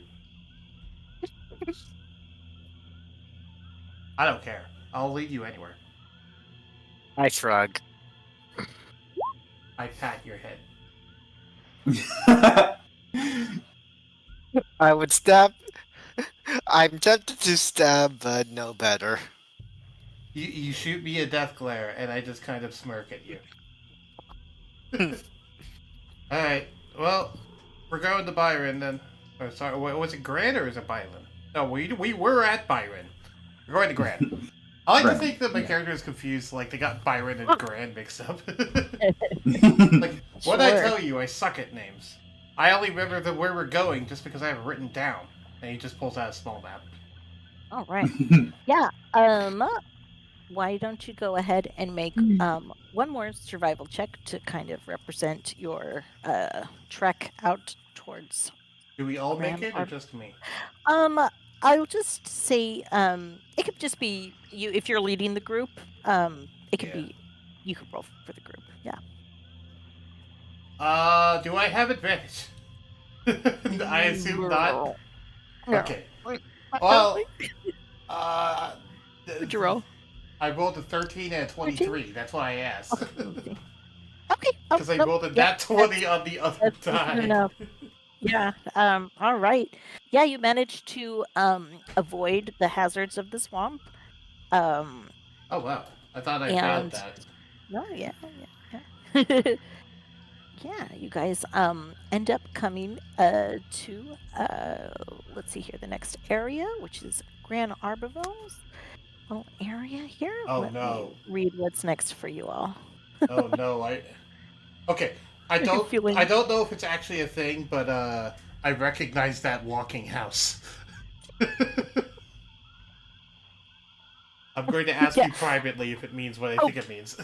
I don't care. I'll lead you anywhere. I shrug. I pat your head. I would stab. I'm tempted to stab, but no better. You shoot me a death glare, and I just kind of smirk at you. Alright, well, we're going to Byron then. Oh, sorry, was it Grand or is it Byron? No, we were at Byron. We're going to Grand. I like to think that my character is confused, like they got Byron and Grand mixed up. Like, what I Sure. tell you, I suck at names. I only remember where we're going just because I have it written down. And he just pulls out a small map. All right. Yeah. Why don't you go ahead and make one more survival check to kind of represent your trek out towards Do we all make Grand it or just me? I'll just say it could just be you if you're leading the group. It could Yeah. be you could roll for the group. Yeah. Do I have advantage? I assume not. No. Okay. Well, What'd you roll? I rolled a 13 and a 23. That's why I asked. Okay. Because I rolled a nat 20 on the other That's good time. enough. Yeah. All right. Yeah, you managed to avoid the hazards of the swamp. Oh, wow. I thought I failed And- that. No, yeah. Yeah, you guys end up coming to let's see here, the next area, which is Grand Arbaville's little area here. Oh, Let no. me read what's next for you all. Oh, no. Okay. I You're don't feeling- know if it's actually a thing, but I recognize that walking house. I'm going to ask Yeah. you privately if it means what I think it means.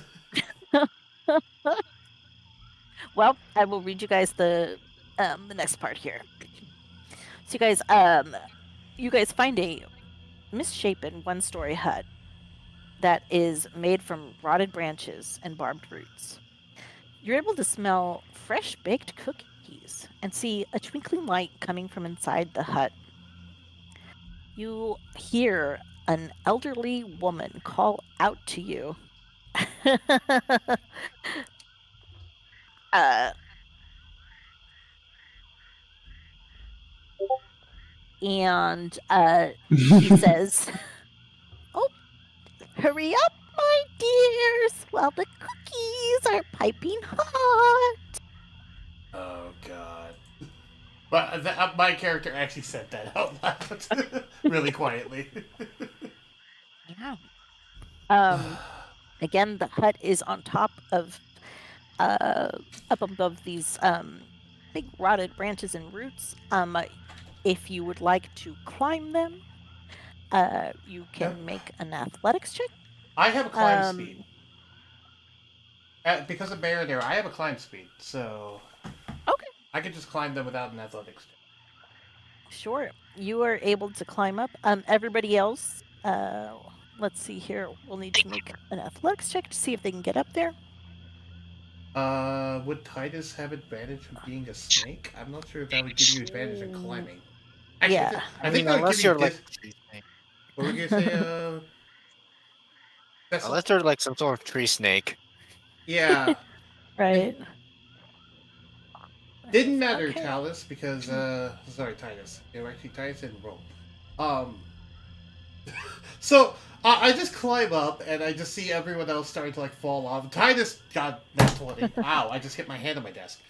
Well, I will read you guys the next part here. So you guys find a misshapen one-story hut that is made from rotted branches and barbed roots. You're able to smell fresh baked cookies and see a twinkling light coming from inside the hut. You hear an elderly woman call out to you. And she says, "Oh, hurry up, my dears, while the cookies are piping hot." Oh, God. But my character actually said that out loud. Really quietly. Yeah. Again, the hut is on top of, up above these big rotted branches and roots. If you would like to climb them, you can make an athletics check. I have a climb Um, speed. Because of Mariner, I have a climb speed, so Okay. I can just climb them without an athletics check. Sure. You are able to climb up. Everybody else, let's see here. We'll need to make an athletics check to see if they can get up there. Would Titus have advantage from being a snake? I'm not sure if that would give you advantage in climbing. Actually, Yeah. I think that would unless give you you're like dis- a tree snake. What were you gonna say? Vessel? Unless you're like some sort of tree snake. Yeah, Right. didn't matter, Okay. Talus, because sorry, Titus. They were actually Titus didn't roll. Um, so I just climb up and I just see everyone else starting to like fall off. Titus got that 20. Wow, I just hit my hand on my desk.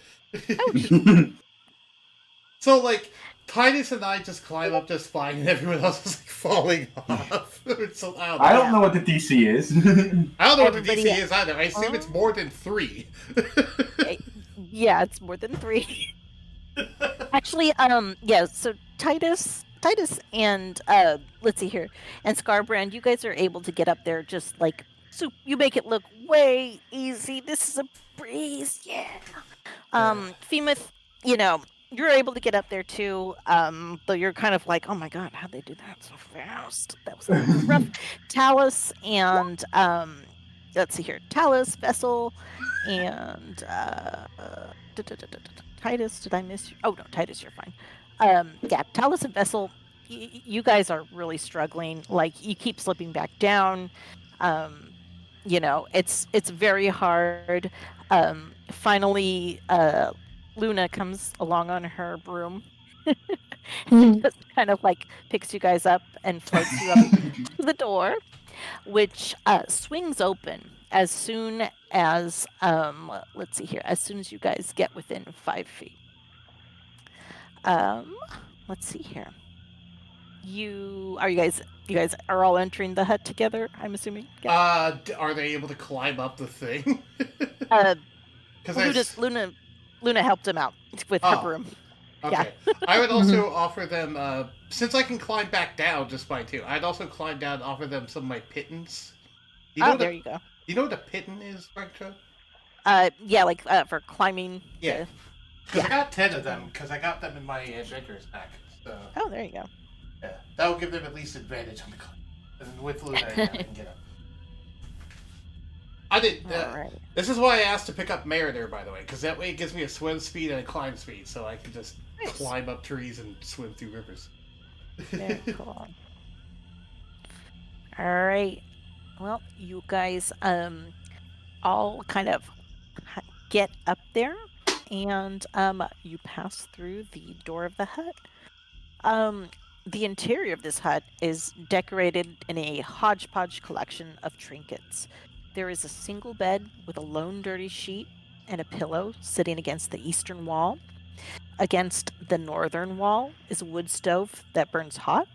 So like Titus and I just climb up just fine, and everyone else is like falling off. So I don't know what the DC is. I don't know what the Everybody- DC is either. I assume it's more than 3. Yeah, it's more than 3. Actually, yeah, so Titus and let's see here, and Scarbrand, you guys are able to get up there just like you make it look way easy. This is a breeze, yeah. Femith, you're able to get up there too. Though you're kind of like, oh my god, how'd they do that so fast? That was a little rough. Talus and let's see here, Talus, Vessel, and Titus. Did I miss you? Oh no, Titus, you're fine. Yeah, Talus and Vessel, you guys are really struggling. Like you keep slipping back down. It's very hard. Finally, Luna comes along on her broom. And just kind of like picks you guys up and floats you up to the door, which swings open as soon as let's see here, as soon as you guys get within 5 feet. Let's see here. You guys are all entering the hut together, I'm assuming. Yeah. Are they able to climb up the thing? Because Luna helped him out with her broom. Okay. I would also offer them, since I can climb back down just by 2, I'd also climb down and offer them some of my pittance. There you go. You know what a pitton is, Retro? Yeah, like for climbing. Yeah. Because I got 10 of them, because I got them in my adventurer's pack. So. Oh, there you go. Yeah, that will give them at least advantage on the climb. And with Luna, yeah, I can get up. I did. Right. This is why I asked to pick up Mariner, by the way, because that way it gives me a swim speed and a climb speed, so I can just climb up trees and swim through rivers. Very cool. All right. Well, you guys all kind of get up there, and you pass through the door of the hut. The interior of this hut is decorated in a hodgepodge collection of trinkets. There is a single bed with a lone dirty sheet and a pillow sitting against the eastern wall. Against the northern wall is a wood stove that burns hot.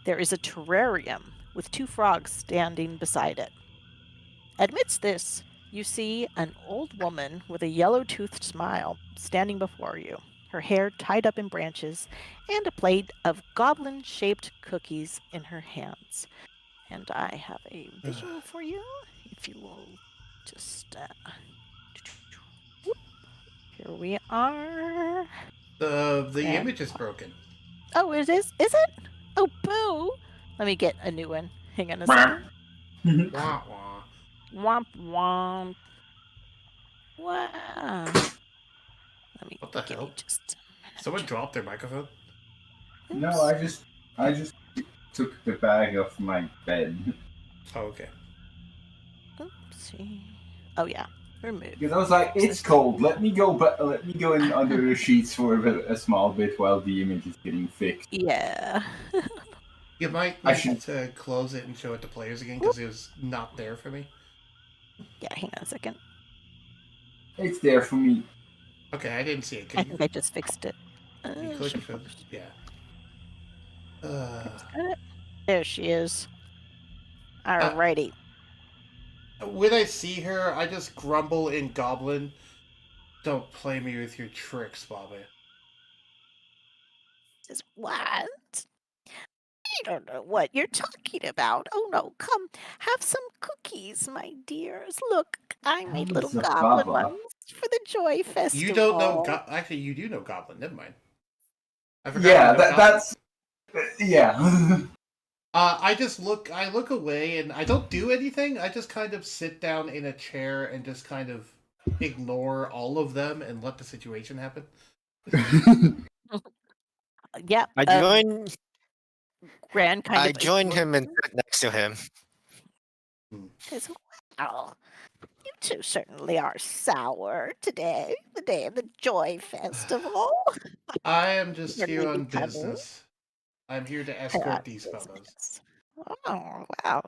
There is a terrarium with 2 frogs standing beside it. Amidst this, you see an old woman with a yellow-toothed smile standing before you, her hair tied up in branches, and a plate of goblin-shaped cookies in her hands. And I have a visual for you, if you will just... Here we are. The image is broken. Oh, it is? Is it? Oh, boo! Let me get a new one. Hang on a second. Wah, wah. Womp womp. Wow. Let me What the give hell? me just a minute. Someone dropped their microphone? No, I just took the bag off my bed. Oh, okay. Oopsie. Oh yeah. Remove. Because I was like, it's cold. Let me go in under the sheets for a small bit while the image is getting fixed. Yeah. You might need to close it and show it to players again, because it was not there for me. Yeah, hang on a second. It's there for me. Okay, I didn't see it. I think I just fixed it. You click it for yeah. There she is. Alrighty. When I see her, I just grumble in Goblin. Don't play me with your tricks, Bobby. says, "What? I don't know what you're talking about. Oh no, come, have some cookies, my dears. Look, I made little What's up, goblin Papa? ones for the Joy You don't know. Festival." Actually, you do know Goblin. Never mind. I forgot you Yeah, know Goblin. that's yeah. I just look. I look away, and I don't do anything. I just kind of sit down in a chair and just kind of ignore all of them and let the situation happen. Yeah, I join. Gran kind I of join him and ignores sit next to him. you, says, "Well, you two certainly are sour today, the day of the Joy Festival." I am just Certainly here on becoming business. I'm here to hot escort these fellows. business. Oh, wow.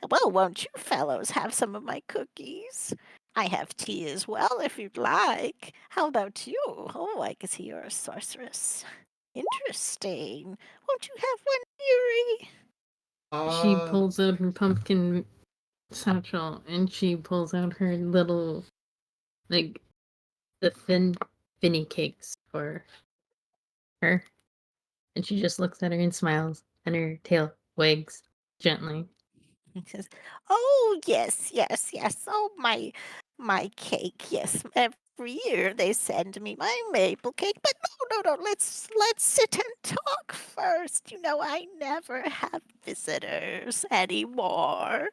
Well, won't you fellows have some of my cookies? I have tea as well if you'd like. How about you? Oh, I can see you're a sorceress. Interesting. Won't you have one, Yuri? She Uh, pulls out her pumpkin satchel and she pulls out her little, like, the finny cakes for her. And she just looks at her and smiles, and her tail wags gently. He says, "Oh yes, yes, yes. Oh my cake. Yes, every year they send me my maple cake. But no. Let's sit and talk first. You know, I never have visitors anymore.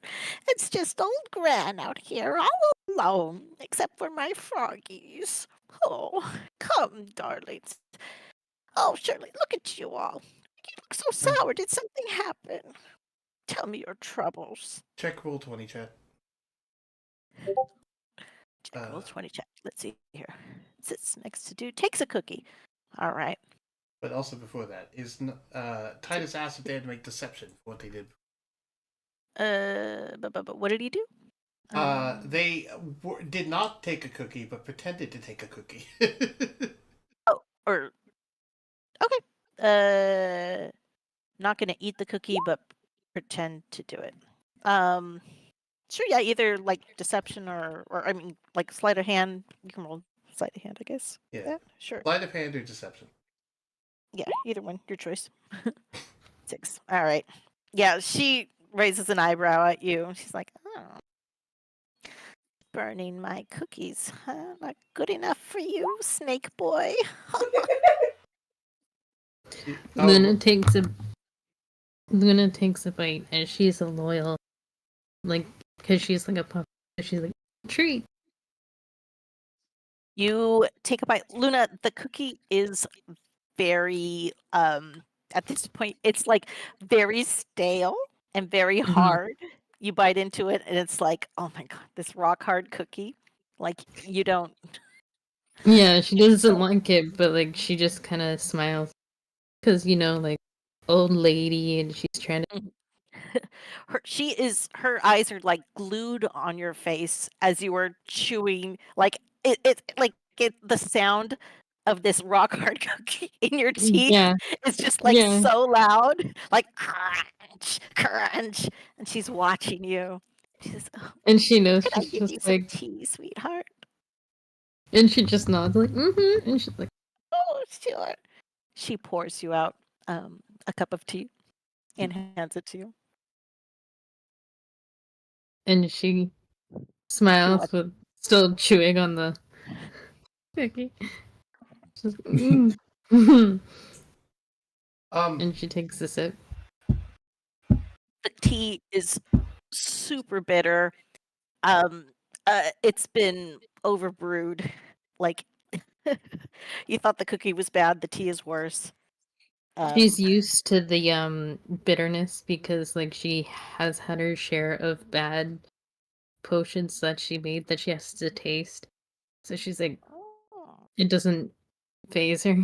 It's just old Gran out here all alone, except for my froggies. Oh, come, darlings. Oh, Shirley, look at you all. You look so sour. Did something happen? Tell me your troubles." check roll 20, chat. Check roll 20 check. Let's see here. Sits next to dude. Takes a cookie. All right. But also before that, Titus asked if they had to make deception for what they did. But what did he do? They did not take a cookie, but pretended to take a cookie. Or okay. Not gonna eat the cookie, but pretend to do it. Sure. Yeah. Either like deception or I mean, like sleight of hand. You can roll sleight of hand, I guess. Yeah. Sure. Sleight of hand or deception. Yeah. Either one. Your choice. 6. All right. Yeah. She raises an eyebrow at you. She's like, "Oh. Burning my cookies, huh? Not good enough for you, snake boy." Luna takes a bite, and she's a loyal, like, because she's like a pup. She's like, treat. You take a bite. Luna, the cookie is very at this point it's like very stale and very hard. You bite into it and it's like, oh my god, this rock hard cookie. Like you don't Yeah, she doesn't like it, but like she just kind of smiles because like old lady, and she's trying to. her eyes are like glued on your face as you are chewing like the sound of this rock hard cookie in your teeth Yeah, is just like yeah, so loud, like crunch, crunch, and she's watching you. She says, "Oh, and she knows can I she's give you just some like, tea, sweetheart?" and she just nods like, and she's like, "Oh, sure." She pours you out a cup of tea and hands it to you. and she She smiles watches. with still chewing on the cookie. She's like, and she takes a sip. The tea is super bitter. It's been overbrewed. Like you thought the cookie was bad, the tea is worse. She's used to the bitterness because like she has had her share of bad potions that she made that she has to taste. So she's like, Oh, it doesn't phase her.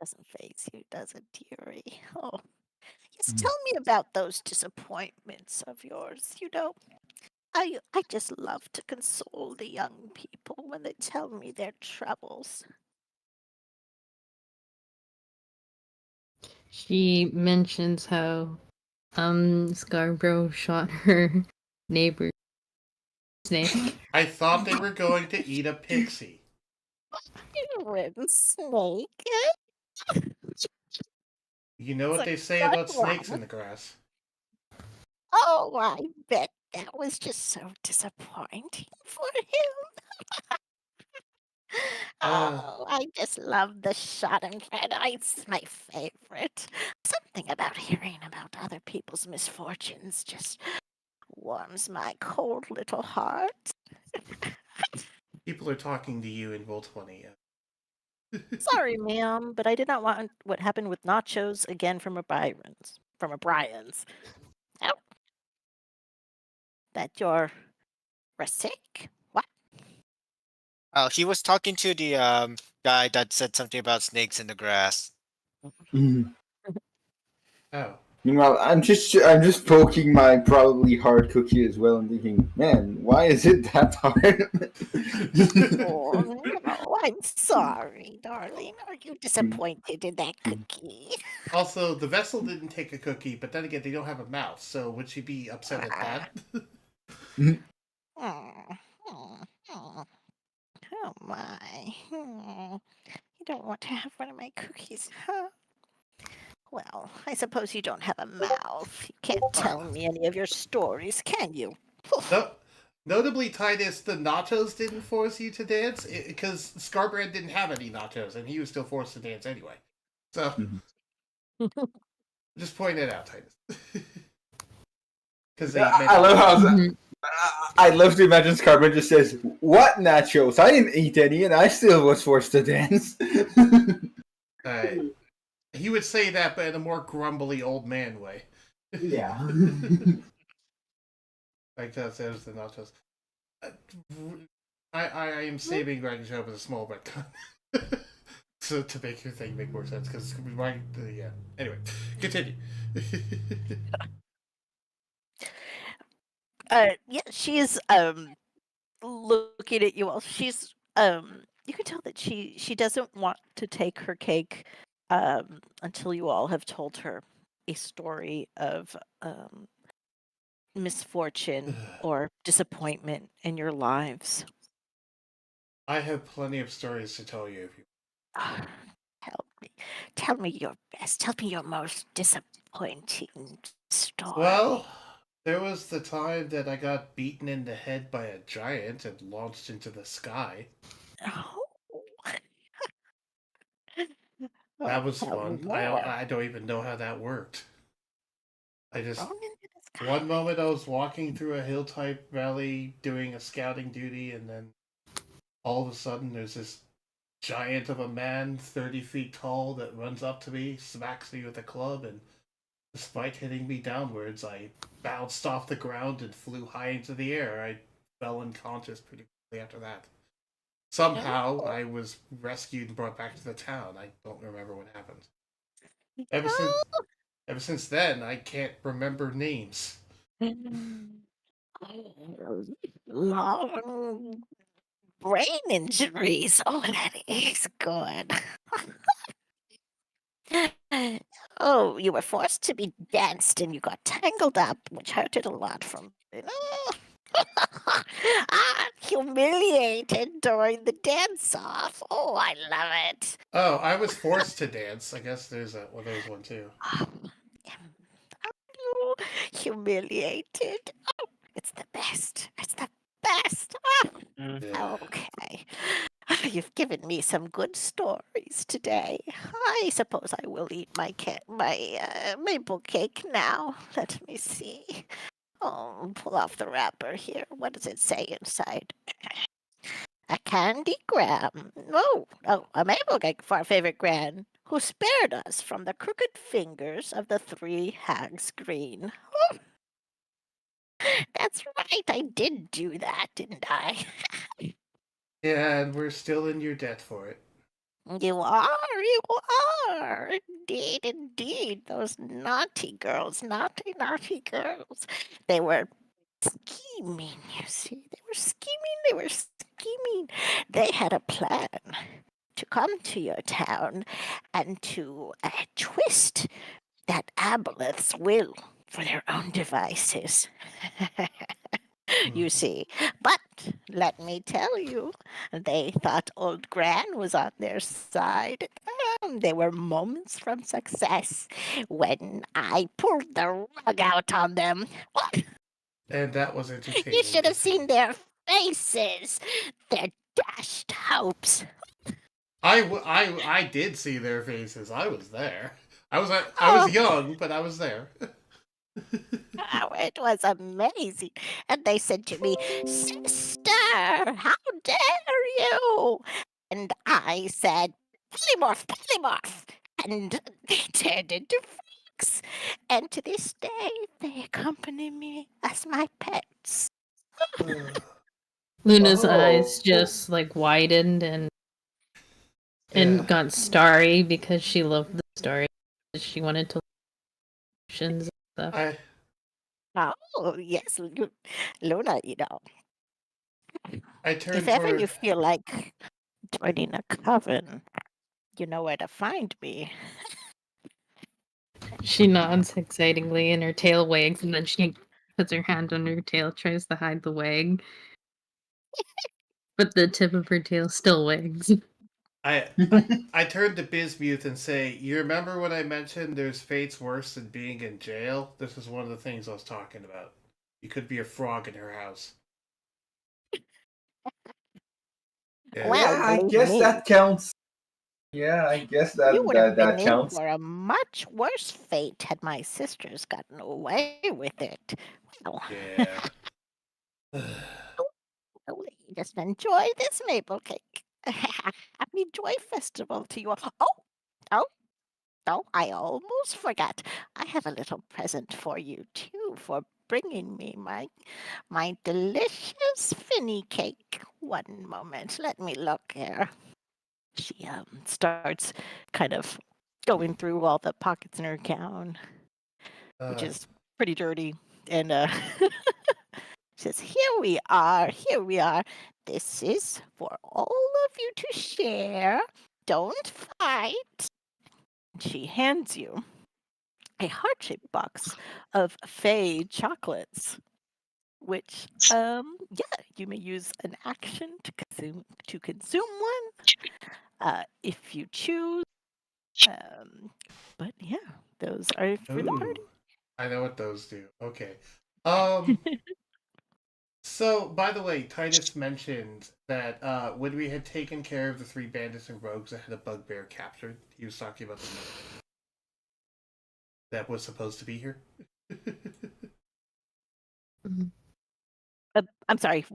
doesn't phase you, does it, dearie? Oh, yes. Mm. Tell me about those disappointments of yours. I just love to console the young people when they tell me their troubles. She mentions how Scarborough shot her neighbor snake. I thought they were going to eat a pixie. You ridden snake. You know It's what a they say good about snakes one. in the grass. Oh, I bet that was just so disappointing for him. Uh, Oh, I just love the Schadenfreude. It's my favorite. Something about hearing about other people's misfortunes just warms my cold little heart. people are talking to you in Roll20. Sorry, ma'am, but I did not want what happened with nachos again from a Byron's. From a Brian's. Oh, that you're sick? What? Oh, he was talking to the guy that said something about snakes in the grass. Mhm. Oh. Meanwhile, I'm just poking my probably hard cookie as well and thinking, man, why is it that hard? Oh, no, I'm sorry, darling. Are you disappointed in that cookie? Also, the vessel didn't take a cookie, but then again, they don't have a mouth, so would she be upset at that? Oh, oh, oh, oh my. You don't want to have one of my cookies, huh? Well, I suppose you don't have a mouth. You can't tell me any of your stories, can you? No, notably, Titus, the nachos didn't force you to dance because Scarbrand didn't have any nachos, and he was still forced to dance anyway. So, just point it out, Titus. Because they I love how Mhm. I love to imagine Scarman just says, "What nachos? I didn't eat any, and I still was forced to dance." He would say that, but in a more grumbly old man way. Yeah. Like that says the nachos. I am saving Ragnachilde with a small retcon. So to make your thing make more sense, because yeah. Anyway, continue. Yeah, she's looking at you all. She's you can tell that she doesn't want to take her cake until you all have told her a story of misfortune or disappointment in your lives. I have plenty of stories to tell you. If you... Ah, help me. Tell me your best. Tell me your most disappointing story. Well, there was the time that I got beaten in the head by a giant and launched into the sky. Oh. That was Tell me fun. more. I don't even know how that worked. I just Thrown into the sky. one moment I was walking through a hill type valley doing a scouting duty, and then all of a sudden there's this giant of a man, 30 feet tall, that runs up to me, smacks me with a club, and despite hitting me downwards, I bounced off the ground and flew high into the air. I fell unconscious pretty quickly after that. Somehow, I was rescued and brought back to the town. I don't remember what happened. Ever since, Oh. ever since then, I can't remember names. Long brain injuries. Oh, that is good. Oh, you were forced to be danced and you got tangled up, which hurted a lot from humiliated during the dance off. Oh, I love it. Oh, I was forced to dance. I guess there's there's one too. Oh, humiliated. Oh, it's the best. It's the best. Yeah. Okay. You've given me some good stories today. I suppose I will eat my maple cake now. Let me see. Oh, pull off the wrapper here. What does it say inside? A candy gram. Oh, a maple cake for our favorite Gran, who spared us from the crooked fingers of the three hags green. Oh, that's right. I did do that, didn't I? Yeah, and we're still in your debt for it. You are. Indeed, indeed. Those naughty girls, naughty girls. They were scheming, you see. They were scheming. They had a plan to come to your town and to twist that aboleth's will for their own devices. You see. But let me tell you, they thought old Gran was on their side. They were moments from success when I pulled the rug out on them. And that was entertaining. You should to have see. seen their faces, their dashed hopes. I did see their faces. I was there. I was Oh. young, but I was there. Oh, it was amazing. And they said to me, "Sister, how dare you?" And I said, "Polymorph, polymorph." And they turned into frogs. And to this day, they accompany me as my pets. Luna's Oh. eyes just like widened and Yeah. got starry because she loved the story. She wanted to and stuff. Oh, yes, Luna, I turned if ever toward. you feel like joining a coven, you know where to find me. She nods excitingly and her tail wags, and then she puts her hand on her tail, tries to hide the wag. But the tip of her tail still wags. I turned to Bismuth and say, "You remember when I mentioned there's fates worse than being in jail? This is one of the things I was talking about. You could be a frog in her house." Yeah. Well, Yeah, I believe guess me, that counts. Yeah, I guess you would have been that in counts. for a much worse fate had my sisters gotten away with it. Well, Yeah. just enjoy this maple cake. Happy Joy Festival to you all. Oh, I almost forgot. I have a little present for you too for bringing me my delicious finny cake. One moment, let me look here. She starts kind of going through all the pockets in her gown, which is pretty dirty, and says, "Here we are, here we are. This is for all of you to share. Don't fight." She hands you a heart-shaped box of Fey chocolates, which you may use an action to consume one if you choose. But yeah, those are for the party. I know what those do. Okay. So, by the way, Titus mentioned that when we had taken care of the 3 bandits and rogues that had a bugbear captured, he was talking about the monk that was supposed to be here. I'm sorry.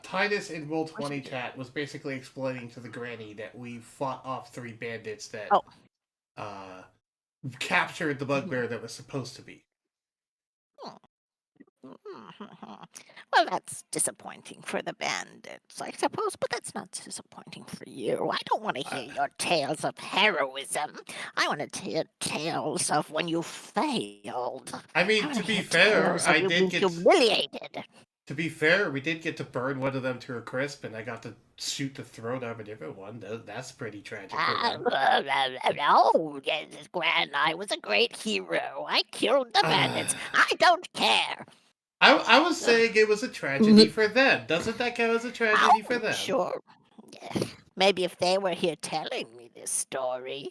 Titus in Roll20 chat was basically explaining to the granny that we fought off 3 bandits that captured the bugbear that was supposed to be. Well, that's disappointing for the bandits, I suppose, but that's not disappointing for you. I don't want to hear your tales of heroism. I want to hear tales of when you failed. I mean, wanna to be hear fair, tales of I you did being get humiliated. To be fair, we did get to burn one of them to a crisp, and I got to shoot the throat of a different one. That's pretty tragic. No, yes, Gran, I was a great hero. I killed the bandits. I don't care. I was saying it was a tragedy for them. Doesn't that count as a tragedy for them? Sure. Yeah. Maybe if they were here telling me this story.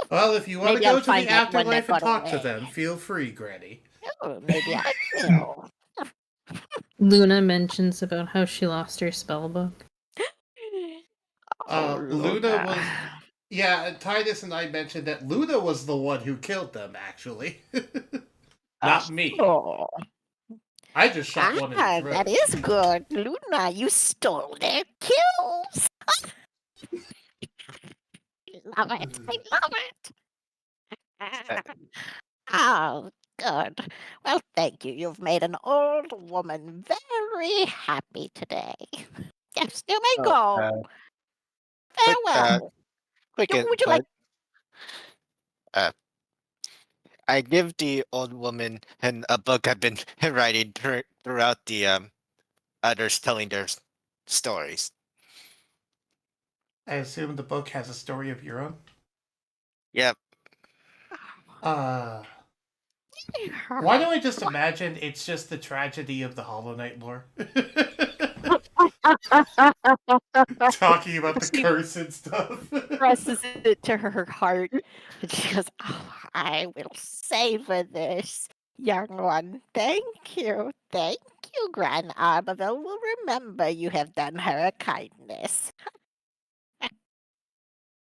Well, if you want to Maybe go I'll to the find out when they afterlife and got talk to away. them, feel free, Granny. Oh, maybe I will. Luna mentions about how she lost her spell book. Luna was. Yeah, Titus and I mentioned that Luna was the one who killed them, actually. Not me. Oh. I just shot one in the throat. That is good. Luna, you stole their kills. Love it. I love it. Oh, good. Well, thank you. You've made an old woman very happy today. Yes, you may go. Farewell. Would you like? I give the old woman a book I've been writing throughout the others telling their stories. I assume the book has a story of your own? Yep. Why don't I just imagine it's just the tragedy of the Hollow Knight lore? Talking about the She curse and stuff. presses it to her heart. And she goes, "Oh, I will savor this, young one. Thank you. Thank you, Gran Arbaville will remember you have done her a kindness."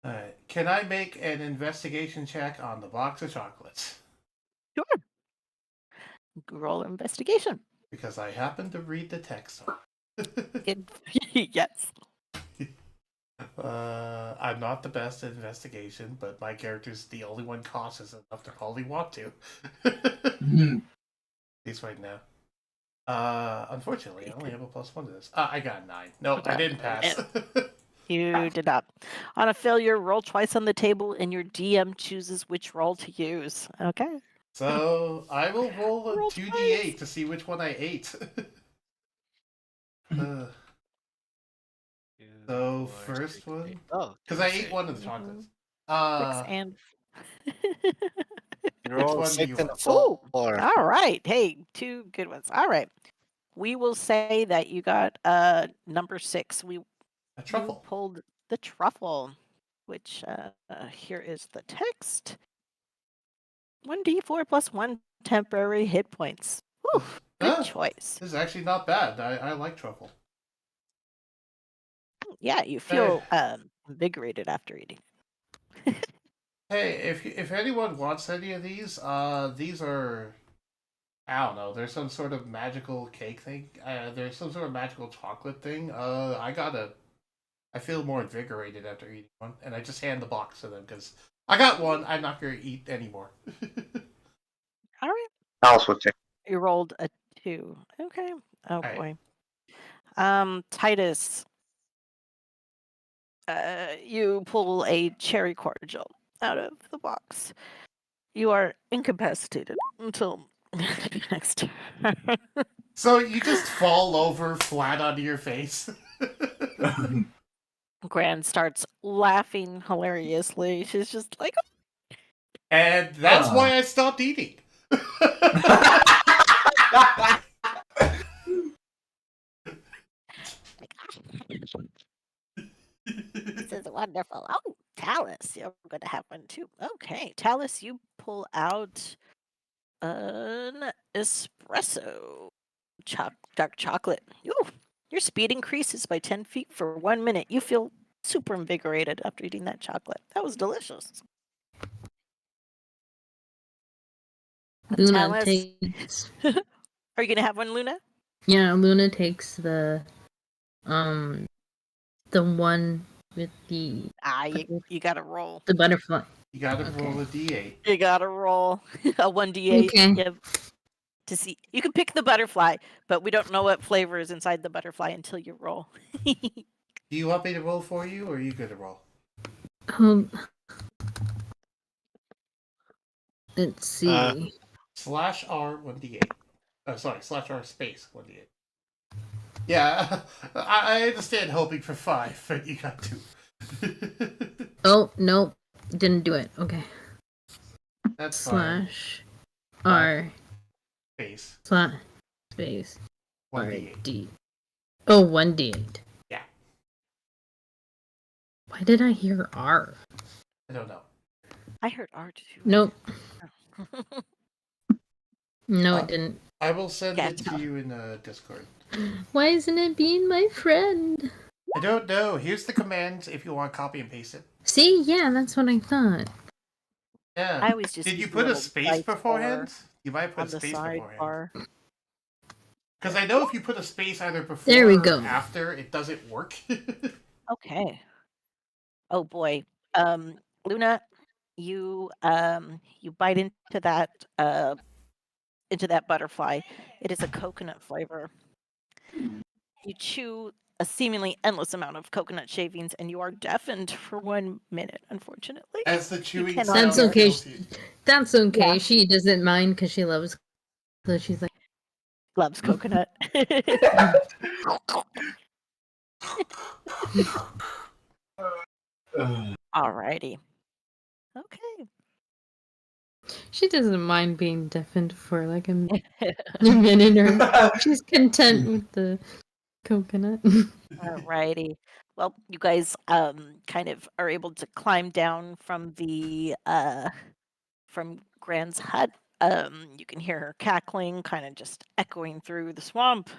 Alright, can I make an investigation check on the box of chocolates? Sure. Roll investigation. Because I happen to read the text. Yes. I'm not the best at investigation, but my character's the only one cautious enough to probably want to. At least right now. Unfortunately, I only have a +1 to this. I got a 9. Nope, I didn't pass. You did not. On a failure, roll twice on the table, and your DM chooses which roll to use. Okay. So I will roll a Roll 2d8 twice. to see which one I ate. So first one, Oh, because I ate one of the chocolates. 6 and. Which roll one do 6 you and a want? 4. All right. Hey, 2 good ones. All right. We will say that you got number 6. A You truffle. pulled the truffle, which here is the text. 1d4 plus 1 temporary hit points. Whew, good Ah, choice. This is actually not bad. I like truffle. Yeah, you feel invigorated after eating. Hey, if anyone wants any of these are, I don't know. There's some sort of magical cake thing. There's some sort of magical chocolate thing. I feel more invigorated after eating one, and I just hand the box to them because I got one. I'm not gonna eat anymore. All right. Alice would take. You rolled a 2. Okay. Oh right. boy. Titus, you pull a cherry cordial out of the box. You are incapacitated until next turn. So you just fall over flat onto your face. Gran starts laughing hilariously. She's just like, And that's why I stopped eating. This is wonderful. Oh, Talus, you're going to have one too. okay, Talus, you pull out an espresso dark chocolate. Ooh, your speed increases by 10 feet for 1 minute. You feel super invigorated after eating that chocolate. That was delicious. Luna Talus, takes. are you going to have one, Luna? Yeah, Luna takes the one with the You got to roll. the butterfly. You gotta Okay. roll a d8. You got to roll a 1d8. Okay. Yep. To see, you can pick the butterfly, but we don't know what flavor is inside the butterfly until you roll. Do you want me to roll for you, or are you good to roll? Let's see. /R 1d8. Oh, sorry, /R space 1d8. Yeah, I understand hoping for 5, but you got 2. Oh nope, didn't do it. Okay. That's fine. /R Space space 1d8. D. Oh, 1d8. Yeah. Why did I hear R? I don't know. I heard R too. Nope. No, Uh, it didn't. I will send Yeah, it to you in Discord. Why isn't it being my friend? I don't know. Here's the commands if you want to copy and paste it. See, yeah, that's what I thought. Yeah. I always just Did you use put a little space dice beforehand? You might on put the space side beforehand. bar. Because I know if you put a space either before There we or go. after, it doesn't work. Okay. Oh boy. Luna, you bite into that butterfly. It is a coconut flavor. You chew a seemingly endless amount of coconut shavings, and you are deafened for 1 minute, unfortunately. As the chewing cannot sound That's okay. kills you. That's okay. Yeah. She doesn't mind because she loves. So she's like, Loves coconut. Alrighty. Okay. she doesn't mind being deafened for like a minute or. She's content with the Coconut. Alrighty. Well, you guys kind of are able to climb down from the from Gran's hut. You can hear her cackling, kind of just echoing through the swamp.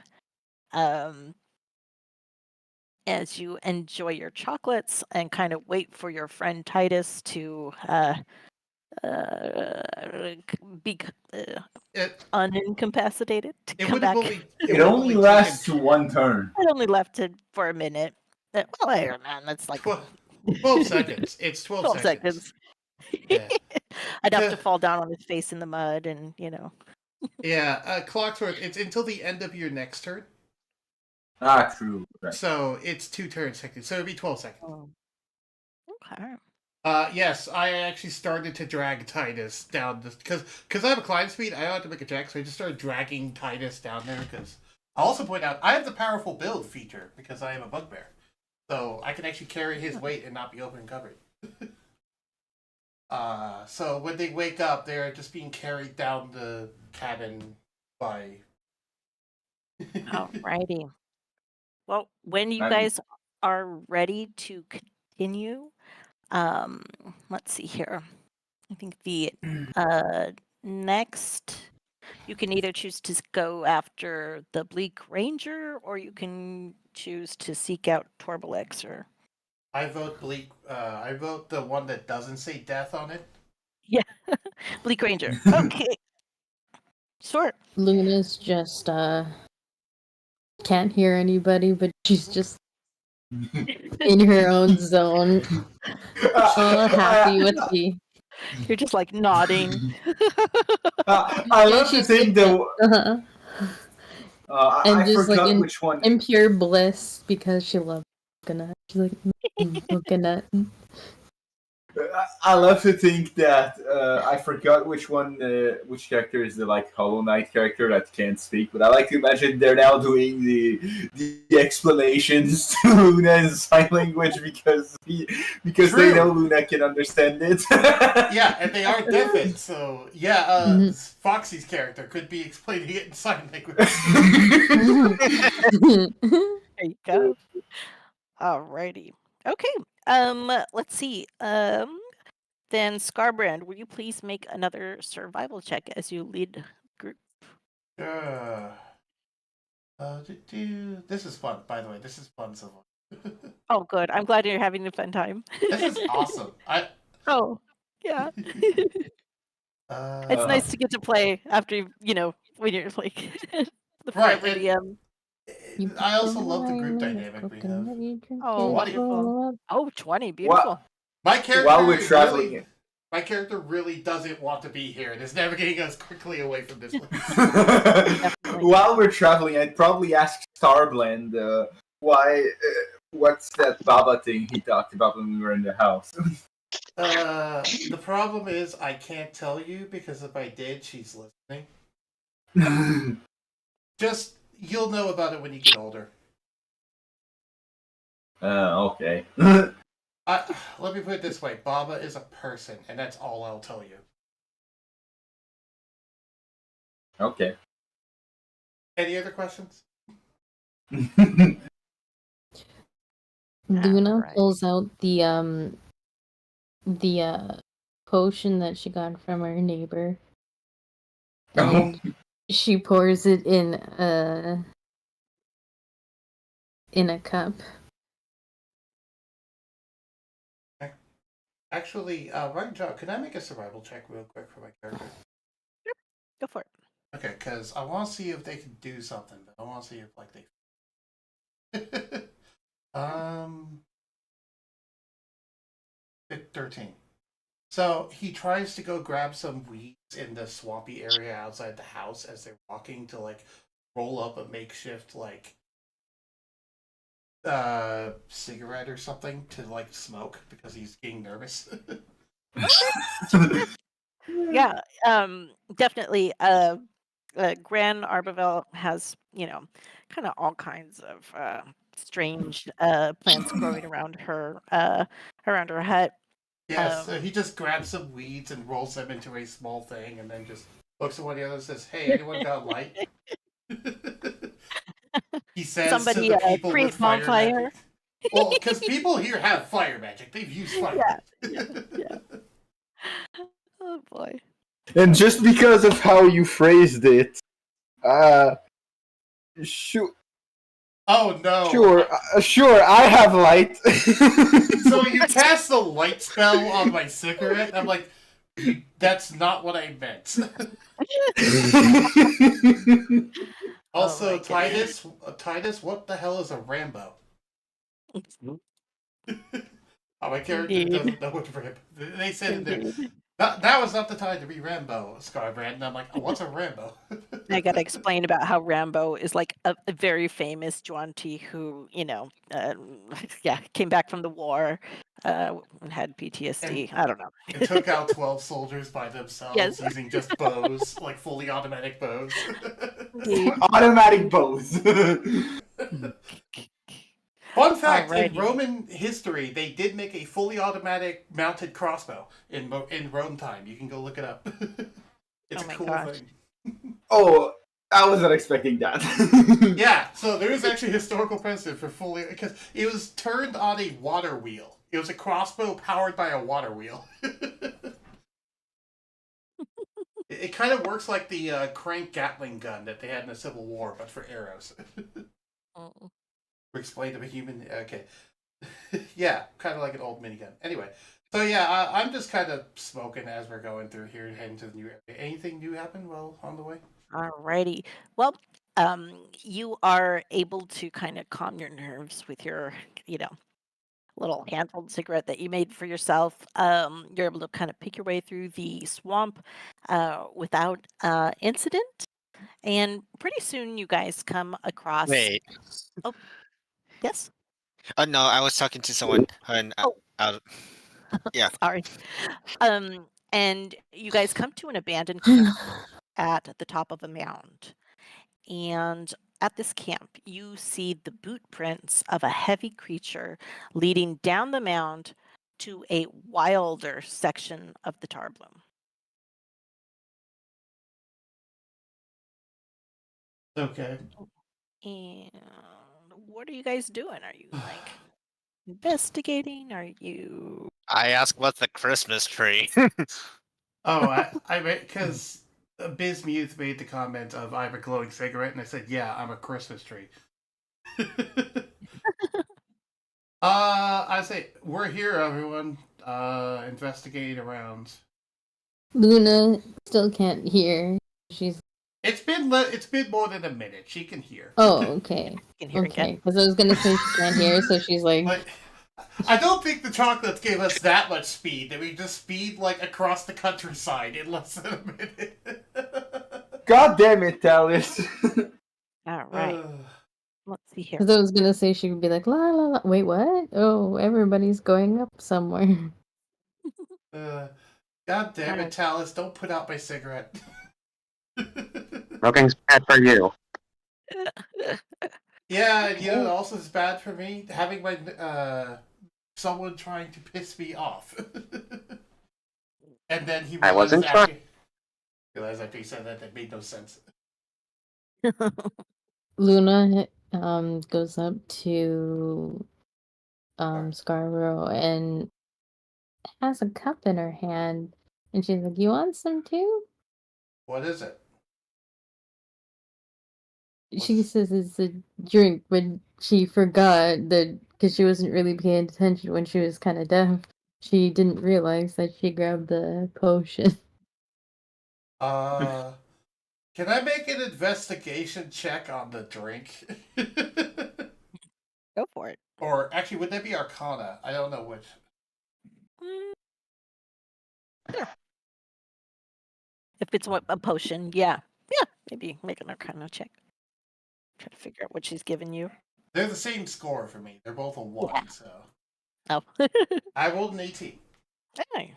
As you enjoy your chocolates and kind of wait for your friend Titus to be It unincapacitated to it come would back. have only It only lasts to one turn. It only lasted for a minute. Well, I don't know. That's like 12 seconds. It's 12, 12 seconds. seconds. Yeah. Enough to Ca- fall down on his face in the mud and, Yeah, Clocksworth, it's until the end of your next turn. Ah, true. Right. So it's 2 turns technically. So it'd be 12 seconds. Oh. Okay. Yes, I actually started to drag Titus down because I have a climb speed. I don't have to make a check, so I just started dragging Titus down there. Because I'll also point out I have the powerful build feature because I am a bugbear, so I can actually carry his weight and not be open and covered. So when they wake up, they're just being carried down the cabin by. Alrighty. Well, when you I'm- guys are ready to continue, let's see here. I think the next you can either choose to go after the Bleak Ranger or you can choose to seek out Torbalexer. I vote Bleak. I vote the one that doesn't say death on it. Bleak Ranger. Okay. Sure. Luna's just can't hear anybody, but she's just in her own zone, all happy with the. You're just like nodding. I Yeah, love to she's think like- that. And I just, like, forgot in- which one. in pure bliss because she loves coconut. She's like coconut. I love to think that I forgot which character is the like Hollow Knight character that can't speak, but I like to imagine they're now doing the explanations to Luna in sign language because they know Luna can understand it. Yeah, and they are deafened, so yeah. Foxy's character could be explaining it in sign language. There you go. Alrighty. Okay. Let's see. Then Scarbrand, will you please make another survival check as you lead group? This is fun, by the way. This is fun so far. Oh, good. I'm glad you're having a fun time. This is awesome. Oh, yeah. It's nice to get to play after when you're like the Right, forever and- DM. I also love the group dynamic we have. Oh, wonderful. Oh, 20. Beautiful. My character While we're traveling, my character really doesn't want to be here and is navigating us quickly away from this place. while we're traveling, I'd probably ask Starblend why. What's that Baba thing he talked about when we were in the house? The problem is I can't tell you because if I did, she's listening. Just you'll know about it when you get older. Okay. Let me put it this way: Baba is a person, and that's all I'll tell you. Okay. Any other questions? Luna Alright. pulls out the potion that she got from her neighbor. And she pours it in a cup. Actually, Ragnachilde, can I make a survival check real quick for my character? Go for it. Okay, because I want to see if they can do something, but I want to see if like they. 13. So he tries to go grab some weeds in the swampy area outside the house as they're walking to like roll up a makeshift like cigarette or something to like smoke because he's getting nervous. Yeah, definitely. Gran Arborville has, kind of all kinds of strange plants growing around her hut. Yeah, so he just grabs some weeds and rolls them into a small thing and then just looks at one of the others and says, "Hey, anyone got light?" He says Somebody to the people create with fire bonfire. magic. Well, because people here have fire magic. They've used fire. Yeah. Oh boy. And just because of how you phrased it, sure, Oh no. sure, I have light. So you cast the light spell on my cigarette? I'm like, that's not what I meant. Also, Oh my goodness. Titus, what the hell is a Rambo? Oh, my character Indeed. doesn't know what Rambo. They said in there. Indeed. That was not the time to be Rambo, Scarbrand. And I'm like, oh, what's a Rambo? I gotta explain about how Rambo is like a very famous Juanti who, came back from the war and had PTSD. I don't know. It took out 12 soldiers by themselves Yes. using just bows, like fully automatic bows. Indeed. Automatic bows. Fun fact, in Alrighty. Roman history, they did make a fully automatic mounted crossbow in Rome time. You can go look it up. It's Oh a my cool gosh. thing. Oh, I was not expecting that. Yeah, so there is actually historical precedent for fully... Because it was turned on a water wheel. It was a crossbow powered by a water wheel. It kind of works like the crank Gatling gun that they had in the Civil War, but for arrows. Oh. Explain to a human. Okay. Yeah, kind of like an old minigun. Anyway, so yeah, I'm just kind of smoking as we're going through here and heading to the new area. Anything new happen while on the way? Alrighty. Well, you are able to kind of calm your nerves with your, little handheld cigarette that you made for yourself. You're able to kind of pick your way through the swamp without incident. And pretty soon you guys come across. Wait. Yes? Oh no, I was talking to someone and Oh. out. Yeah. Sorry. And you guys come to an abandoned camp at the top of a mound. And at this camp, you see the boot prints of a heavy creature leading down the mound to a wilder section of the tar bloom. Okay. And what are you guys doing? Are you like investigating? Are you? I asked what's the Christmas tree. Oh, I because Bismuth made the comment of I have a glowing cigarette, and I said, yeah, I'm a Christmas tree. I say we're here, everyone. Investigating around. Luna still can't hear. She's It's been more than a minute. She can hear. oh okay. You can hear Okay, again. because I was gonna say she can't hear, so she's like, But I don't think the chocolates gave us that much speed. That we just speed like across the countryside in less than a minute. God damn it, Talis. All right. Let's see here. because I was gonna say she would be like, la la la. Wait, what? Oh, everybody's going up somewhere. God damn it, Talus! Don't put out my cigarette. Smoking's bad for you. Yeah, and you know what also is bad for me? Having my someone trying to piss me off. And then he I wasn't realized after he said that made no sense. Luna goes up to Scarborough and has a cup in her hand, and she's like, "You want some too?" What is it? She says it's a drink, but she forgot that because she wasn't really paying attention when she was kind of deaf. She didn't realize that she grabbed the potion. Can I make an investigation check on the drink? Go for it. Or actually, would that be Arcana? I don't know which. Sure. If it's a potion, yeah. Maybe make an Arcana check. Try to figure out what she's giving you. They're the same score for me. They're both a 1, so. Oh. I rolled an 18. Hey,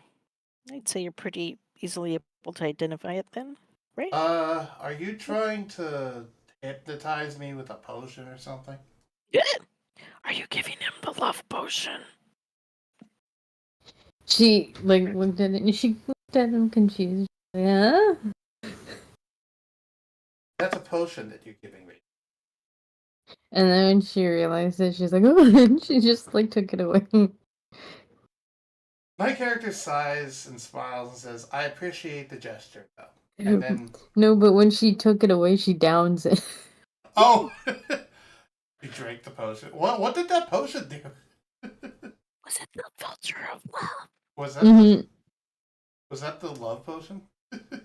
I'd say you're pretty easily able to identify it then, right? Are you trying to hypnotize me with a potion or something? Are you giving him the love potion? She looked at it and she looked at him confused. Yeah. That's a potion that you're giving me. And then when she realized it, she's like, oh, and she just like took it away. My character sighs and smiles and says, "I appreciate the gesture, though." And then, No, but when she took it away, she downs it. oh, you drank the potion. What did that potion do? Was it the vulture of love? Was that Mhm. was that the love potion?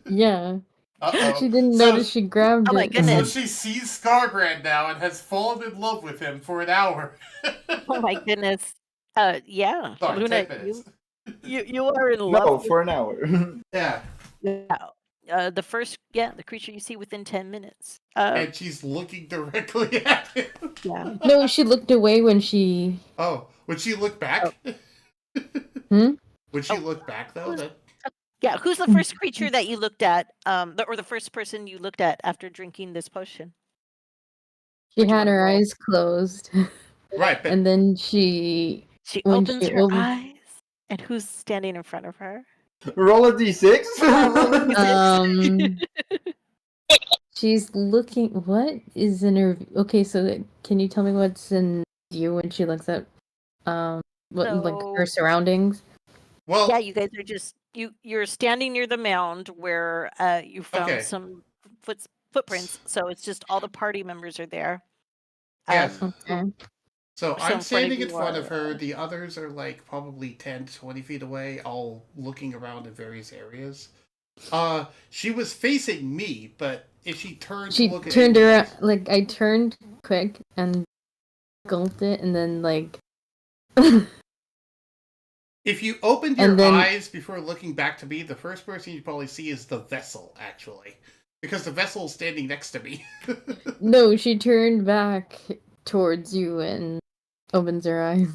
Yeah. Uh-oh. She didn't So- notice she grabbed Oh my it. So goodness. she sees Scarbrand now and has fallen in love with him for an hour. Oh my goodness. Yeah, Sorry, Luna, 10 minutes. you are in love. No, with- for an hour. Yeah. Yeah. The creature you see within 10 minutes. And she's looking directly at him. Yeah. No, she looked away when she. Oh, would she look back? Hmm? Would she Oh. look back, though? Who's- Yeah, who's the first creature that you looked at? Or the first person you looked at after drinking this potion? She Would you had wanna her roll? eyes closed, Right, but and then she. She When opens she her opened- eyes, and who's standing in front of her? Roll a d6. She's looking. What is in her? Okay, so can you tell me what's in view when she looks at, what like her So- surroundings? well, Yeah, you guys are just you're standing near the mound where you found Okay. some footprints. So it's just all the party members are there. Yes. Okay. so so in I'm front of standing in you front of are, her. The others are like probably 10 to 20 feet away, all looking around in various areas. She was facing me, but if she turned She to look at turned anyone around. else- Like I turned quick and gulped it, and then like. If you opened your And then- eyes before looking back to me, the first person you probably see is the vessel, actually. Because the vessel is standing next to me. No, she turned back towards you and opens her eyes.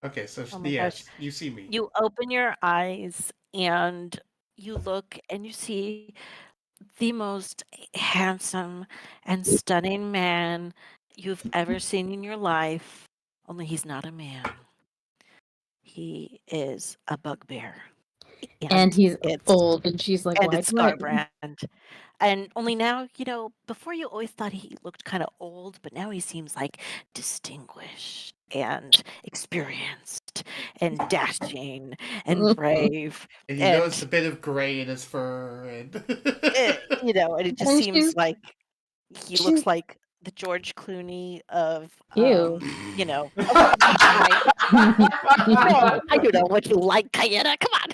Okay, so Oh my yes, gosh. you see me. you open your eyes and you look and you see the most handsome and stunning man you've ever seen in your life. Only he's not a man. He is a bugbear. And he's it's old, and she's like, and "Why it's do I-" Scarbrand. And only now, before you always thought he looked kind of old, but now he seems like distinguished and experienced and dashing and brave. And you notice a bit of gray in his fur, and And it just And seems she's- like he she's- looks like the George Clooney of, Ew. no, I don't know what you like, Kayana. Come on.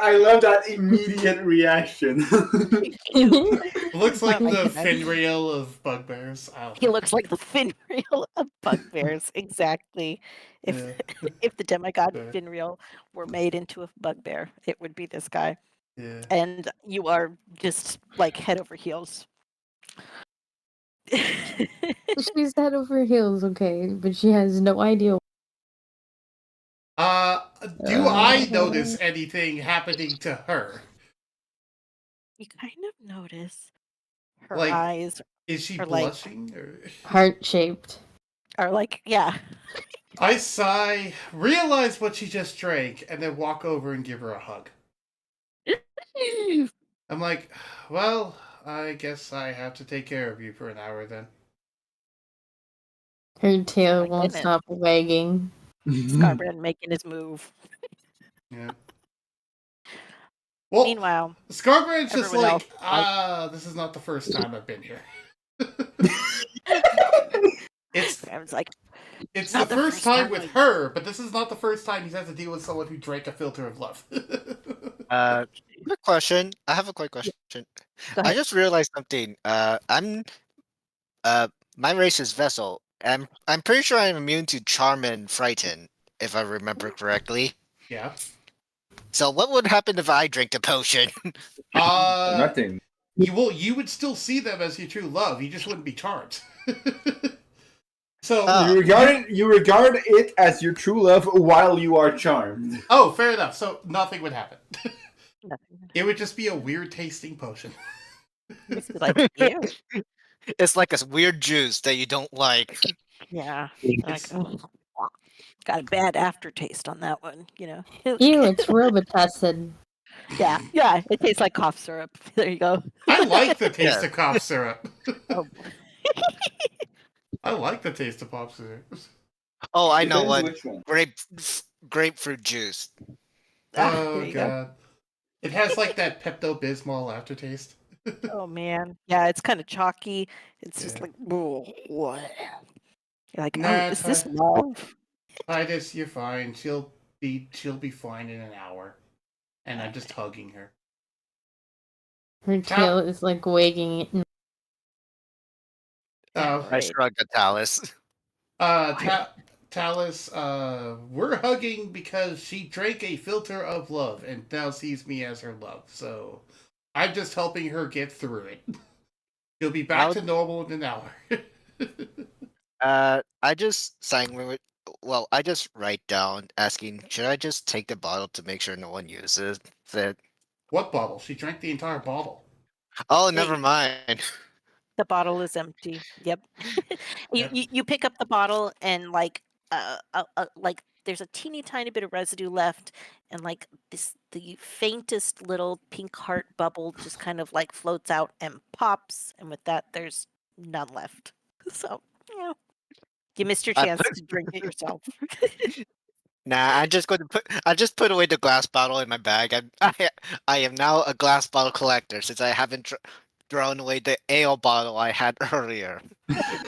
I love that immediate reaction. looks like Oh my the goodness. Finriel of bugbears. He looks like the Finriel of bugbears, exactly. If Yeah. if the demigod Yeah. Finriel were made into a bugbear, it would be this guy. Yeah. And you are just like head over heels. She's head over heels, okay, but she has no idea. Do I notice anything happening to her? You kind of notice her Like- eyes Is she Or like- blushing? Or... Heart shaped. are like, yeah. I sigh, realize what she just drank, and then walk over and give her a hug. I'm like, well, I guess I have to take care of you for an hour then. Her tail my won't goodness. stop wagging. Scarbrand making his move. Yeah. Well, Meanwhile, Scarbrand's just everyone like, else, this is not the first time I've been here. it's Scarbrand's like, it's Not the the first first time time with I- her, but this is not the first time he's had to deal with someone who drank a filter of love. Quick question. I have a quick question. Go I ahead. just realized something. My race is Vessel. I'm pretty sure I'm immune to Charm and Frighten, if I remember correctly. Yeah. So what would happen if I drank the potion? Nothing. You would still see them as your true love. You just wouldn't be charmed. So Oh. You regard it as your true love while you are charmed. oh, fair enough. So nothing would happen. Nothing. It would just be a weird tasting potion. It's like, ew. It's like a weird juice that you don't like. Yeah. Like, ugh. Got a bad aftertaste on that one, Ew, it's Robitussin. Yeah, it tastes like cough syrup. There you go. I like the taste Yeah. of cough syrup. Oh, I like the taste of popsicles. Oh, I know Depends what. which one. Grapefruit juice. There Oh you go. god. It has like that Pepto Bismol aftertaste. Oh man, yeah, it's kind of chalky. It's just Yeah. like, "Whoa, what?" You're like, oh, Nah, is this love? Titus, you're fine. She'll be fine in an hour. And I'm just hugging her. Her tail is like wagging. Uh, I shrug at Talus. Talus, we're hugging because she drank a filter of love and now sees me as her love. So I'm just helping her get through it. She'll be back to normal in an hour. I just well, I just write down asking, should I just take the bottle to make sure no one uses it? What bottle? She drank the entire bottle. Oh, never mind. The bottle is empty. Yep. you, Yep. you pick up the bottle and like there's a teeny tiny bit of residue left, and like the faintest little pink heart bubble just kind of like floats out and pops, and with that there's none left. So yeah, you missed your I chance put- to drink it yourself. Nah, I just put away the glass bottle in my bag. I am now a glass bottle collector since I haven't thrown away the ale bottle I had earlier.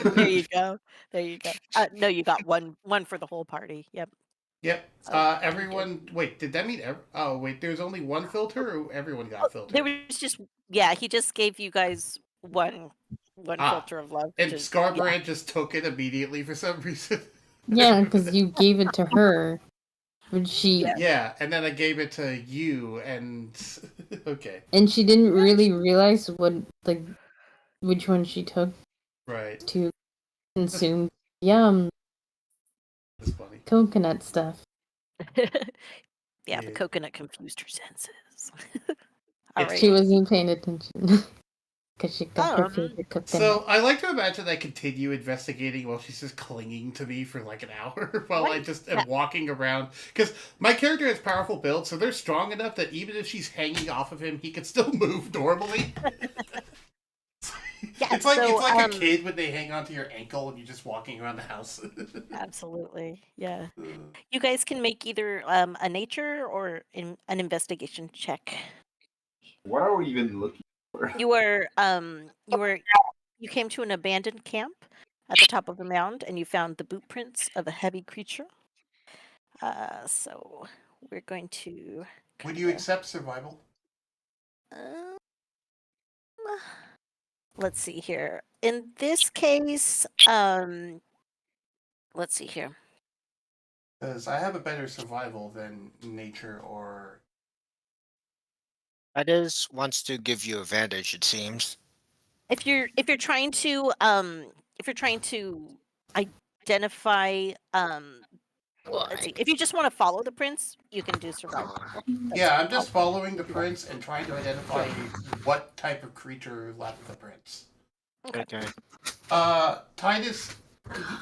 There you go. There you go. No, you got one for the whole party. Yep. Yep. Oh, Everyone. Wait, did that mean? Oh, wait. There's only one filter, or everyone got filter? There was just he just gave you guys one filter of love. And Yeah. Scarbrand just took it immediately for some reason. Yeah, because you gave it to her. But she Yeah, and then I gave it to you, and okay, and she didn't really realize what which one she took right. to consume. Yum, That's funny. coconut stuff. Yeah, Yeah. the coconut confused her senses. It's- Alright. She wasn't paying attention because she got her Um, favorite coconut. So I like to imagine I continue investigating while she's just clinging to me for like an hour while I just am walking around. Because my character has powerful builds, so they're strong enough that even if she's hanging off of him, he can still move normally. Yeah, it's like so, a kid when they hang onto your ankle and you're just walking around the house. absolutely. Yeah. You guys can make either a nature or an investigation check. What are we even looking for? You came to an abandoned camp at the top of a mound, and you found the boot prints of a heavy creature. So we're going to. Would you accept survival? Um, let's see here. In this case, let's see here. Because I have a better survival than nature or. Titus wants to give you advantage, it seems. If you're trying to identify let's see. If you just want to follow the prince, you can do survival. Yeah, I'm just following the prince and trying to identify what type of creature left the prince. Okay. Titus,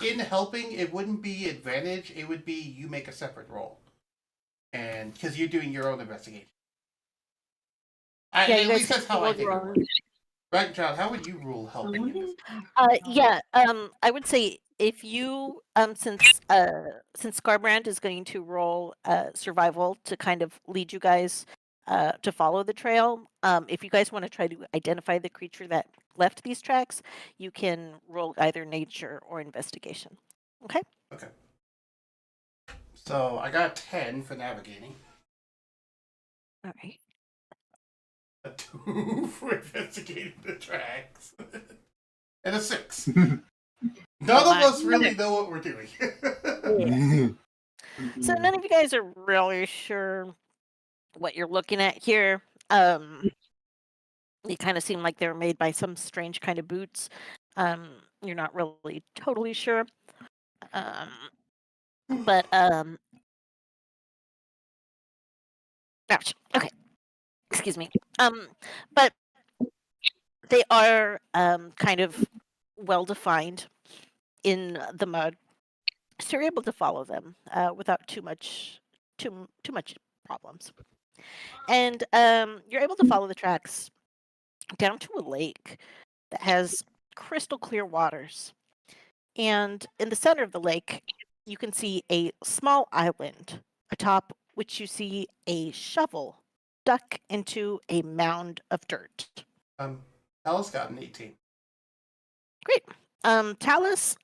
in helping, it wouldn't be advantage. It would be you make a separate roll, and because you're doing your own investigation. Yeah, At you guys least that's how I roll think your it own. works. Right, John? How would you rule helping in this? I would say if you since Scarbrand is going to roll survival to kind of lead you guys to follow the trail. If you guys want to try to identify the creature that left these tracks, you can roll either nature or investigation. Okay. Okay. So I got 10 for navigating, All right. a 2 for investigating the tracks, and a 6. None of us really know what we're doing. So none of you guys are really sure what you're looking at here. They kind of seem like they're made by some strange kind of boots. You're not really totally sure. But ouch. Okay. Excuse me. But they are kind of well defined in the mud, so you're able to follow them without too much problems. And you're able to follow the tracks down to a lake that has crystal clear waters. And in the center of the lake, you can see a small island, atop which you see a shovel stuck into a mound of dirt. Alice got an 18. Great. Talus,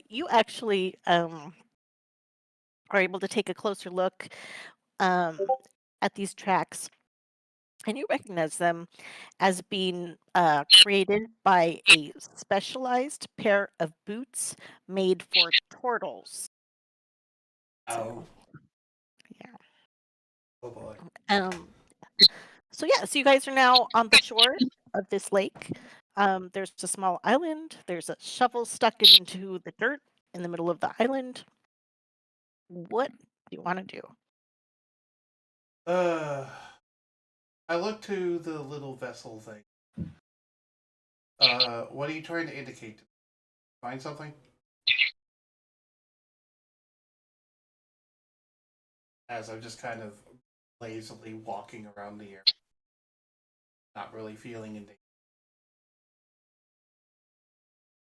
you actually are able to take a closer look at these tracks, and you recognize them as being created by a specialized pair of boots made for turtles. Oh. Yeah. Oh boy. So yeah, so you guys are now on the shore of this lake. There's a small island. There's a shovel stuck into the dirt in the middle of the island. What do you want to do? I look to the little vessel thing. What are you trying to indicate? Find something? As I'm just kind of lazily walking around the area. Not really feeling anything.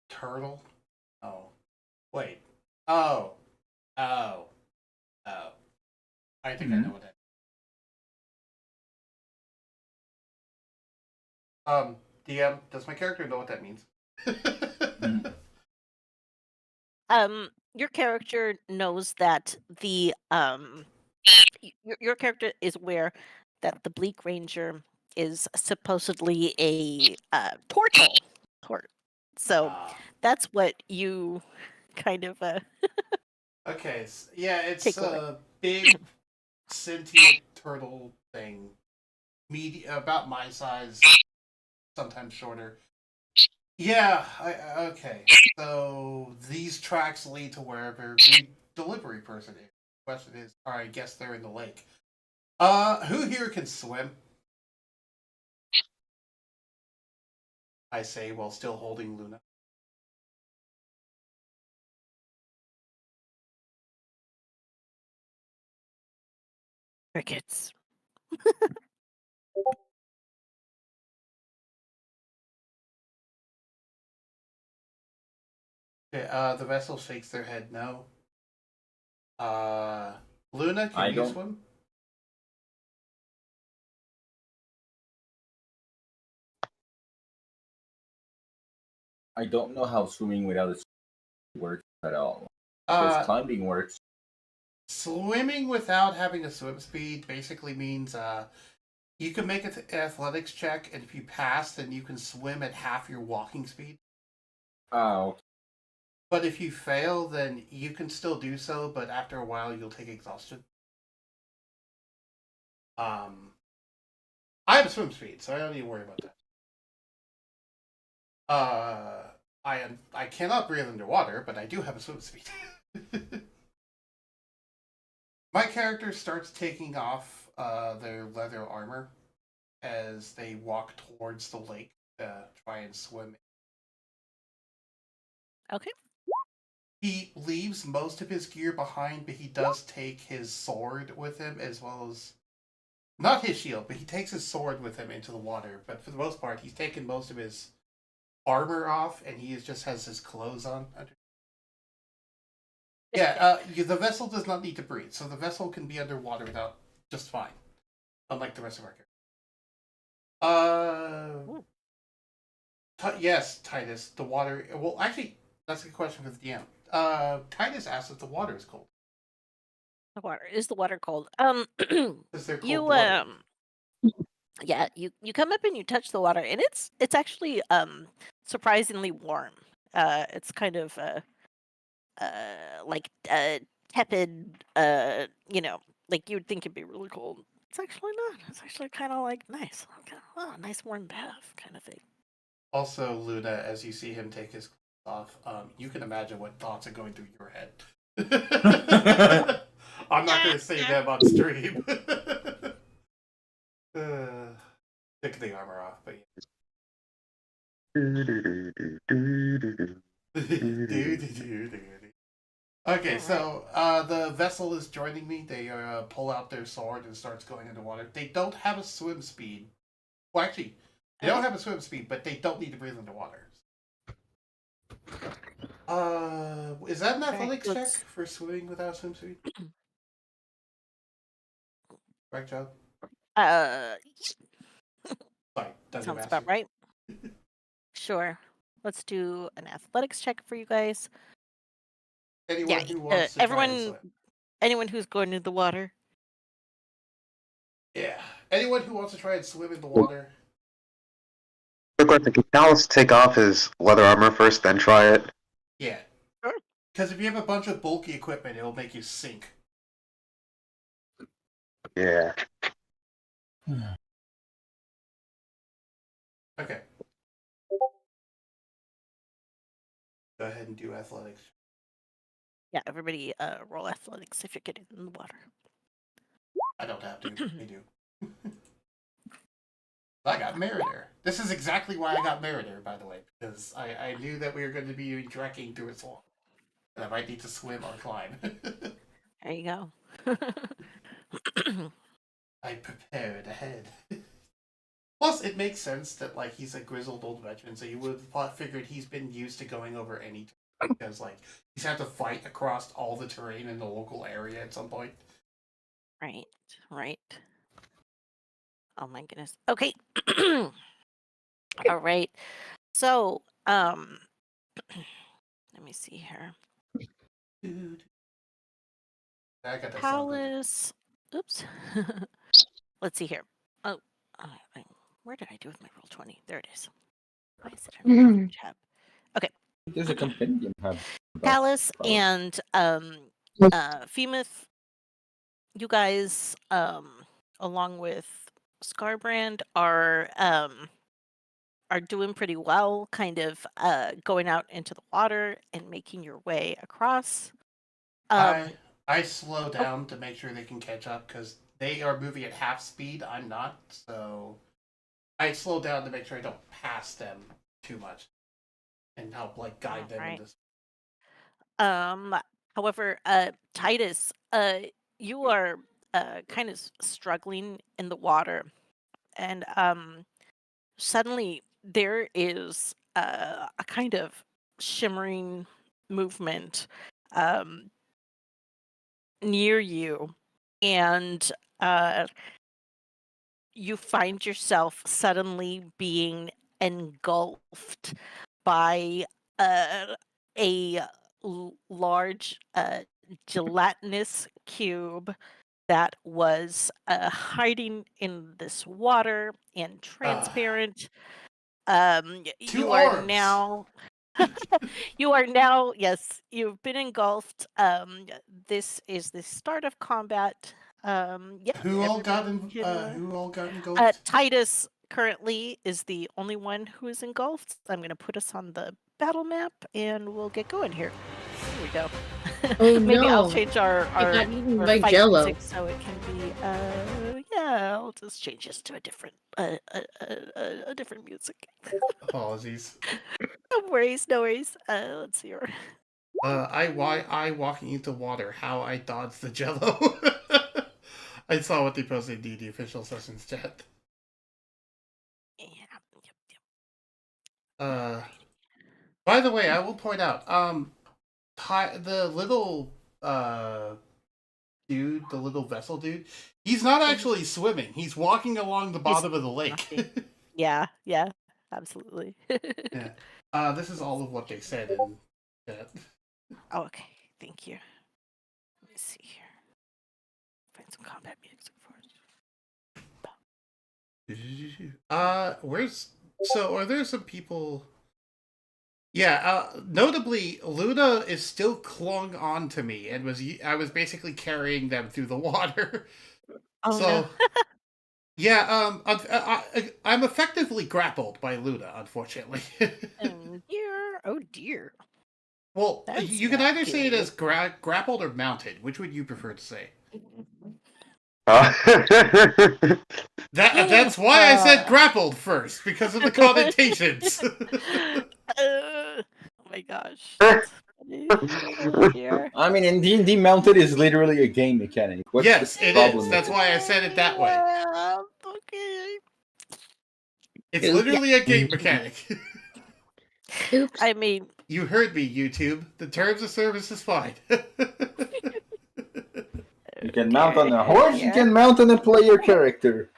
Turtle? Oh. Wait. Oh. Oh. Oh. I think I know what that is. DM, does my character know what that means? Your character knows that the your character is aware that the Bleak Ranger is supposedly a turtle. So that's what you kind of Okay, yeah, it's take away. a big sentient turtle thing. About my size, sometimes shorter. Yeah, okay. So these tracks lead to wherever the delivery person is. The question is, I guess they're in the lake. Who here can swim? I say while still holding Luna. Crickets. Okay, the vessel shakes their head no. Luna, can I you don't- swim? I don't know how swimming without a works at all. Because climbing works. Swimming without having a swim speed basically means you can make an athletics check, and if you pass, then you can swim at half your walking speed. Oh, But if you fail, then you can still do so, but after a while you'll take exhaustion. I have a swim speed, so I don't need to worry about that. I cannot breathe underwater, but I do have a swim speed. My character starts taking off their leather armor as they walk towards the lake to try and swim. Okay. He leaves most of his gear behind, but he does take his sword with him, as well as not his shield, but he takes his sword with him into the water. But for the most part, he's taken most of his armor off, and he just has his clothes on. Yeah, the vessel does not need to breathe, so the vessel can be underwater without just fine, unlike the rest of our characters. Yes, Titus, the water. Well, actually, that's a good question for the DM. Titus asked if the water is cold. The water is the water cold. Is there cold You water? yeah, you come up and you touch the water, and it's actually surprisingly warm. It's kind of like tepid. Like you would think it'd be really cold. It's actually not. It's actually kind of like nice. Oh, nice warm bath kind of thing. Also, Luna, as you see him take his clothes off, you can imagine what thoughts are going through your head. I'm not going to say them on stream. Take the armor off, but Okay, so the vessel is joining me. They pull out their sword and starts going underwater. They don't have a swim speed. Well, actually, they don't have a swim speed, but they don't need to breathe underwater. Is that an Alright, athletics check let's- for swimming without a swimsuit? Right, Joe? Uh, Sorry, Dungeon sounds Master. about right. Sure. Let's do an athletics check for you guys. Anyone who wants to try and everyone, swim. anyone who's going into the water. Yeah. Anyone who wants to try and swim in the water. Quick question, can Dallas take off his leather armor first, then try it? Yeah. Sure. Because if you have a bunch of bulky equipment, it'll make you sink. Yeah. Okay. Go ahead and do athletics. Yeah, everybody roll athletics if you're getting in the water. I don't have to. I do. I got Meritor. This is exactly why I got Meritor, by the way, because I knew that we were going to be trekking through its wall. And I might need to swim or climb. There you go. I prepared ahead. Plus, it makes sense that like he's a grizzled old veteran, so you would have figured he's been used to going over any terrain, because like he's had to fight across all the terrain in the local area at some point. Right, right. Oh my goodness. Okay. All right. So, let me see here. Dude. I got that song. Palace. Oops. Let's see here. Oh, where did I do with my roll 20? There it is. Why is it in a different tab? There's a compendium hub. Palace Palace. and Femith, you guys, along with Scarbrand, are doing pretty well, kind of going out into the water and making your way across. I slow down to make sure they can catch up because they are moving at half speed. I'm not, so I slow down to make sure I don't pass them too much and help like guide them in this. However, Titus, you are kind of struggling in the water, and suddenly there is a kind of shimmering movement near you, and you find yourself suddenly being engulfed by a large gelatinous cube that was hiding in this water and transparent. Two You are orbs. now. You are now, yes, you've been engulfed. This is the start of combat. Yeah, Who all got everybody can, engulfed? Titus currently is the only one who is engulfed. I'm going to put us on the battle map and we'll get going here. There we go. Oh, Maybe I'll no. change I got eaten by fight Jello. music so it can be yeah, I'll just change this to a different different music. Apologies. No worries, no worries. Let's see here. I walking into water. How I dodged the Jello. I saw what they posted in DD official sessions chat. Yeah, yep. By the way, I will point out, the little dude, the little vessel dude, he's not actually swimming. He's walking along the bottom of the lake. Yeah, absolutely. Yeah. This is all of what they said in chat. Oh, okay, thank you. Let me see here. Find some combat music for us. Are there some people? Yeah, notably, Luna is still clung on to me, and I was basically carrying them through the water. Oh, so, no. yeah, I'm effectively grappled by Luna, unfortunately. Oh dear. Well, That's you can not either say it good. as grappled or mounted. Which would you prefer to say? That's why I said grappled first, because of the connotations. Oh my gosh. That's funny. Oh dear. I mean, in D&D, mounted is literally a game mechanic. What's Yes, the it problem is. with That's it? why I said it that way. Yeah, okay. It's literally a game mechanic. Oops. I mean, You heard me, YouTube. The terms of service is fine. You can mount on a horse, you can mount on a player character.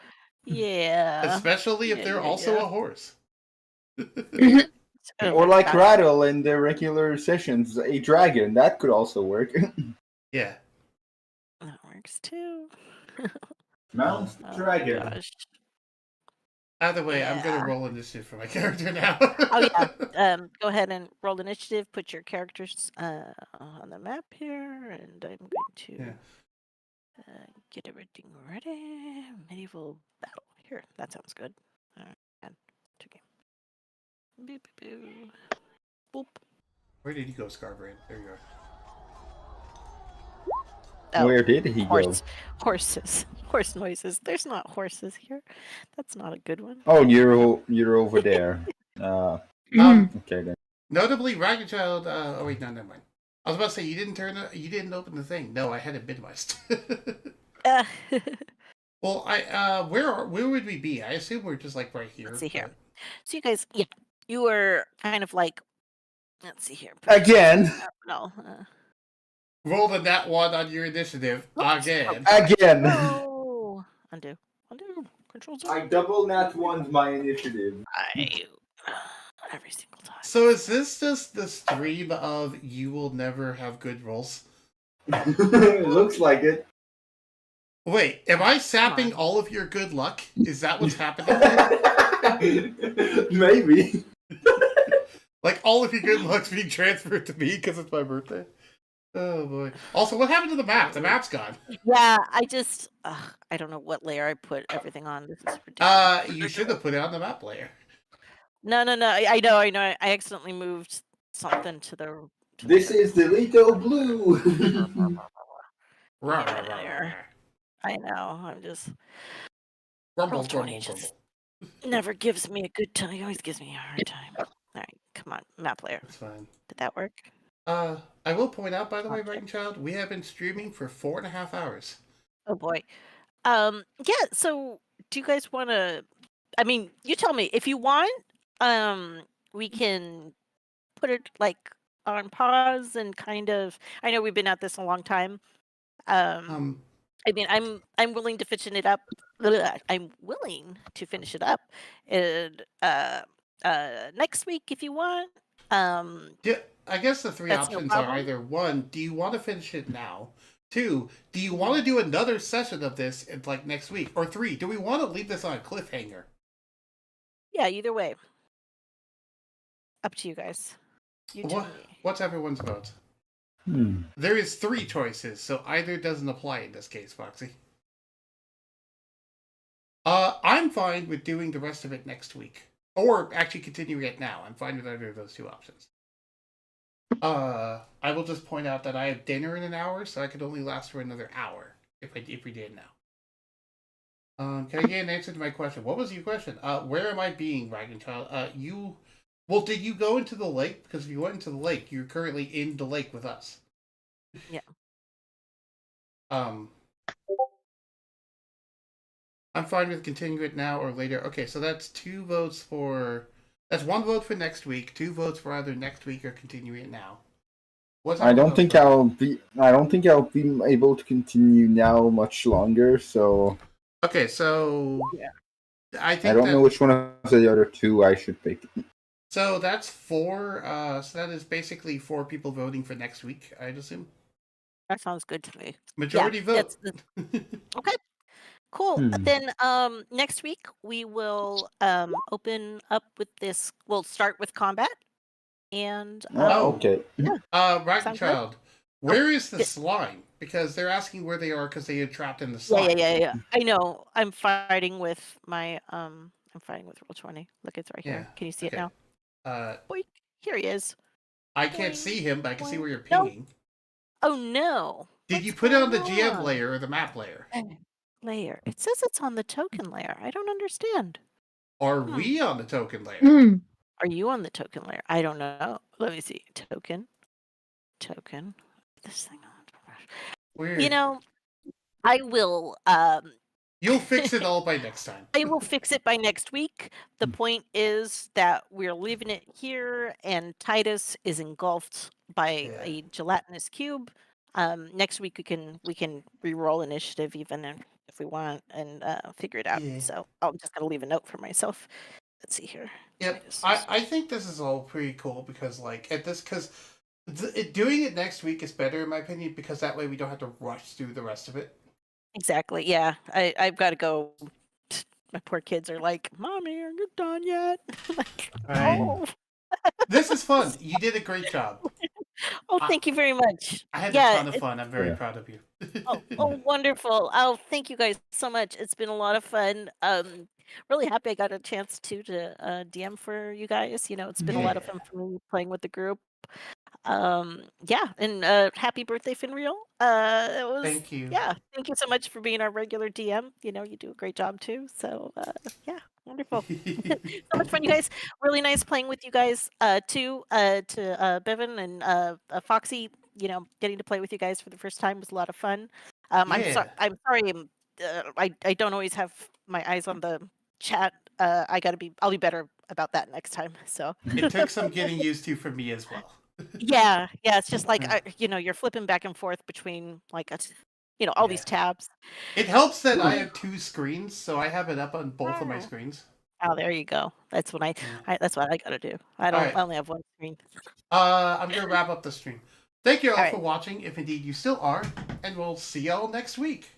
Yeah. Especially if they're also a horse. Or like Rattle in the regular sessions, a dragon. That could also work. Yeah. That works too. Mount the dragon. Gosh. Either way, I'm gonna Yeah. roll initiative for my character now. Oh yeah. Go ahead and roll initiative. Put your characters on the map here, and I'm going to Yeah. get everything ready. Medieval battle here. That sounds good. All right. Okay. Boop, boop, boop. Boop. Where did he go, Scarbrain? There you are. Oh, Where did he go? horses. Horse noises. There's not horses here. That's not a good one. Oh, you're over there. Okay then. Notably, Ragnachilde. Oh wait, no, never mind. I was about to say you didn't open the thing. No, I had it minimized. Well, where would we be? I assume we're just like right here. Let's see here. So you guys, yeah, you were kind of like. Let's see here. Again. No. Roll the nat one on your initiative again. Again. No. Undo. Control Z. I double nat one my initiative. Every single time. So is this just the stream of you will never have good rolls? It looks like it. Wait, am I sapping all of your good luck? Is that what's happening? Maybe. Like all of your good luck's being transferred to me because it's my birthday? Oh boy. Also, what happened to the map? The map's gone. Yeah, I just I don't know what layer I put everything on. This is ridiculous. You should have put it on the map layer. No. I know. I accidentally moved something to the. This is the little blue. I know. I'm just. Rumble, Roll20 just never gives me a good time. He always gives me a hard time. All right, come on, map layer. That's fine. Did that work? I will point out, by the way, Ragnachilde, we have been streaming for 4.5 hours. Oh boy. Yeah. So, do you guys want to? I mean, you tell me if you want. We can put it like on pause and kind of. I know we've been at this a long time. I mean, I'm willing to finish it up. I'm willing to finish it up, and next week if you want. Yeah, I guess the three That's no options are problem. either one, do you want to finish it now? Two, do you want to do another session of this in, like next week? Or three, do we want to leave this on a cliffhanger? Yeah, either way. Up to you guys. You tell me. What's everyone's vote? There is 3 choices, so either doesn't apply in this case, Foxy. I'm fine with doing the rest of it next week. Or actually continuing it now. I'm fine with either of those 2 options. I will just point out that I have dinner in an hour, so I could only last for another hour if we did now. Can I get an answer to my question? What was your question? Where am I being, Ragnachilde? Well, did you go into the lake? Because if you went into the lake, you're currently in the lake with us. Yeah. I'm fine with continuing it now or later. Okay, so that's 2 votes for. That's 1 vote for next week. 2 votes for either next week or continuing it now. I don't think I'll be able to continue now much longer. So. Okay, so yeah. I don't know which one of the other 2 I should pick. So that's 4. So that is basically 4 people voting for next week, I'd assume. That sounds good to me. Majority vote. Okay. Cool. Then next week we will open up with this. We'll start with combat. And okay. Yeah. Ragnachilde, where is the slime? Because they're asking where they are because they are trapped in the slime. Yeah. I know. I'm fighting with my I'm fighting with Roll20. Look, it's right here. Can you see it now? Boy, here he is. I can't see him, but I can see where you're pinging. Oh no. Did you put it on the GM layer or the map layer? Layer. It says it's on the token layer. I don't understand. Are we on the token layer? Are you on the token layer? I don't know. Let me see. Token. This thing on. Weird. You know, I will You'll fix it all by next time. I will fix it by next week. The Hmm. point is that we're leaving it here, and Titus is engulfed by Yeah. a gelatinous cube. Next week we can re-roll initiative even if we want and figure it out. Yeah. So I'm just gonna leave a note for myself. Let's see here. Yep. Titus. I think this is all pretty cool because doing it next week is better in my opinion because that way we don't have to rush through the rest of it. Exactly. Yeah. I've got to go. My poor kids are like, "Mommy, are you done yet?" Like, Right. oh, This is fun. You did a great job. oh, I- thank you very much. I had Yeah, a ton of fun. I'm very Yeah. proud of you. Oh, wonderful. Oh, thank you guys so much. It's been a lot of fun. Really happy I got a chance to DM for you guys. You know, it's been a lot of fun for me playing with the group. Yeah, and happy birthday, Finriel. It was Thank you. yeah, thank you so much for being our regular DM. You know, you do a great job too. So yeah, wonderful. So much fun, you guys. Really nice playing with you guys too. To Bevan and Foxy, you know, getting to play with you guys for the first time was a lot of fun. Yeah. I'm sorry. I don't always have my eyes on the chat. I'll be better about that next time. So It took some getting used to for me as well. yeah, it's just like Yeah. you know, you're flipping back and forth between like you know, all these tabs. It helps that I have two screens, so I have it up on both of my Oh. screens. Oh, there you go. That's what that's what I gotta do. I Alright. only have one screen. I'm gonna wrap up the stream. Thank you all Alright. for watching, if indeed you still are, and we'll see y'all next week.